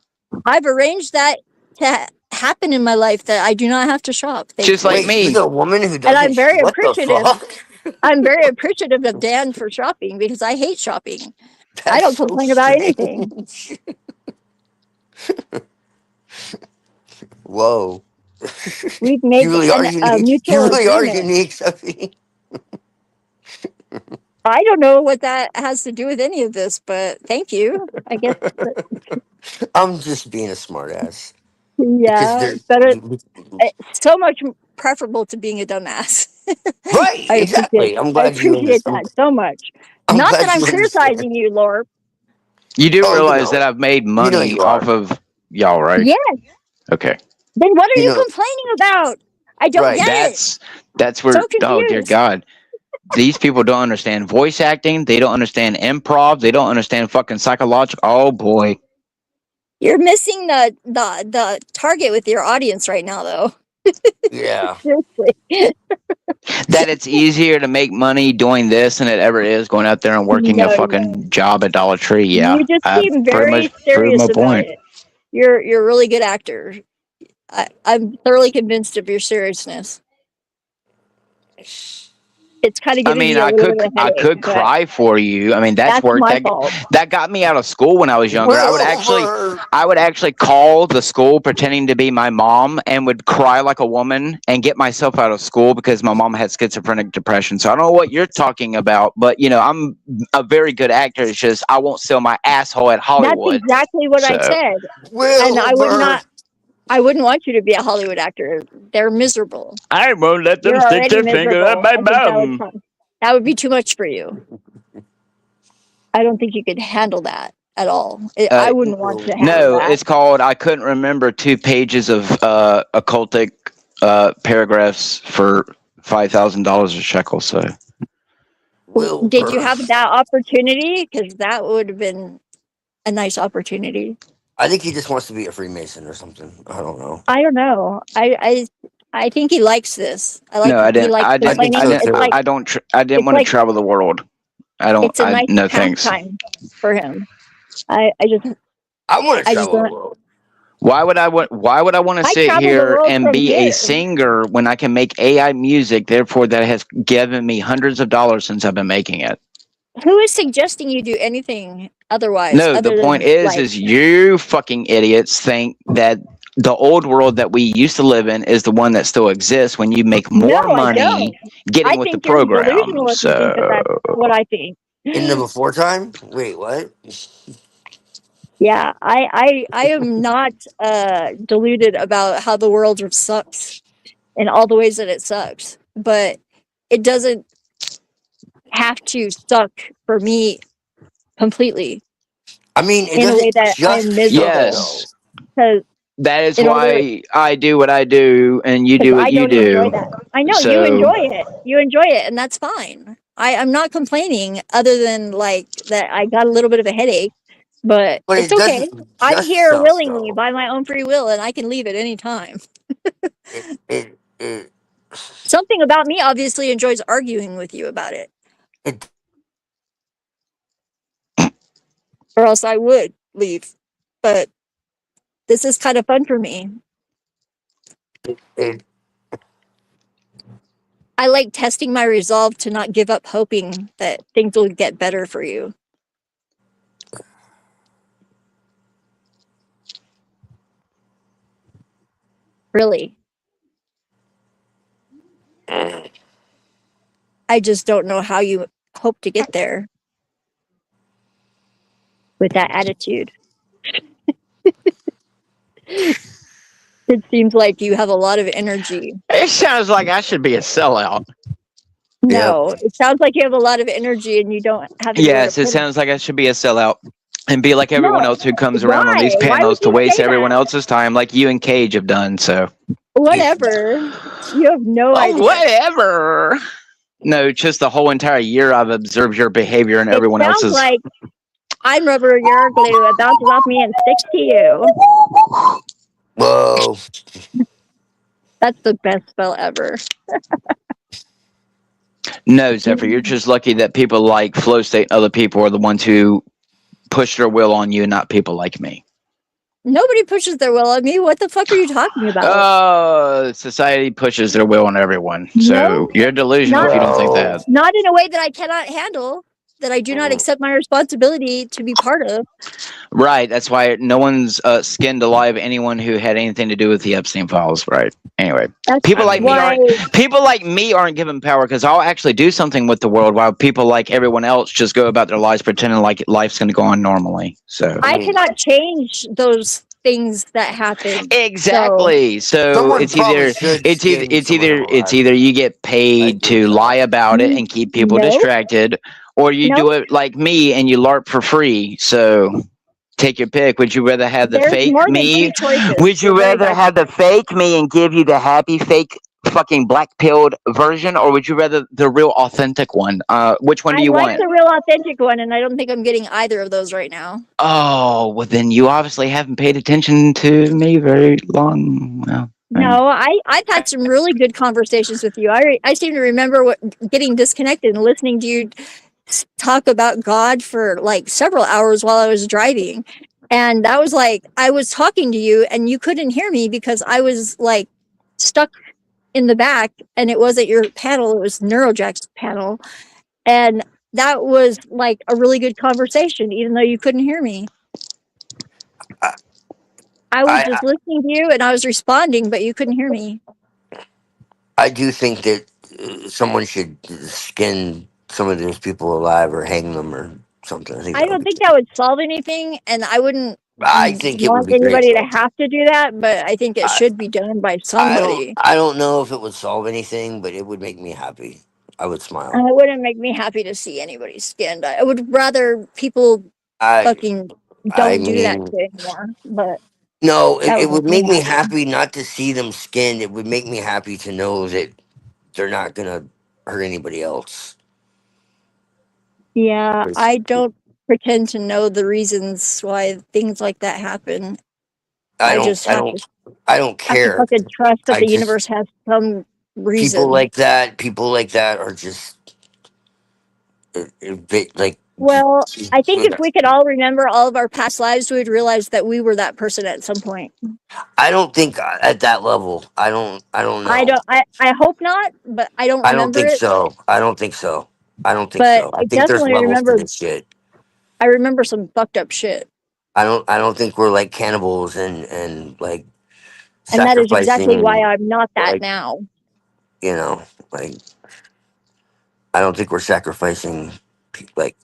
I've arranged that to happen in my life that I do not have to shop. Just like Wait, me. she's a woman who And doesn't. I'm very What the appreciative. fuck? I'm very appreciative of Dan for shopping because I hate shopping. I That's don't so complain about anything. strange. Whoa. We've made You really are a unique. mutual You really are agreement. unique, Sophie. I don't know what that has to do with any of this, but thank you. I guess, I'm just being a smartass. yeah, better. It's so much preferable to being a dumbass. Right, exactly. I'm I glad you appreciate understand. that so much. I'm Not glad that I'm you understand. criticizing you, Lord. You do Oh, realize that I've made money you off are. of y'all, right? Yes. Okay. Then what are You you know- complaining about? I don't Right. get it. That's where. So Oh dear confused. God. These people don't understand voice acting. They don't understand improv. They don't understand fucking psychological. Oh boy. You're missing the target with your audience right now, though. Yeah. Seriously. That it's easier to make money doing this than it ever is going out there and working a No, fucking job at Dollar Tree. Yeah. You just I've seem pretty very much proved serious my about point. it. You're a really good actor. I'm thoroughly convinced of your seriousness. It's kind of I giving mean, me a I little could bit of a I headache, could but cry for you. I mean, that's that's work. my fault. That got me out of school when I was younger. I would actually call the school pretending to be my mom and would cry like a woman and get myself out of school because my mom had schizophrenic depression. So I don't know what you're talking about, but you know, I'm a very good actor. It's just I won't sell my asshole at Hollywood. That's exactly what I So- said. And I wouldn't want you to be a Hollywood actor. They're miserable. I won't let them You're stick already their finger miserable. at my I think bum. that would be too much for you. I don't think you could handle that at all. I wouldn't want to handle No, that. it's called I couldn't remember 2 pages of occultic paragraphs for $5,000 a shekel. So Did you have that opportunity? Because that would have been a nice opportunity. I think he just wants to be a Freemason or something. I don't know. I don't know. I think he likes this. no, I didn't. I didn't. complaining. I didn't. It's like I don't. I didn't it's want to like- travel the world. I don't. it's a nice no thanks. pastime for him. I just I want to I just travel the don't- world. Why would I want? Why would I want to I sit travel the here world and from be here. a singer when I can make AI music? Therefore, that has given me hundreds of dollars since I've been making it. Who is suggesting you do anything otherwise? No, other the point than, is you fucking idiots think that the old world that we used to live in is the one that still exists when you make more No, I money don't. getting I with the think you're program. delusional if you think that that's what I think. In the before time? Wait, what? Yeah, I am not deluded about how the world sucks and all the ways that it sucks, but it doesn't have to suck for me completely I mean, it in a way doesn't that just I'm miserable. Yes. Because That is in why I do what I do and you do what I you don't enjoy do. that. I know So- you enjoy it. You enjoy it, and that's fine. I'm not complaining, other than like that I got a little bit of a headache, but But it's it okay. doesn't I'm just here suck, willingly though. by my own free will, and I can leave at any time. It Something about me obviously enjoys arguing with you about it, or else I would leave. But this is kind of fun for me. it I like testing my resolve to not give up hoping that things will get better for you. Really. I just don't know how you hope to get there with that attitude. It seems like you have a lot of energy. It sounds like I should be a sellout. No, it sounds like you have a lot of energy and you don't have anywhere Yes, to it put sounds like I should be a sellout and be like everyone No, else who comes around on these why? Why panels would to you waste say everyone that? else's time like you and Cage have done. So Whatever. You have no idea. whatever. No, just the whole entire year I've observed your behavior and everyone It sounds else's. like I'm rubber, you're glue. It bounces off me and sticks to you. whoa. That's the best spell ever. No, Zephyr, you're just lucky that people like Flow State and other people are the ones who push their will on you, not people like me. Nobody pushes their will on me. What the fuck are you talking about? Society pushes their will on everyone. No, So you're delusional if you don't think Well, that. not in a way that I cannot handle, that I do not accept my responsibility to be part of. Right. That's why no one's skinned alive anyone who had anything to do with the Epstein files. Right. Anyway, That's people like me why aren't given power because I'll actually do something with the world, while people like everyone else just go about their lives pretending like life's going to go on normally. So I cannot change those things that happen. exactly. So someone it's probably either should it's either skin it's someone either it's alive. either you get paid agree to with lie that. about it and keep people No. distracted, or you No. do it like me and you LARP for free. So take your pick. Would you rather have the There's fake more than me? three choices. Would you You're very rather have the fake me and give you the happy fake fucking black pilled version, or would you rather the real authentic one? Which one do I you like want? the real authentic one, and I don't think I'm getting either of those right now. Oh, well then you obviously haven't paid attention to me very long. Well, No, I've had some really good conversations with you. I seem to remember getting disconnected and listening to you talk about God for like several hours while I was driving. And that was like, I was talking to you and you couldn't hear me because I was like stuck in the back, and it wasn't your panel, it was Neurojack's panel. And that was like a really good conversation, even though you couldn't hear me. I was just listening to you and I was responding, but you couldn't hear me. I do think that someone should skin some of those people alive or hang them or something. I don't think that would solve anything, and I wouldn't I think it would want be great. anybody to have to do that, but I think it should be done by somebody. I don't know if it would solve anything, but it would make me happy. I would And smile. it wouldn't make me happy to see anybody skinned. I would rather people fucking don't do that shit anymore. But no, that it would would make make me me happy. happy not to see them skinned. It would make me happy to know that they're not gonna hurt anybody else. Yeah, I don't pretend to know the reasons why things like that happen. I just have to I don't care. fucking trust that I the just universe has some reason. people like that are just like. Well, I think if we could all remember all of our past lives, we would realize that we were that person at some point. I don't think at that level. I don't know. I hope not, but I don't I don't remember think it. so. I don't think so. I don't think But so. I I think there's definitely levels to remember. this shit. I remember some fucked up shit, I don't think we're like cannibals and like and that is exactly why sacrificing, I'm not that like, now. you know, like I don't think we're sacrificing like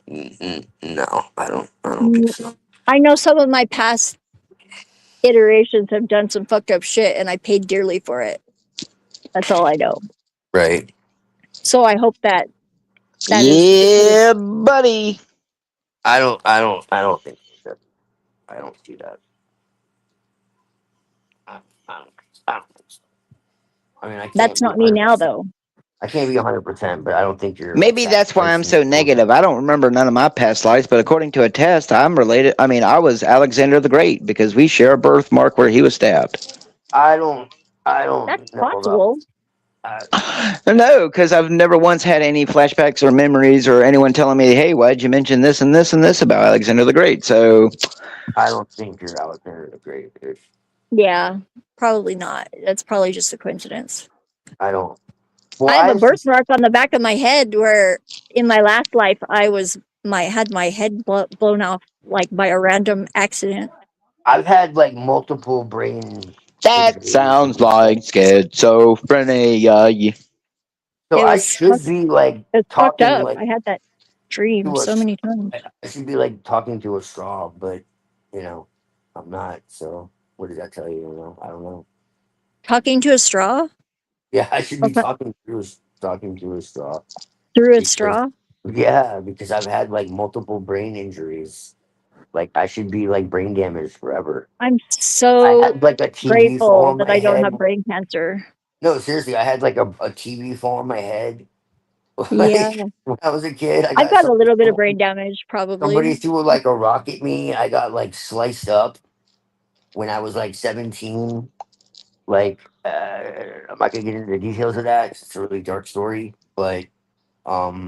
no, I don't think so. I know some of my past iterations have done some fucked up shit, and I paid dearly for it. That's all I know. Right. So I hope that yeah, buddy. I don't think that. I don't see that. I don't think so. I mean, I can't. That's not me now, though. I can't be 100%, but I don't think you're. Maybe that's why I'm so negative. I don't remember none of my past lives, but according to a test, I'm related. I mean, I was Alexander the Great because we share a birthmark where he was stabbed. I don't. That's possible. No, because I've never once had any flashbacks or memories or anyone telling me, "Hey, why'd you mention this and this and this about Alexander the Great?" So I don't think you're Alexander the Great. Yeah, probably not. That's probably just a coincidence. I don't. Well, I have a birthmark on the back of my head where, in my last life, had my head blown off like by a random accident. I've had like multiple brain. that sounds like schizophrenia. So I should be like It's fucked talking up. like I had that dream so many times. I should be like talking to a straw, but you know, I'm not. So what does that tell you? You know, I don't know. Talking to a straw? Yeah, I should be talking to a straw. Through a straw? Yeah, because I've had like multiple brain injuries. Like I should be like brain damaged forever. I'm so I had like a TV grateful fall on that my I don't head. have brain cancer. No, seriously, I had like a TV fall on my head. Yeah. When I was a kid, I've got a little bit of brain damage, probably. Somebody threw like a rock at me. I got like sliced up when I was like 17. Like, I'm not gonna get into the details of that. It's a really dark story, but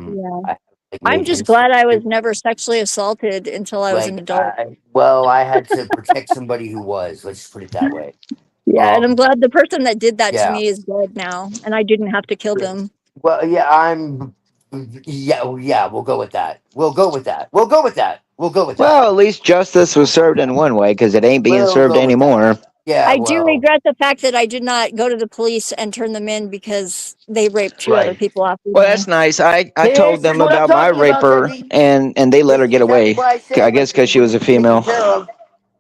Yeah. I like I'm made just hints. glad I was never sexually assaulted until I was an Like, adult. I had to protect somebody who was. Let's just put it that way. Yeah, and I'm glad the person that did that to Yeah. me is dead now, and I didn't have to kill them. Well, yeah, yeah. We'll go with that. We'll go with that. We'll go with that. We'll go with that. Well, at least justice was served in one way because it ain't being We'll served go with that. anymore. Yeah, I do well, regret the fact that I did not go to the police and turn them in because they raped two other right. people after Well, me. that's nice. I told This is them what I'm about my talking about, raper, Jeffy. and they let This her is get exactly away. why I said, I guess like, because this she was needs a to be taken female. care of.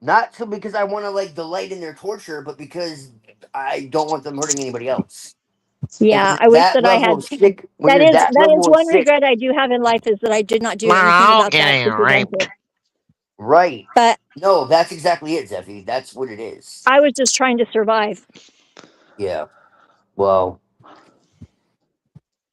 Not so because I want to like delight in their torture, but because I don't want them hurting anybody else. And when Yeah, I you're wish that that I level had. of sick, when That you're is that that is level of one sick, regret I do have in life is that I did not do We're anything all about that getting to prevent raped. it. right? But No, that's exactly it, Zeffy. That's what it is. I was just trying to survive. Yeah. Well,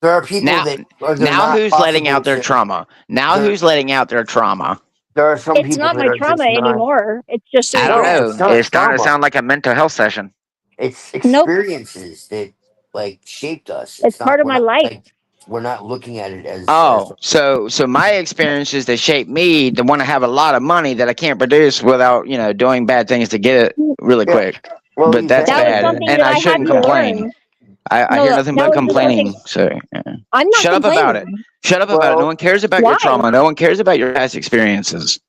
there are people Now, that are they're now not who's letting possible out their to. trauma? Now There, who's letting out their trauma? there are some It's people not that my are trauma just not. anymore. It's just a I don't No, regret. it's know. not It's starting to trauma. sound like a mental health session. It's Nope, experiences that like shaped us. it's It's not. part of my life. We're not looking at it as Oh, so my experiences that shaped me to want to have a lot of money that I can't produce without doing bad things to get it really yeah. quick. Well, But you that's can, That was and bad, something then and that I I had shouldn't to yeah. complain. learn. I No, hear that nothing but was just something. complaining. So I'm not shut up about it. complaining. Shut up about it. No Well, one cares about your Why? trauma. No one cares about your past experiences.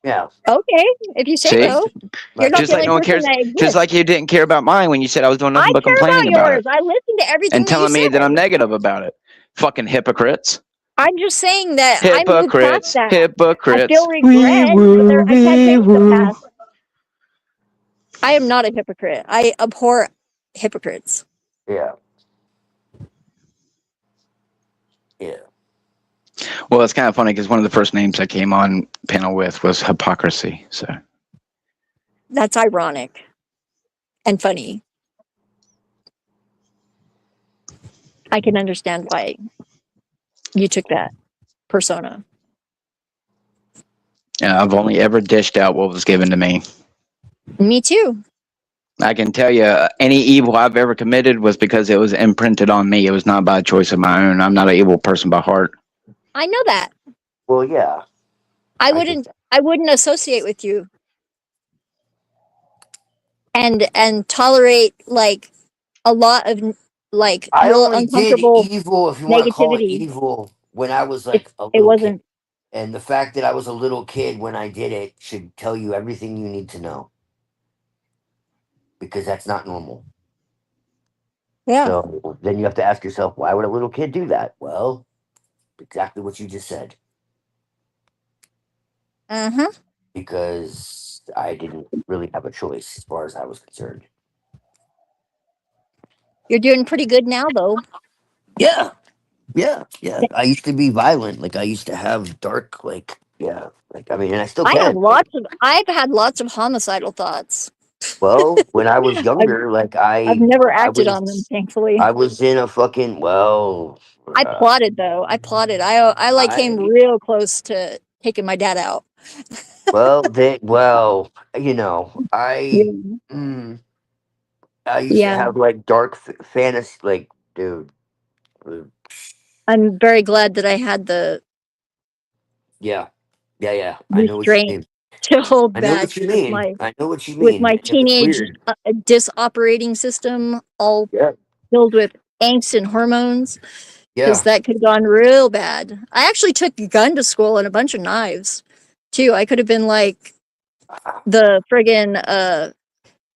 yeah. Okay, if you say See? so. You're Like I not Just the like only no one person cares. that Just exists. like you didn't care about mine when you said I was doing I nothing but care complaining about about yours. it I listen to everything and that you telling me that say. I'm negative about it. Fucking hypocrites. I'm just saying that I moved past Hypocrites. that. I Hypocrites. feel regret, but I can't change the past. I am not a hypocrite. I abhor hypocrites. yeah. Yeah. Well, it's kind of funny because one of the first names I came on panel with was hypocrisy. So That's ironic and funny. I can understand why you took that persona. I've only ever dished out what was given to me. Me too. I can tell you, any evil I've ever committed was because it was imprinted on me. It was not by choice of my own. I'm not an evil person by heart. I know that. Well, yeah. I get wouldn't. that. I wouldn't associate with you and tolerate like a lot of like I real only did uncomfortable evil, if you want to call it negativity. evil, when I was It like a it little kid. wasn't. And the fact that I was a little kid when I did it should tell you everything you need to know, because that's not normal. Yeah. So then you have to ask yourself, why would a little kid do that? Well, exactly what you just said. Uh-huh. Because I didn't really have a choice as far as I was concerned. You're doing pretty good now, though. Yeah. Yeah. Yeah. I used to be violent. Like I used to have dark, like, yeah. Like, I mean, and I still I have can. lots of. I've had lots of homicidal thoughts. Well, when I was I've younger, like I've never acted on them, thankfully. I was in a fucking, well, I plotted though. I plotted. I like came I, real close to taking my dad out. well, Yeah. I used to Yeah. have like dark fantasy, like, dude, uh, I'm very glad that I had the yeah, yeah. I know what you restraint mean. to hold I know back what you mean. I know what you with mean. my It was teenage weird. disoperating system all Yeah, filled with angst and hormones because yeah. that could have gone real bad. I actually took a gun to school and a bunch of knives too. I could have been like the friggin'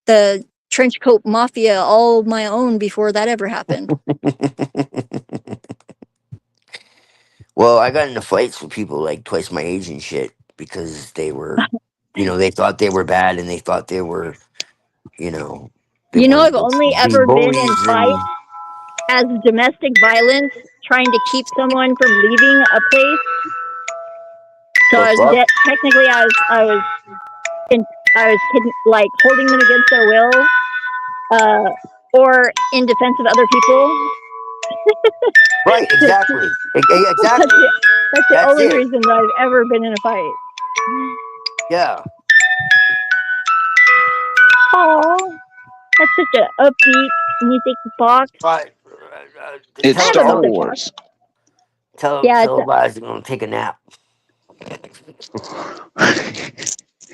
the trench coat mafia all my own before that ever happened. Well, I got into fights with people like twice my age and shit because they were, they thought they were bad and they thought they were, you know, they You know, wanted I've to only be ever been bullies in fights and as domestic violence, trying to keep someone from leaving a place. So the I was fuck. technically I was like holding them against their will, or in defense of other people. Right, exactly. Exactly. That's the That's only it. reason that I've ever been in a fight. Yeah. Oh, That's such a upbeat music box. Right. It's I have Star another box. Wars. Yeah, Televised gonna take a nap.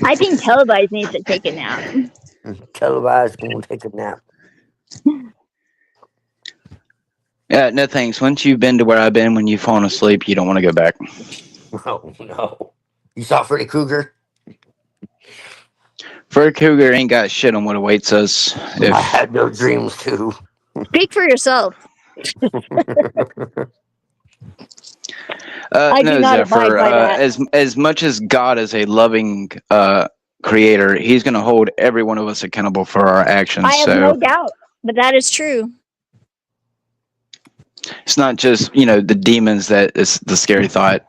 I think Televised needs to take a nap. Televised gonna take a nap. No thanks. Once you've been to where I've been, when you've fallen asleep, you don't want to go back. Oh no. You saw Freddy Krueger? Freddy Krueger ain't got shit on what awaits us. I If had no dreams too. Speak for yourself. I do no, not abide Zephyr. by that. As much as God is a loving creator, He's going to hold every one of us accountable for our actions. I have So no doubt, but that is true. it's not just the demons that is the scary thought.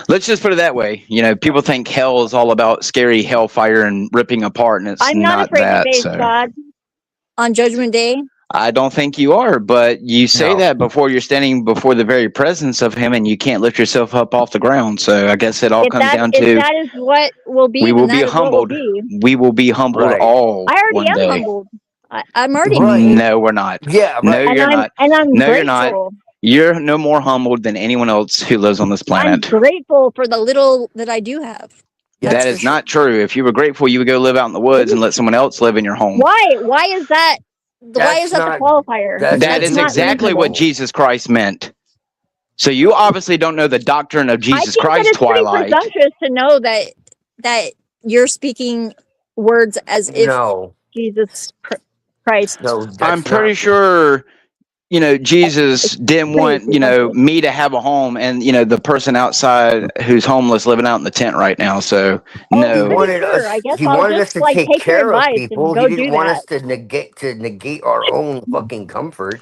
Let's just put it that way. People think hell is all about scary hellfire and ripping apart, and it's I'm not afraid that. to face So God on Judgment Day. I don't think you are, but you say that before you're standing before the very presence of Him, and you can't lift yourself up off the ground. So I guess it all If comes that, down if to that is what will be, we will then be that is what will humbled. be. We will be humbled Right. all I already one am day. humbled. I'm already Right. humbled. No, we're not. Yeah, No, right. you're not. And I'm No, grateful. you're not. You're no more humbled than anyone else who lives on this I'm planet. grateful for the little that I do have. Yeah, That is not true. If you were grateful, you would go live out in the woods and let someone else live in your home. Why? Why is that? Why is that the qualifier? That is not exactly reasonable. what Jesus Christ meant. So you obviously don't know the doctrine of Jesus I think Christ, that it's Twilight. pretty presumptuous to know that you're speaking words as if Jesus Christ. No, I'm pretty sure Jesus didn't want me to have a home and the person outside who's homeless living out in the tent right now. So no. He wanted us. I guess He I'll wanted just us to take take your care of advice people. and go He didn't do want that. us to negate our own fucking comfort.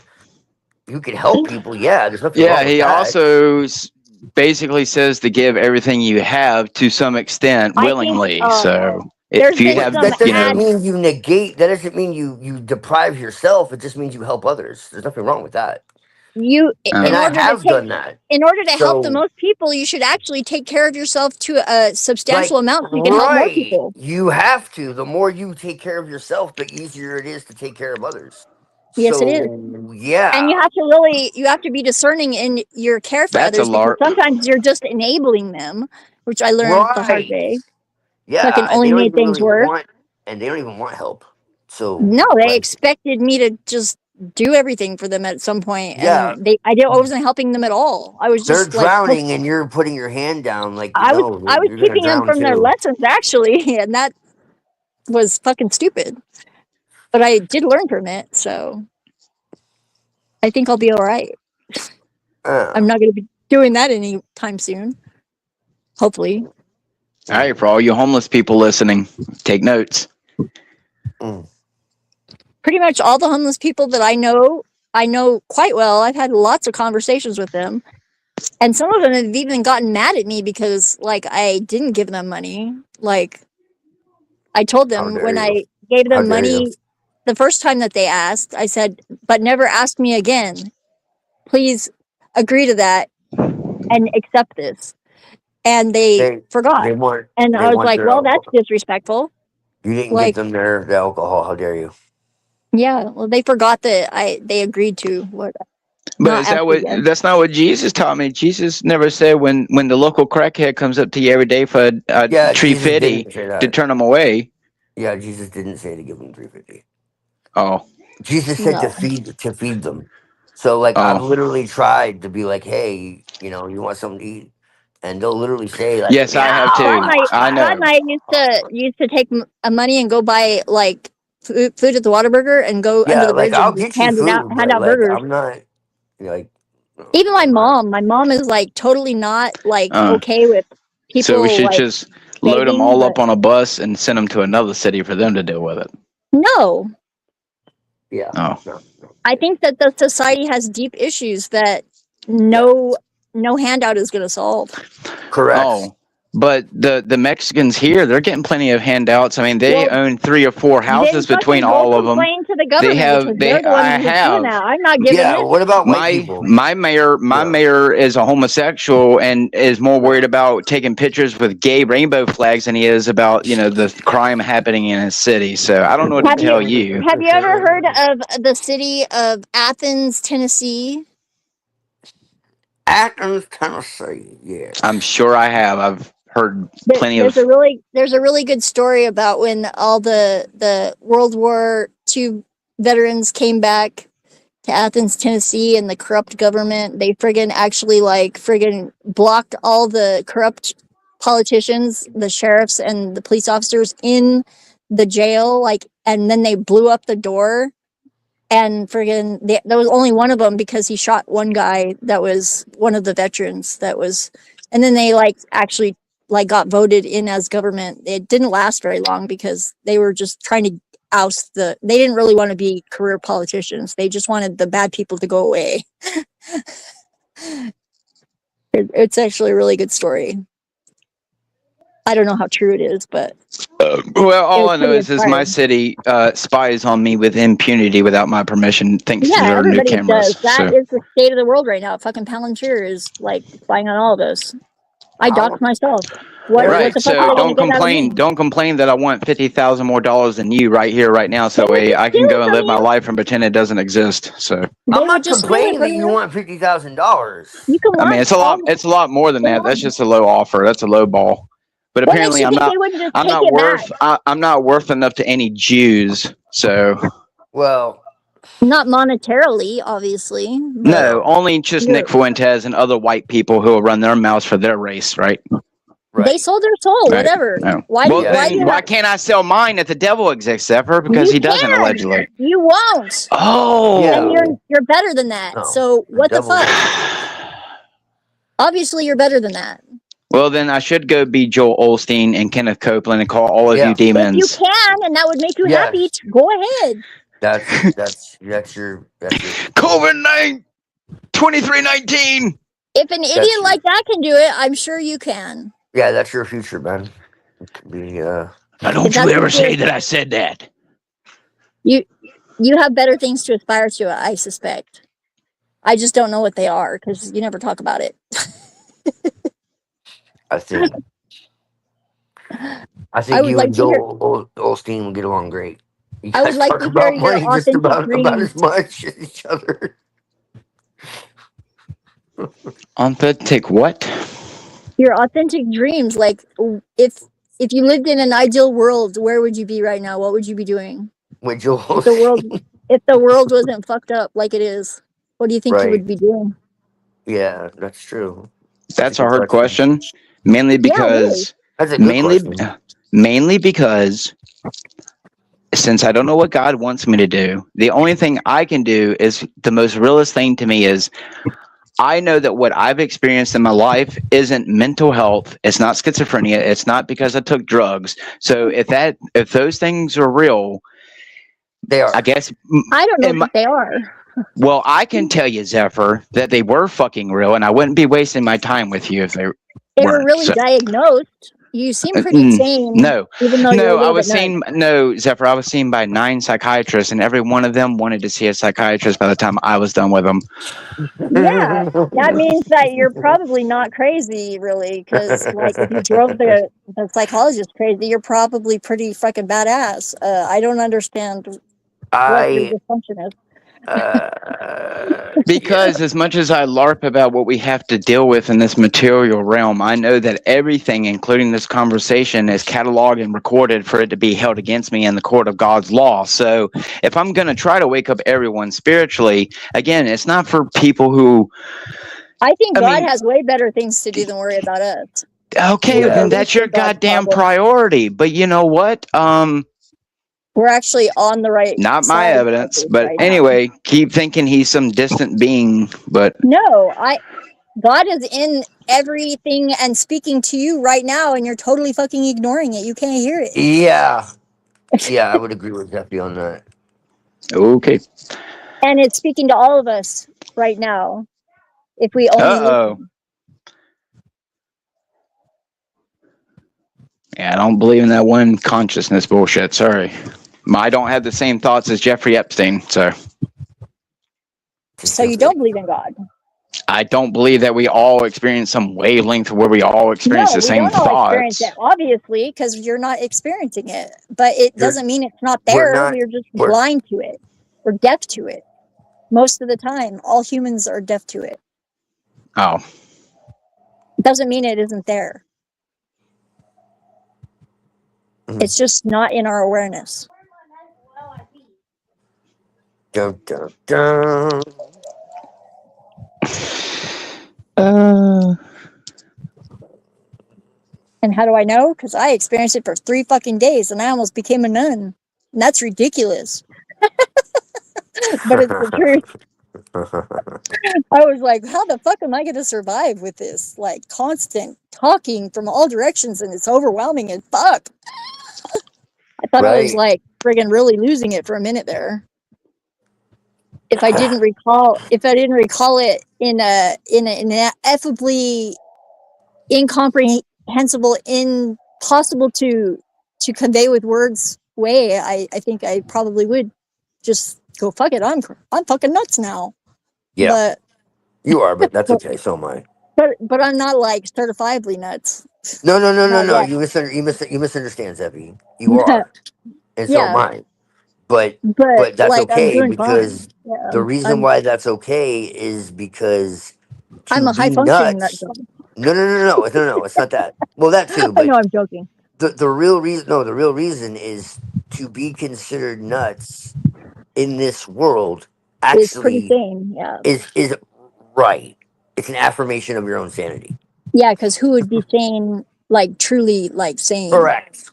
You could help people, yeah. There's nothing wrong Yeah, with he that. also basically says to give everything you have to some extent willingly. So if you have, that doesn't mean you negate. That doesn't mean you deprive yourself. It just means you help others. There's nothing wrong with that. You And I have done that. In order to help the So- most people, you should actually take care of yourself to a substantial amount so you can help more people. You have to. The more you take care of yourself, the easier it is to take care of others. Yes, it is. Yeah. And you have to be discerning in your care for That's a others because LARP. sometimes you're just enabling them, which I learned the hard way. Yeah. Fucking and only they don't made even things really worse. want, and they don't even want help. So No, they expected me to just do everything for them at some point, Yeah. and I wasn't helping them at all. I was they're just like drowning, and you're putting your hand down, like I was you're gonna keeping them drown from their too. lessons actually, and that was fucking stupid. But I did learn from it, so I think I'll be all right. I'm not going to be doing that anytime soon. Hopefully. All right, for all you homeless people listening, take notes. Pretty much all the homeless people that I know quite well. I've had lots of conversations with them. And some of them have even gotten mad at me because, like, I didn't give them money. Like, I told them when I gave them money the first time that they asked, I said, but never ask me again. Please agree to that and accept this. And they forgot. And I was like, well, that's disrespectful. You didn't give them the alcohol. How dare you? Yeah, well, they forgot that they agreed to what. But that's not what Jesus taught me. Jesus never said when the local crackhead comes up to you every day for a $3.50 to turn them away. Yeah, Jesus didn't say to give them $3.50. Oh. Jesus said to feed them. So like I've literally tried to be like, hey, you want something to eat, and they'll literally say like, yes, I have too. I know. Scott and I used to take money and go buy like food at the Whataburger and go under the bridge I'll and get you hand food, out burgers. I'm not like. Even my mom is like totally not like okay with people. So we should just load them begging, all up on a bus and send them to another city for them to deal with it. No. Yeah. Oh. No. I think that the society has deep issues that no handout is going to solve. Correct. Oh, But the Mexicans here, they're getting plenty of handouts. I mean, they Well, own 3 or 4 houses then between fucking go all of them. complain to the government because they're the I ones who's doing have. that. I'm not giving Yeah, it. what about white My people? mayor is a homosexual and is more worried about taking pictures with gay rainbow flags than he is about the crime happening in his city. So I don't know what to Have tell you you. have you ever heard of the city of Athens, Tennessee? Athens, Tennessee, yes. I'm sure I have. I've heard plenty There's of. a really good story about when all the World War II veterans came back to Athens, Tennessee, and the corrupt government, they friggin' blocked all the corrupt politicians, the sheriffs and the police officers in the jail, and then they blew up the door. And friggin' there was only one of them because he shot one guy that was one of the veterans and then they actually got voted in as government. It didn't last very long because they were just trying to they didn't really want to be career politicians. They just wanted the bad people to go away. It's actually a really good story. I don't know how true it is, but Well, all I know is my city spies on me with impunity without my permission, thanks to their new everybody cameras. does. That is the state of the world right now. Fucking Palantir is spying on all of us. I doxed myself. What the fuck So are they don't gonna get out of me? complain. Don't complain that I want $50,000 more than you right here, right now, so I can go and live my life and pretend it doesn't exist. So I'm not complaining that you want $50,000. You can. I mean, it's a lot more than that. That's just a low offer. That's a low ball. But apparently, I'm not worth enough to any Jews. So well, not monetarily, obviously. No, only just Nick Fuentes and other white people who will run their mouths for their race, right? They sold their soul, whatever. No. Why can't I sell mine if the devil exists, Zephyr? Because he doesn't, allegedly. You won't. Oh, and you're better than that. No, so what the fuck? Obviously, you're better than that. Well, then I should go be Joel Osteen and Kenneth Copeland and call all of you demons. If you can, and that would make you happy, go ahead. That's your COVID-19 2319. If an idiot like that can do it, I'm sure you can. Yeah, that's your future, man. It could be. Now, don't you ever say that I said that. You have better things to aspire to, I suspect. I just don't know what they are because you never talk about it. I think you and Joel Osteen will get along great. You guys I would like talk to about hear money your just about as much as each other. Authentic what? Your authentic dreams. Like, if you lived in an ideal world, where would you be right now? What would you be doing? With Joel if the world wasn't fucked up like it is, what do you think you would be doing? Yeah, that's true. That's a hard question. Mainly because mainly because since I don't know what God wants me to do, the only thing I can do is the most realist thing to me is I know that what I've experienced in my life isn't mental health. It's not schizophrenia. It's not because I took drugs. So if those things are real, they are. I guess I don't know if they are. Well, I can tell you, Zephyr, that they were fucking real, and I wouldn't be wasting my time with you if they were really diagnosed. You seem pretty sane. No, even though Zephyr, I was seen by 9 psychiatrists, and every one of them wanted to see a psychiatrist by the time I was done with them. Yeah, that means that you're probably not crazy, really, because if you drove the psychologist crazy, you're probably pretty fucking badass. I don't understand what your dysfunction is. Because as much as I LARP about what we have to deal with in this material realm, I know that everything, including this conversation, is cataloged and recorded for it to be held against me in the court of God's law. So if I'm going to try to wake up everyone spiritually, again, it's not for people who... I think God has way better things to do than worry about us. Okay, then that's your goddamn priority. But you know what? We're actually on the right Not my evidence, but anyway, keep thinking he's some distant being, but... No, God is in everything and speaking to you right now, and you're totally fucking ignoring it. You can't hear it. Yeah. Yeah, I would agree with Jeffy on that. Okay. And it's speaking to all of us right now. If we only listen. Yeah, I don't believe in that one consciousness bullshit. Sorry. I don't have the same thoughts as Jeffrey Epstein, so So you don't believe in God? I don't believe that we all experience some wavelength where we all experience No, the we same don't all experience thoughts. it, obviously, because you're not experiencing it. But it You're- doesn't mean it's not we're there. not- We're just we're- blind to it. We're deaf to it. Most of the time, all humans are deaf to it. Oh. It doesn't mean it isn't there. It's just not in our awareness. Dun, dun, dun. And how do I know? Because I experienced it for 3 fucking days and I almost became a nun. And that's ridiculous. But it's the truth. I was like, how the fuck am I going to survive with this? Like, constant talking from all directions, and it's overwhelming as fuck. I thought I was Right. like friggin' really losing it for a minute there. If I didn't recall it in an ineffably incomprehensible, impossible to convey with words way, I think I probably would just go, fuck it, I'm fucking nuts now. Yeah, But you are, but that's okay. So am I. but I'm not like certifiably nuts. No. Not yet. You misunderstand, Zebby. You are, and so am Yeah, I. But but that's like I'm okay doing fine. because Yeah, the reason why that's okay is because I'm to a high be functioning nut nuts. job. No. It's not that. Well, that too, I but know I'm joking. the real reason. No, the real reason is to be considered nuts in this world. It's pretty Actually, sane. Yeah, is right. It's an affirmation of your own sanity. yeah. Because who would be sane, like truly, like sane Correct.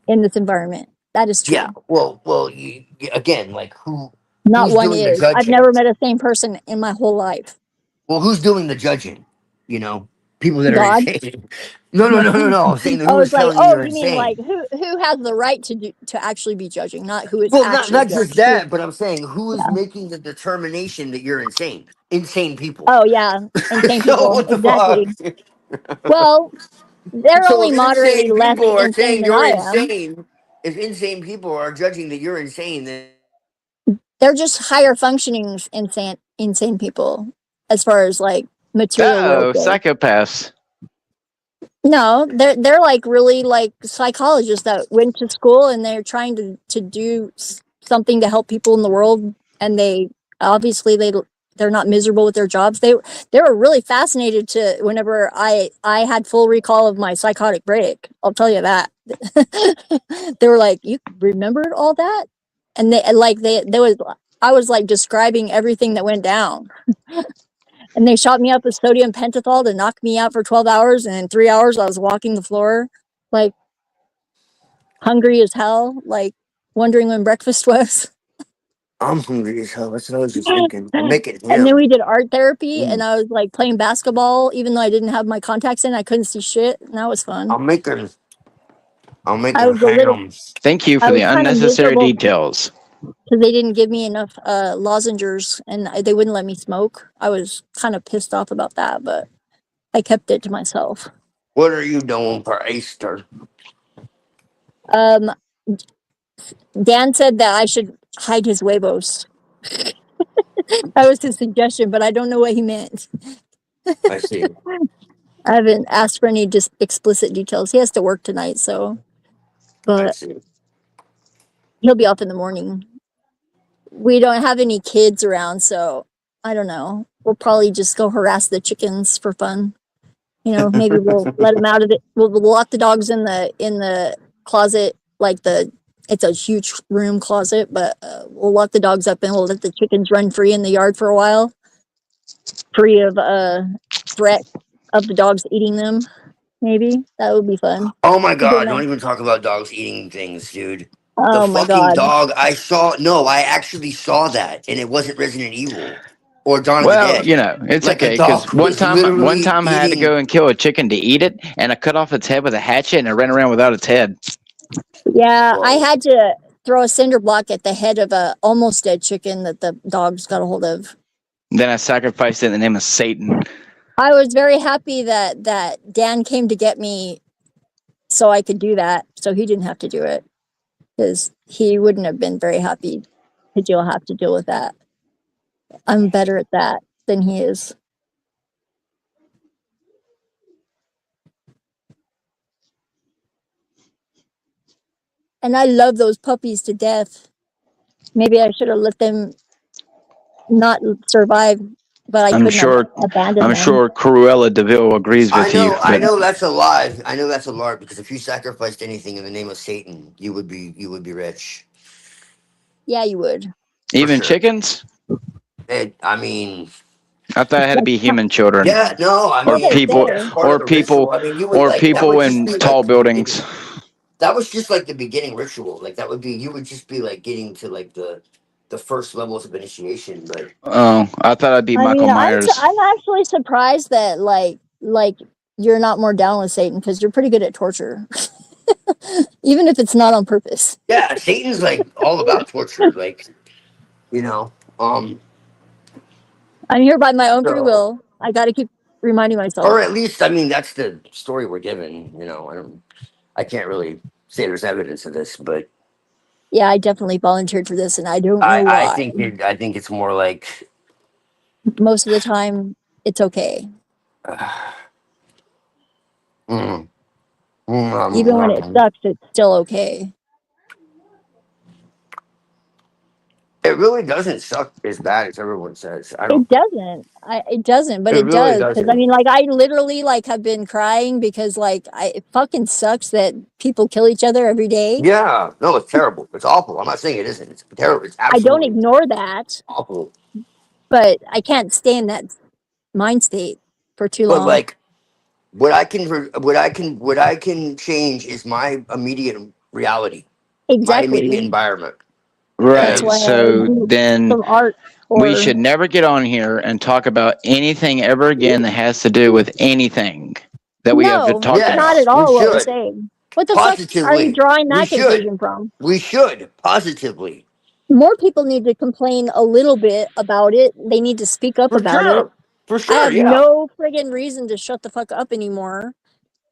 in this environment? That is Yeah. true. Well. Again, like Not who's one doing the is. I've judging? never met a sane person in my whole life. Well, who's doing the judging? You know, people that are God. insane. No. I'm saying I who was is like, telling you oh, you're you mean like insane? who has the right to actually be judging, not who is Well, actually not just judging. that, but I'm saying who is Yeah. making the determination that you're insane? Insane people. Oh yeah, insane So people. what the Exactly. fuck? Well, they're So only if moderately insane less people are insane saying than you're I am. insane, if insane people are judging that you're insane, then They're just higher functioning insane people as far as like material world Uh-oh, goes. psychopaths. No, they're like really like psychologists that went to school and they're trying to do something to help people in the world, and they obviously they're not miserable with their jobs. They were really fascinated to whenever I had full recall of my psychotic break. I'll tell you that. They were like, "You remembered all that?" And they was I was like describing everything that went down. And they shot me up with sodium pentothal to knock me out for 12 hours. And in 3 hours, I was walking the floor, like hungry as hell, like wondering when breakfast was. I'm hungry as hell. That's what I was just thinking. I'm making And then him. we did art therapy, and Mm. I was like playing basketball, even though I didn't have my contacts in. I couldn't see shit, and that was fun. I'm making I was a little, hams. Thank you I for was the kind of unnecessary miserable details. because they didn't give me enough lozengers, and they wouldn't let me smoke. I was kind of pissed off about that, but I kept it to myself. What are you doing for Easter? Um, Dan said that I should hide his huevos. That was his suggestion, but I don't know what he meant. I see. I haven't asked for any just explicit details. He has to work tonight, so I but see. he'll be off in the morning. We don't have any kids around, so I don't know. We'll probably just go harass the chickens for fun. You know, maybe we'll let them out of it. We'll lock the dogs in the closet, like it's a huge room closet, but we'll lock the dogs up and we'll let the chickens run free in the yard for a while, free of threat of the dogs eating them. Maybe that would be fun. Oh my I don't god, know. don't even talk about dogs eating things, dude. The Oh my fucking god. dog I saw, no, I actually saw that, and it wasn't Resident Evil or Dawn of the Well, Dead. you know, it's Like a okay because dog was one literally time I had to eating. go and kill a chicken to eat it, and I cut off its head with a hatchet, and it ran around without its head. Yeah, I Whoa. had to throw a cinder block at the head of a almost dead chicken that the dogs got a hold of. Then I sacrificed it in the name of Satan. I was very happy that Dan came to get me so I could do that, so he didn't have to do it, because he wouldn't have been very happy to have to deal with that. I'm better at that than he is. And I love those puppies to death. Maybe I should have let them not survive, but I I'm couldn't sure. abandon I'm them. sure Cruella Deville agrees with you. I But know that's a lie. I know that's a lie because if you sacrificed anything in the name of Satan, you would be rich. Yeah, you would. even sure. chickens? I mean, I thought it had to be human children, yeah, no, I or Well, mean, they're people, fair. that's part or of the people, ritual. I mean, you would or like that people would just in be tall like buildings. that was just like the beginning ritual. Like that would be you would just be like getting to like the first levels of initiation. But Oh, I thought I'd be I Michael mean, Myers. I'm actually surprised that like you're not more down with Satan, because you're pretty good at torture, even if it's not on purpose. yeah, Satan's like all about torture. Like you know, I'm here by my own free so will. I got to keep reminding myself. or at least I mean that's the story we're given. You know, I can't really say there's evidence of this, but Yeah, I definitely volunteered for this, and I don't know why. I think it's more like Most of the time, it's okay. mm, Even when it sucks, it's still okay. it really doesn't suck as bad as everyone says. I don't It think doesn't. It doesn't, but it it really does. Because I doesn't. mean, like, I literally like have been crying because it fucking sucks that people kill each other every day. Yeah, no, it's terrible. It's awful. I'm not saying it isn't. It's terrible. It's I don't absolutely ignore that, awful. but I can't stay in that mind state for too But long. like, what I can change is my immediate reality, my immediate Exactly. environment, That's Right. and why I So do then some art we or should never get on here and talk about anything ever again that has to do with anything that we have no, talked that's not about. yes, at we all what we're should saying. What the fuck are you positively. drawing We that should. conclusion from? We should positively More people need to complain a little bit about it. They need to speak up for about it. sure, for I sure. have Yeah, no friggin' reason to shut the fuck up anymore,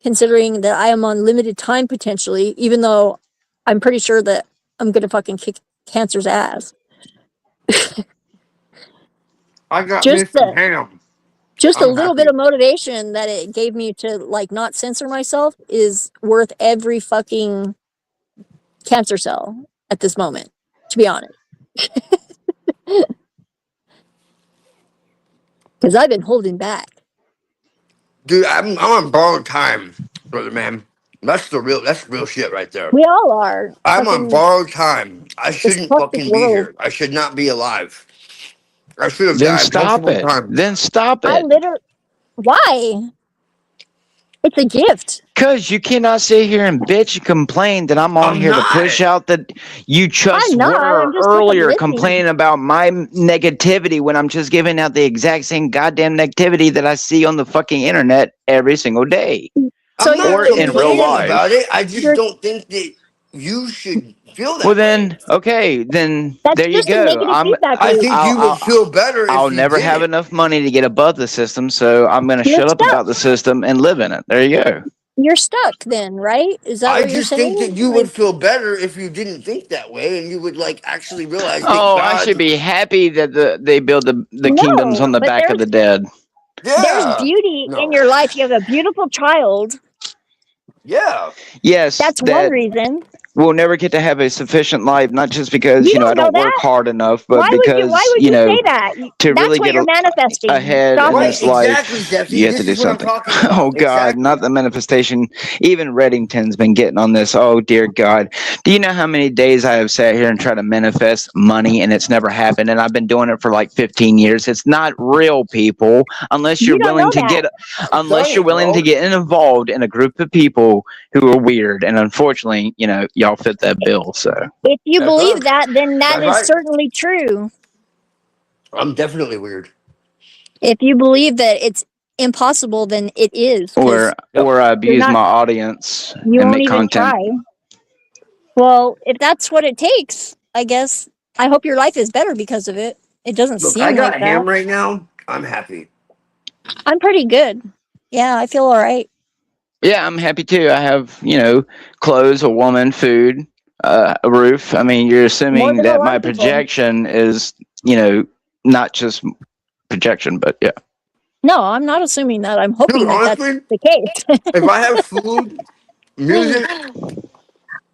considering that I am on limited time potentially, even though I'm pretty sure that I'm gonna fucking kick cancer's ass. I got me Just some the ham. just a I'm little bit happy. of motivation that it gave me to like not censor myself is worth every fucking cancer cell at this moment, to be honest. Because I've been holding back. Dude, I'm on borrowed time, brother man. That's real shit right there. We all are. I'm on Fucking borrowed time. I this shouldn't toxic fucking be world. here. I should not be alive. I should have Then died stop multiple it. times. Then stop I it. literally, why? It's a gift. Because you cannot sit here and bitch and complain that I'm on I'm here to not. push out that you just I'm not. were I'm just sick of earlier listening. complaining about my negativity when I'm just giving out the exact same goddamn negativity that I see on the fucking internet every single day So I'm not or in real complaining about life. it. I just you're don't think that you should feel Well that way. then, okay, then that's there you just a go. negative feedback I loop. think you would feel better I'll if you never have didn't. enough money to get above the system, so I'm going to You're shut up stuck. about the system and live in it. There you go. You're stuck then, right? Is that I what you're just think that saying? you Like, would feel better if you didn't think that way and you would like actually realize that Oh, I should God, be happy that they build the kingdoms no, on the but back of the dead. there's yeah, beauty in no, your life. You have a beautiful child. yeah. Yes, That's one that reason. we'll never get to have a sufficient life, not just because, You I don't know don't work that. hard enough, Why but would you? Why because, would you say that? to That's really what get you're manifesting. ahead Stop in Right, this it. exactly, life, you Jeffy. have to This do is what I'm something. talking Oh about. God, not Exactly. the manifestation. Even Reddington's been getting on this. Oh dear God. Do you know how many days I have sat here and tried to manifest money and it's never happened? And I've been doing it for like 15 years. It's not real, people, unless you're You don't willing know to that. get I'm telling you, bro. involved in a group of people who are weird. And unfortunately, y'all fit that bill. So If you That's believe right. that, then that That's is right. certainly true. I'm definitely weird. If you believe that it's impossible, then it is, or because Yep. I you're abuse not. my audience You and won't make even content. try. Well, if that's what it takes, I guess. I hope your life is better because of it. It doesn't Look, I seem got like that. ham right now. I'm happy. I'm pretty good. Yeah, I feel all right. Yeah, I'm happy too. I have, clothes, a woman, food, a roof. I mean, you're More assuming than a that lot my of people. projection is, not just projection, but yeah. No, I'm not assuming that. I'm Dude, hoping that that's honestly, the case. if I have food, music,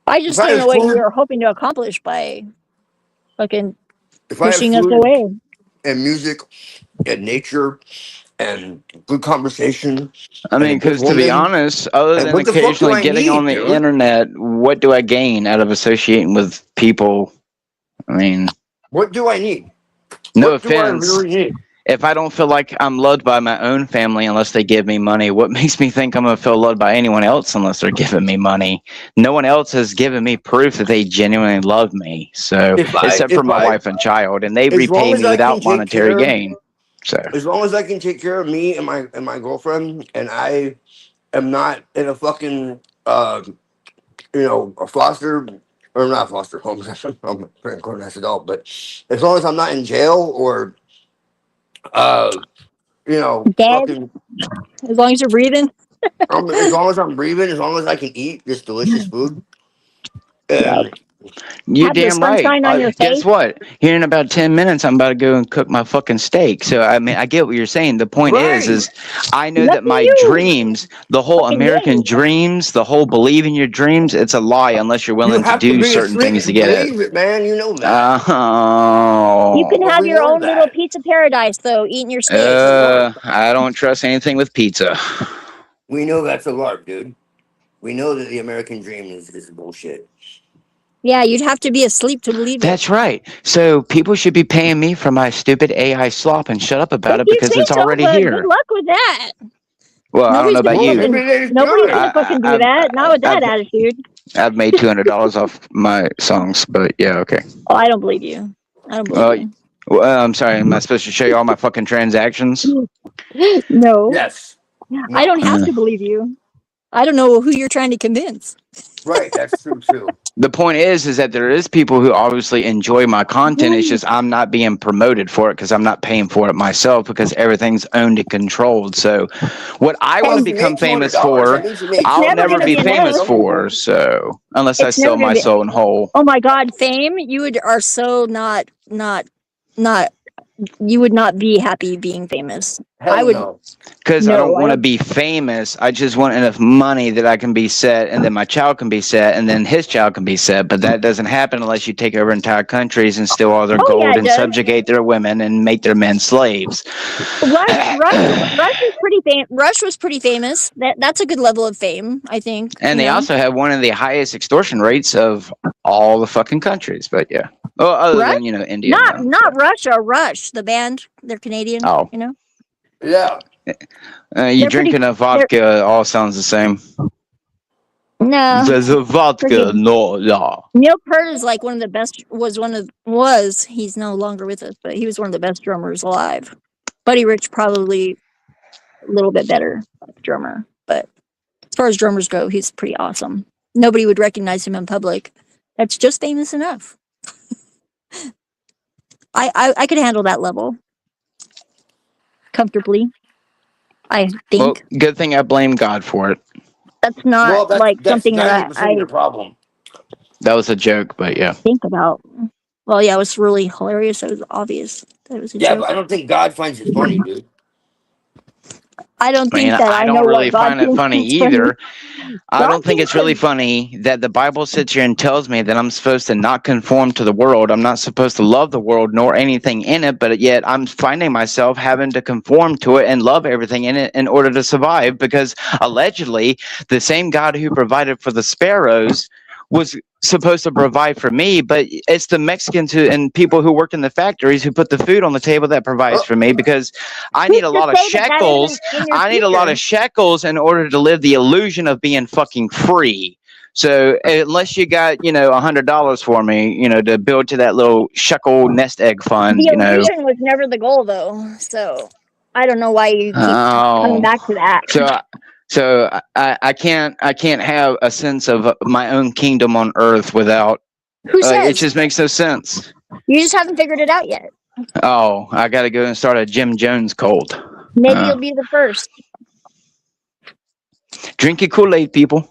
I if just I don't have know what food, you're hoping to accomplish by fucking if I have pushing us food away. and music and nature and good conversation I and a mean, good because to be woman, honest, other and than what the fuck do occasionally I getting on need, the dude? internet, what do I gain out of associating with people? I mean, What do I need? no What do I offense. really need? If I don't feel like I'm loved by my own family unless they give me money, what makes me think I'm going to feel loved by anyone else unless they're giving me money? No one else has given me proof that they genuinely love me. So, except for If my I, wife and child, and they as long repay as me I can without take monetary care, gain. So, as long as I can take care of me and my girlfriend, and I am not in a fucking a foster or not foster home. I'm a pretty grown ass adult, but as long as I'm not in jail or uh, Dead, fucking, as long as you're breathing. as long as I'm breathing, as long as I can eat this delicious food, Yeah. and you're Have the damn right. sunshine on your Guess face. what? Here in about 10 minutes, I'm about to go and cook my fucking steak. So, I mean, I get what you're saying. The point right, is I know Lucky that my you. dreams, the whole Fucking American yay. dreams, the whole believe in your dreams, it's a lie unless you're you willing to have to do be certain asleep things to to get it. believe it, man. You know that. You can Oh, have We your know own little that. pizza paradise, though, eating your steak. I don't trust anything with pizza. We know that's a lark, dude. We know that the American dream is bullshit. Yeah, you'd have to be asleep to believe it. That's right. So people should be paying me for my stupid AI slop and shut up about If it you because say it's so, already but good here. luck with that. Well, I don't know Nobody's gonna about Well, you. maybe fucking they nobody's should. gonna fucking do that. Not with that attitude. I've made $200 off my songs, but yeah, okay. Oh, I don't believe you. I don't believe Well, you. I'm sorry. Am I supposed to show you all my fucking transactions? No, Yes. I No. don't have to believe you. I don't know who you're trying to convince. Right. That's true too. The point is that there is people who obviously enjoy my content. It's just I'm not being promoted for it because I'm not paying for it myself because everything's owned and controlled. So, what I want to Plus, And you made become famous $200. for, That means you made it's I'll never never gonna $200 be be to make famous enough. something. for. So, unless I It's never sell gonna my be. soul in whole. Oh my God, fame! Are so not. You would not be happy being famous. I Hell would. no. Because I don't No, I want to don't. be famous. I just want enough money that I can be set, and then my child can be set, and then his child can be set. But that doesn't happen unless you take over entire countries and steal all their Oh yeah, gold it and does. subjugate their women and make their men slaves. Rush was pretty famous. That's a good level of fame, I think. And they also have one of the highest extortion rates of all the fucking countries. But yeah, well, other Rush, than India now. not Russia. Rush, the band. They're Canadian. Oh, Yeah. you They're drink pretty. enough They're vodka, all sounds the same. no. There's a vodka, Freaking no, yeah. Neil Peart is like one of the best. He's no longer with us, but he was one of the best drummers alive. Buddy Rich probably a little bit better drummer, but as far as drummers go, he's pretty awesome. Nobody would recognize him in public. That's just famous enough. I could handle that level comfortably. I Well, think good thing I blame God for it. that's not Well, like that's something that 90% of I your problem. That was a joke, but yeah. think about. Well, yeah, it was really hilarious. It was obvious that it was a Yeah, but joke. I don't think God finds it funny, dude. I don't I mean, think that I I don't know what really God find it thinks funny is funny. either. I God don't think thinks it's really that funny that the Bible sits here and tells me that I'm supposed to not conform to the world. I'm not supposed to love the world nor anything in it, but yet I'm finding myself having to conform to it and love everything in it in order to survive because allegedly the same God who provided for the sparrows was supposed to provide for me, but it's the Mexicans and people who work in the factories who put the food on the table that provides for me because I need who's a to lot of say that shekels. isn't in your I need a lot future? of shekels in order to live the illusion of being fucking free. So unless you got, $100 for me, to build to that little shekel nest egg fund, The illusion was never the goal, though. So I don't know why you keep coming Oh, back to that. so I can't have a sense of my own kingdom on earth without Who it says? just makes no sense. You just haven't figured it out yet. Oh, I got to go and start a Jim Jones cult. Maybe you'll be the first. Drink your Kool-Aid, people.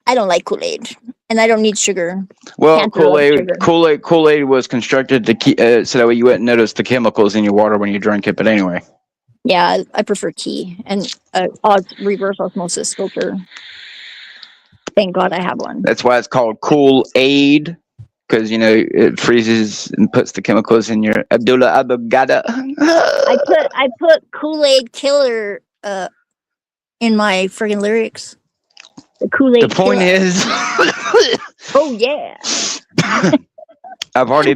I don't like Kool-Aid, and I don't need sugar. Well, Cancer loves sugar. Kool-Aid was constructed to keep so that way you wouldn't notice the chemicals in your water when you drink it. But anyway, Yeah, I prefer tea and reverse osmosis filter. Thank God I have one. that's why it's called Kool-Aid, because it freezes and puts the chemicals in your Abdullah Abagada. I put Kool-Aid Killer in my friggin' lyrics. The Kool-Aid. The point Killer. is, oh yeah. I've already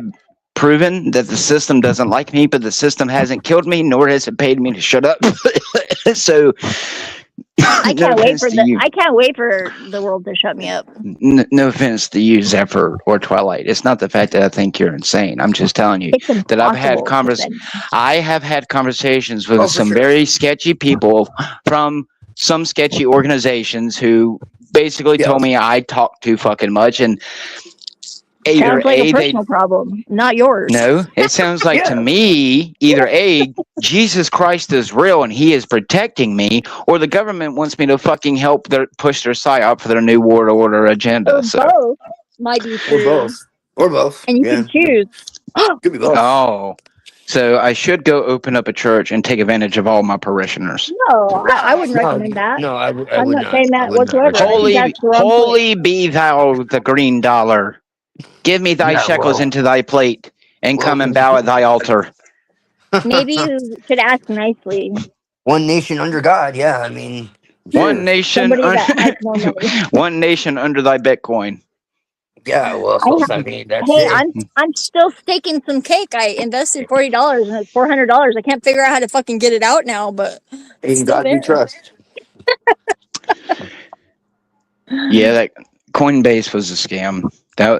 proven that the system doesn't like me, but the system hasn't killed me, nor has it paid me to shut up. So I can't wait for the world to shut me up. No offense to you, Zephyr or Twilight. It's not the fact that I think you're insane. I'm just telling you that I have had conversations with some very sketchy people from some sketchy organizations who basically told me I talk too fucking much, and sounds like a personal problem, not yours. No, it sounds like to me, either A, Jesus Christ is real and he is protecting me, or the government wants me to fucking help push their psyop for their new world order agenda. Both might be true. Or both. And you can choose. Could be both. Oh. So I should go open up a church and take advantage of all my parishioners. No, I wouldn't recommend that. No, I'm not saying that whatsoever. Holy be thou the green dollar. Give me thy shekels into thy plate, and come and bow at thy altar. Maybe you should ask nicely. One nation under God, yeah. I mean, one nation under thy Bitcoin. Yeah, well, I'm still staking some cake. I invested $40 and it's $400. I can't figure out how to fucking get it out now, but in God we trust. Yeah, that Coinbase was a scam. I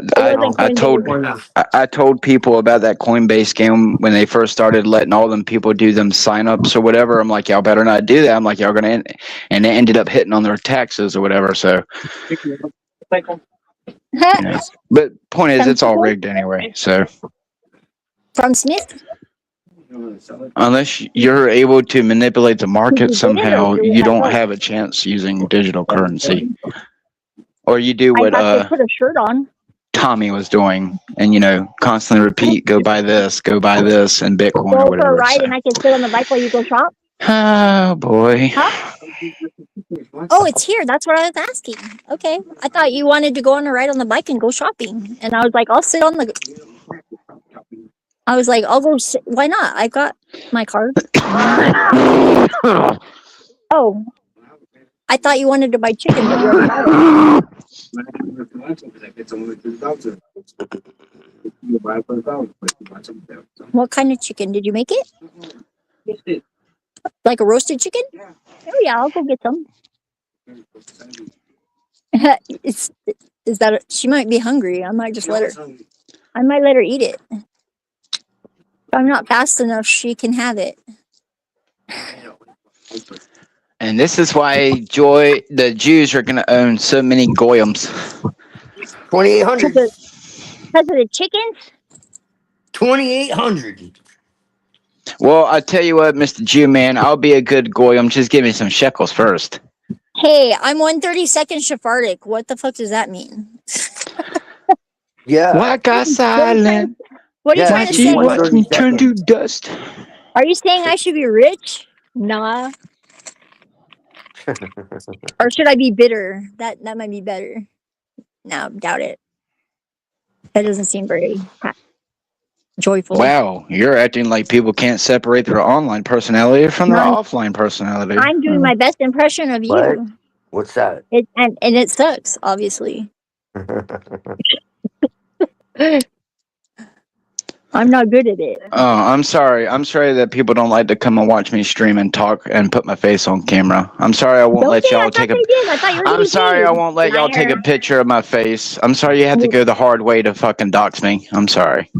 told people about that Coinbase scam when they first started letting all them people do them signups or whatever. I'm like, y'all better not do that. I'm like, y'all gonna and they ended up hitting on their taxes or whatever. So. But point is, it's all rigged anyway. So from Smith, unless you're able to manipulate the market somehow, you don't have a chance using digital currency. Or you do what put a shirt on. Tommy was doing, and constantly repeat, go buy this, and Bitcoin or whatever. Go for a ride, and I can sit on the bike while you go shop. Oh boy. Huh? Oh, it's here. That's what I was asking. Okay. I thought you wanted to go on a ride on the bike and go shopping. And I was like, I'll sit on the... I was like, I'll go sit... Why not? I got my card. Oh. I thought you wanted to buy chicken, but you're a What kind of chicken? Did you make it? Like a roasted chicken? Oh yeah, I'll go get some. Is that she might be hungry? I might just let her. I might let her eat it. If I'm not fast enough, she can have it. And this is why the Jews are going to own so many goyams. 2,800. Because of the chickens? 2,800. Well, I tell you what, Mr. Jew man, I'll be a good goyam. Just give me some shekels first. Hey, I'm 132nd Sephardic. What the fuck does that mean? Yeah. Why got silent? What are you trying to say? Watch me turn to dust. Are you saying I should be rich? Nah. Or should I be bitter? That might be better. No, doubt it. That doesn't seem very joyful. Wow, you're acting like people can't separate their online personality from their offline personality. I'm doing my best impression of you. What's that? And it sucks, obviously. I'm not good at it. Oh, I'm sorry. I'm sorry that people don't like to come and watch me stream and talk and put my face on camera. I'm sorry I won't let y'all take a I'm sorry I won't let y'all take a picture of my face. I'm sorry you have to go the hard way to fucking dox me. I'm sorry.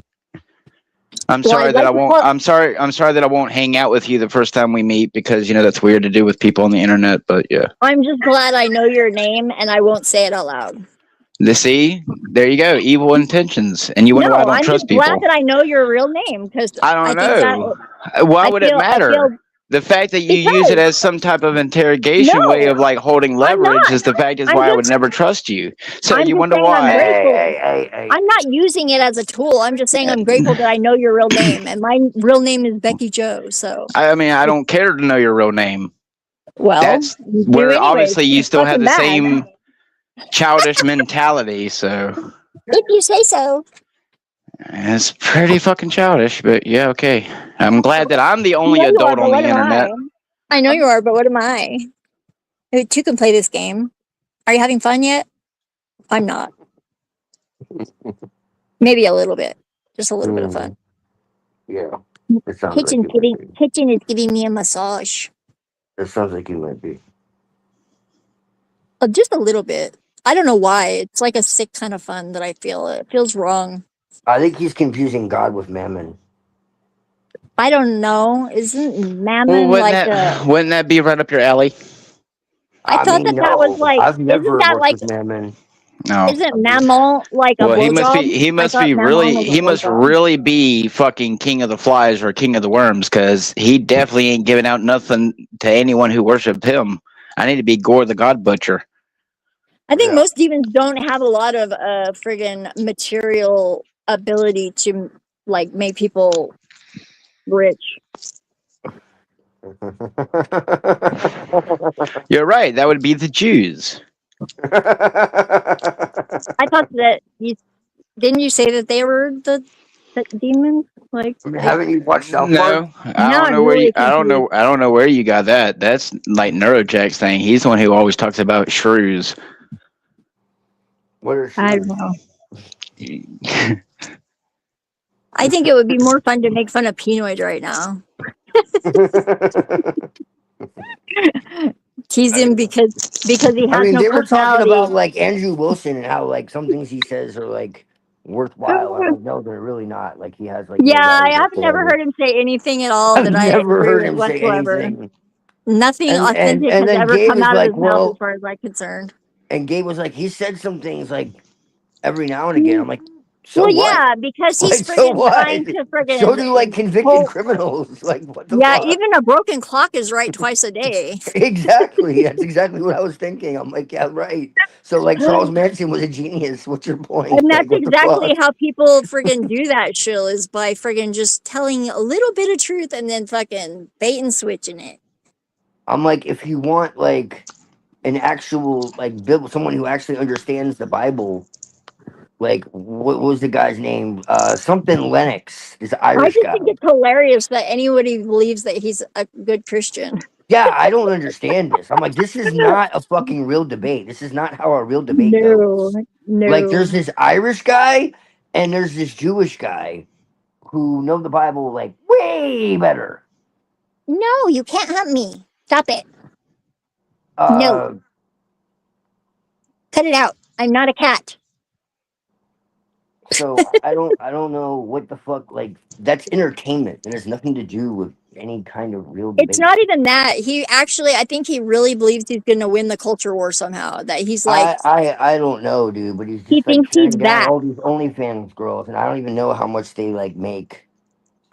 I'm sorry that I won't I'm sorry that I won't hang out with you the first time we meet because that's weird to do with people on the internet, but yeah. I'm just glad I know your name and I won't say it out loud. See, there you go, evil intentions, and you wonder why I don't trust people. I'm just glad that I know your real name because I don't know. Why would it matter? The fact that you use it Because as some type of interrogation way no, of like holding I'm leverage not. is the fact is I'm why I would just never trust you. So I'm you just wonder saying I'm why. grateful. Hey. I'm not using it as a tool. I'm just saying I'm grateful that I know your real name, and my real name is Becky Joe. So, I mean, I don't care to know your real name. well, That's you do where anyways. obviously you It's still have fucking the bad. same childish mentality. So If you say so. it's pretty fucking childish, but yeah, okay. I'm glad that I'm the I only know you are, adult but on what the am I? internet. I know you are, but what am I? You two can play this game. Are you having fun yet? I'm not. Maybe a little bit. Just a little bit of fun. Yeah. It sounds like you might be. Kitchen is giving me a massage. It sounds like you might be. Just a little bit. I don't know why. It's like a sick kind of fun that I feel. It feels wrong. I think he's confusing God with mammon. I don't know. Isn't Well, mammon like a? wouldn't that be right up your alley? I I thought mean, that was no. like. I've Isn't never that worked like? with mammon. No. Isn't mammon like a Well, blowjob? he I must thought be mammon really was a he must blowjob. really be fucking king of the flies or king of the worms because he definitely ain't giving out nothing to anyone who worshipped him. I need to be Gore the God Butcher. I think Yeah. most demons don't have a lot of friggin' material ability to like make people rich. You're right. That would be the Jews. I thought that you didn't you say that they were the demons? Like Haven't you watched South Park? No, now I'm really confused. I don't know where you got that. That's like Neurojack's thing. He's the one who always talks about shrews. What are I she? don't know. I think it would be more fun to make fun of Pinoid right now. Tease him because he I has mean, no they were talking personality. about like Andrew Wilson and how like some things he says are like worthwhile. I'm like, no, they're really not. Like he has like Yeah, no I value have never whatsoever. heard him say anything at all I've that I never agree heard with him say whatsoever. anything. Nothing authentic And has then ever Gabe come was out of like, his mouth as well, far as I'm concerned. and Gabe was like, he said some things like every now and again. I'm like, so Well, what? yeah, because he's Like, so friggin' what? trying to So friggin' do like convicted pull. criminals. Like, what the Yeah, fuck? even a broken clock is right twice a day. Exactly. That's exactly what I was thinking. I'm like, yeah, right. So like Charles Manson was a genius. What's your point? And Like, that's what the exactly fuck? how people friggin' do that shill is by friggin' just telling a little bit of truth and then fucking bait and switching it. I'm like, if you want like an actual like someone who actually understands the Bible, like what was the guy's name? Something Lennox, this I Irish just think guy. it's hilarious that anybody believes that he's a good Christian. Yeah, I don't understand this. I'm like, this is not a fucking real debate. This is not how a real debate No, goes. Like, no. there's this Irish guy and there's this Jewish guy who know the Bible like way better. No, you can't hunt me. Stop it. No, Uh, cut it out. I'm not a cat. so I don't know what the fuck. Like, that's entertainment. It has nothing to do with any kind of real It's debate. not even that. He actually, I think he really believes he's going to win the culture war somehow. That he's like, I don't know, dude, but he's he just like thinks he's tearing down that. all these OnlyFans girls, and I don't even know how much they like make.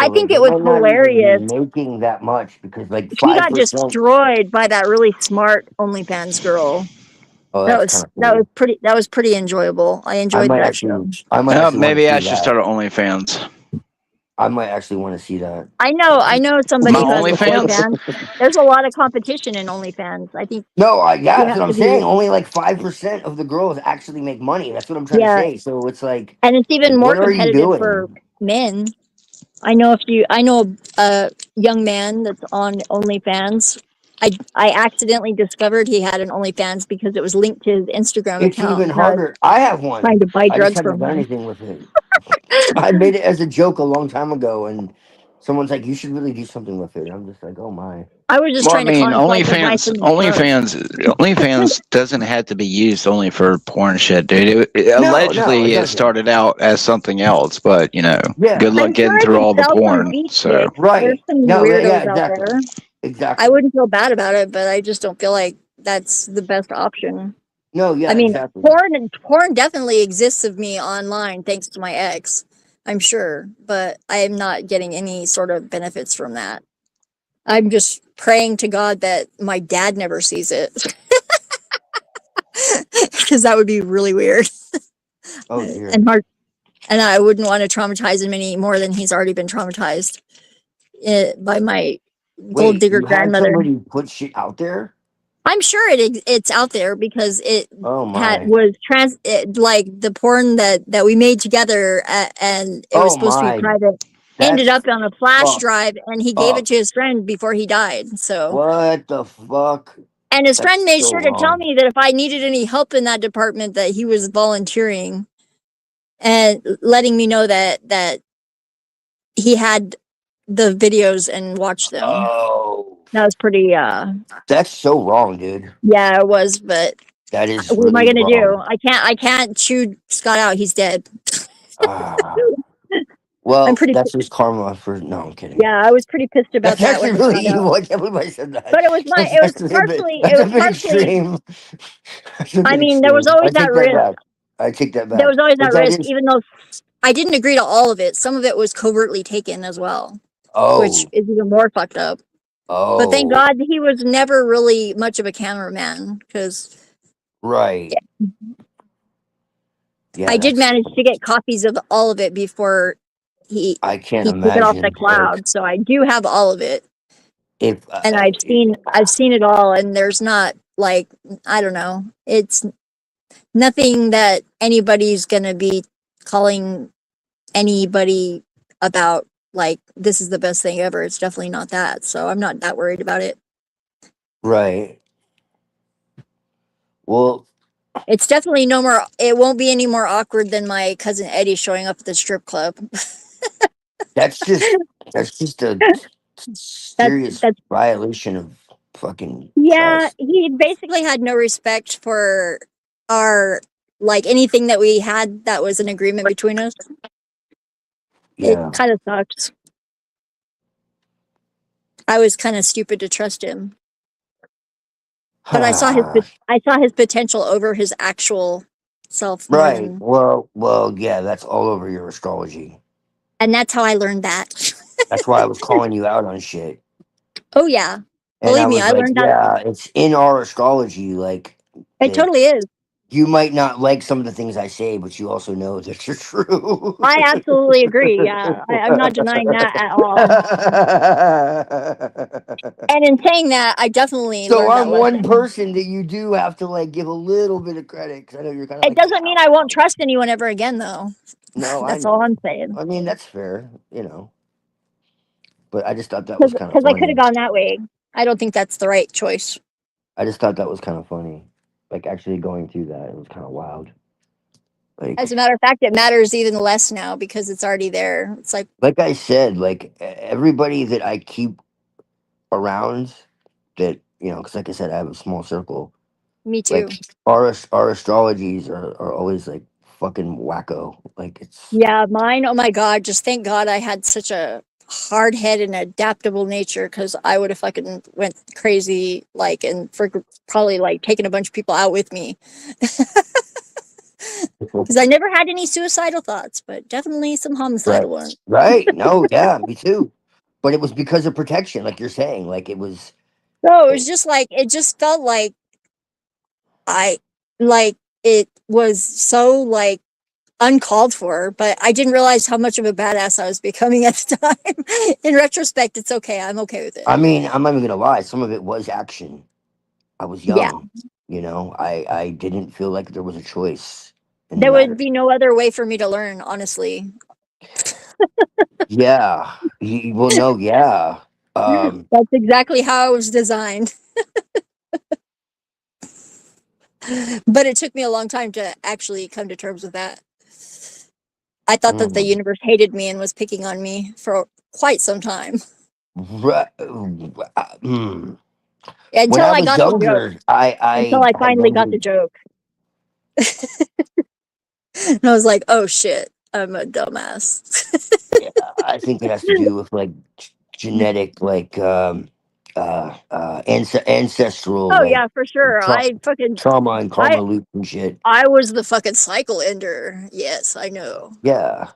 So I like think they it was might not even be hilarious. making that much because like He got 5%. destroyed by that really smart OnlyFans girl. Oh, that's kind of cool. That was pretty enjoyable. I enjoyed that show. I might actually want to Maybe I see should that. start an OnlyFans. I might actually want to see that. I know My somebody who has an OnlyFans? OnlyFans. There's a lot of competition in OnlyFans. I think No, yeah, you that's have what I'm to be, saying. Only like 5% of the girls actually make money. That's what I'm trying to yeah, say. So it's like, and it's even more what are you competitive for doing? men. I know a young man that's on OnlyFans. I accidentally discovered he had an OnlyFans because it was linked to his Instagram It's account. even And I was harder. I have trying one. to buy I just drugs haven't from done him. anything with it. I made it as a joke a long time ago, and someone's like, "You should really do something with it." I'm just like, "Oh my." I was just Well, I trying to mean, call him so I could buy some drugs. OnlyFans doesn't have to be used only for porn shit, dude. No, it Allegedly, it doesn't. started out as something else, but good Yeah, luck I'm sure getting I through could all the sell some porn. beef So, sticks. There's right. some No, yeah, weirdos out exactly, there. I exactly. wouldn't feel bad about it, but I just don't feel like that's the best option. No, I yeah, mean, exactly. porn definitely exists of me online thanks to my ex. I'm sure, but I am not getting any sort of benefits from that. I'm just praying to God that my dad never sees it. Because that would be really weird Oh dear. and hard. And I wouldn't want to traumatize him any more than he's already been traumatized by my gold Wait, digger you had grandmother. somebody put shit out there? I'm sure it's out there because it Oh my. was like the porn that we made together and it was Oh supposed to be my. private ended That's up on a flash fucked drive and he gave it up. to his friend before he died. So What the fuck? and his friend That's made so sure to tell wrong. me that if I needed any help in that department that he was volunteering and letting me know that he had the videos and watched them. Oh, That was pretty that's so wrong, dude. yeah, it was, but That is what am I really gonna do? wrong. I can't chew Scott out. He's dead. Ah. I'm Well, pretty that's just karma for. No, I'm kidding. yeah, I was pretty pissed about That's that when actually I really found out. evil. I can't believe I said that. But it was my That's a bit. it That's a was bit partially extreme. That's a I bit mean, there was extreme. I always that take that risk. back. I take that There back. was always But that that risk, is. even though I didn't agree to all of it. Some of it was covertly taken as well, which Oh. is even more fucked up. But thank Oh. God he was never really much of a cameraman because Right. Yeah, I did that's. manage to get copies of all of it before he I can't he took it off the imagine. Like, cloud. So I do have all of it, if. and I've seen it all, and there's not like I don't know, it's nothing that anybody's gonna be calling anybody about like this is the best thing ever. It's definitely not that. So I'm not that worried about it. Right. Well, It's definitely no more. It won't be any more awkward than my cousin Eddie showing up at the strip club. that's just. That's just a That's serious that's violation of fucking yeah. trust. He basically had no respect for our like anything that we had that was an agreement between us. It Yeah. kind of sucks. I was kind of stupid to trust him, but I saw his potential over his actual self more Right. than, Well, yeah, that's all over your astrology. and that's how I learned that. That's why I was calling you out on shit. Oh yeah, And I believe me, was I like, learned that. yeah, it's in our astrology, like It that totally is. you might not like some of the things I say, but you also know that they're true. I absolutely agree. Yeah, I'm not denying that at all. And in saying that, I definitely So learned that I'm one lesson. person that you do have to like give a little bit of credit because I know you're kind of It like, doesn't yeah. mean I won't trust anyone ever again, though. No, I That's all know. I'm saying. I mean, that's fair, But I just thought that was kind of Because I could have funny. gone that way. I don't think that's the right choice. I just thought that was kind of funny. Like actually going through that, it was kind of wild. As a Like, matter of fact, it matters even less now because it's already there. It's like I said, like everybody that I keep around, that because like I said, I have a small circle. me too. Like our astrologies are always like fucking wacko. Like it's Yeah, mine. Oh my God! Just thank God I had such a hard head and adaptable nature because I would have fucking went crazy, like, and for probably like taking a bunch of people out with me. Because I never had any suicidal thoughts, but definitely some right, homicidal ones. right. No, yeah, me too. But it was because of protection, like you're saying. Like it was. So it was just like it just felt like I like it was so like uncalled for, but I didn't realize how much of a badass I was becoming at the time. In retrospect, it's okay. I'm okay with it. I mean, I'm not even gonna lie. Some of it was action. I was Yeah, young. I didn't feel like there was a choice in the there would matter. be no other way for me to learn, honestly. Yeah. Well, no, yeah. That's exactly how I was designed. But it took me a long time to actually come to terms with that. I thought that the mm, universe hated me and was picking on me for quite some time mm. When until I I was got the joke. younger, Until I I finally got the wondered. joke. And I was like, oh shit, I'm a dumbass. Yeah, I think it has to do with like genetic, like ancestral, Oh like yeah, for sure. tra- trauma and I karma loop and shit. I was the fucking cycle ender. Yes, I know. Yeah.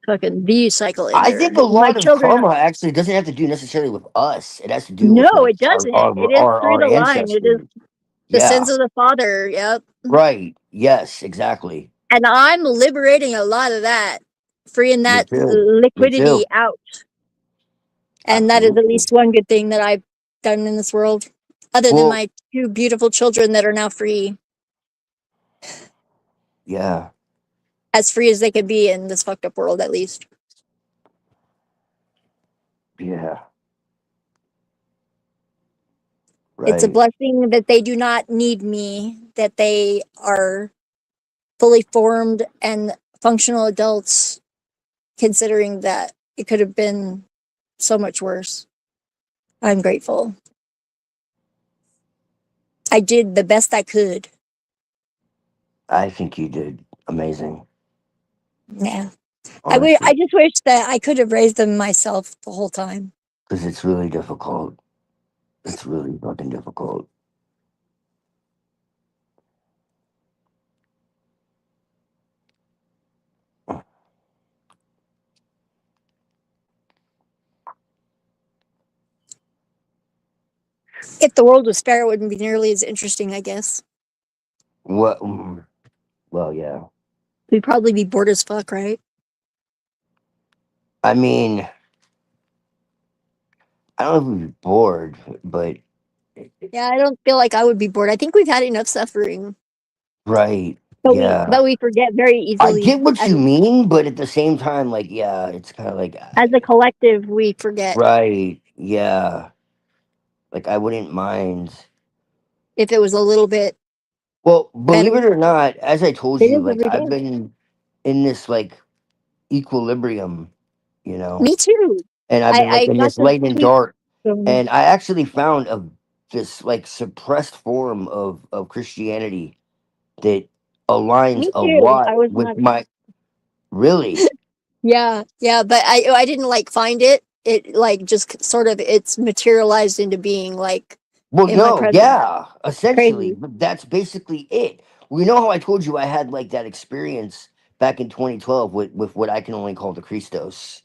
fucking the cycle I ender. think a My lot of children. karma actually doesn't have to do necessarily with us. It has to do with No, like it doesn't. It is through our the line. It is ancestors. the sins Yeah. of the father. Yep. Right. Yes. Exactly. And I'm liberating a lot of that, freeing Me that too. Me liquidity too. out. And that is at Absolutely. least one good thing that I've done in this world, other than Well. my 2 beautiful children that are now free, Yeah. as free as they could be in this fucked up world, at least. Yeah. It's a Right. blessing that they do not need me, that they are fully formed and functional adults, considering that it could have been so much worse. I'm grateful. I did the best I could. I think you did amazing. Yeah. Honestly, I just wish that I could have raised them myself the whole time. because it's really difficult. It's really fucking difficult. If the world was fair, it wouldn't be nearly as interesting, I guess. What? Well, yeah. We'd probably be bored as fuck, right? I mean, I don't know if we'd be bored, but Yeah, I don't feel like I would be bored. I think we've had enough suffering, right. but Yeah. we forget very I easily. get what you mean, but at the same time, like, yeah, it's kind of like, As a collective, we forget right. Yeah. Like, I wouldn't mind. if it was a little bit Well, better. believe it or not, as I told It you, is like, every I've day. been in this, like, equilibrium, you know, Me too. and I've been, I like, in got this to light and speak. dark. Um, And I actually found this, like, suppressed form of Christianity that aligns Me a too. lot I was with not. my, really. Yeah, yeah, but I didn't like find it. It like just sort of it's materialized into being like Well, in my no, presence. yeah, essentially, Crazy. but that's basically it. We know how I told you I had like that experience back in 2012 with what I can only call the Christos.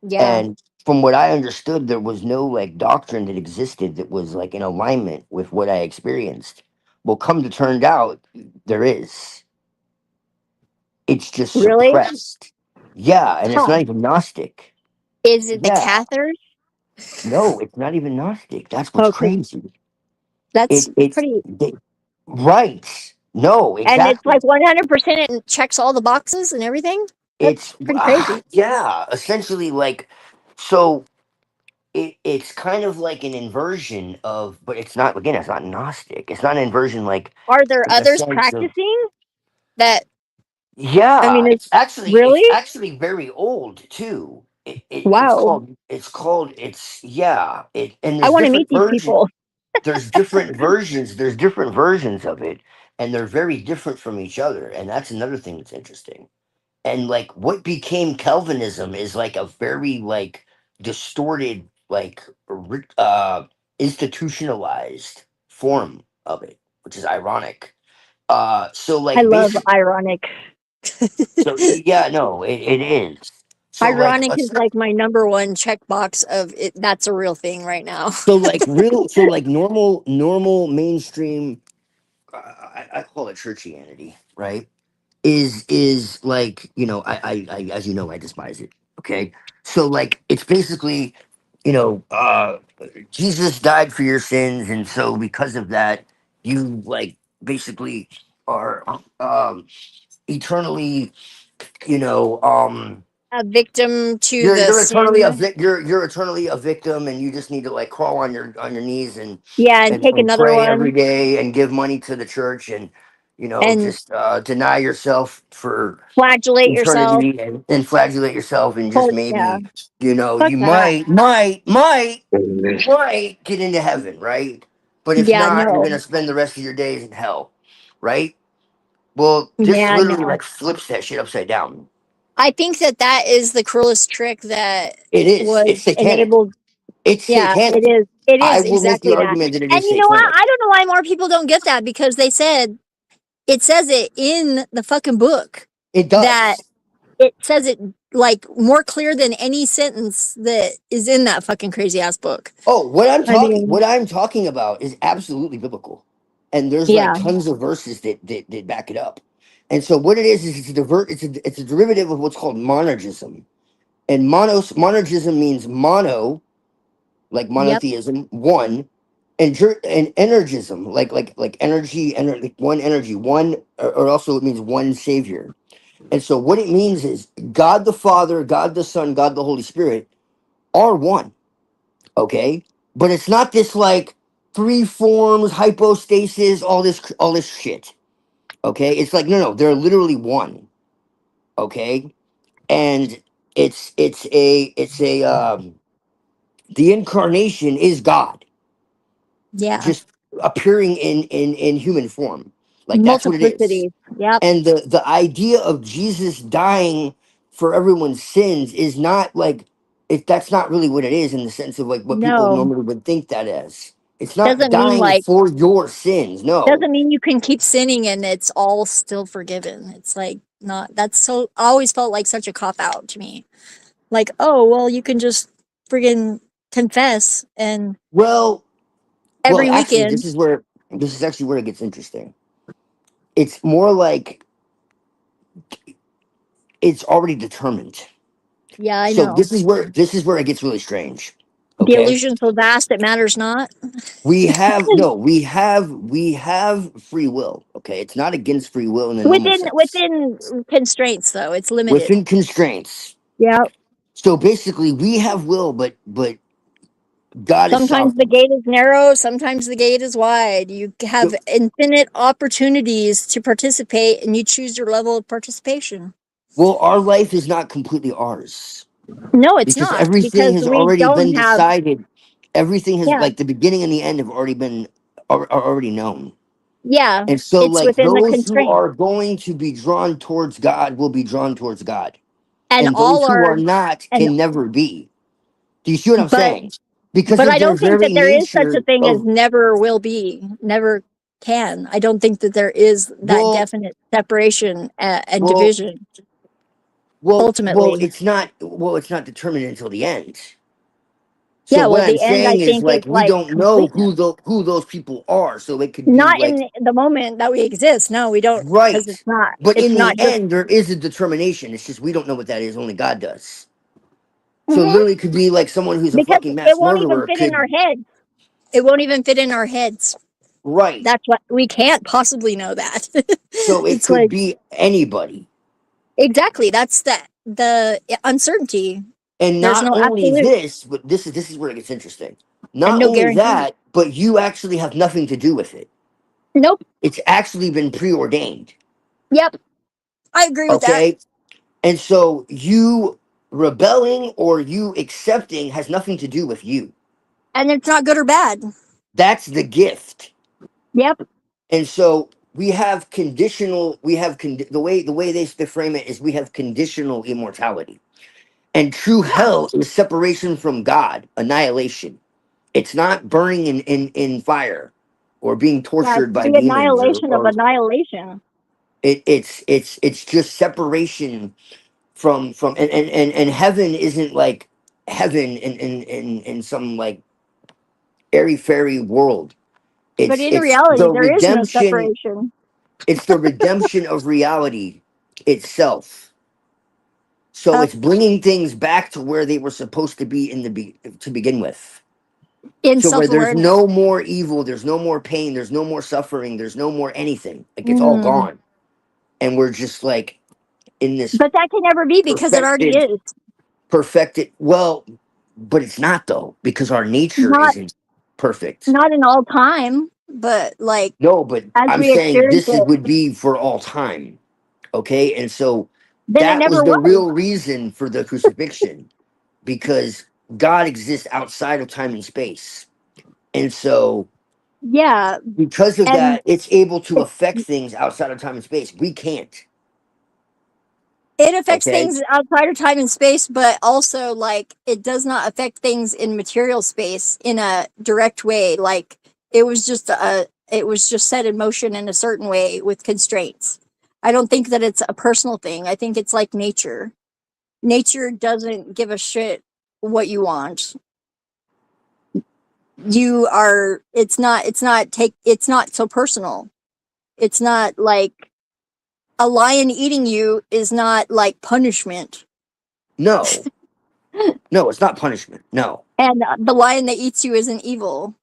Yeah, And from what I understood, there was no like doctrine that existed that was like in alignment with what I experienced. Well, come to turned out, there is. It's just really? suppressed. Yeah, and it's Huh. not even Gnostic. Is it the Yeah, cathars? no, it's not even Gnostic. That's what's Oh, 'cause crazy. that's pretty. Right. No, And it's exactly. like 100% and checks all the boxes and everything. That's It's pretty crazy. yeah, essentially like so it's kind of like an inversion of, but it's not, again, it's not Gnostic. It's not an inversion like Are there in the others sense of, practicing that? I yeah, mean, it's it's really actually very old too. wow. It's yeah, and I there's want to meet different these versions. people. There's different versions of it, and they're very different from each other, and that's another thing that's interesting. And like what became Calvinism is like a very like distorted, like institutionalized form of it, which is ironic. So I like love basic, ironic. so yeah, no, it is. So like Ironic is like my number one checkbox of it. That's a real thing right now. so like normal mainstream, I call it churchianity, right? Is like, I as you know, I despise it. Okay, so like it's basically, Jesus died for your sins, and so because of that, you like basically are eternally, you know um A victim to the you're eternally sin. you're eternally a victim, and you just need to like crawl on your knees and Yeah, and take and another pray every one day and give money to the church, and and just deny yourself for flagellate yourself. eternity, and flagellate yourself, and just Yeah, maybe fuck you that. might get into heaven, right? But if Yeah, not, you're no. gonna spend the rest of your days in hell, right? Well, this Yeah, literally no. like flips that shit upside down. I think that that is the cruelest trick that It is. was It's satanic. enabled. It's Yeah, it satanic. is. It I is will make the exactly that. argument that it And is you know what? satanic. I don't know why more people don't get that, because they said it says it in the fucking book It that does. it says it like more clear than any sentence that is in that fucking crazy ass book. Oh, I mean, what I'm talking about is absolutely biblical, and there's like yeah, tons of verses that back it up. And so what it is it's a derivative of what's called monergism, and monergism means mono, like yep, monotheism, one, and and energism, like energy, like one energy, one, or also it means one savior. And so what it means is God the Father, God the Son, God the Holy Spirit are one. Okay, but it's not this like three forms, hypostasis, all this shit. Okay, it's like no, they're literally one. Okay, and it's a the incarnation is God yeah, just appearing in human form. Like that's what it is. multiplicity. Yep, And the idea of Jesus dying for everyone's sins is not like that's not really what it is in the sense of like what people no, normally would think that as. It's not doesn't mean dying like for your sins. No. doesn't mean you can keep sinning and it's all still forgiven. It's like not. That's so. I always felt like such a cop out to me. Like, oh well, you can just friggin' confess and Well, every actually weekend. this is actually where it gets interesting. It's more like it's already determined. Yeah, I So know. this is where it gets really strange. The Okay? illusion so vast it matters not. We have no, we have free will. Okay, it's not against free will in the normal sense. Within constraints though, it's limited. Within constraints. Yeah. So basically, we have will, but God is Sometimes the sovereign. gate is narrow, sometimes the gate is wide. You have So, infinite opportunities to participate and you choose your level of participation. well, our life is not completely ours No, it's because not everything because has we already don't been have decided. Everything has yeah. like the beginning and the end have already been are already known. Yeah. And so, It's like within the those who constraint. are going to be drawn towards God will be drawn towards God, And and those all who our are not and can never be. Do you see what I'm but saying? Because but of I their don't think that very there is such a nature thing as of never will be, never can. I don't think that there is that well, definite separation and well, division well, ultimately. it's not determined until the end. So Yeah, what well, I'm the end I saying is think is like we like don't know completeness. who those people are, so it could be Not like in the moment that we exist. No, we don't, because right. But it's in not the just. end there is a determination. It's just we don't know what that is, only God does. So Mhm. literally it could be like someone who's a Because fucking it mass won't even murderer fit in our could head. It won't even fit in our heads. right. That's what we can't possibly know that. So it It's could like be anybody. exactly that's the uncertainty. And There's not no only absolute this, but this is where it gets interesting. and Not no only guarantee. that, but you actually have nothing to do with it. Nope. It's actually been preordained. Yep. I agree with that. Okay? And so you rebelling or you accepting has nothing to do with you. And it's not good or bad. That's the gift. Yep. And so we have conditional the way they frame it is we have conditional immortality. And true Yeah. hell is separation from God, annihilation. It's not burning in fire or being Yeah. tortured It's by the demons annihilation of or annihilation. it's just separation from and heaven isn't like heaven in some like airy fairy world. But in It's reality, the there is no redemption. separation. It's the redemption of reality itself. So Yep. it's bringing things back to where they were supposed to be to begin with. In So where self there's awareness. no more evil, there's no more pain, there's no more suffering, there's no more anything. Like it's all Mm. gone, and we're just like in this But that can never be because it already perfected, is. perfected. Well, but it's not though because our nature Not isn't perfect. not in all time, but like No, but as I'm we saying experience this is it, would be for all time. Okay, and so then it that was never the was. real reason for the crucifixion because God exists outside of time and space, and so Yeah. because of And that, it's able to it, affect things outside of time and space. We can't. it affects Okay. things outside of time and space, but also like it does not affect things in material space in a direct way. Like it was just set in motion in a certain way with constraints. I don't think that it's a personal thing. I think it's like nature. nature doesn't give a shit what you want. You are, it's not so personal. It's not like a lion eating you is not like punishment. No. No, it's not punishment. No. And the lion that eats you isn't evil.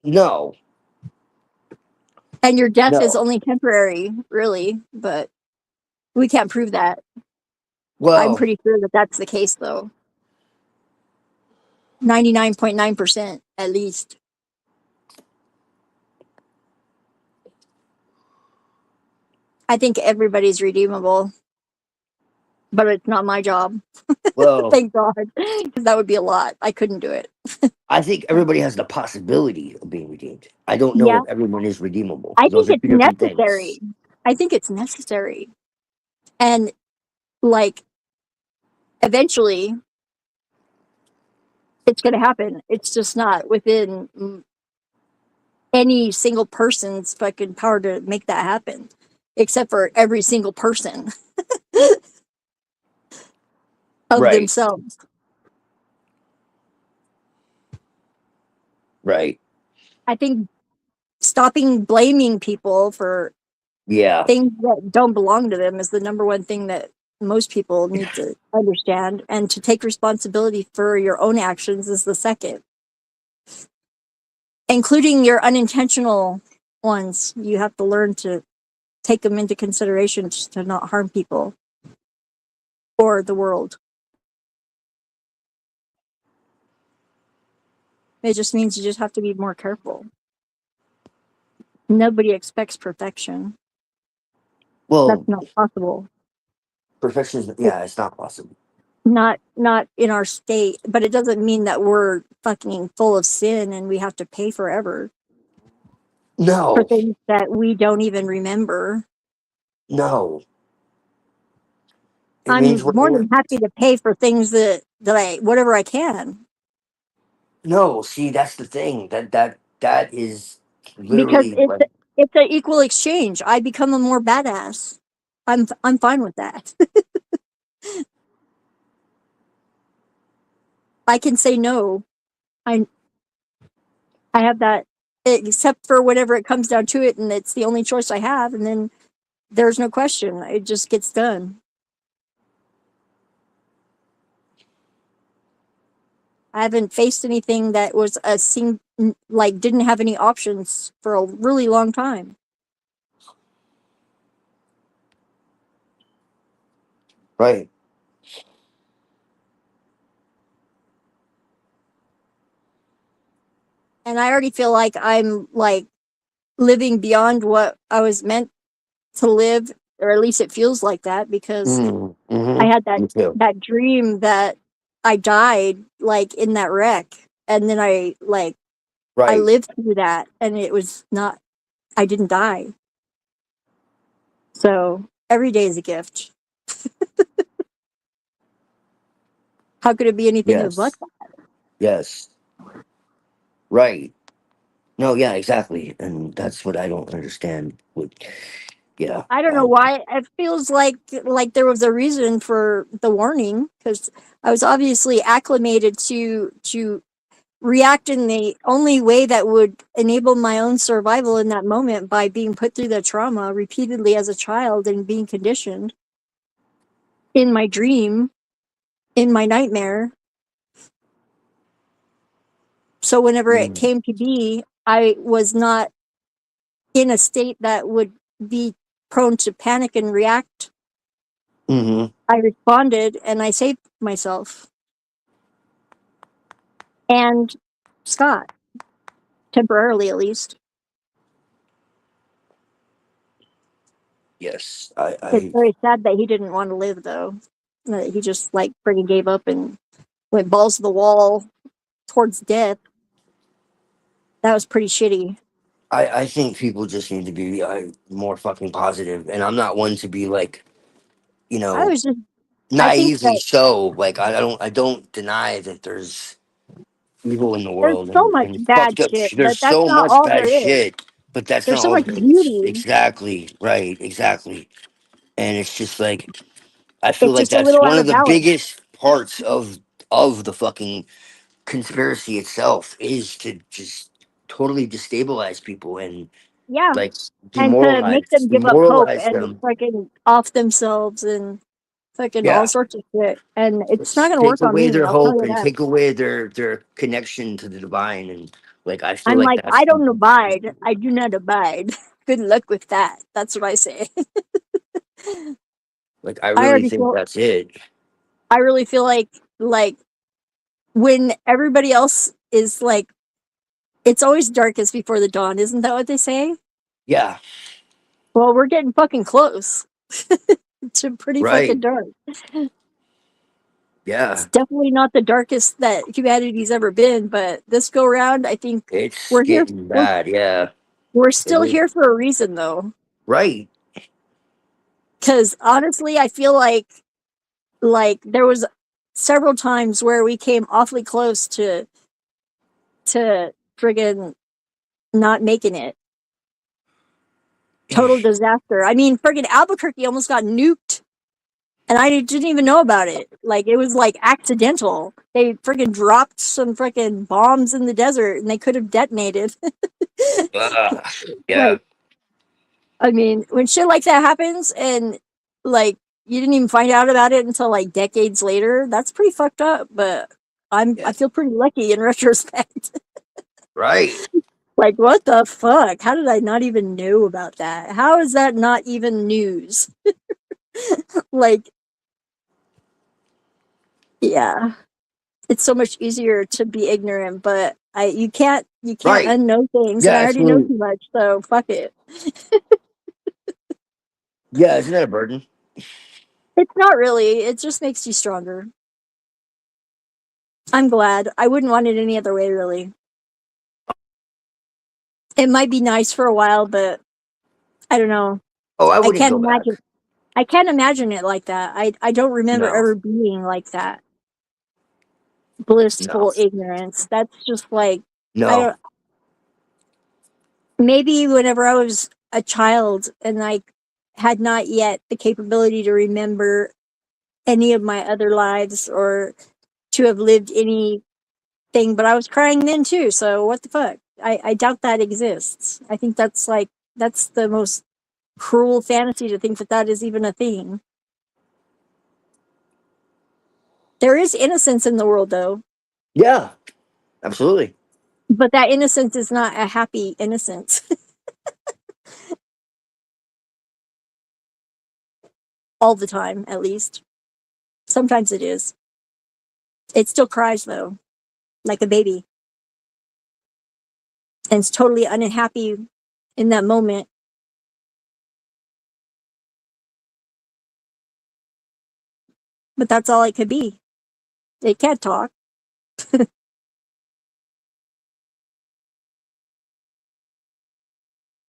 No. And your death is No. only temporary, really, but we can't prove that. I'm Well, pretty sure that that's the case, though. 99.9% at least. I think everybody's redeemable, but it's not my job. well, Thank God, because that would be a lot. I couldn't do it. I think everybody has the possibility of being redeemed. I don't know Yeah, if everyone is redeemable. I think Those are it's two different things. necessary. I think it's necessary. And like eventually it's going to happen. It's just not within any single person's fucking power to make that happen, except for every single person of Right. themselves. Right. I think stopping blaming people for Yeah. things that don't belong to them is the number one thing that most people need to understand, and to take responsibility for your own actions is the second, including your unintentional ones. You have to learn to take them into consideration just to not harm people or the world. It just means you just have to be more careful. Nobody expects perfection. Well, That's not possible. perfection is, yeah, it's not possible. Not in our state, but it doesn't mean that we're fucking full of sin and we have to pay forever for No. things that we don't even remember. No. It means I'm more than happy to pay for things that I, whatever I can, no, see, that's the thing. That is because literally like, it's an equal exchange. I become a more badass. I'm fine with that. I can say no. I have that, except for whenever it comes down to it, and it's the only choice I have, and then there's no question. It just gets done. I haven't faced anything that was like didn't have any options for a really long time. right. And I already feel like I'm like living beyond what I was meant to live, or at least it feels like that, because I had Me too. that dream that I died like in that wreck, and then I Right. lived through that, and it was not, I didn't die. So every day is a gift. How could it be anything but Yes. that? Yes. Right. No, yeah, exactly. And that's what I don't understand. Yeah. I don't know why it feels like there was a reason for the warning, because I was obviously acclimated to react in the only way that would enable my own survival in that moment, by being put through the trauma repeatedly as a child and being conditioned in my dream, in my nightmare. So whenever it came to be, I was not in a state that would be prone to panic and react. Mm-hmm. I responded and I saved myself and Scott, temporarily at least. Yes. It's very sad that he didn't want to live, though. That he just like freaking gave up and went balls to the wall towards death. That was pretty shitty. I think people just need to be more fucking positive, and I'm not one to be like, you I know, was just, I think naively that so. Like I don't deny that there's evil in the there's world so and, much and bad fucked up. shit, but There's that's so not much all bad there is. shit, but that's There's not so all much there is. beauty. Exactly right. Exactly, and it's just like I feel It's like just a that's little one out of of the balance. biggest parts of the fucking conspiracy itself is to just totally destabilize people and Yeah. like And to make them give up hope demoralize and them. fucking off themselves and fucking all Yeah, sorts of shit. And it's not just gonna take work on away me, their I'll tell hope you and that. take away their connection to the divine, and like I feel I'm like like, that's I don't abide. I do not abide. Good luck with that. That's what I say. like I I really already think feel that's it. I really feel like when everybody else is like, it's always darkest before the dawn, isn't that what they say? Yeah, Well, we're getting fucking close to pretty fucking right. dark. It's Yeah, definitely not the darkest that humanity's ever been, but this go round, I think it's we're here. getting bad. Yeah, We're it still is. here for a reason, though. Right. Because honestly, I feel like there was several times where we came awfully close to friggin' not making it. Total disaster. I mean, friggin' Albuquerque almost got nuked, and I didn't even know about it. Like, it was like accidental. They friggin' dropped some friggin' bombs in the desert, and they could have detonated. Yeah. Like, I mean, when shit like that happens, and like you didn't even find out about it until like decades later, that's pretty fucked up. But I Yeah. feel pretty lucky in retrospect. Right. Like, what the fuck? How did I not even know about that? How is that not even news? Like, yeah, it's so much easier to be ignorant, but you can't Right. unknow things, Yeah, and I already know absolutely. too much, so fuck it. Yeah, isn't that a burden? It's not really. It just makes you stronger. I'm glad. I wouldn't want it any other way, really. It might be nice for a while, but I don't know. Oh, I I wouldn't can't go back. imagine. I can't imagine it like that. I don't remember No, ever being like that. no, Blissful ignorance. That's just like, I no. don't. Maybe whenever I was a child and I had not yet the capability to remember any of my other lives or to have lived anything, but I was crying then too. So what the fuck? I doubt that exists. I think that's the most cruel fantasy to think that that is even a thing. There is innocence in the world, though, Yeah, absolutely. but that innocence is not a happy innocence all the time, at least. Sometimes it is. It still cries, though, like a baby, and it's totally unhappy in that moment. But that's all it could be. It can't talk.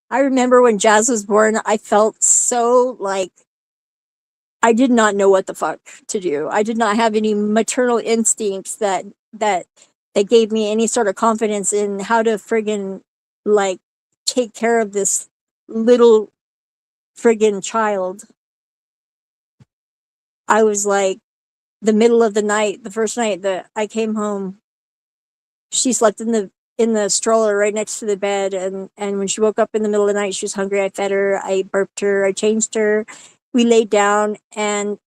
I remember when Jazz was born, I felt so like I did not know what the fuck to do. I did not have any maternal instincts that that gave me any sort of confidence in how to friggin' like take care of this little friggin' child. I was like the middle of the night, the first night that I came home, she slept in the stroller right next to the bed, and when she woke up in the middle of the night, she was hungry. I fed her, I burped her, I changed her. We laid down, and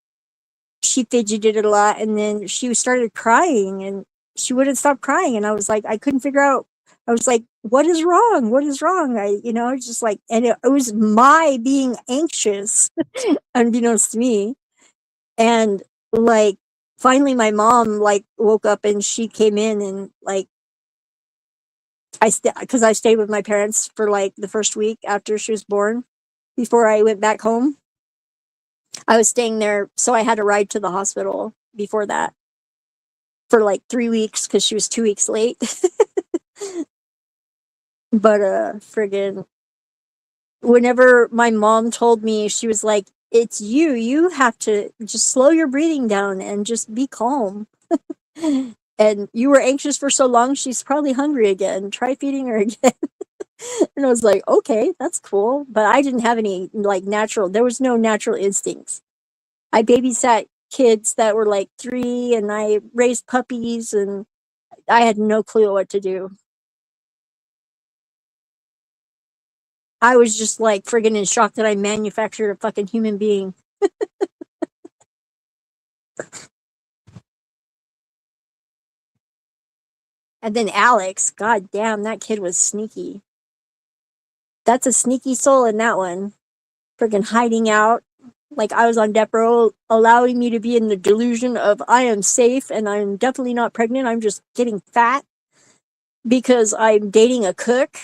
she fidgeted a lot, and then she started crying, and she wouldn't stop crying, and I was like, I couldn't figure out. I was like, what is wrong? What is wrong? It's just like, and it was my being anxious, unbeknownst to me. And like, finally, my mom like woke up and she came in, and like, because I stayed with my parents for like the first week after she was born before I went back home. I was staying there, so I had a ride to the hospital before that for like 3 weeks because she was 2 weeks late. But friggin', whenever my mom told me, she was like, "It's you. You have to just slow your breathing down and just be calm." And you were anxious for so long, she's probably hungry again. Try feeding her again. And I was like, okay, that's cool. But I didn't have any like natural. There was no natural instincts. I babysat kids that were like 3, and I raised puppies, and I had no clue what to do. I was just like friggin' in shock that I manufactured a fucking human being. And then Alex, god damn, that kid was sneaky. That's a sneaky soul in that one. Friggin' hiding out. Like I was on death row, allowing me to be in the delusion of I am safe and I'm definitely not pregnant. I'm just getting fat because I'm dating a cook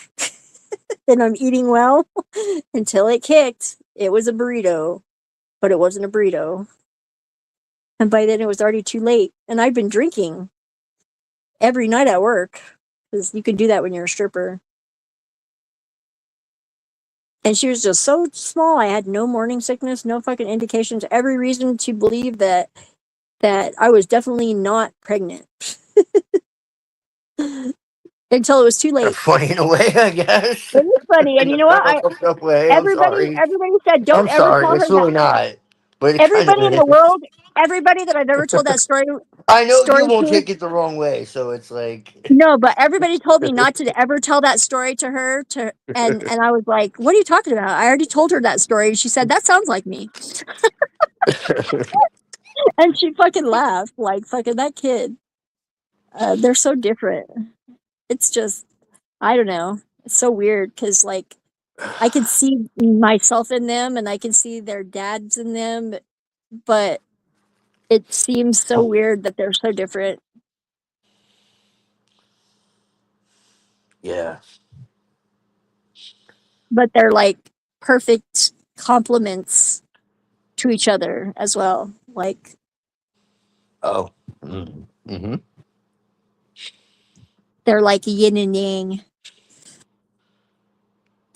and I'm eating well until it kicked. It was a burrito, but it wasn't a burrito. And by then it was already too late. And I'd been drinking every night at work because you can do that when you're a stripper. And she was just so small. I had no morning sickness, no fucking indications, every reason to believe that I was definitely not pregnant. Until it was too late. Funny in a way, I guess. It is funny, and you know what? Fucked way. I'm sorry. Everybody said don't I'm ever sorry. tell her It's that. really not. But it kind of Everybody in the is. world, everybody that I've ever told that story I know you won't to, take it the wrong way, so it's like. no, but everybody told me not to ever tell that story to her. And I was like, "What are you talking about?" I already told her that story. She said that sounds like me, and she fucking laughed like fucking that kid. They're so different. It's just, I don't know. It's so weird because like I can see myself in them, and I can see their dads in them, but it seems so weird that they're so different. Yeah. But they're like perfect complements to each other as well. Like Oh. Mm-hmm. they're like yin and yang.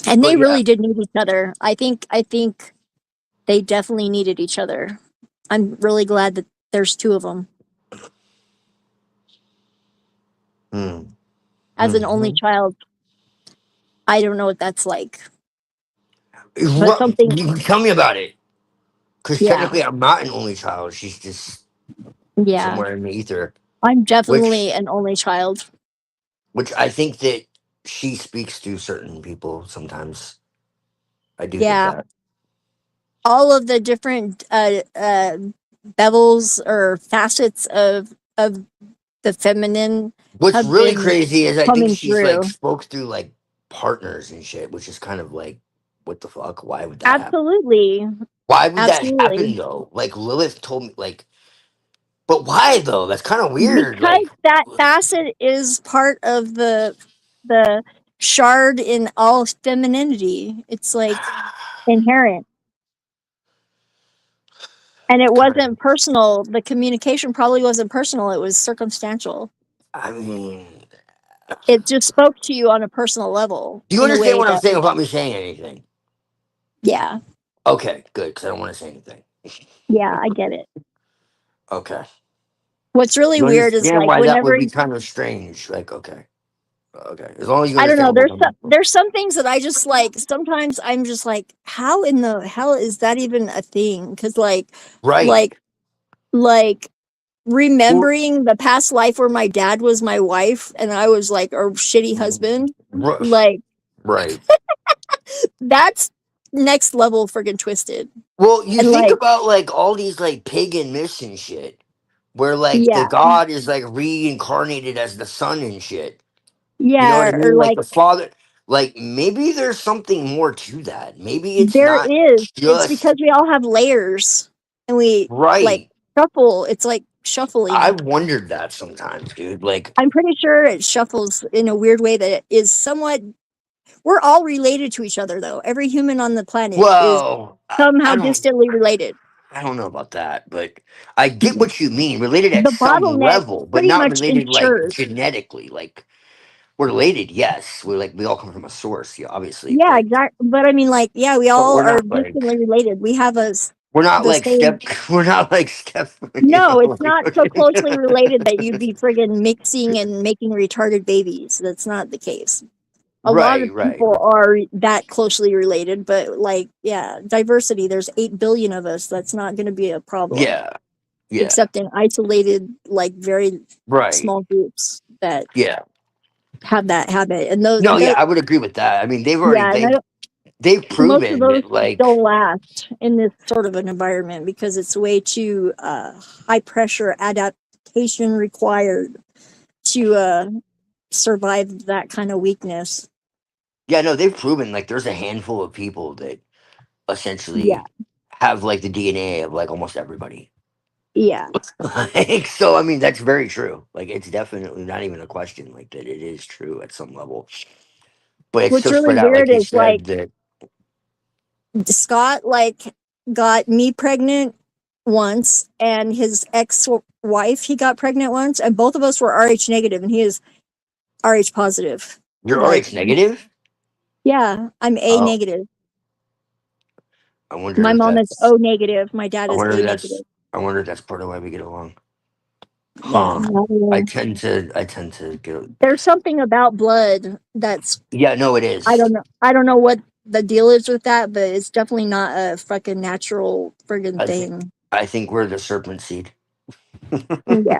And they But yeah. really did need each other. I think they definitely needed each other. I'm really glad that there's 2 of them. Mm. As an only child, I don't know what that's like. But something, You tell me about it. Because yeah, technically, I'm not an only child. She's just yeah. somewhere in the ether. I'm definitely Which an only child. I think that she speaks to certain people sometimes. I do think Yeah, that. all of the different bevels or facets of the feminine What's have really been crazy is I think coming she's like through. spoke through like partners and shit, which is kind of like, what the fuck? Why would that happen? Absolutely, Why would that absolutely. happen though? Like Lilith told me, like, but why though? That's kind of weird. Because Like, that facet is part of the shard in all femininity. It's like inherent. And it kind of. wasn't personal. The communication probably wasn't personal. It was circumstantial. I mean, It just spoke to you on a personal level do you in a understand way what I'm that, saying without me saying anything? yeah, Okay, good, because I don't want to say anything. yeah, I get it. Okay. What's really You weird is understand like why that whenever would be kind of strange. Like, okay. Okay. As long as you I don't know, understand what I'm talking about. there's some things that I just like sometimes I'm just like, how in the hell is that even a thing? Because Right. like like Well, remembering the past life where my dad was my wife and I was like a shitty husband, r- like right. that's next level freaking twisted. Well, you And think like, about like all these like pagan myths and shit, where like the yeah, god is like reincarnated as the son and shit. You know what yeah, I or mean? Like like the father. Like maybe there's something more to that. Maybe it's there not is. It's just because we all have layers and we like right. shuffle. It's like I've shuffling. wondered that sometimes, dude. Like, I'm pretty sure it shuffles in a weird way that it is somewhat. We're all related to each other, though. Every human on the planet is well, somehow I don't. distantly related. I don't know about that, but I get what you mean. Related at The some bottleneck level, but pretty not much related like ensures. genetically. Like we're related, yes. We're like we all come from a source, yeah, obviously, Yeah, exactly. But I mean, like, yeah, we but all we're are not like distantly related. We have we're not the like same. step. We're not like step. You No, know, it's like not so fucking- closely related that you'd be friggin' mixing and making retarded babies. That's not the case. a lot of Right. people are that closely related, but like, yeah, diversity, there's 8 billion of us. That's not going to be a problem. Yeah. Except in isolated, like very Right. small groups that Yeah. have that habit. And those, No, yeah, I would agree with that. I mean, they've already yeah, and they've most of proven those that, like, don't last in this sort of an environment because it's way too high pressure adaptation required to survive that kind of weakness. yeah, no, they've proven like there's a handful of people that Yeah, essentially have like the DNA of like almost everybody. yeah. Like, so I mean, that's very true. Like, it's definitely not even a question. Like, that it is true at some level, but it's What's so really spread out, like weird you is like said. That Scott like got me pregnant once, and his ex-wife he got pregnant once, and both of us were RH negative, and he is RH positive. you're Like, RH negative. yeah, I'm A Oh, negative. I wonder My if mom is that's. O negative. My dad I is wonder A if negative. that's. I wonder if that's part of why we get along. Yeah, Huh. I don't know. I tend to get. There's something about blood that's Yeah, no, it I is. don't know. I don't know what the deal is with that, but it's definitely not a fucking natural friggin' I think. thing. I think we're the serpent seed. Yeah.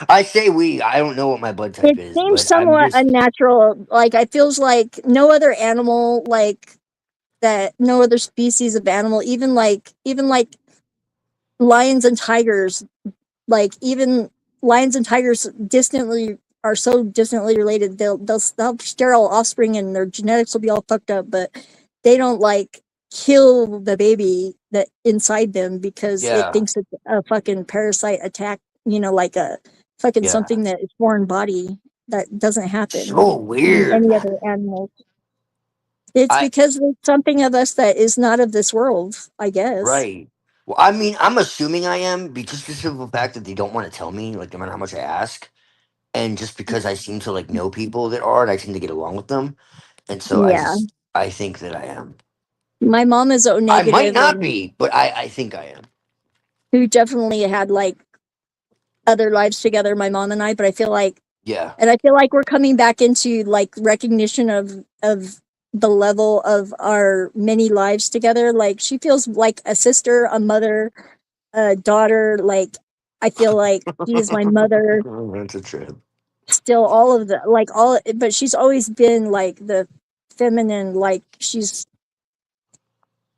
I say we. I don't know what my blood type It is, seems but I'm somewhat just. unnatural. Like, it feels like no other animal, like that, no other species of animal, even like lions and tigers, like even lions and tigers distantly are so distantly related. They'll have sterile offspring and their genetics will be all fucked up, but they don't like kill the baby that inside them because it Yeah. thinks it's a fucking parasite attack. Like a fucking Yeah. something that is foreign body. That doesn't happen So in weird, any man. other animal. It's I because there's something of us that is not of this world, I guess. right. Well, I mean, I'm assuming I am because the simple fact that they don't want to tell me, like, no matter how much I ask, and just because I seem to like know people that are, and I tend to get along with them, and so Yeah. I think that I am. My mom is O I might negative, not and be, but I think I am. who definitely had like other lives together, my mom and I, but Yeah. I feel like we're coming back into like recognition of the level of our many lives together. Like, she feels like a sister, a mother, a daughter. Like, I feel like she is my mother That's a trip. still, all of the like all, but she's always been like the feminine, like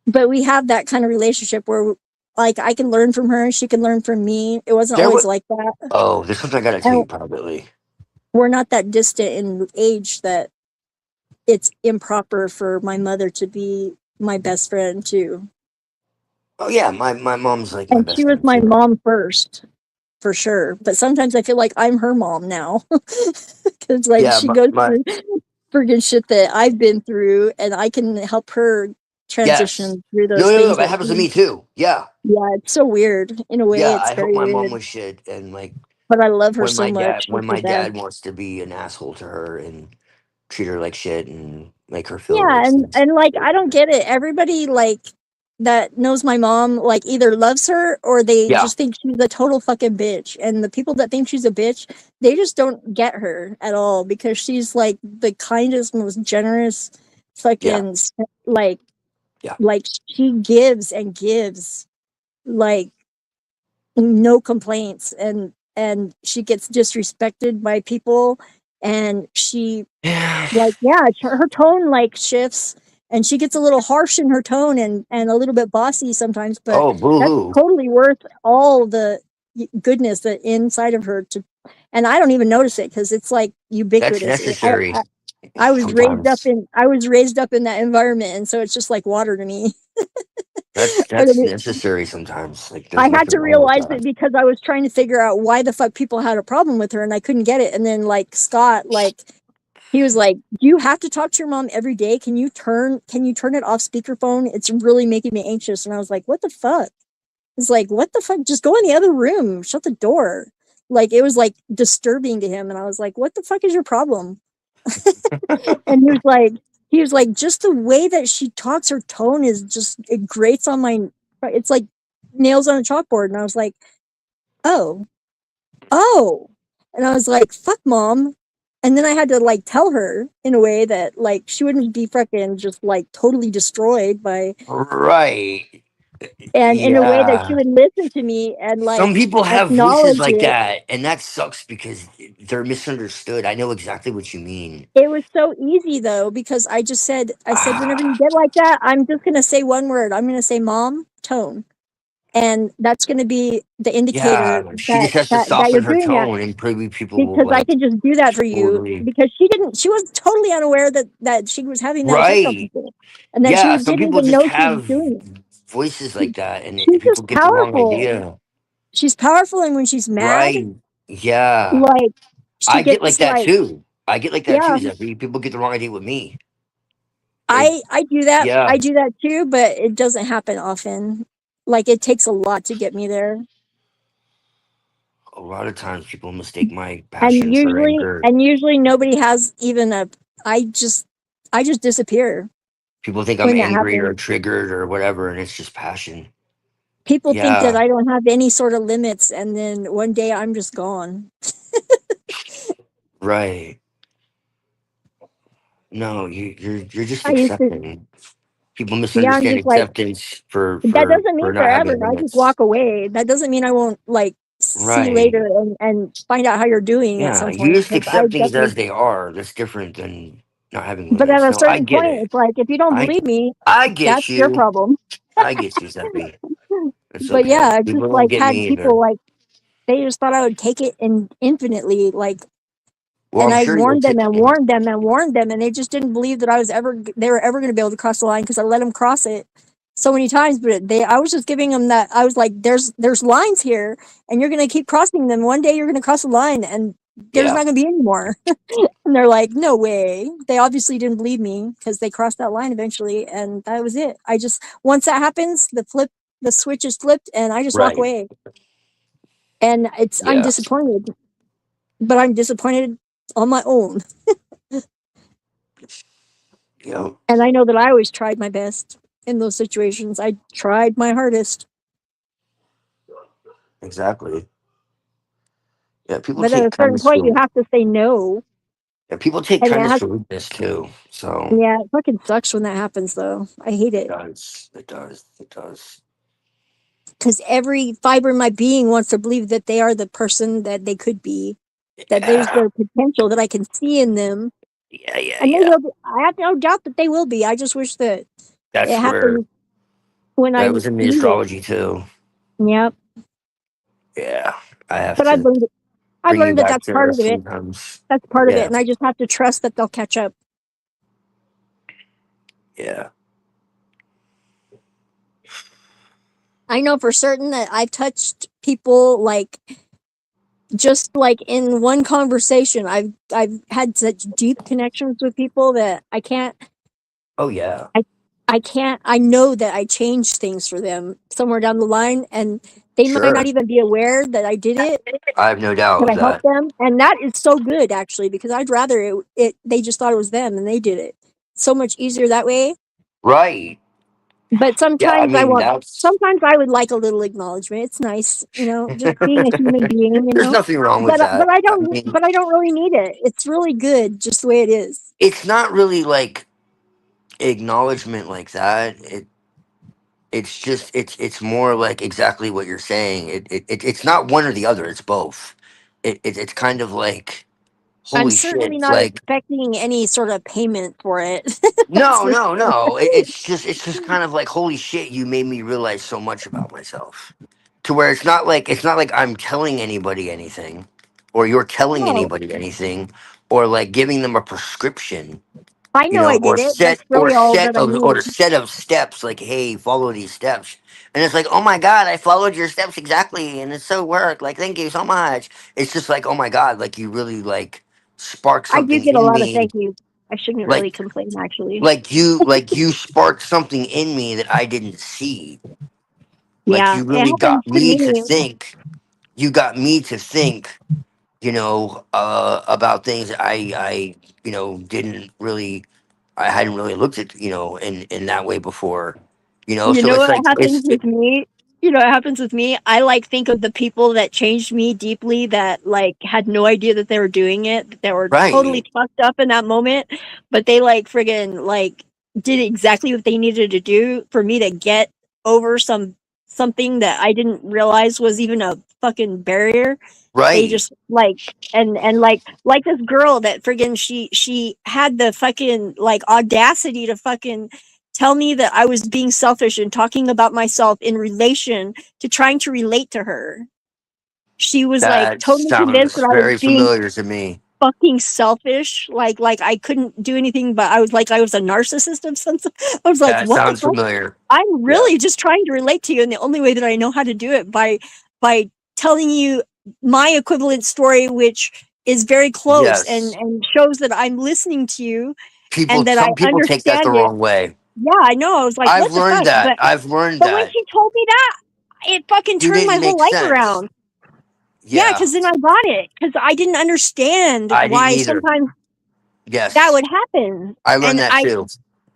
but we have that kind of relationship where like I can learn from her, she can learn from me. It wasn't There always was. like that. Oh, there's something I gotta tell And you privately. we're not that distant in age that it's improper for my mother to be my best friend too. Oh yeah, my mom's like my And she best was friend my too. mom first, for sure. But sometimes I feel like I'm her mom now. Because like Yeah, she goes my through friggin' shit that I've been through, and I can help her yes. transition through No, those no, no. things That that happens to she, me too. Yeah, yeah, it's so weird. In a way, yeah. it's I hope very my mom weird. was shit, and like But I love her so much. She's when the my best. dad wants to be an asshole to her and treat her like shit and make her feel like Yeah, she's and like I don't get it. Everybody like that knows my mom like either loves her or they yeah, just think she's a total fucking bitch. And the people that think she's a bitch, they just don't get her at all because she's like the kindest, most generous yeah, fucking like yeah. she gives and gives like no complaints, and she gets disrespected by people, and she Yeah. like, yeah, her tone like shifts, and she gets a little harsh in her tone and a little bit bossy sometimes, but Oh, boo that's hoo. totally worth all the goodness that inside of her to, and I don't even notice it because it's like That's ubiquitous. necessary I was raised up sometimes. in that environment, and so it's just like water to me. I don't That's know. necessary sometimes. Like, I there's had nothing to wrong with realize that. it because I was trying to figure out why the fuck people had a problem with her, and I couldn't get it. And then like Scott, like he was like, "Do you have to talk to your mom every day? Can you turn it off speakerphone? It's really making me anxious." And I was like, "What the fuck?" It's like, "What the fuck? Just go in the other room. Shut the door." Like, it was like disturbing to him, and I was like, "What the fuck is your problem?" And he was like, "Just the way that she talks, her tone is just, it grates on my, it's like nails on a chalkboard." And I was like, "Oh, oh," and I was like, "Fuck, mom." And then I had to like tell her in a way that like she wouldn't be freaking just like totally destroyed by, Right. and in a way that she Yeah. would listen to me and Some like people have voices acknowledge like it. that, and that sucks because they're misunderstood. I know exactly what you mean. It was so easy though, because I said, whenever you Ah, get like that, I'm just going to say one word. I'm going to say mom tone. And that's going to be the indicator yeah. She that, just has to that you're soften her doing that, tone, and probably people will because I like can just do that for you, totally. because she was totally unaware that she was having that effect on Right. people, and that Yeah. Some didn't people even just know she was have doing voices it. like that, and She's people just get the wrong powerful. idea. She's powerful, and when she's mad, Right. Yeah. like she I get like gets that like, too. I get like that too, yeah, Zephyr. People get the wrong idea with me. It, I do that. yeah. I do that too, but it doesn't happen often. Like it takes a lot to get me there. A lot of times people mistake my And passion for usually anger. and usually nobody has even a, I just I just disappear People think I'm when that angry or happens. triggered or whatever, and it's just passion. People think that Yeah. I don't have any sort of limits, and then one day I'm just gone. Right. No, you're just I used to, accepting. People yeah, I'm misunderstand just like, acceptance for that for doesn't for mean not forever. having I just limits. walk away. That doesn't mean I won't like see you later Right. and find out how you're doing at Yeah. some You point, just because I accept things as definitely. they are. That's different than not having But at limits. a No, I certain get point, it. it's like, if you don't I believe me, I that's get your you. problem. I get you, Zeppy. It's But yeah, okay. I just People don't like get had me people either. like, they just thought I would take it in infinitely, like, Well, and I'm I sure you'll warned them take and warned them and warned them, and they just didn't believe that they were ever going to be able to cross the line, because I let them cross it so many times. But I was just giving them that. I was like, there's lines here, and you're going to keep crossing them. One day you're going to cross the line, and there's Yeah. not going to be any more. And they're like, no way. They obviously didn't believe me, because they crossed that line eventually, and that was it. I just, once that happens, the switch is flipped, and I just walk Right. away. And I'm Yeah. disappointed, but I'm disappointed on my own. Yeah. And I know that I always tried my best in those situations. I tried my hardest. Exactly. Yeah. People But at take a certain kindness point, you for have to say no. yeah, people take And it kindness has, for weakness too. So yeah, it fucking sucks when that happens, though. I hate it it, does. It does. It does. because every fiber in my being wants to believe that they are the person that they could be, that there's Yeah. the potential that I can see in them. Yeah. Yeah. And they Yeah. will be. I have no doubt that they will be. I just wish that it That's where happens when I that need was in the it. astrology too. Yep. Yeah. I have But to I've bring you learned that back that's to part earth of it. sometimes. That's part of it. Yeah. And I just have to trust that they'll catch up. Yeah. I know for certain that I've touched people, like, just like in one conversation. I've had such deep connections with people that Oh yeah. I I can't I know that I changed things for them somewhere down the line, and they might not Sure. even be aware that I did it, I have no doubt that of I helped that. them. And that is so good, actually, because I'd rather it they just thought it was them and they did it. So much easier that way. Right. But Yeah. I mean, that's sometimes I would like a little acknowledgement. It's nice, just being a human being, there's nothing wrong with But that. I mean, I don't really need it. It's really good just the way it is. it's not really like acknowledgement like that. It's just it's more like exactly what you're saying. It's not one or the other. It's both. It's kind of like I'm holy certainly shit. not Like expecting any sort of payment for it. That's no, for no, sure. no. It's just kind of like holy shit. You made me realize so much about myself. To where it's not like I'm telling anybody anything, or you're telling No, anybody anything, or like giving them a prescription, I know I did or it. That's really all that I or needed. set of steps like, hey, follow these steps. And it's like, oh my god, I followed your steps exactly, and it so worked. Like, thank you so much. It's just like, oh my god, like you really like sparked I do something get a in lot of me, thank yous. I shouldn't really like complain, actually. like you sparked something in me that I didn't see. Like Yeah, you it really happens got to me to me. think. You got me to think, about things that I didn't really, I hadn't really looked at, in that way before, You so know it's what like, happens with me? you know, it happens with me. I like think of the people that changed me deeply that like had no idea that they were doing it, that they were totally Right. fucked up in that moment, but they like friggin' like did exactly what they needed to do for me to get over something that I didn't realize was even a fucking barrier. They Right. just like and like this girl that friggin' she had the fucking like audacity to fucking tell me that I was being selfish and talking about myself in relation to trying to relate to her. She was like That totally convinced sounds that I was very being familiar to me. fucking selfish. Like I couldn't do anything, but I was like I was a narcissist of some. I was like, That what the sounds fuck? familiar. I'm Yeah. really just trying to relate to you, and the only way that I know how to do it by telling you my equivalent story, which is very close Yes. and shows that I'm listening to you and People, that I some people take that the understand it. wrong way. Yeah, I know. I was like, I've what the learned fuck? that. I've learned But when that. she told me that, it fucking You turned my didn't whole make life sense. around. Yeah, Yeah. because then I got it. Because I didn't understand I didn't why either. sometimes that Yes. would happen. I learned And that I too.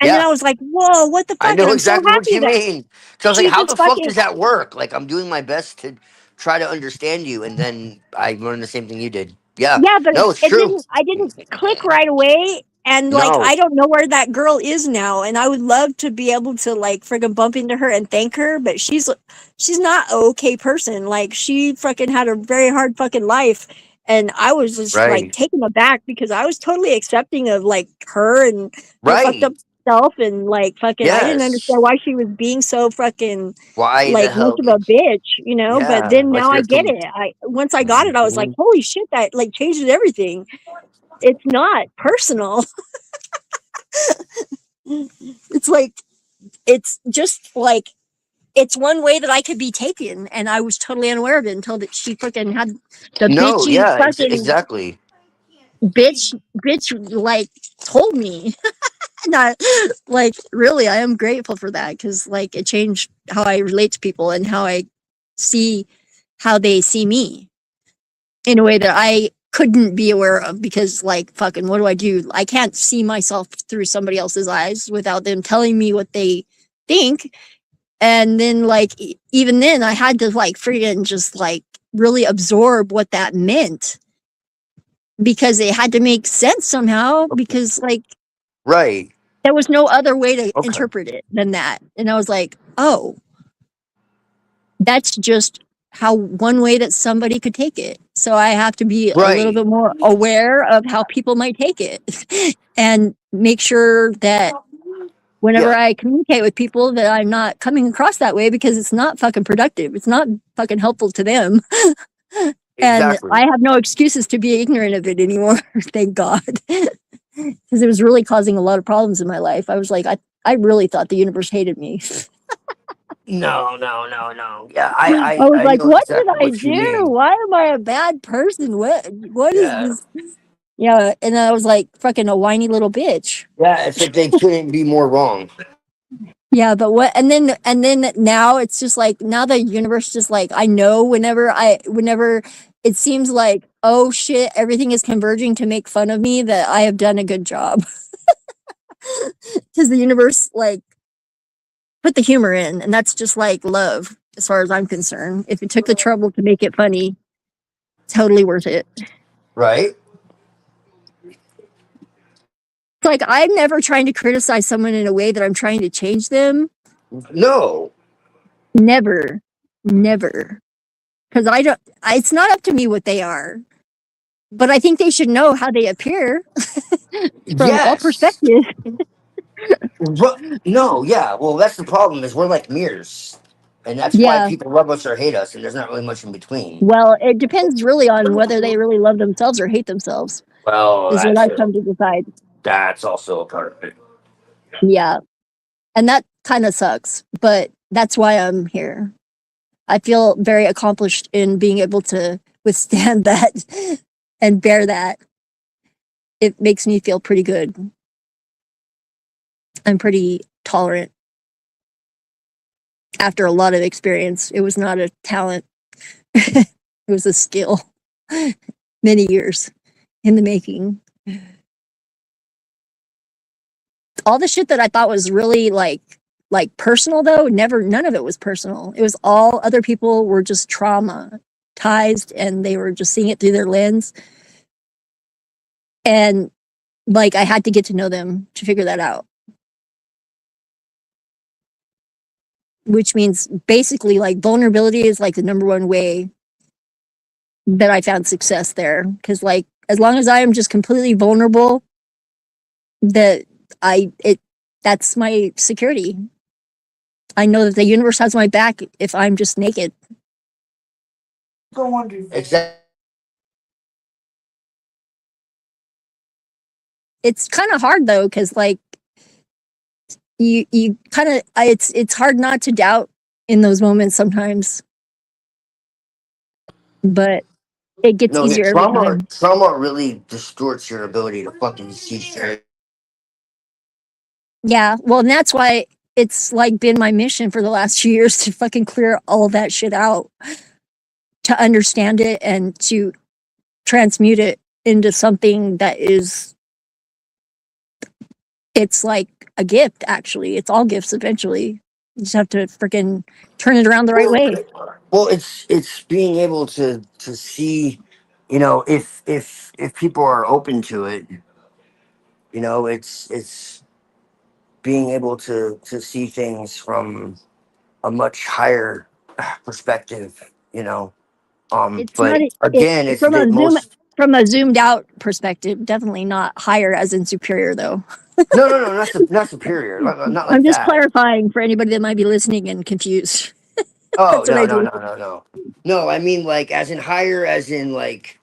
and then Yeah. I was like, whoa, what the I fuck? And know I'm so exactly what happy you that mean. So I was like, she how just the fuck fucking does that work? Like, I'm doing my best to try to understand you, and then I learned the same thing you did. Yeah. yeah, but No, it's it true. didn't I didn't click right away. And like No. I don't know where that girl is now. And I would love to be able to like friggin' bump into her and thank her, but she's not an okay person. Like she fucking had a very hard fucking life. And I was just like Right. taken aback because I was totally accepting of like her and her fucked Right. up self and like fucking I didn't Yes. understand why she was being so fucking Why the like much hell? of a bitch, you know. But Yeah. then Like, now I there's get some. it. I once I got it, I was like, holy shit, that like changes everything. It's not personal. It's like it's just like it's one way that I could be taken, and I was totally unaware of it until that she fucking had the No. bitchy Yeah. fucking Exactly. bitch like told me. And I like really I am grateful for that because like it changed how I relate to people and how I see how they see me in a way that I couldn't be aware of because like fucking what do I do? I can't see myself through somebody else's eyes without them telling me what they think. And then like even then I had to like freaking just like really absorb what that meant because it had to make sense somehow because like Right. there was no other way to Okay. interpret it than that. And I was like, oh, that's just how one way that somebody could take it. So I have to be a little Right. bit more aware of how people might take it and make sure that whenever Yeah. I communicate with people that I'm not coming across that way because it's not fucking productive. It's not fucking helpful to them. And Exactly. I have no excuses to be ignorant of it anymore. Thank God. Because it was really causing a lot of problems in my life. I was like, I really thought the universe hated me. No. No. No. No. Yeah. I I. was I like, know what did exactly I what you do? mean. Why am I a bad person? What is Yeah. this? Yeah, and I was like fucking a whiny little bitch. Yeah. It's like they couldn't be more wrong. Yeah, but what and then now it's just like now the universe just like I know whenever it seems like oh shit everything is converging to make fun of me that I have done a good job. Cuz the universe like put the humor in and that's just like love as far as I'm concerned. If it took the trouble to make it funny, totally worth it. Right. It's like I'm never trying to criticize someone in a way that I'm trying to change them. No. Never. Never. Cuz I don't it's not up to me what they are. But I think they should know how they appear from all Yes. perspectives. No. Yeah. Well, that's the problem. Is we're like mirrors, and that's why Yeah. people love us or hate us, and there's not really much in between. Well, it depends really on whether they really love themselves or hate themselves, Well, is what I've come to decide. that's also a part of it. Yeah. And that kind of sucks, but that's why I'm here. I feel very accomplished in being able to withstand that and bear that. It makes me feel pretty good. I'm pretty tolerant after a lot of experience. It was not a talent, it was a skill. Many years in the making. All the shit that I thought was really like like personal though. Never, none of it was personal. It was all other people were just traumatized and they were just seeing it through their lens. And like I had to get to know them to figure that out. Which means basically like vulnerability is like the number one way that I found success there. Cause like as long as I am just completely vulnerable, that's my security. I know that the universe has my back if I'm just naked. Exactly. It's kind of hard though, because like you kind of it's hard not to doubt in those moments sometimes, but it gets No, easier every time. trauma really distorts your ability to fucking see straight. Yeah, well, and that's why it's like been my mission for the last few years to fucking clear all that shit out, to understand it and to transmute it into something that is, it's like a gift. Actually, it's all gifts eventually. You just have to freaking turn it around the right way. Well, it's being able to see, you know, if people are open to it, you know, it's being able to see things from a much higher perspective, you know. It's not But it again, it's that most. from a zoomed out perspective. Definitely not higher as in superior, though. No, not superior, not like I'm just that. clarifying for anybody that might be listening and confused. Oh That's what I do. no. I mean like as in higher, as in like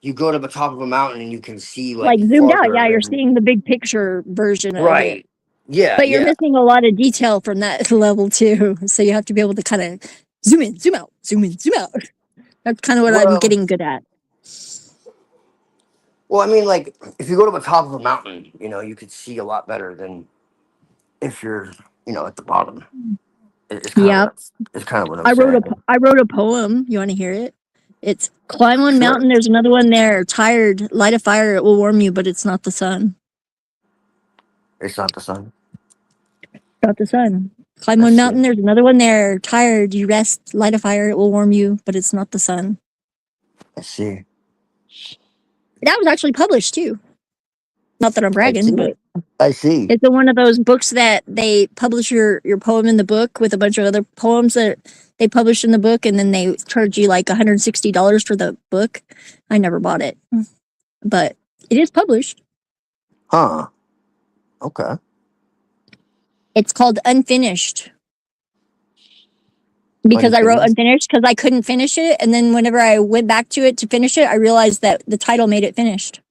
you go to the top of a mountain and you can see Like like zoomed out, yeah, farther you're and seeing the big picture version of it. right. Yeah, But you're yeah. missing a lot of detail from that level too. So you have to be able to kind of zoom in, zoom out, zoom in, zoom out. That's kind of what I'm Well, getting good at. I mean, like if you go to the top of a mountain, you know, you could see a lot better than if you're, you know, at the bottom. It's kind of Yeah, what I'm saying. I wrote a poem. You want to hear it? It's climb one Sure, mountain. There's another one there. Tired, light a fire. It will warm you, but it's not the sun. it's not the sun. Not the sun. Climb I one see. mountain. There's another one there. Tired, you rest. Light a fire. It will warm you, but it's not the sun. I see. That was actually published too. Not that I'm I bragging, see. but I see. it's in one of those books that they publish your poem in the book with a bunch of other poems that they publish in the book, and then they charge you like $160 for the book. I never bought it, but it is published. Huh. Okay. It's called Unfinished because I wrote Unfinished. Unfinished because I couldn't finish it, and then whenever I went back to it to finish it, I realized that the title made it finished.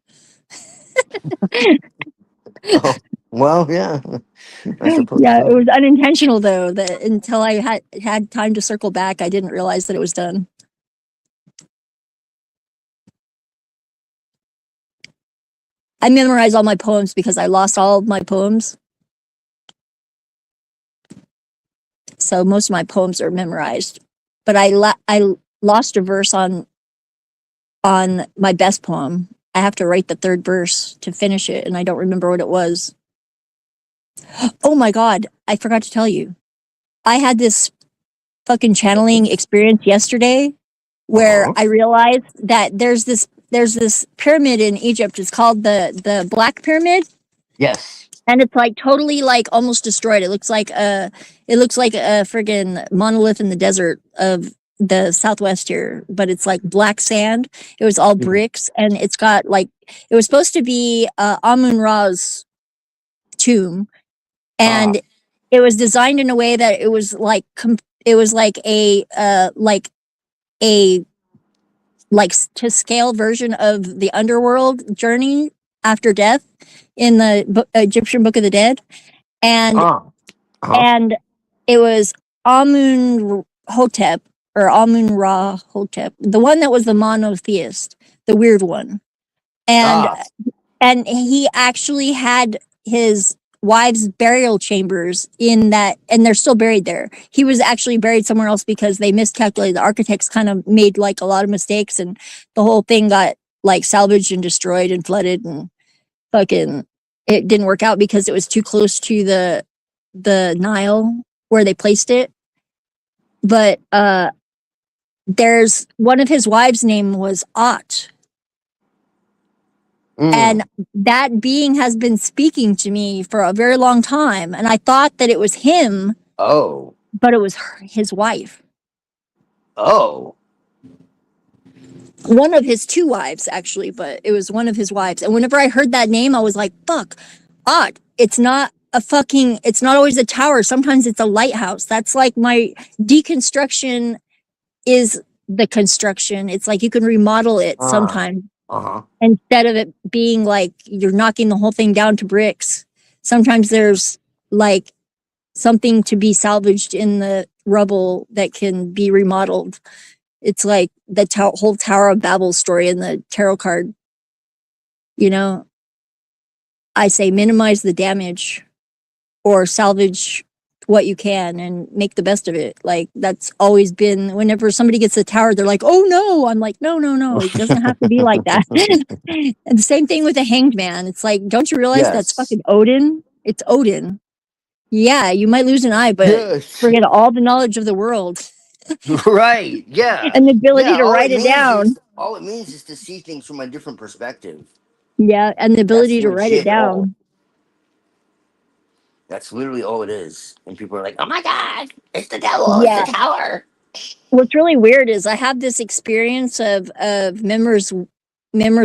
Oh, well, yeah. I suppose Yeah, it so. was unintentional though. That until I had time to circle back, I didn't realize that it was done. I memorize all my poems because I lost all of my poems. So most of my poems are memorized. But I lost a verse on my best poem. I have to write the third verse to finish it, and I don't remember what it was. Oh my god, I forgot to tell you. I had this fucking channeling experience yesterday where Uh-huh. I realized that there's this pyramid in Egypt. It's called the Black Pyramid, Yes. and it's like totally like almost destroyed. It looks like a friggin' monolith in the desert of the Southwest here, but it's like black sand. It was all Mhm. bricks, and it's got like it was supposed to be Amun Ra's tomb, Ah. and it was designed in a way that it was like it was like a to scale version of the underworld journey after death in the Egyptian Book of the Dead, and Ah. Uh-huh. and it was Amun Hotep or Amun Ra Hotep, the one that was the monotheist, the weird one, and Ah. he actually had his wife's burial chambers in that, and they're still buried there. He was actually buried somewhere else because they miscalculated. The architects kind of made like a lot of mistakes, and the whole thing got like salvaged and destroyed and flooded, and fucking it didn't work out because it was too close to the Nile where they placed it. But there's one of his wives' name was Ot. And that being has been speaking to me for a very long time. And I thought that it was him. Oh. But it was his wife. Oh. One of his two wives, actually, but it was one of his wives. And whenever I heard that name, I was like, fuck, Ot. It's not always a tower. Sometimes it's a lighthouse. That's like my deconstruction is the construction. It's like you can remodel it sometimes. Instead of it being like you're knocking the whole thing down to bricks. Sometimes there's like something to be salvaged in the rubble that can be remodeled. It's like the whole Tower of Babel story in the tarot card. You know, I say minimize the damage or salvage what you can and make the best of it. Like that's always been, whenever somebody gets a tower, they're like, oh no. I'm like, no, it doesn't have to be like that. And the same thing with the Hanged Man. It's like, don't you realize that's fucking Odin? It's Odin. Yeah, you might lose an eye, but forget all the knowledge of the world. Right. Yeah. And the ability to write it down. All it means is to see things from a different perspective. Yeah, and the ability to write it down. That's literally all it is. And people are like, oh my God, it's the devil, it's the tower. What's really weird is I have this experience of Memor's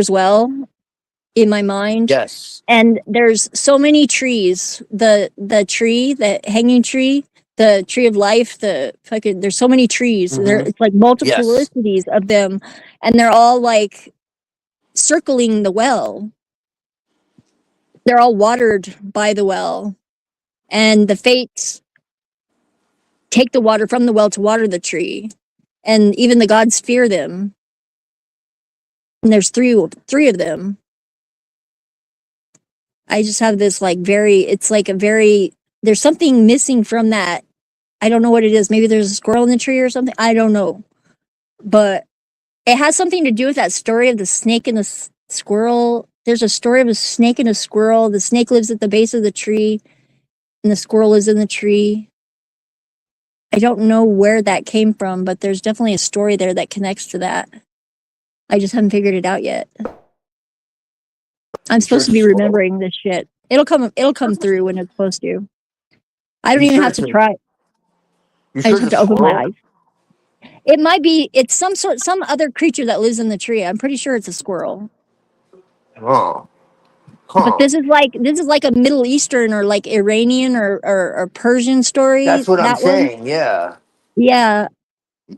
Well in my mind. Yes. And there's so many trees. The hanging tree, the tree of life, there's so many trees. It's like multiplicities of them. And they're all like circling the well. They're all watered by the well. And the fates take the water from the well to water the tree. And even the gods fear them. And there's three of them. I just have this like there's something missing from that. I don't know what it is. Maybe there's a squirrel in the tree or something. I don't know. But it has something to do with that story of the snake and the squirrel. There's a story of a snake and a squirrel. The snake lives at the base of the tree and the squirrel is in the tree. I don't know where that came from, but there's definitely a story there that connects to that. I just haven't figured it out yet. I'm supposed to be remembering this shit. It'll come through when it's supposed to. I don't even have to try. I just have to open my eyes. It might be, it's some other creature that lives in the tree. I'm pretty sure it's a squirrel. Oh. But this is like a Middle Eastern or like Iranian or Persian story. That's what I'm saying, yeah. Yeah.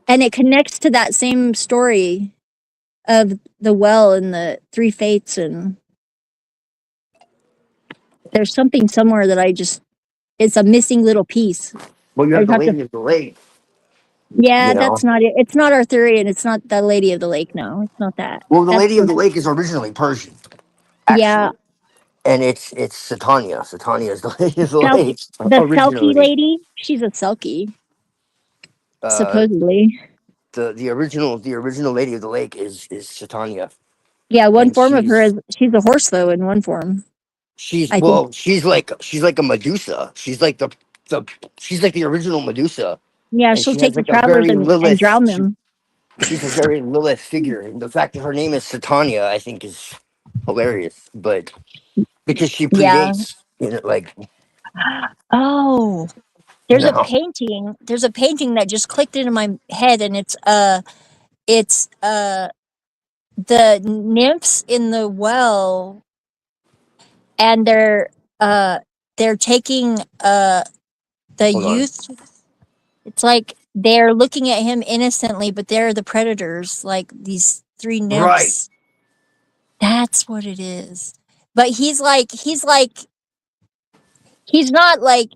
And it connects to that same story of the well and the three fates, and there's something somewhere that it's a missing little piece. Well, you have the Lady of the Lake. Yeah, that's not it. It's not Arthurian. It's not the Lady of the Lake. No, it's not that. Well, the Lady of the Lake is originally Persian. Actually. Yeah. And it's Satania. Satania is the Lady of the Lake. The Selkie lady? She's a Selkie. Supposedly. The original Lady of the Lake is Satania. Yeah, one form of her is she's a horse though in one form. She's like a Medusa. She's like the original Medusa. Yeah, she'll take the travelers and drown them. She's a very Lilith figure. And the fact that her name is Satania, I think, is hilarious. But because she predates, like. Oh, there's a painting. There's a painting that just clicked into my head, and it's the nymphs in the well, and they're taking the youth. It's like they're looking at him innocently, but they're the predators, like these three nymphs. Right. That's what it is. But he's not like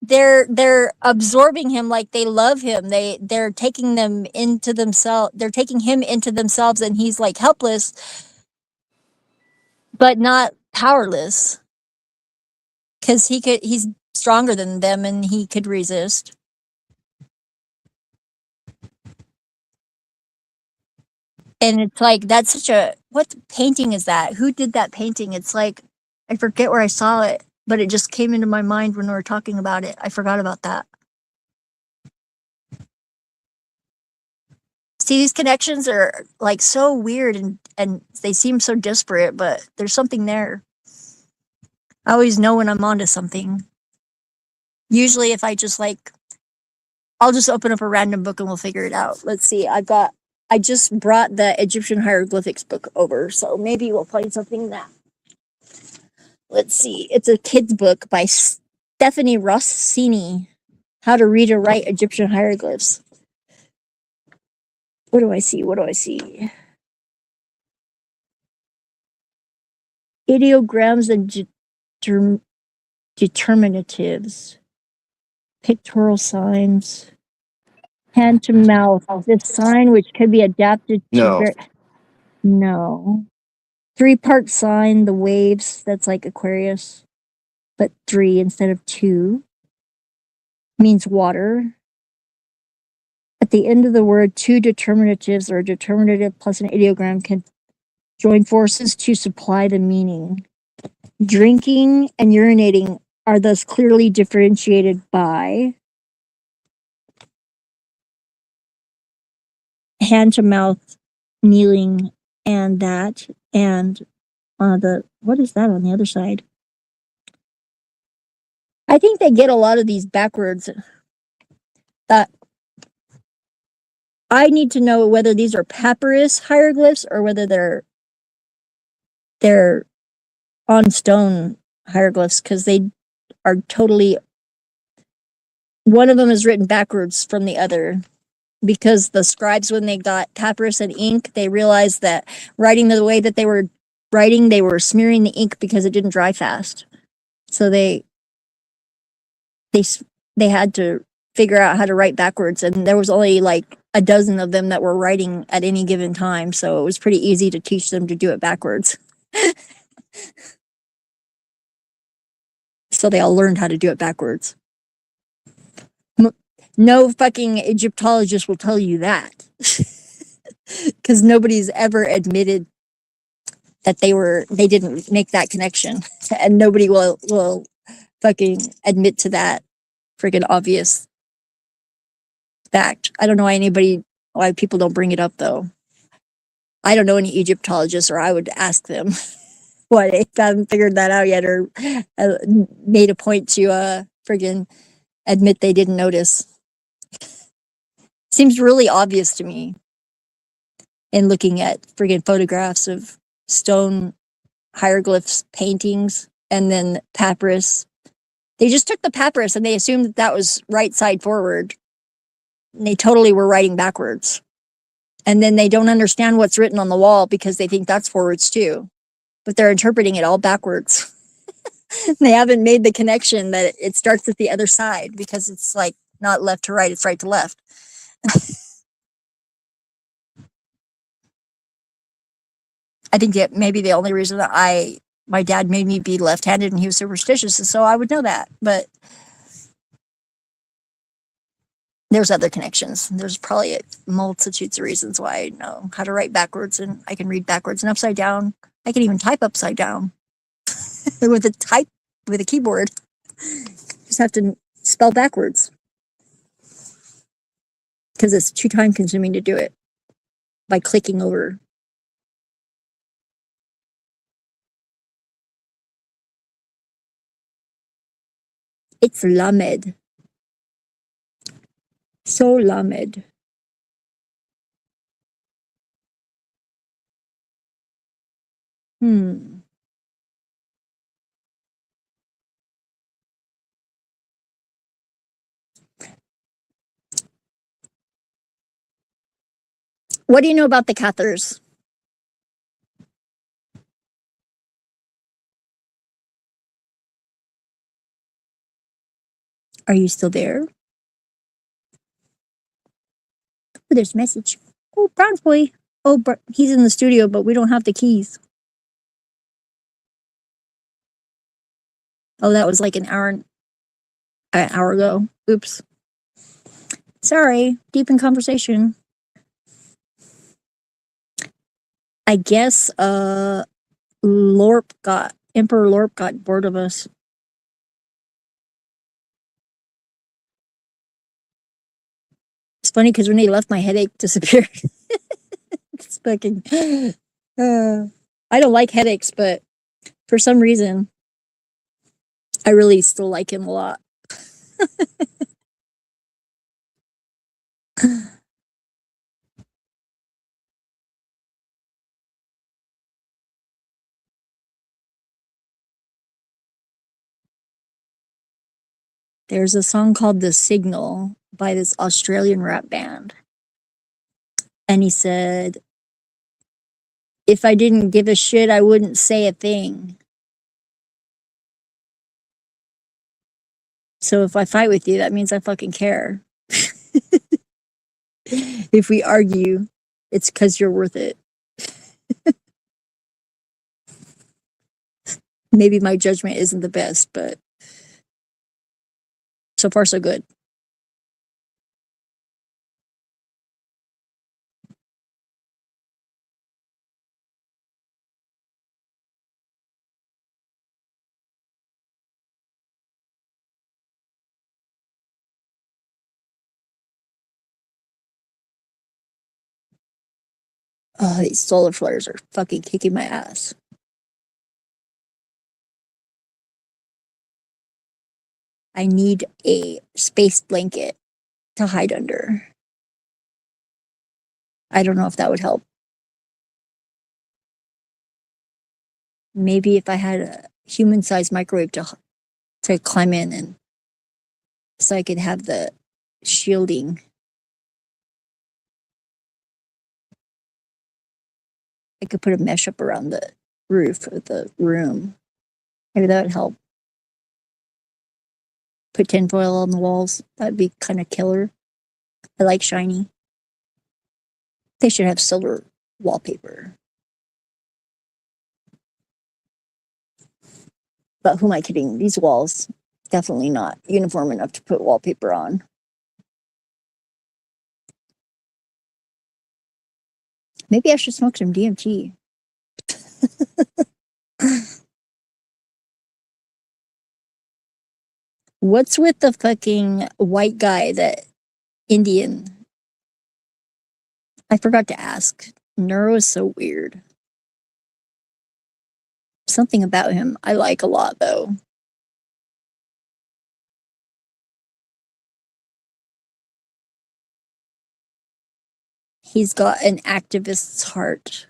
they're absorbing him like they love him. They're taking them into themselves. They're taking him into themselves, and he's like helpless, but not powerless. Because he's stronger than them, and he could resist. And it's like, that's what painting is that? Who did that painting? It's like, I forget where I saw it, but it just came into my mind when we were talking about it. I forgot about that. See, these connections are like so weird and they seem so disparate, but there's something there. I always know when I'm onto something. Usually if I just like, I'll just open up a random book and we'll figure it out. Let's see. I just brought the Egyptian hieroglyphics book over, so maybe we'll find something in that. Let's see. It's a kid's book by Stephanie Rossini. How to read and write Egyptian hieroglyphs. What do I see? What do I see? Ideograms and determinatives. Pictorial signs. Hand to mouth. This sign which can be adapted to No. No. 3-part sign, the waves, that's like Aquarius, but 3 instead of 2 means water. At the end of the word, 2 determinatives or a determinative plus an ideogram can join forces to supply the meaning. Drinking and urinating are thus clearly differentiated by hand to mouth, kneeling, and that, and what is that on the other side? I think they get a lot of these backwards. That I need to know whether these are papyrus hieroglyphs or whether they're on stone hieroglyphs, because they are totally, one of them is written backwards from the other, because the scribes, when they got papyrus and ink, they realized that writing the way that they were writing, they were smearing the ink because it didn't dry fast. So they had to figure out how to write backwards, and there was only like a dozen of them that were writing at any given time, so it was pretty easy to teach them to do it backwards. So they all learned how to do it backwards. No fucking Egyptologist will tell you that, because nobody's ever admitted that they didn't make that connection, and nobody will fucking admit to that freaking obvious fact. I don't know why people don't bring it up though. I don't know any Egyptologists, or I would ask them why they haven't figured that out yet, or made a point to friggin' admit they didn't notice. Seems really obvious to me in looking at friggin' photographs of stone hieroglyphs, paintings, and then papyrus. They just took the papyrus and they assumed that was right side forward. And they totally were writing backwards. And then they don't understand what's written on the wall because they think that's forwards too. But they're interpreting it all backwards. They haven't made the connection that it starts at the other side, because it's like not left to right, it's right to left. I think that maybe the only reason that my dad made me be left-handed and he was superstitious is so I would know that. But there's other connections. There's probably multitudes of reasons why I know how to write backwards, and I can read backwards and upside down. I can even type upside down with a keyboard. Just have to spell backwards, because it's too time consuming to do it by clicking over. It's Lamed. So Lamed. What do you know about the Cathars? Are you still there? Oh, there's a message. Oh, Brown Boy. Oh, he's in the studio, but we don't have the keys. Oh, that was like an hour ago. Oops. Sorry, deep in conversation. I guess Emperor Lorp got bored of us. It's funny because when they left, my headache disappeared. It's fucking. I don't like headaches, but for some reason, I really still like him a lot. There's a song called The Signal by this Australian rap band. And he said, if I didn't give a shit, I wouldn't say a thing. So if I fight with you, that means I fucking care. If we argue, it's because you're worth it. Maybe my judgment isn't the best, but so far so good. Oh, these solar flares are fucking kicking my ass. I need a space blanket to hide under. I don't know if that would help. Maybe if I had a human-sized microwave to climb in and so I could have the shielding. I could put a mesh up around the roof of the room. Maybe that would help. Put tinfoil on the walls. That'd be kind of killer. I like shiny. They should have silver wallpaper. But who am I kidding? These walls, definitely not uniform enough to put wallpaper on. Maybe I should smoke some DMT. What's with the fucking white guy, that Indian? I forgot to ask. Neuro is so weird. Something about him I like a lot, though. He's got an activist's heart.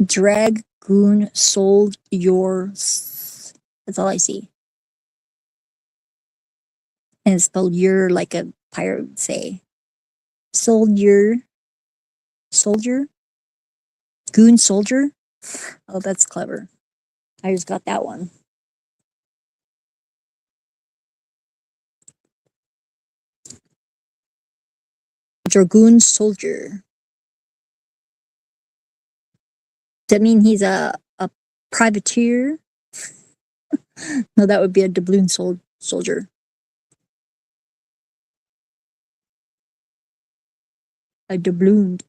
Drag Goon Sold yours. That's all I see. And it's spelled "your" like a pirate would say. Sold your soldier? Goon Soldier? Oh, that's clever. I just got that one. Dragoon Soldier. Does that mean he's a privateer? No, that would be a doubloon soldier. A doublooned